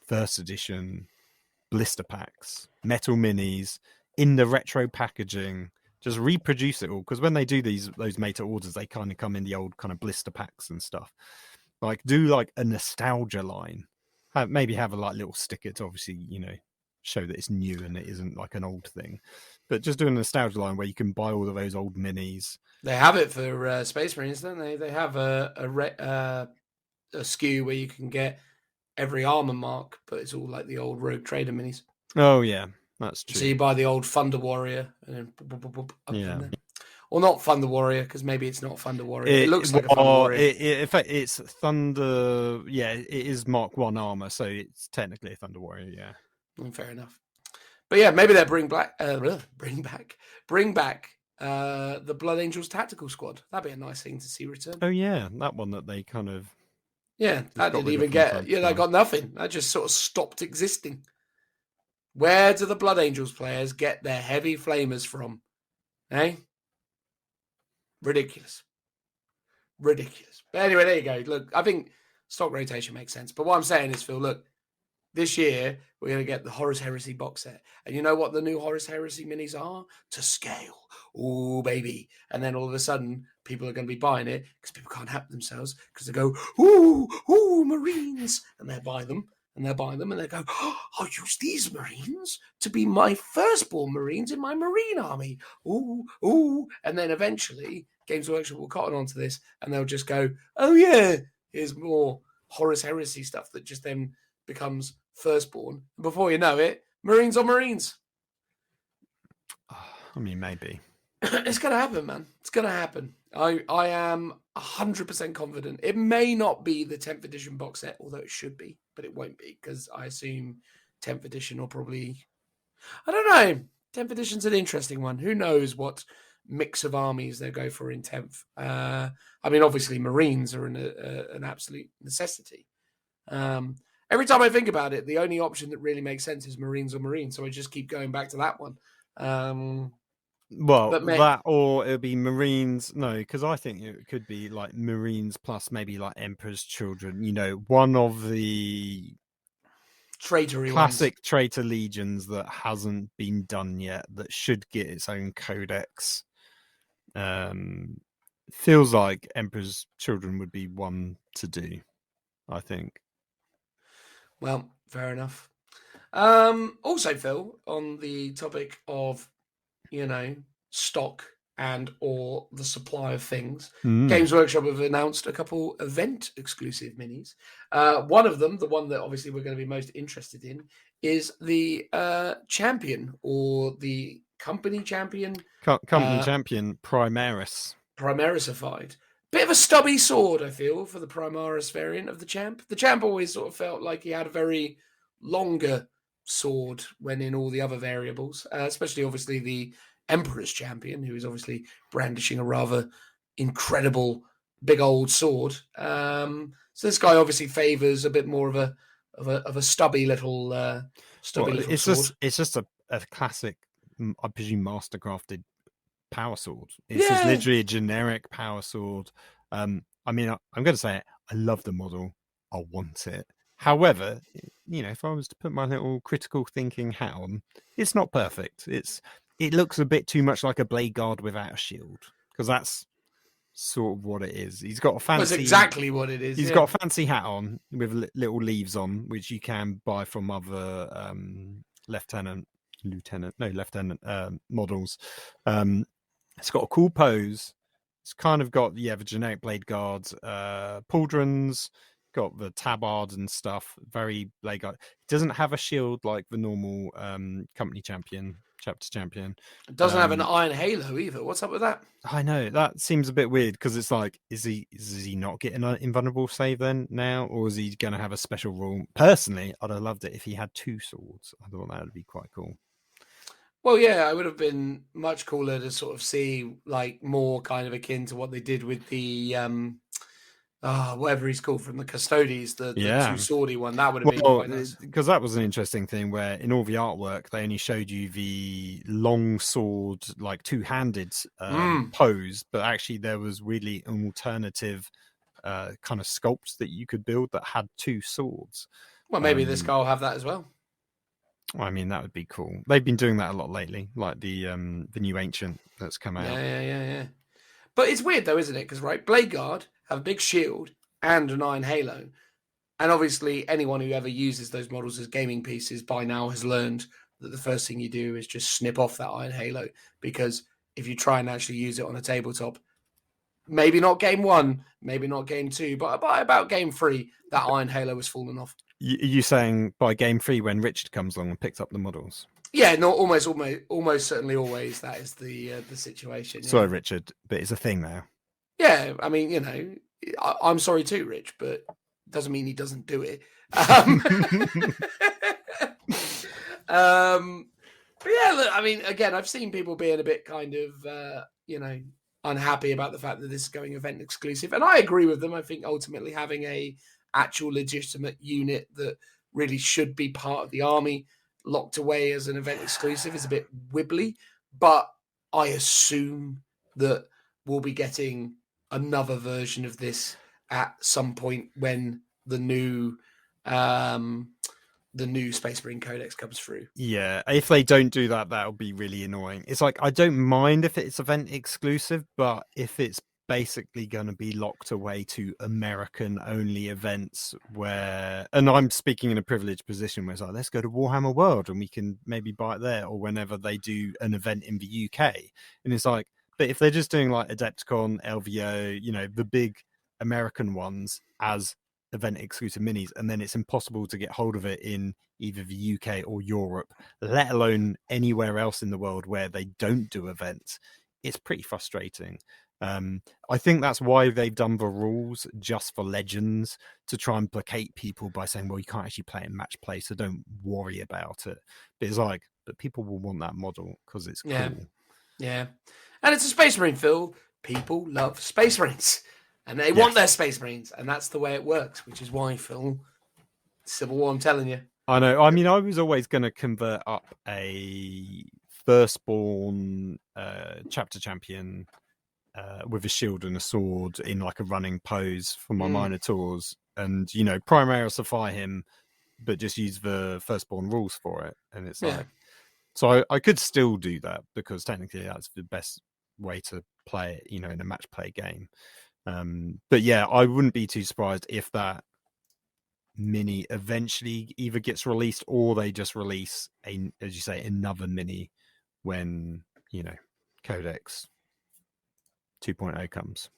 1st edition blister packs, metal minis in the retro packaging. Just reproduce it all, because when they do those made to orders, they kind of come in the old kind of blister packs and stuff. Like, do like a nostalgia line. Maybe have a like little sticker to obviously, show that it's new and it isn't like an old thing. But just do a nostalgia line where you can buy all of those old minis. They have it for Space Marines, don't they? They have a SKU where you can get every armor mark, but it's all like the old Rogue Trader minis. Oh yeah, that's true. So you buy the old Thunder Warrior and then up in there. Or not Thunder Warrior, because maybe it's not Thunder Warrior. It looks like a Thunder Warrior. In fact, it's Thunder. Yeah, it is Mark 1 armor, so it's technically a Thunder Warrior. Yeah, fair enough. But yeah, maybe they'll bring back the Blood Angels Tactical Squad. That'd be a nice thing to see return. Oh yeah, that one that they kind of. Yeah, that didn't even get. They got nothing. That just sort of stopped existing. Where do the Blood Angels players get their heavy flamers from? Eh? Ridiculous. But anyway, there you go. Look, I think stock rotation makes sense. But what I'm saying is, Phil, look, this year we're going to get the Horus Heresy box set. And you know what the new Horus Heresy minis are? To scale. Ooh, baby. And then all of a sudden, people are going to be buying it because people can't help themselves because they go, ooh, Marines. And they buy them. And they go, oh, I'll use these Marines to be my firstborn Marines in my Marine army. Ooh. And then eventually, Games Workshop will cotton onto this and they'll just go, oh, yeah, here's more Horus Heresy stuff that just then becomes firstborn. And before you know it, Marines are Marines. I mean, maybe. It's going to happen, man. It's going to happen. I am 100% confident. It may not be the 10th edition box set, although it should be, but it won't be because I assume 10th edition will probably... I don't know. 10th edition's an interesting one. Who knows what mix of armies they'll go for in 10th. I mean, obviously, Marines are an absolute necessity. Every time I think about it, the only option that really makes sense is Marines or Marines, so I just keep going back to that one. Well, that or it'll be Marines. No, because I think it could be like Marines plus maybe like Emperor's Children. One of the classic traitor legions that hasn't been done yet that should get its own codex. Feels like Emperor's Children would be one to do. I think. Well, fair enough. Also, Phil, on the topic of, stock and or the supply of things, Games Workshop have announced a couple event exclusive minis. One of them, the one that obviously we're going to be most interested in, is the champion, or the company champion. Company champion Primaris. Primarisified. Bit of a stubby sword, I feel, for the Primaris variant of the champ. The champ always sort of felt like he had a very longer sword when in all the other variables, especially obviously the Emperor's champion, who is obviously brandishing a rather incredible big old sword. So this guy obviously favors a bit more of a stubby little sword. It's just a classic, I presume, mastercrafted power sword. It's just literally a generic power sword. I mean, I'm going to say it. I love the model. I want it. However, if I was to put my little critical thinking hat on, it's not perfect. It looks a bit too much like a blade guard without a shield, because that's sort of what it is. He's got a fancy. That's exactly what it is. He's got a fancy hat on with little leaves on, which you can buy from other lieutenant models. It's got a cool pose. It's kind of got the generic blade guards, pauldrons, got the tabard and stuff. Very blade guard. It doesn't have a shield like the normal company champion, chapter champion. It doesn't have an iron halo either. What's up with that? I know that seems a bit weird, because it's like, is he not getting an invulnerable save then now, or is he going to have a special rule? Personally, I'd have loved it if he had two swords. I thought that would be quite cool. Well, yeah, it would have been much cooler to sort of see like more kind of akin to what they did with the whatever he's called from the Custodes, the two-swordy one. That would have been quite nice. Because that was an interesting thing where in all the artwork they only showed you the long sword, like two-handed pose, but actually there was really an alternative kind of sculpt that you could build that had two swords. Well, maybe this guy will have that as well. I mean, that would be cool. They've been doing that a lot lately, like the new Ancient that's come out. Yeah. But it's weird though, isn't it? Because Blade Guard have a big shield and an iron halo, and obviously anyone who ever uses those models as gaming pieces by now has learned that the first thing you do is just snip off that iron halo, because if you try and actually use it on a tabletop, maybe not game 1, maybe not game 2, but by about game 3, that iron halo was falling off. You saying by game 3 when Richard comes along and picks up the models? Yeah, no, almost certainly always that is the situation. Yeah. Sorry, Richard, but it's a thing now. Yeah, I mean, I'm sorry too, Rich, but doesn't mean he doesn't do it. But yeah, look, I mean, again, I've seen people being a bit kind of, unhappy about the fact that this is going event exclusive, and I agree with them. I think ultimately having a actual legitimate unit that really should be part of the army locked away as an event exclusive is a bit wibbly, but I assume that we'll be getting another version of this at some point when the new Space Marine Codex comes through. Yeah, if they don't do that, that'll be really annoying. It's like, I don't mind if it's event exclusive, but if it's basically going to be locked away to American only events where, and I'm speaking in a privileged position where it's like, let's go to Warhammer World and we can maybe buy it there, or whenever they do an event in the UK. And it's like, but if they're just doing like Adepticon, LVO, the big American ones as event exclusive minis, and then it's impossible to get hold of it in either the UK or Europe, let alone anywhere else in the world where they don't do events, it's pretty frustrating. I think that's why they've done the rules just for Legends, to try and placate people by saying, well, you can't actually play in match play, so don't worry about it. But it's like, but people will want that model because it's cool. Yeah. And it's a Space Marine, Phil. People love Space Marines, and they want their Space Marines, and that's the way it works, which is why, Phil, Civil War, I'm telling you. I know. I mean, I was always going to convert up a firstborn chapter champion with a shield and a sword in like a running pose for my Minotaurs, and primarisify him, but just use the firstborn rules for it. And it's like, so I could still do that, because technically that's the best way to play it, in a match play game. But yeah, I wouldn't be too surprised if that mini eventually either gets released or they just release as you say, another mini when, Codex 2.0 comes.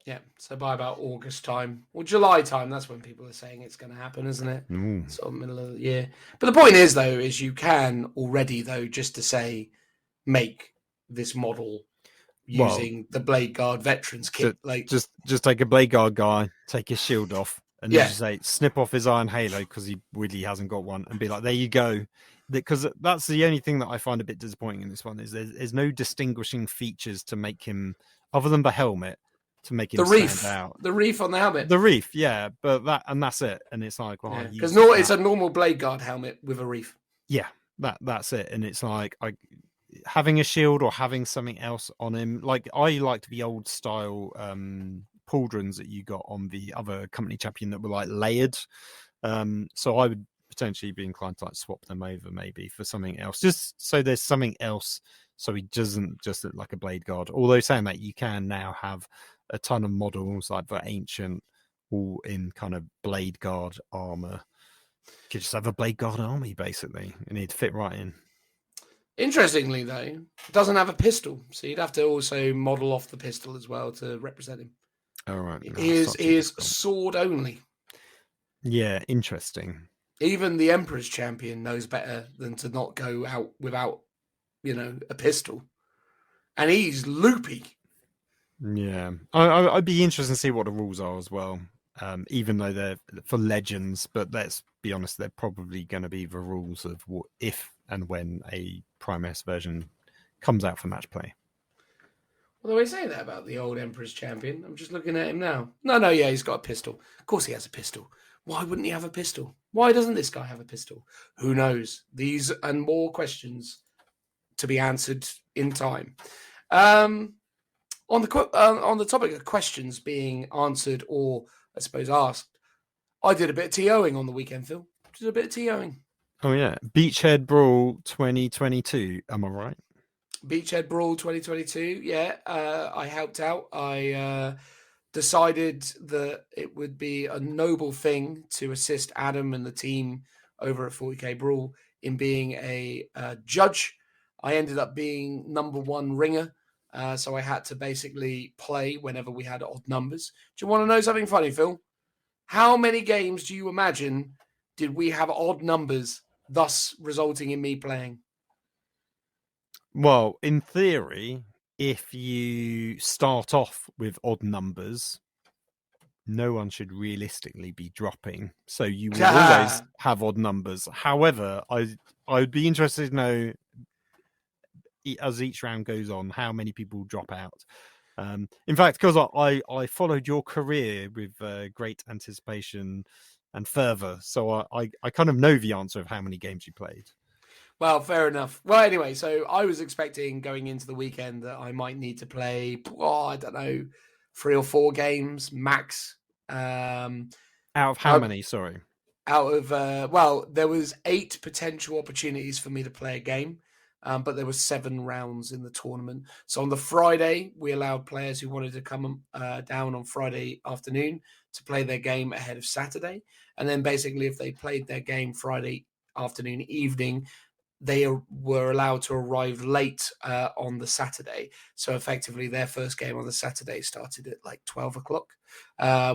Yeah. So by about August time or July time, that's when people are saying it's going to happen, isn't it? Ooh. Sort of middle of the year. But the point is, though, is you can already, though, just to say, make this model using the Blade Guard Veterans kit. Just take a Blade Guard guy, take his shield off, and Yeah. just say, snip off his Iron Halo because he really hasn't got one, and be like, there you go. Because that's the only thing that I find a bit disappointing in this one is there's no distinguishing features to make him, other than the helmet, to make him stand out. The reef on the helmet. The reef, yeah, but that's it. And it's like, well, because it's a normal Blade Guard helmet with a reef. Yeah, that's it. And it's like having a shield or having something else on him. Like I liked the old style pauldrons that you got on the other company champion that were like layered. So I would potentially be inclined to like swap them over maybe for something else, just so there's something else, so he doesn't just look like a Blade Guard. Although saying that, you can now have a ton of models like the ancient, all in kind of Blade Guard armor. You could just have a Blade Guard army basically, and he'd fit right in. Interestingly, though, it doesn't have a pistol, so you'd have to also model off the pistol as well to represent him. All right, he is sword only. Yeah, interesting. Even the Emperor's champion knows better than to not go out without, a pistol, and he's loopy. Yeah, I'd be interested to see what the rules are as well. Even though they're for legends, but let's be honest, they're probably going to be the rules of what if and when a Prime S version comes out for match play. Well, they say that about the old Emperor's champion. I'm just looking at him now. No, yeah, he's got a pistol. Of course he has a pistol. Why wouldn't he have a pistol? Why doesn't this guy have a pistol? Who knows? These and more questions to be answered in time. On the topic of questions being answered or, I suppose, asked, I did a bit of TOing on the weekend, Phil. Did a bit of TOing. Oh, yeah. Beachhead Brawl 2022. Am I right? Beachhead Brawl 2022. Yeah, I helped out. I decided that it would be a noble thing to assist Adam and the team over at 40k Brawl in being a judge. I ended up being number one ringer. So I had to basically play whenever we had odd numbers. Do you want to know something funny, Phil? How many games do you imagine did we have odd numbers, thus resulting in me playing? Well, in theory, if you start off with odd numbers, no one should realistically be dropping. So you will always have odd numbers. However, I'd be interested to know, as each round goes on, how many people drop out. In fact, because I followed your career with great anticipation and fervor, so I kind of know the answer of how many games you played. Well, fair enough. Well, anyway, so I was expecting going into the weekend that I might need to play, I don't know, 3 or 4 games max. Out of how many? Sorry. Out of, there was 8 potential opportunities for me to play a game. But there were 7 rounds in the tournament. So on the Friday, we allowed players who wanted to come down on Friday afternoon to play their game ahead of Saturday. And then basically, if they played their game Friday afternoon, evening, they were allowed to arrive late on the Saturday. So effectively, their first game on the Saturday started at like 12 o'clock,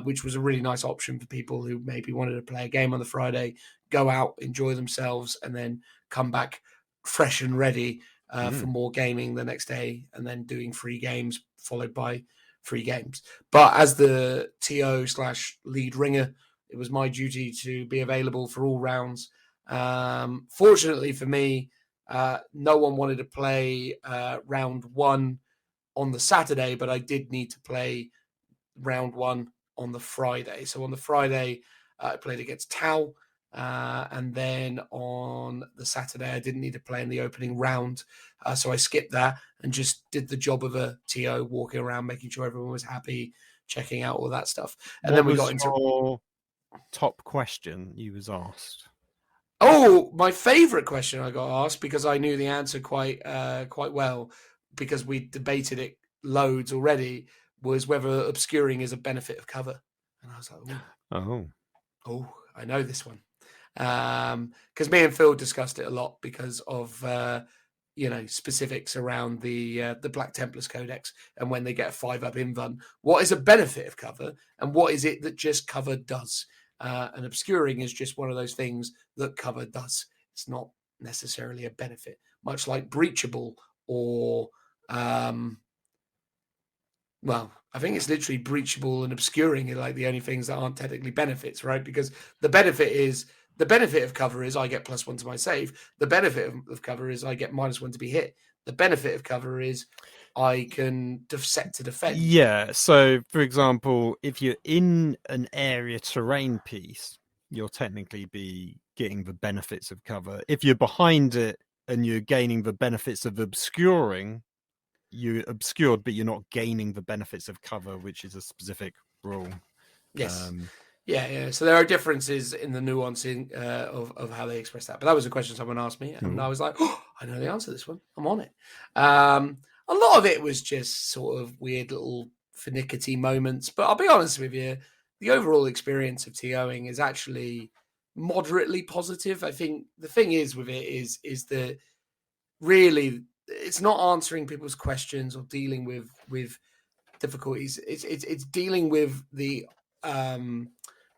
which was a really nice option for people who maybe wanted to play a game on the Friday, go out, enjoy themselves, and then come back fresh and ready for more gaming the next day, and then doing 3 games followed by 3 games. But as the TO/lead ringer, it was my duty to be available for all rounds. Fortunately for me, no one wanted to play round 1 on the Saturday, but I did need to play round 1 on the Friday. So on the Friday, I played against Tau. And then on the Saturday, I didn't need to play in the opening round. So I skipped that and just did the job of a TO, walking around, making sure everyone was happy, checking out all that stuff. And then we got into your top question you was asked. Oh, my favorite question I got asked, because I knew the answer quite well, because we debated it loads already, was whether obscuring is a benefit of cover. And I was like, oh. Oh, I know this one. Because me and Phil discussed it a lot because of specifics around the Black Templars Codex and when they get a 5-up invuln. What is a benefit of cover, and what is it that just cover does? And obscuring is just one of those things that cover does. It's not necessarily a benefit, much like breachable or I think it's literally breachable and obscuring are like the only things that aren't technically benefits, right? Because the benefit of cover is I get +1 to my save. The benefit of cover is I get -1 to be hit. The benefit of cover is I can set to defend. Yeah. So, for example, if you're in an area terrain piece, you'll technically be getting the benefits of cover. If you're behind it and you're gaining the benefits of obscuring, you're obscured, but you're not gaining the benefits of cover, which is a specific rule. Yes. Yeah. So there are differences in the nuancing of how they express that. But that was a question someone asked me, and I was like, "Oh, I know the answer to this one. I'm on it." A lot of it was just sort of weird little finicky moments. But I'll be honest with you, the overall experience of TOing is actually moderately positive. I think the thing is with it is that really it's not answering people's questions or dealing with difficulties. It's dealing with the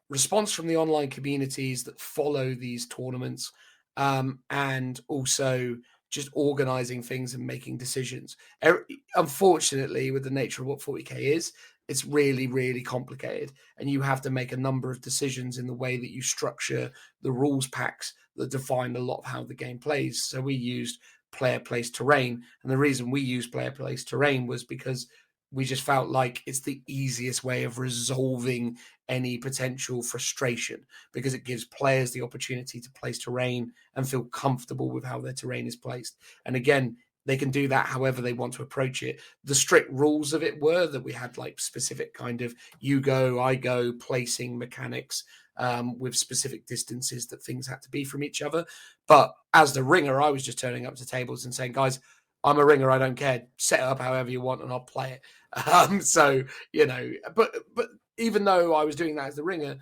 response from the online communities that follow these tournaments, and also just organizing things and making decisions. Unfortunately, with the nature of what 40k is, it's really, really complicated, and you have to make a number of decisions in the way that you structure the rules packs that define a lot of how the game plays. So we used player place terrain, and the reason we used player place terrain was because we just felt like it's the easiest way of resolving any potential frustration, because it gives players the opportunity to place terrain and feel comfortable with how their terrain is placed. And again, they can do that however they want to approach it. The strict rules of it were that we had like specific kind of you go, I go placing mechanics, with specific distances that things had to be from each other. But as the ringer, I was just turning up to tables and saying, guys, I'm a ringer, I don't care. Set it up however you want and I'll play it. So, but even though I was doing that as the ringer,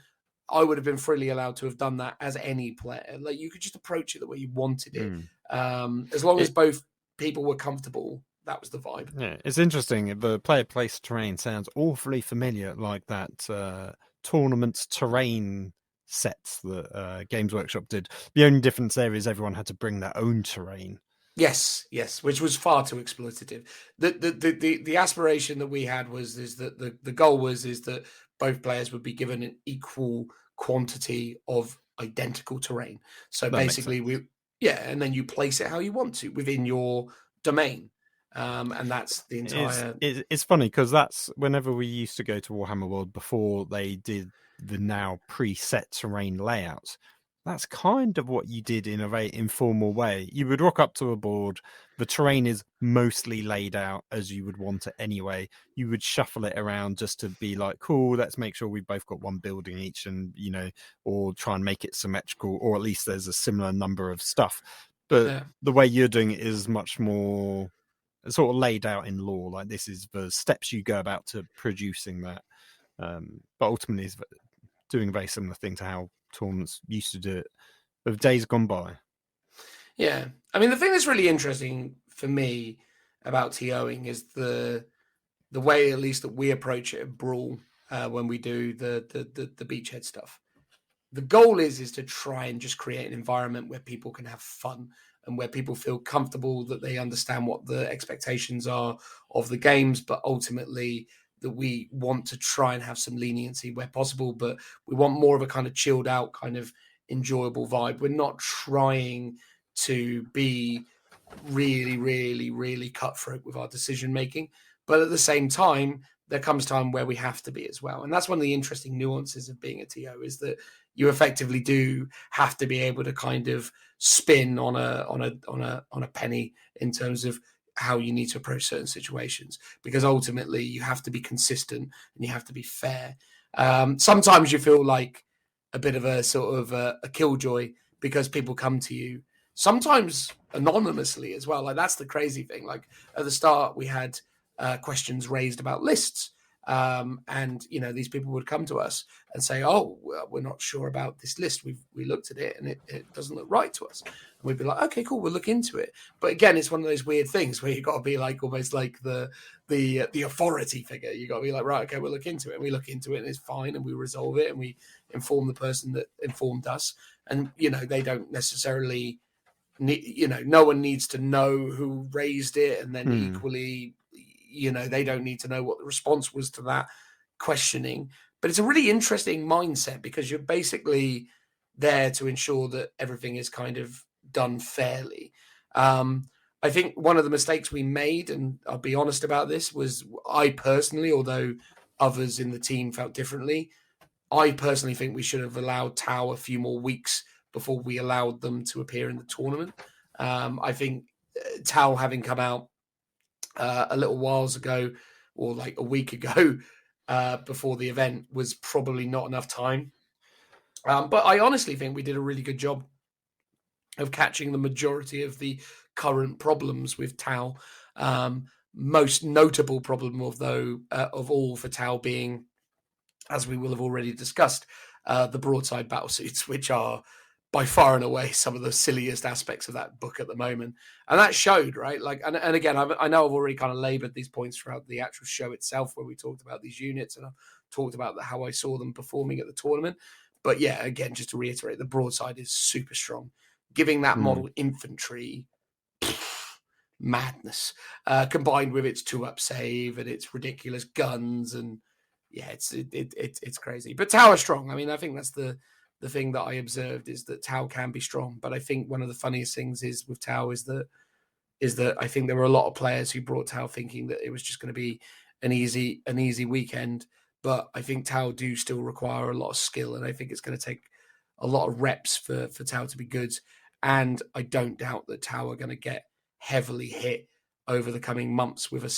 I would have been freely allowed to have done that as any player. Like, you could just approach it the way you wanted it. As long as both people were comfortable, that was the vibe. Yeah, it's interesting. The player place terrain sounds awfully familiar, like that tournament terrain sets that Games Workshop did. The only difference there is everyone had to bring their own terrain. Yes, which was far too exploitative. The aspiration that we had was that the goal was that both players would be given an equal quantity of identical terrain. So That basically, and then you place it how you want to within your domain. And that's the entire. It's funny because that's whenever we used to go to Warhammer World before they did the now preset terrain layouts. That's kind of what you did in a very informal way. You would rock up to a board. The terrain is mostly laid out as you would want it anyway. You would shuffle it around just to be like, cool, let's make sure we've both got one building each, and or try and make it symmetrical, or at least there's a similar number of stuff. But the way you're doing it is much more sort of laid out in lore. Like, this is the steps you go about to producing that. But ultimately, it's doing a very similar thing to how tournaments used to do it of days gone by. Yeah, I mean, the thing that's really interesting for me about TOing is the way, at least, that we approach it at Brawl when we do the beachhead stuff. The goal is to try and just create an environment where people can have fun and where people feel comfortable, that they understand what the expectations are of the games, but ultimately that we want to try and have some leniency where possible, but we want more of a kind of chilled out, kind of enjoyable vibe. We're not trying to be really, really, really cutthroat with our decision making, but at the same time, there comes time where we have to be as well. And that's one of the interesting nuances of being a TO, is that you effectively do have to be able to kind of spin on a penny in terms of how you need to approach certain situations, because ultimately you have to be consistent and you have to be fair. Sometimes you feel like a bit of a sort of a killjoy because people come to you, sometimes anonymously as well. Like, that's the crazy thing. Like, at the start we had questions raised about lists, And these people would come to us and say, "Oh, well, we're not sure about this list. We looked at it and it doesn't look right to us." And we'd be like, "Okay, cool, we'll look into it." But again, it's one of those weird things where you got to be like almost like the authority figure. You got to be like, "Right, okay, we'll look into it." And we look into it and it's fine, and we resolve it and we inform the person that informed us. And they don't necessarily no one needs to know who raised it, and then equally, they don't need to know what the response was to that questioning. But it's a really interesting mindset because you're basically there to ensure that everything is kind of done fairly. I think one of the mistakes we made, and I'll be honest about this, was I personally, although others in the team felt differently, I personally think we should have allowed Tau a few more weeks before we allowed them to appear in the tournament. I think Tau having come out a little whiles ago, or like a week ago, before the event, was probably not enough time. But I honestly think we did a really good job of catching the majority of the current problems with Tau. Most notable problem of all for Tau being, as we will have already discussed, the broadside battlesuits, which are by far and away some of the silliest aspects of that book at the moment. And that showed, right? Like, and again, I know I've already kind of labored these points throughout the actual show itself, where we talked about these units and I've talked about how I saw them performing at the tournament. But yeah, again, just to reiterate, the broadside is super strong. Giving that model infantry, madness, combined with its 2-up save and its ridiculous guns, and yeah, it's crazy. But Tau is strong. I mean, I think that's the thing that I observed, is that Tau can be strong. But I think one of the funniest things is with Tau is that I think there were a lot of players who brought Tau thinking that it was just going to be an easy weekend. But I think Tau do still require a lot of skill, and I think it's going to take a lot of reps for Tau to be good. And I don't doubt that Tau are going to get heavily hit over the coming months with a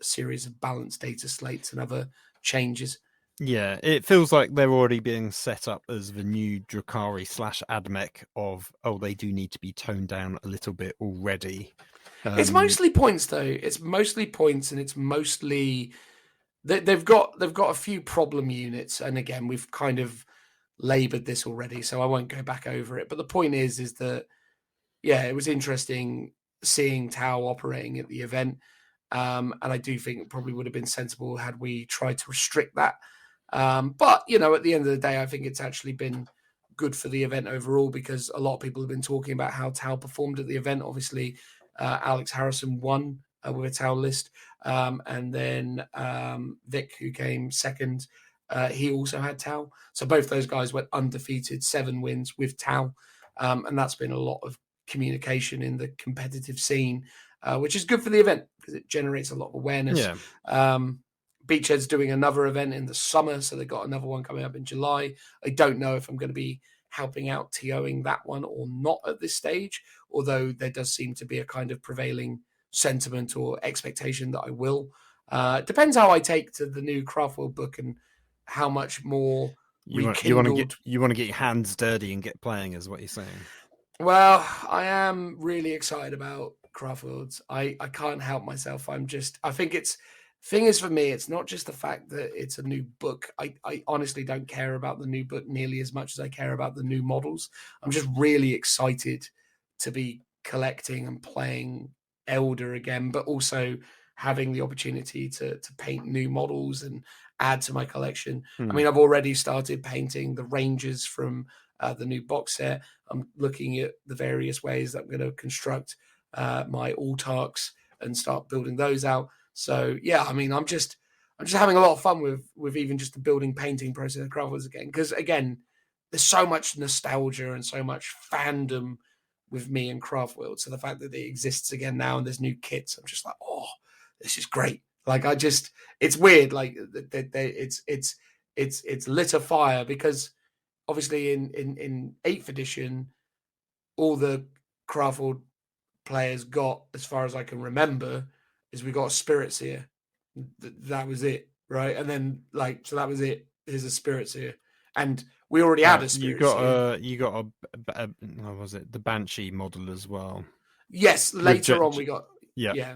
series of balanced data slates and other changes. Yeah, it feels like they're already being set up as the new Drukhari / Admech of, they do need to be toned down a little bit already. It's mostly points, though. It's mostly points, and it's mostly they've got a few problem units. And again, we've kind of labored this already, so I won't go back over it. But the point is that, yeah, it was interesting seeing Tau operating at the event. And I do think it probably would have been sensible had we tried to restrict that. But, at the end of the day, I think it's actually been good for the event overall, because a lot of people have been talking about how Tau performed at the event. Obviously, Alex Harrison won with a Tau list. And then Vic, who came second, he also had Tau. So both those guys went undefeated, 7 wins with Tau. And that's been a lot of communication in the competitive scene, which is good for the event because it generates a lot of awareness. Yeah. Beachhead's doing another event in the summer, so they've got another one coming up in July. I don't know if I'm going to be helping out TOing that one or not at this stage, although there does seem to be a kind of prevailing sentiment or expectation that I will. Depends how I take to the new Craftworld book and how much more you want to get your hands dirty and get playing, is what you're saying. Well, I am really excited about Craftworlds. I can't help myself. I think thing is, for me, it's not just the fact that it's a new book. I honestly don't care about the new book nearly as much as I care about the new models. I'm just really excited to be collecting and playing Elder again, but also having the opportunity to paint new models and add to my collection. I mean, I've already started painting the Rangers from the new box set. I'm looking at the various ways that I'm going to construct my Autarchs and start building those out. So yeah, I mean, I'm just having a lot of fun with even just the building painting process of Craftworld again, because again, there's so much nostalgia and so much fandom with me and Craftworld. So the fact that it exists again now and there's new kits, I'm just like, oh, this is great. Like it's weird. Like it's lit a fire, because obviously in 8th edition, all the Craftworld players got, as far as I can remember, is we got a Spirit Seer. That was it, right? And then so that was it. Here's a Spirit Seer, and we already had a Spirit Seer. You got a what was it? The Banshee model as well. Yes, later on we got yeah.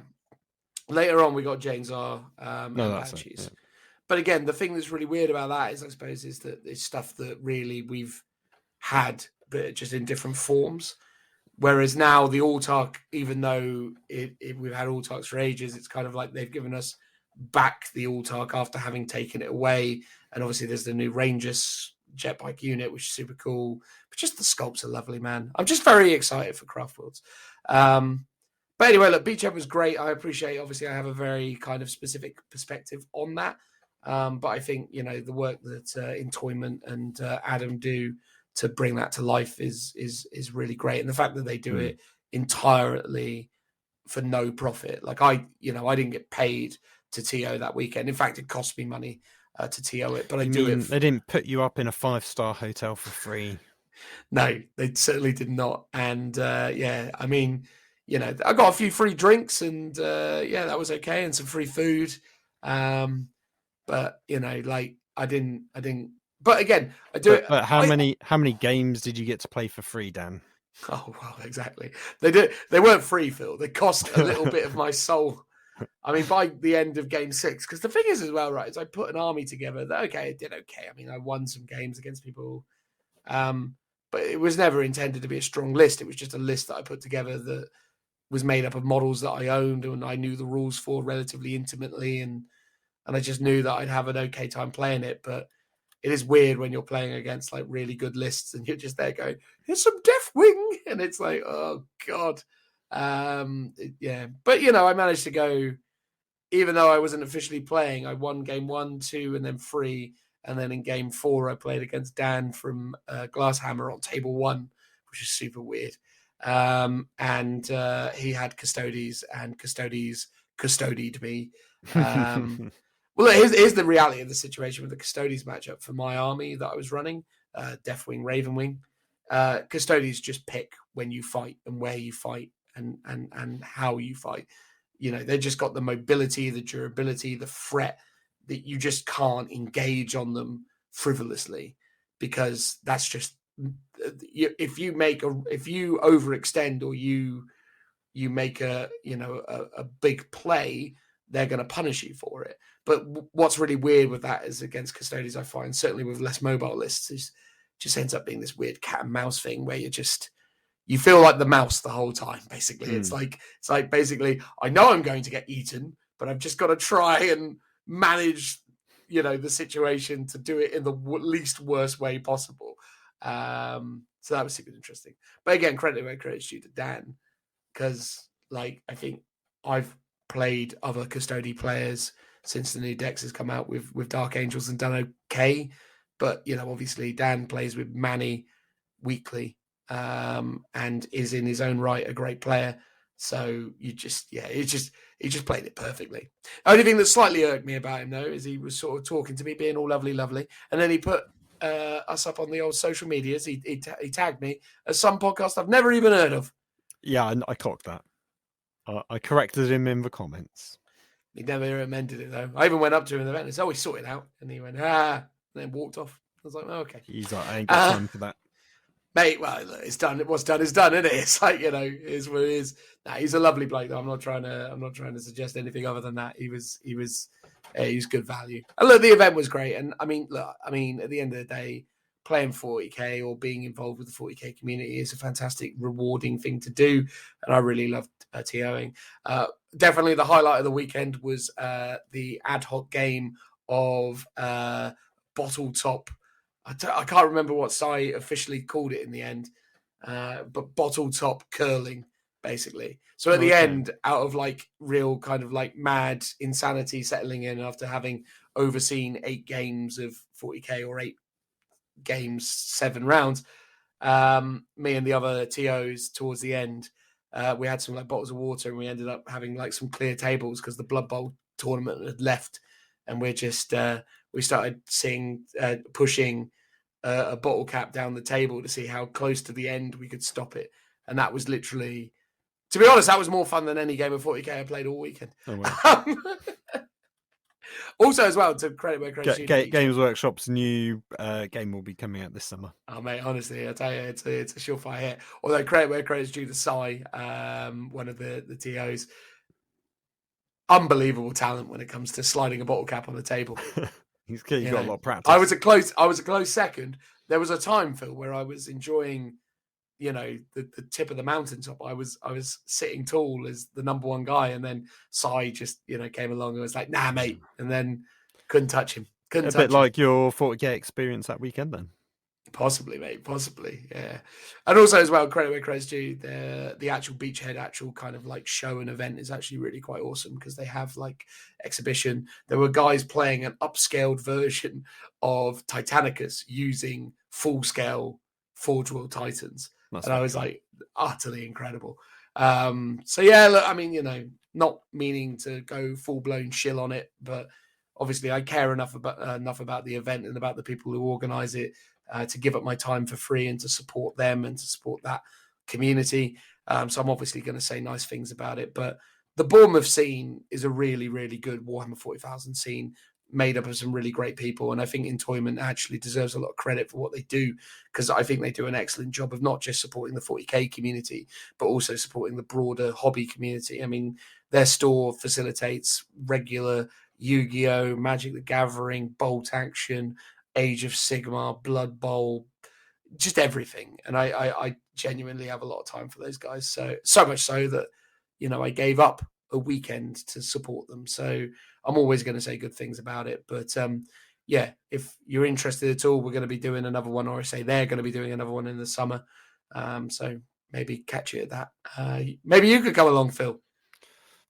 Later on we got Jane's R and that's Banshees. it, yeah. But again, the thing that's really weird about that is, I suppose, is that it's stuff that really we've had, but just in different forms. Whereas now the Autark, even though we've had Autarks for ages, it's kind of like they've given us back the Autark after having taken it away. And obviously there's the new Rangers jet bike unit, which is super cool. But just the sculpts are lovely, man. I'm just very excited for Craftworlds. But anyway, look, Beachhead was great. I appreciate, obviously, I have a very kind of specific perspective on that. But I think, the work that Entoyment and Adam do to bring that to life is really great. And the fact that they do it entirely for no profit. Like I didn't get paid to TO that weekend. In fact, it cost me money to TO it, but I do it. They didn't put you up in a 5-star hotel for free. No, they certainly did not. And I mean, I got a few free drinks and that was okay. And some free food. But I didn't, but again, I do it. But how many games did you get to play for free, Dan? Oh, well, exactly. They weren't free, Phil. They cost a little bit of my soul. I mean, by the end of game 6, because the thing is as well, right, is I put an army together. Okay, it did okay. I mean, I won some games against people. But it was never intended to be a strong list. It was just a list that I put together that was made up of models that I owned and I knew the rules for relatively intimately. And I just knew that I'd have an okay time playing it. But it is weird when you're playing against like really good lists and you're just there going, here's some Deathwing. And it's like, oh God. But I managed to go, even though I wasn't officially playing, I won game 1, 2, and then 3. And then in game 4, I played against Dan from Glasshammer on table 1, which is super weird. And he had Custodes and Custodes custodied me. Well, here's the reality of the situation with the Custodes matchup for my army that I was running, Deathwing, Ravenwing. Custodes just pick when you fight and where you fight and how you fight. They just got the mobility, the durability, the threat that you just can't engage on them frivolously, because that's just, if you overextend or you make a big play, they're going to punish you for it. But what's really weird with that is against Custodes, I find, certainly with less mobile lists, is just ends up being this weird cat and mouse thing where you feel like the mouse the whole time. Basically, it's like basically, I know I'm going to get eaten, but I've just got to try and manage, the situation to do it in the least worst way possible. So that was super interesting. But again, credit where credit's due to Dan, because I think I've played other Custody players since the new decks has come out with Dark Angels and done okay. But, obviously Dan plays with Manny weekly and is in his own right a great player. So he just played it perfectly. The only thing that slightly irked me about him, though, is he was sort of talking to me, being all lovely. And then he put us up on the old social medias. He tagged me as some podcast I've never even heard of. Yeah, I cocked that. I corrected him in the comments. He never amended it, though. I even went up to him in the event and said, "Oh, we sorted out." And he went, and then walked off. I was like, "Oh, okay." He's like, "I ain't got time for that." Mate, well, look, it's done. What's done is done, isn't it? It's like, it is what it is. Nah, he's a lovely bloke, though. I'm not trying to suggest anything other than that. He was good value. And look, the event was great. And I mean, at the end of the day, playing 40k or being involved with the 40k community is a fantastic, rewarding thing to do. And I really loved TOing. Definitely the highlight of the weekend was the ad hoc game of Bottle Top. I can't remember what Sai officially called it in the end, but Bottle Top curling, basically. So at the end, out of real kind of mad insanity settling in after having overseen 8 games of 40k or 8 games, 7 rounds, me and the other TOs towards the end, we had some bottles of water and we ended up having some clear tables because the Blood Bowl tournament had left, and we're just we started pushing a bottle cap down the table to see how close to the end we could stop it. And that was literally, to be honest, that was more fun than any game of 40k I played all weekend. Oh, wow. Also, as well, to credit where credit's due, Games Workshop's new game will be coming out this summer. Oh, mate, honestly, I tell you, it's a surefire hit. Although credit where credit's due to Sai, one of the TOs, unbelievable talent when it comes to sliding a bottle cap on the table. He's got a lot of practice. I was a close second. There was a time, Phil, where I was enjoying, the tip of the mountaintop. I was sitting tall as the number one guy, and then Sai just came along and was like, "Nah, mate," and then couldn't touch him. A bit like your 40k experience that weekend, then. Possibly, mate. Possibly, yeah. And also, as well, credit where credit's due. The actual Beachhead, actual kind of like show and event is actually really quite awesome because they have like exhibition. There were guys playing an upscaled version of Titanicus using full scale Forge World Titans, and I was like, utterly incredible. So yeah, look, I mean, not meaning to go full blown shill on it, but obviously I care enough about the event and about the people who organize it. To give up my time for free and to support them and to support that community. So I'm obviously going to say nice things about it. But the Bournemouth scene is a really, really good Warhammer 40,000 scene made up of some really great people. And I think Entoyment actually deserves a lot of credit for what they do because I think they do an excellent job of not just supporting the 40k community, but also supporting the broader hobby community. I mean, their store facilitates regular Yu-Gi-Oh!, Magic the Gathering, Bolt Action, Age of Sigmar, Blood Bowl, just everything. And I genuinely have a lot of time for those guys. So much so that, I gave up a weekend to support them. So I'm always going to say good things about it. But yeah, if you're interested at all, we're going to be doing another one, or I say they're going to be doing another one in the summer. So maybe catch you at that. Maybe you could come along, Phil.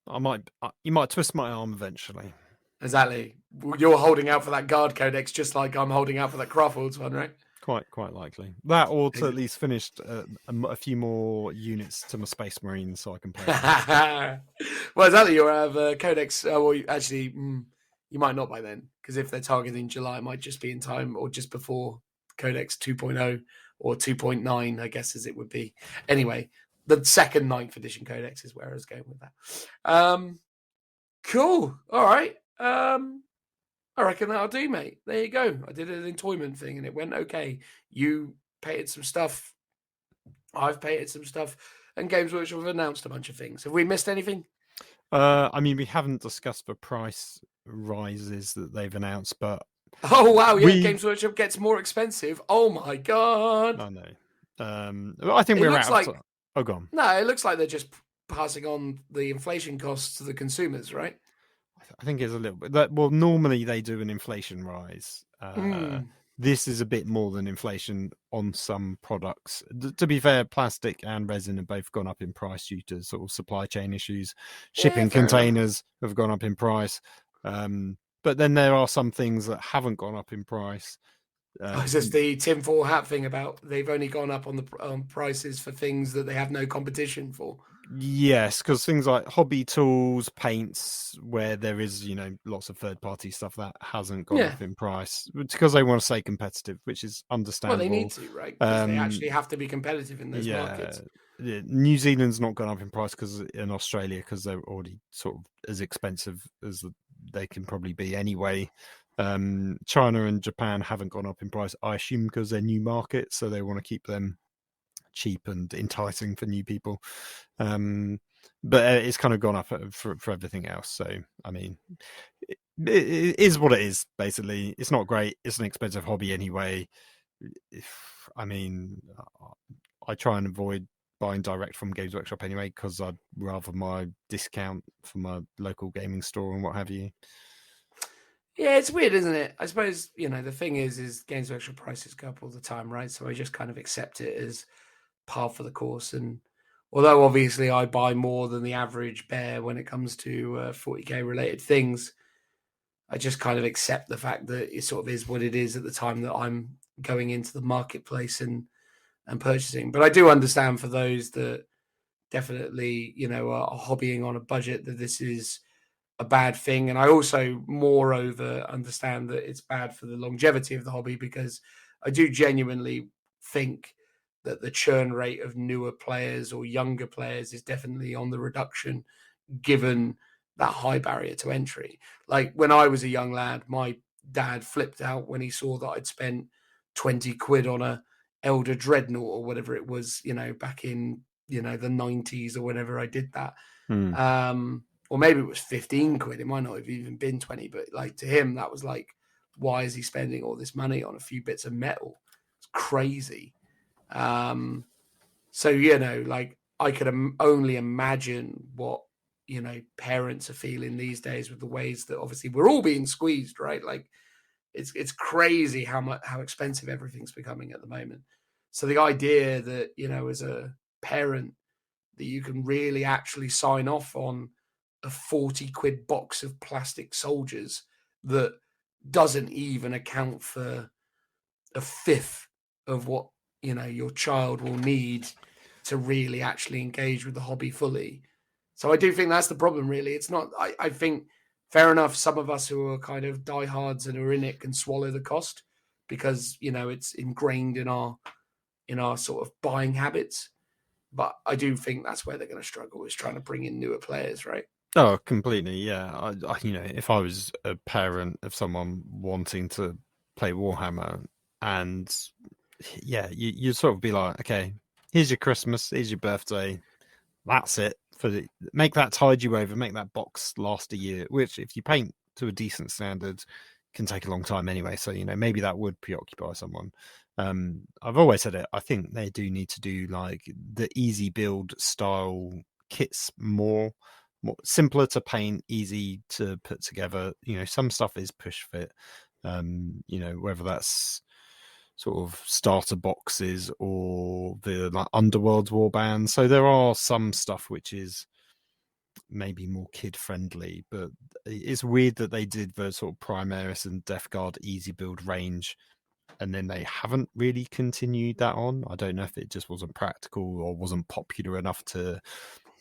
You might twist my arm eventually. Exactly. You're holding out for that guard codex, just like I'm holding out for that Craftworld one, right? Quite likely. That, or to at least finish a few more units to my Space Marines so I can play. Well, exactly. You'll have codex. Well, actually, you might not by then, because if they're targeting July, it might just be in time or just before Codex 2.0 or 2.9, I guess, as it would be. Anyway, the second 9th edition Codex is where I was going with that. Cool. All right. I reckon that'll do, mate. There you go. I did an Entoyment thing and it went okay. You painted some stuff. I've painted some stuff. And Games Workshop have announced a bunch of things. Have we missed anything? I mean, we haven't discussed the price rises that they've announced, but... Oh, wow. Yeah, Games Workshop gets more expensive. Oh, my God. I know. I think we're out. Like... Oh, go on. No, it looks like they're just passing on the inflation costs to the consumers, right? I think it's a little bit. Well, normally they do an inflation rise. This is a bit more than inflation on some products. To be fair, plastic and resin have both gone up in price due to sort of supply chain issues. Shipping containers have gone up in price. But then there are some things that haven't gone up in price. It's just the tinfoil hat thing about they've only gone up on the prices for things that they have no competition for. Yes, because things like hobby tools, paints, where there is, lots of third-party stuff that hasn't gone up in price because they want to stay competitive, which is understandable. Well, they need to, right? Because they actually have to be competitive in those markets. Yeah, New Zealand's not gone up in price in Australia because they're already sort of as expensive as they can probably be anyway. China and Japan haven't gone up in price, I assume, because they're new markets, so they want to keep them cheap and enticing for new people. But it's kind of gone up for everything else. So, I mean, it is what it is, basically. It's not great. It's an expensive hobby anyway. I mean, I try and avoid buying direct from Games Workshop anyway, because I'd rather my discount for my local gaming store and what have you. Yeah, it's weird, isn't it? I suppose, the thing is Games Workshop prices go up all the time, right? So I just kind of accept it as par for the course. And although obviously I buy more than the average bear when it comes to 40k related things, I just kind of accept the fact that it sort of is what it is at the time that I'm going into the marketplace and purchasing. But I do understand for those that definitely, are hobbying on a budget, that this is a bad thing. And I also moreover understand that it's bad for the longevity of the hobby, because I do genuinely think that the churn rate of newer players or younger players is definitely on the reduction, given that high barrier to entry. Like when I was a young lad, my dad flipped out when he saw that I'd spent 20 quid on a Elder Dreadnought or whatever it was, back in, the 90s or whenever I did that. or maybe it was 15 quid. It might not have even been 20, but like to him, that was like, why is he spending all this money on a few bits of metal? It's crazy. So, like I could only imagine what, parents are feeling these days with the ways that obviously we're all being squeezed, right? Like it's crazy how expensive everything's becoming at the moment. So the idea that, as a parent, that you can really actually sign off on a 40 quid box of plastic soldiers that doesn't even account for a fifth of what, your child will need to really actually engage with the hobby fully. So I do think that's the problem, really. It's not, I think, fair enough, some of us who are kind of diehards and are in it can swallow the cost because, it's ingrained in our sort of buying habits. But I do think that's where they're going to struggle, is trying to bring in newer players, right? Oh, completely. Yeah. I if I was a parent of someone wanting to play Warhammer, and you sort of be like, okay, here's your Christmas, here's your birthday, that's it. Make that tide you over, make that box last a year, which if you paint to a decent standard can take a long time anyway. So, maybe that would preoccupy someone. I've always said it. I think they do need to do like the easy build style kits more simpler to paint, easy to put together. Some stuff is push fit. Whether that's sort of starter boxes or the like Underworld's warbands. So there are some stuff which is maybe more kid friendly, but it's weird that they did the sort of Primaris and Death Guard easy build range, and then they haven't really continued that on. I don't know if it just wasn't practical or wasn't popular enough to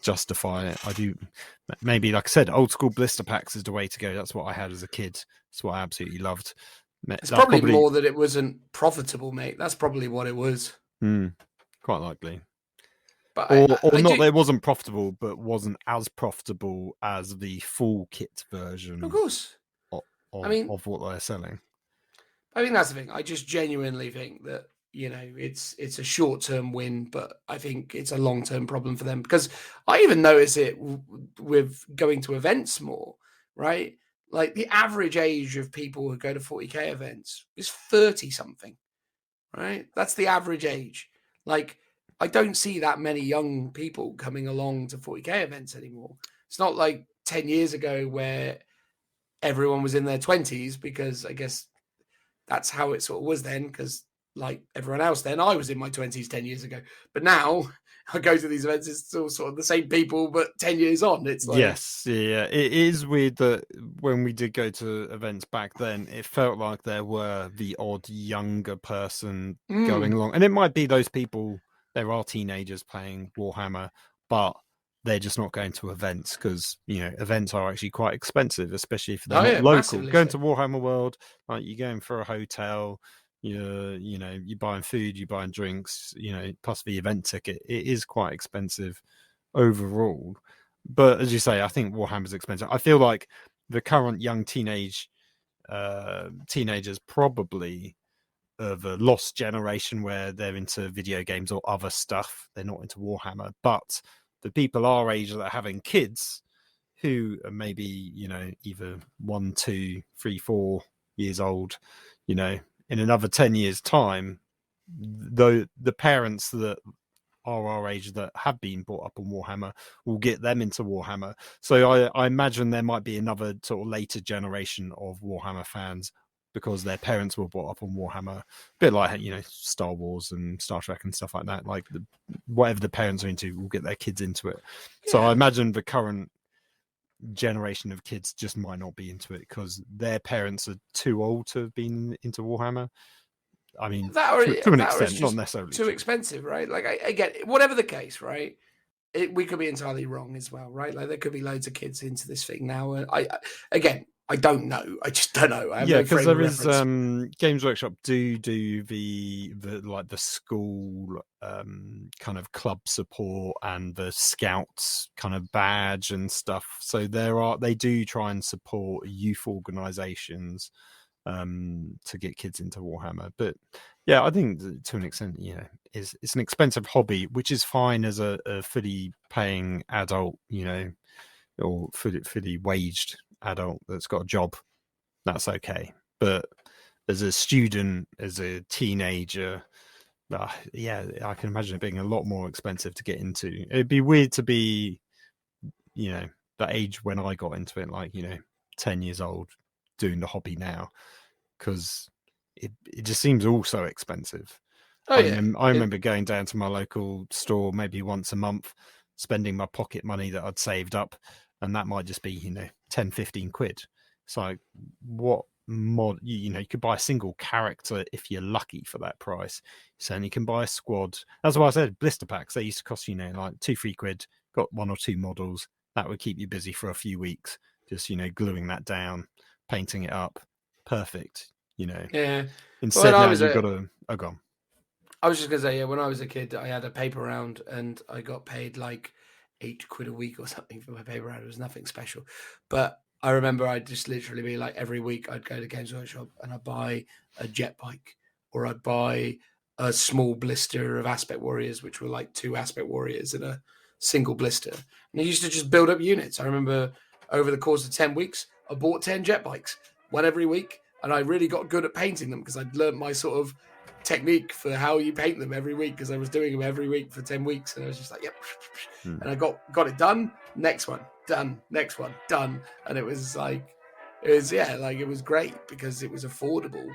justify it. Maybe, like I said, old school blister packs is the way to go. That's what I had as a kid. That's what I absolutely loved. It's probably more that it wasn't profitable, mate. That's probably what it was. Quite likely. But that it wasn't profitable, but wasn't as profitable as the full kit version. Of course. Of what they're selling. I think that's the thing. I just genuinely think that, it's a short-term win, but I think it's a long-term problem for them, because I even notice it with going to events more, right? Like the average age of people who go to 40k events is 30 something, right? That's the average age. Like, I don't see that many young people coming along to 40k events anymore. It's not like 10 years ago where everyone was in their 20s, because I guess that's how it sort of was then, because like everyone else then, I was in my 20s 10 years ago. But now I go to these events, it's still sort of the same people, but 10 years on, it's like... Yes, yeah. It is weird that when we did go to events back then, it felt like there were the odd younger person going along. And it might be those people, there are teenagers playing Warhammer, but they're just not going to events because, events are actually quite expensive, especially if they're not local. Going to Warhammer World, like you're going for a hotel, you're buying food, you're buying drinks, plus the event ticket. It is quite expensive overall. But as you say, I think Warhammer's expensive. I feel like the current young teenagers probably of a lost generation where they're into video games or other stuff. They're not into Warhammer. But the people our age that are having kids who are maybe, either 1, 2, 3, 4 years old, in another 10 years' time, though the parents that are our age that have been brought up on Warhammer will get them into Warhammer. So I imagine there might be another sort of later generation of Warhammer fans because their parents were brought up on Warhammer, a bit like, Star Wars and Star Trek and stuff like that. Like whatever the parents are into will get their kids into it. Yeah. So I imagine the current generation of kids just might not be into it because their parents are too old to have been into Warhammer. I mean, to an extent, not necessarily too expensive, right? Like I get it. Whatever the case, right? We could be entirely wrong as well, right? Like there could be loads of kids into this thing now. And I don't know. I just don't know. Because there is Games Workshop do the school kind of club support and the scouts kind of badge and stuff. So they do try and support youth organisations to get kids into Warhammer. But yeah, I think to an extent, it's an expensive hobby, which is fine as a fully paying adult, or fully waged adult that's got a job, that's okay. But as a student, as a teenager, yeah, I can imagine it being a lot more expensive to get into. It'd be weird to be, that age when I got into it, like 10 years old, doing the hobby now, because it just seems all so expensive. I remember going down to my local store maybe once a month, spending my pocket money that I'd saved up, and that might just be 10, 15 quid. It's like, what mod? You could buy a single character if you're lucky for that price. You certainly can buy a squad. That's why I said blister packs. They used to cost like 2-3 quid. Got 1 or 2 models. That would keep you busy for a few weeks. Just gluing that down, painting it up, perfect. Yeah. Instead, now you've got to. Oh, go on. I was just gonna say, when I was a kid, I had a paper round, and I got paid like 8 quid a week or something for my paper round. It was nothing special, but I remember I'd just literally be like, every week I'd go to Games Workshop and I'd buy a jet bike, or I'd buy a small blister of Aspect Warriors, which were like 2 Aspect Warriors in a single blister. And I used to just build up units. I remember over the course of 10 weeks, I bought 10 jet bikes, one every week. And I really got good at painting them because I'd learned my sort of technique for how you paint them every week, because I was doing them every week for 10 weeks. And I was just like, yep. And I got it done. Next one, done. Next one, done. And it was it was great because it was affordable.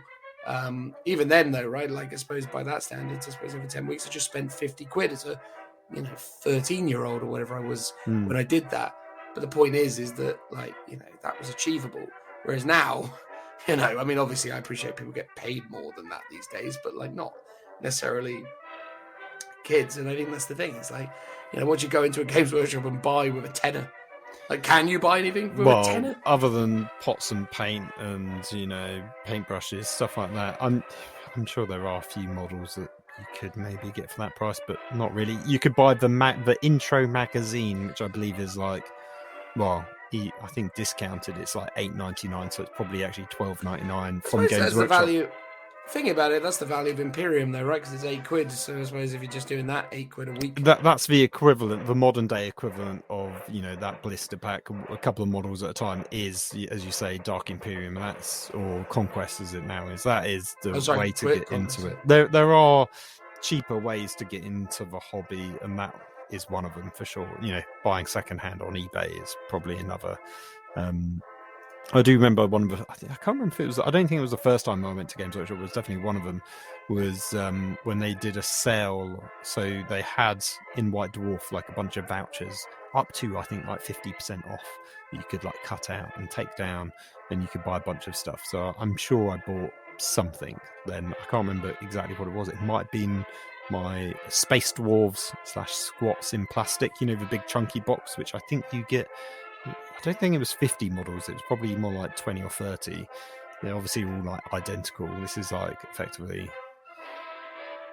Even then, though, right? Like, I suppose by that standards, over 10 weeks, I just spent 50 quid as a 13-year-old or whatever I was when I did that. But the point is that that was achievable. Whereas now, obviously I appreciate people get paid more than that these days, but not necessarily kids. And I think that's the thing. It's like, once you go into a Games Workshop and buy with a tenner, can you buy anything with a tenner? Other than pots and paint and, paintbrushes, stuff like that. I'm sure there are a few models that you could maybe get for that price, but not really. You could buy the intro magazine, which I believe is I think discounted, it's like $8.99, so it's probably actually $12.99 from Games Workshop. Value. Think about it, that's the value of Imperium, though, right? Because it's 8 quid. So I suppose if you're just doing that, 8 quid a week. That's the equivalent, the modern day equivalent of that blister pack. A couple of models at a time is, as you say, Dark Imperium, or Conquest, as it now is. That is the way to get into it. There are cheaper ways to get into the hobby, and that is one of them for sure. Buying secondhand on eBay is probably another. I do remember one of the, I can't remember if it was, I don't think it was the first time I went to Games Workshop, it was definitely one of them, was when they did a sale. So they had in White Dwarf a bunch of vouchers up to, I think, 50% off that you could cut out and take down, and you could buy a bunch of stuff. So I'm sure I bought something then. I can't remember exactly what it was. It might have been my Space Dwarves / Squats in plastic, the big chunky box, which I think you get. I don't think it was 50 models. It was probably more like 20 or 30. They're obviously all identical. This is effectively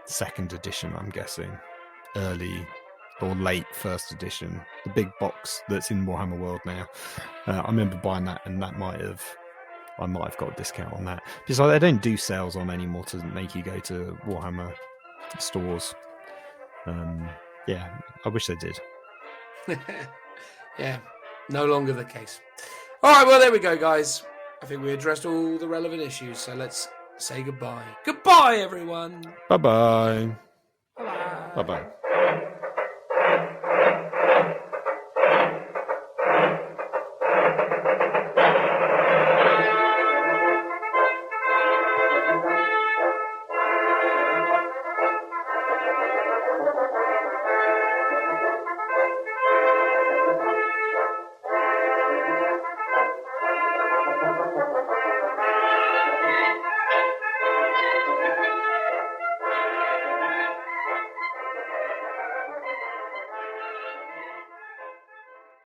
2nd edition, I'm guessing. Early or late 1st edition. The big box that's in Warhammer World now. I remember buying that, and I might have got a discount on that. Because they don't do sales on anymore to make you go to Warhammer stores. I wish they did. Yeah, no longer the case. All right, well, there we go, guys. I think we addressed all the relevant issues, so let's say goodbye. Goodbye, everyone. Bye-bye. Bye-bye. Bye-bye.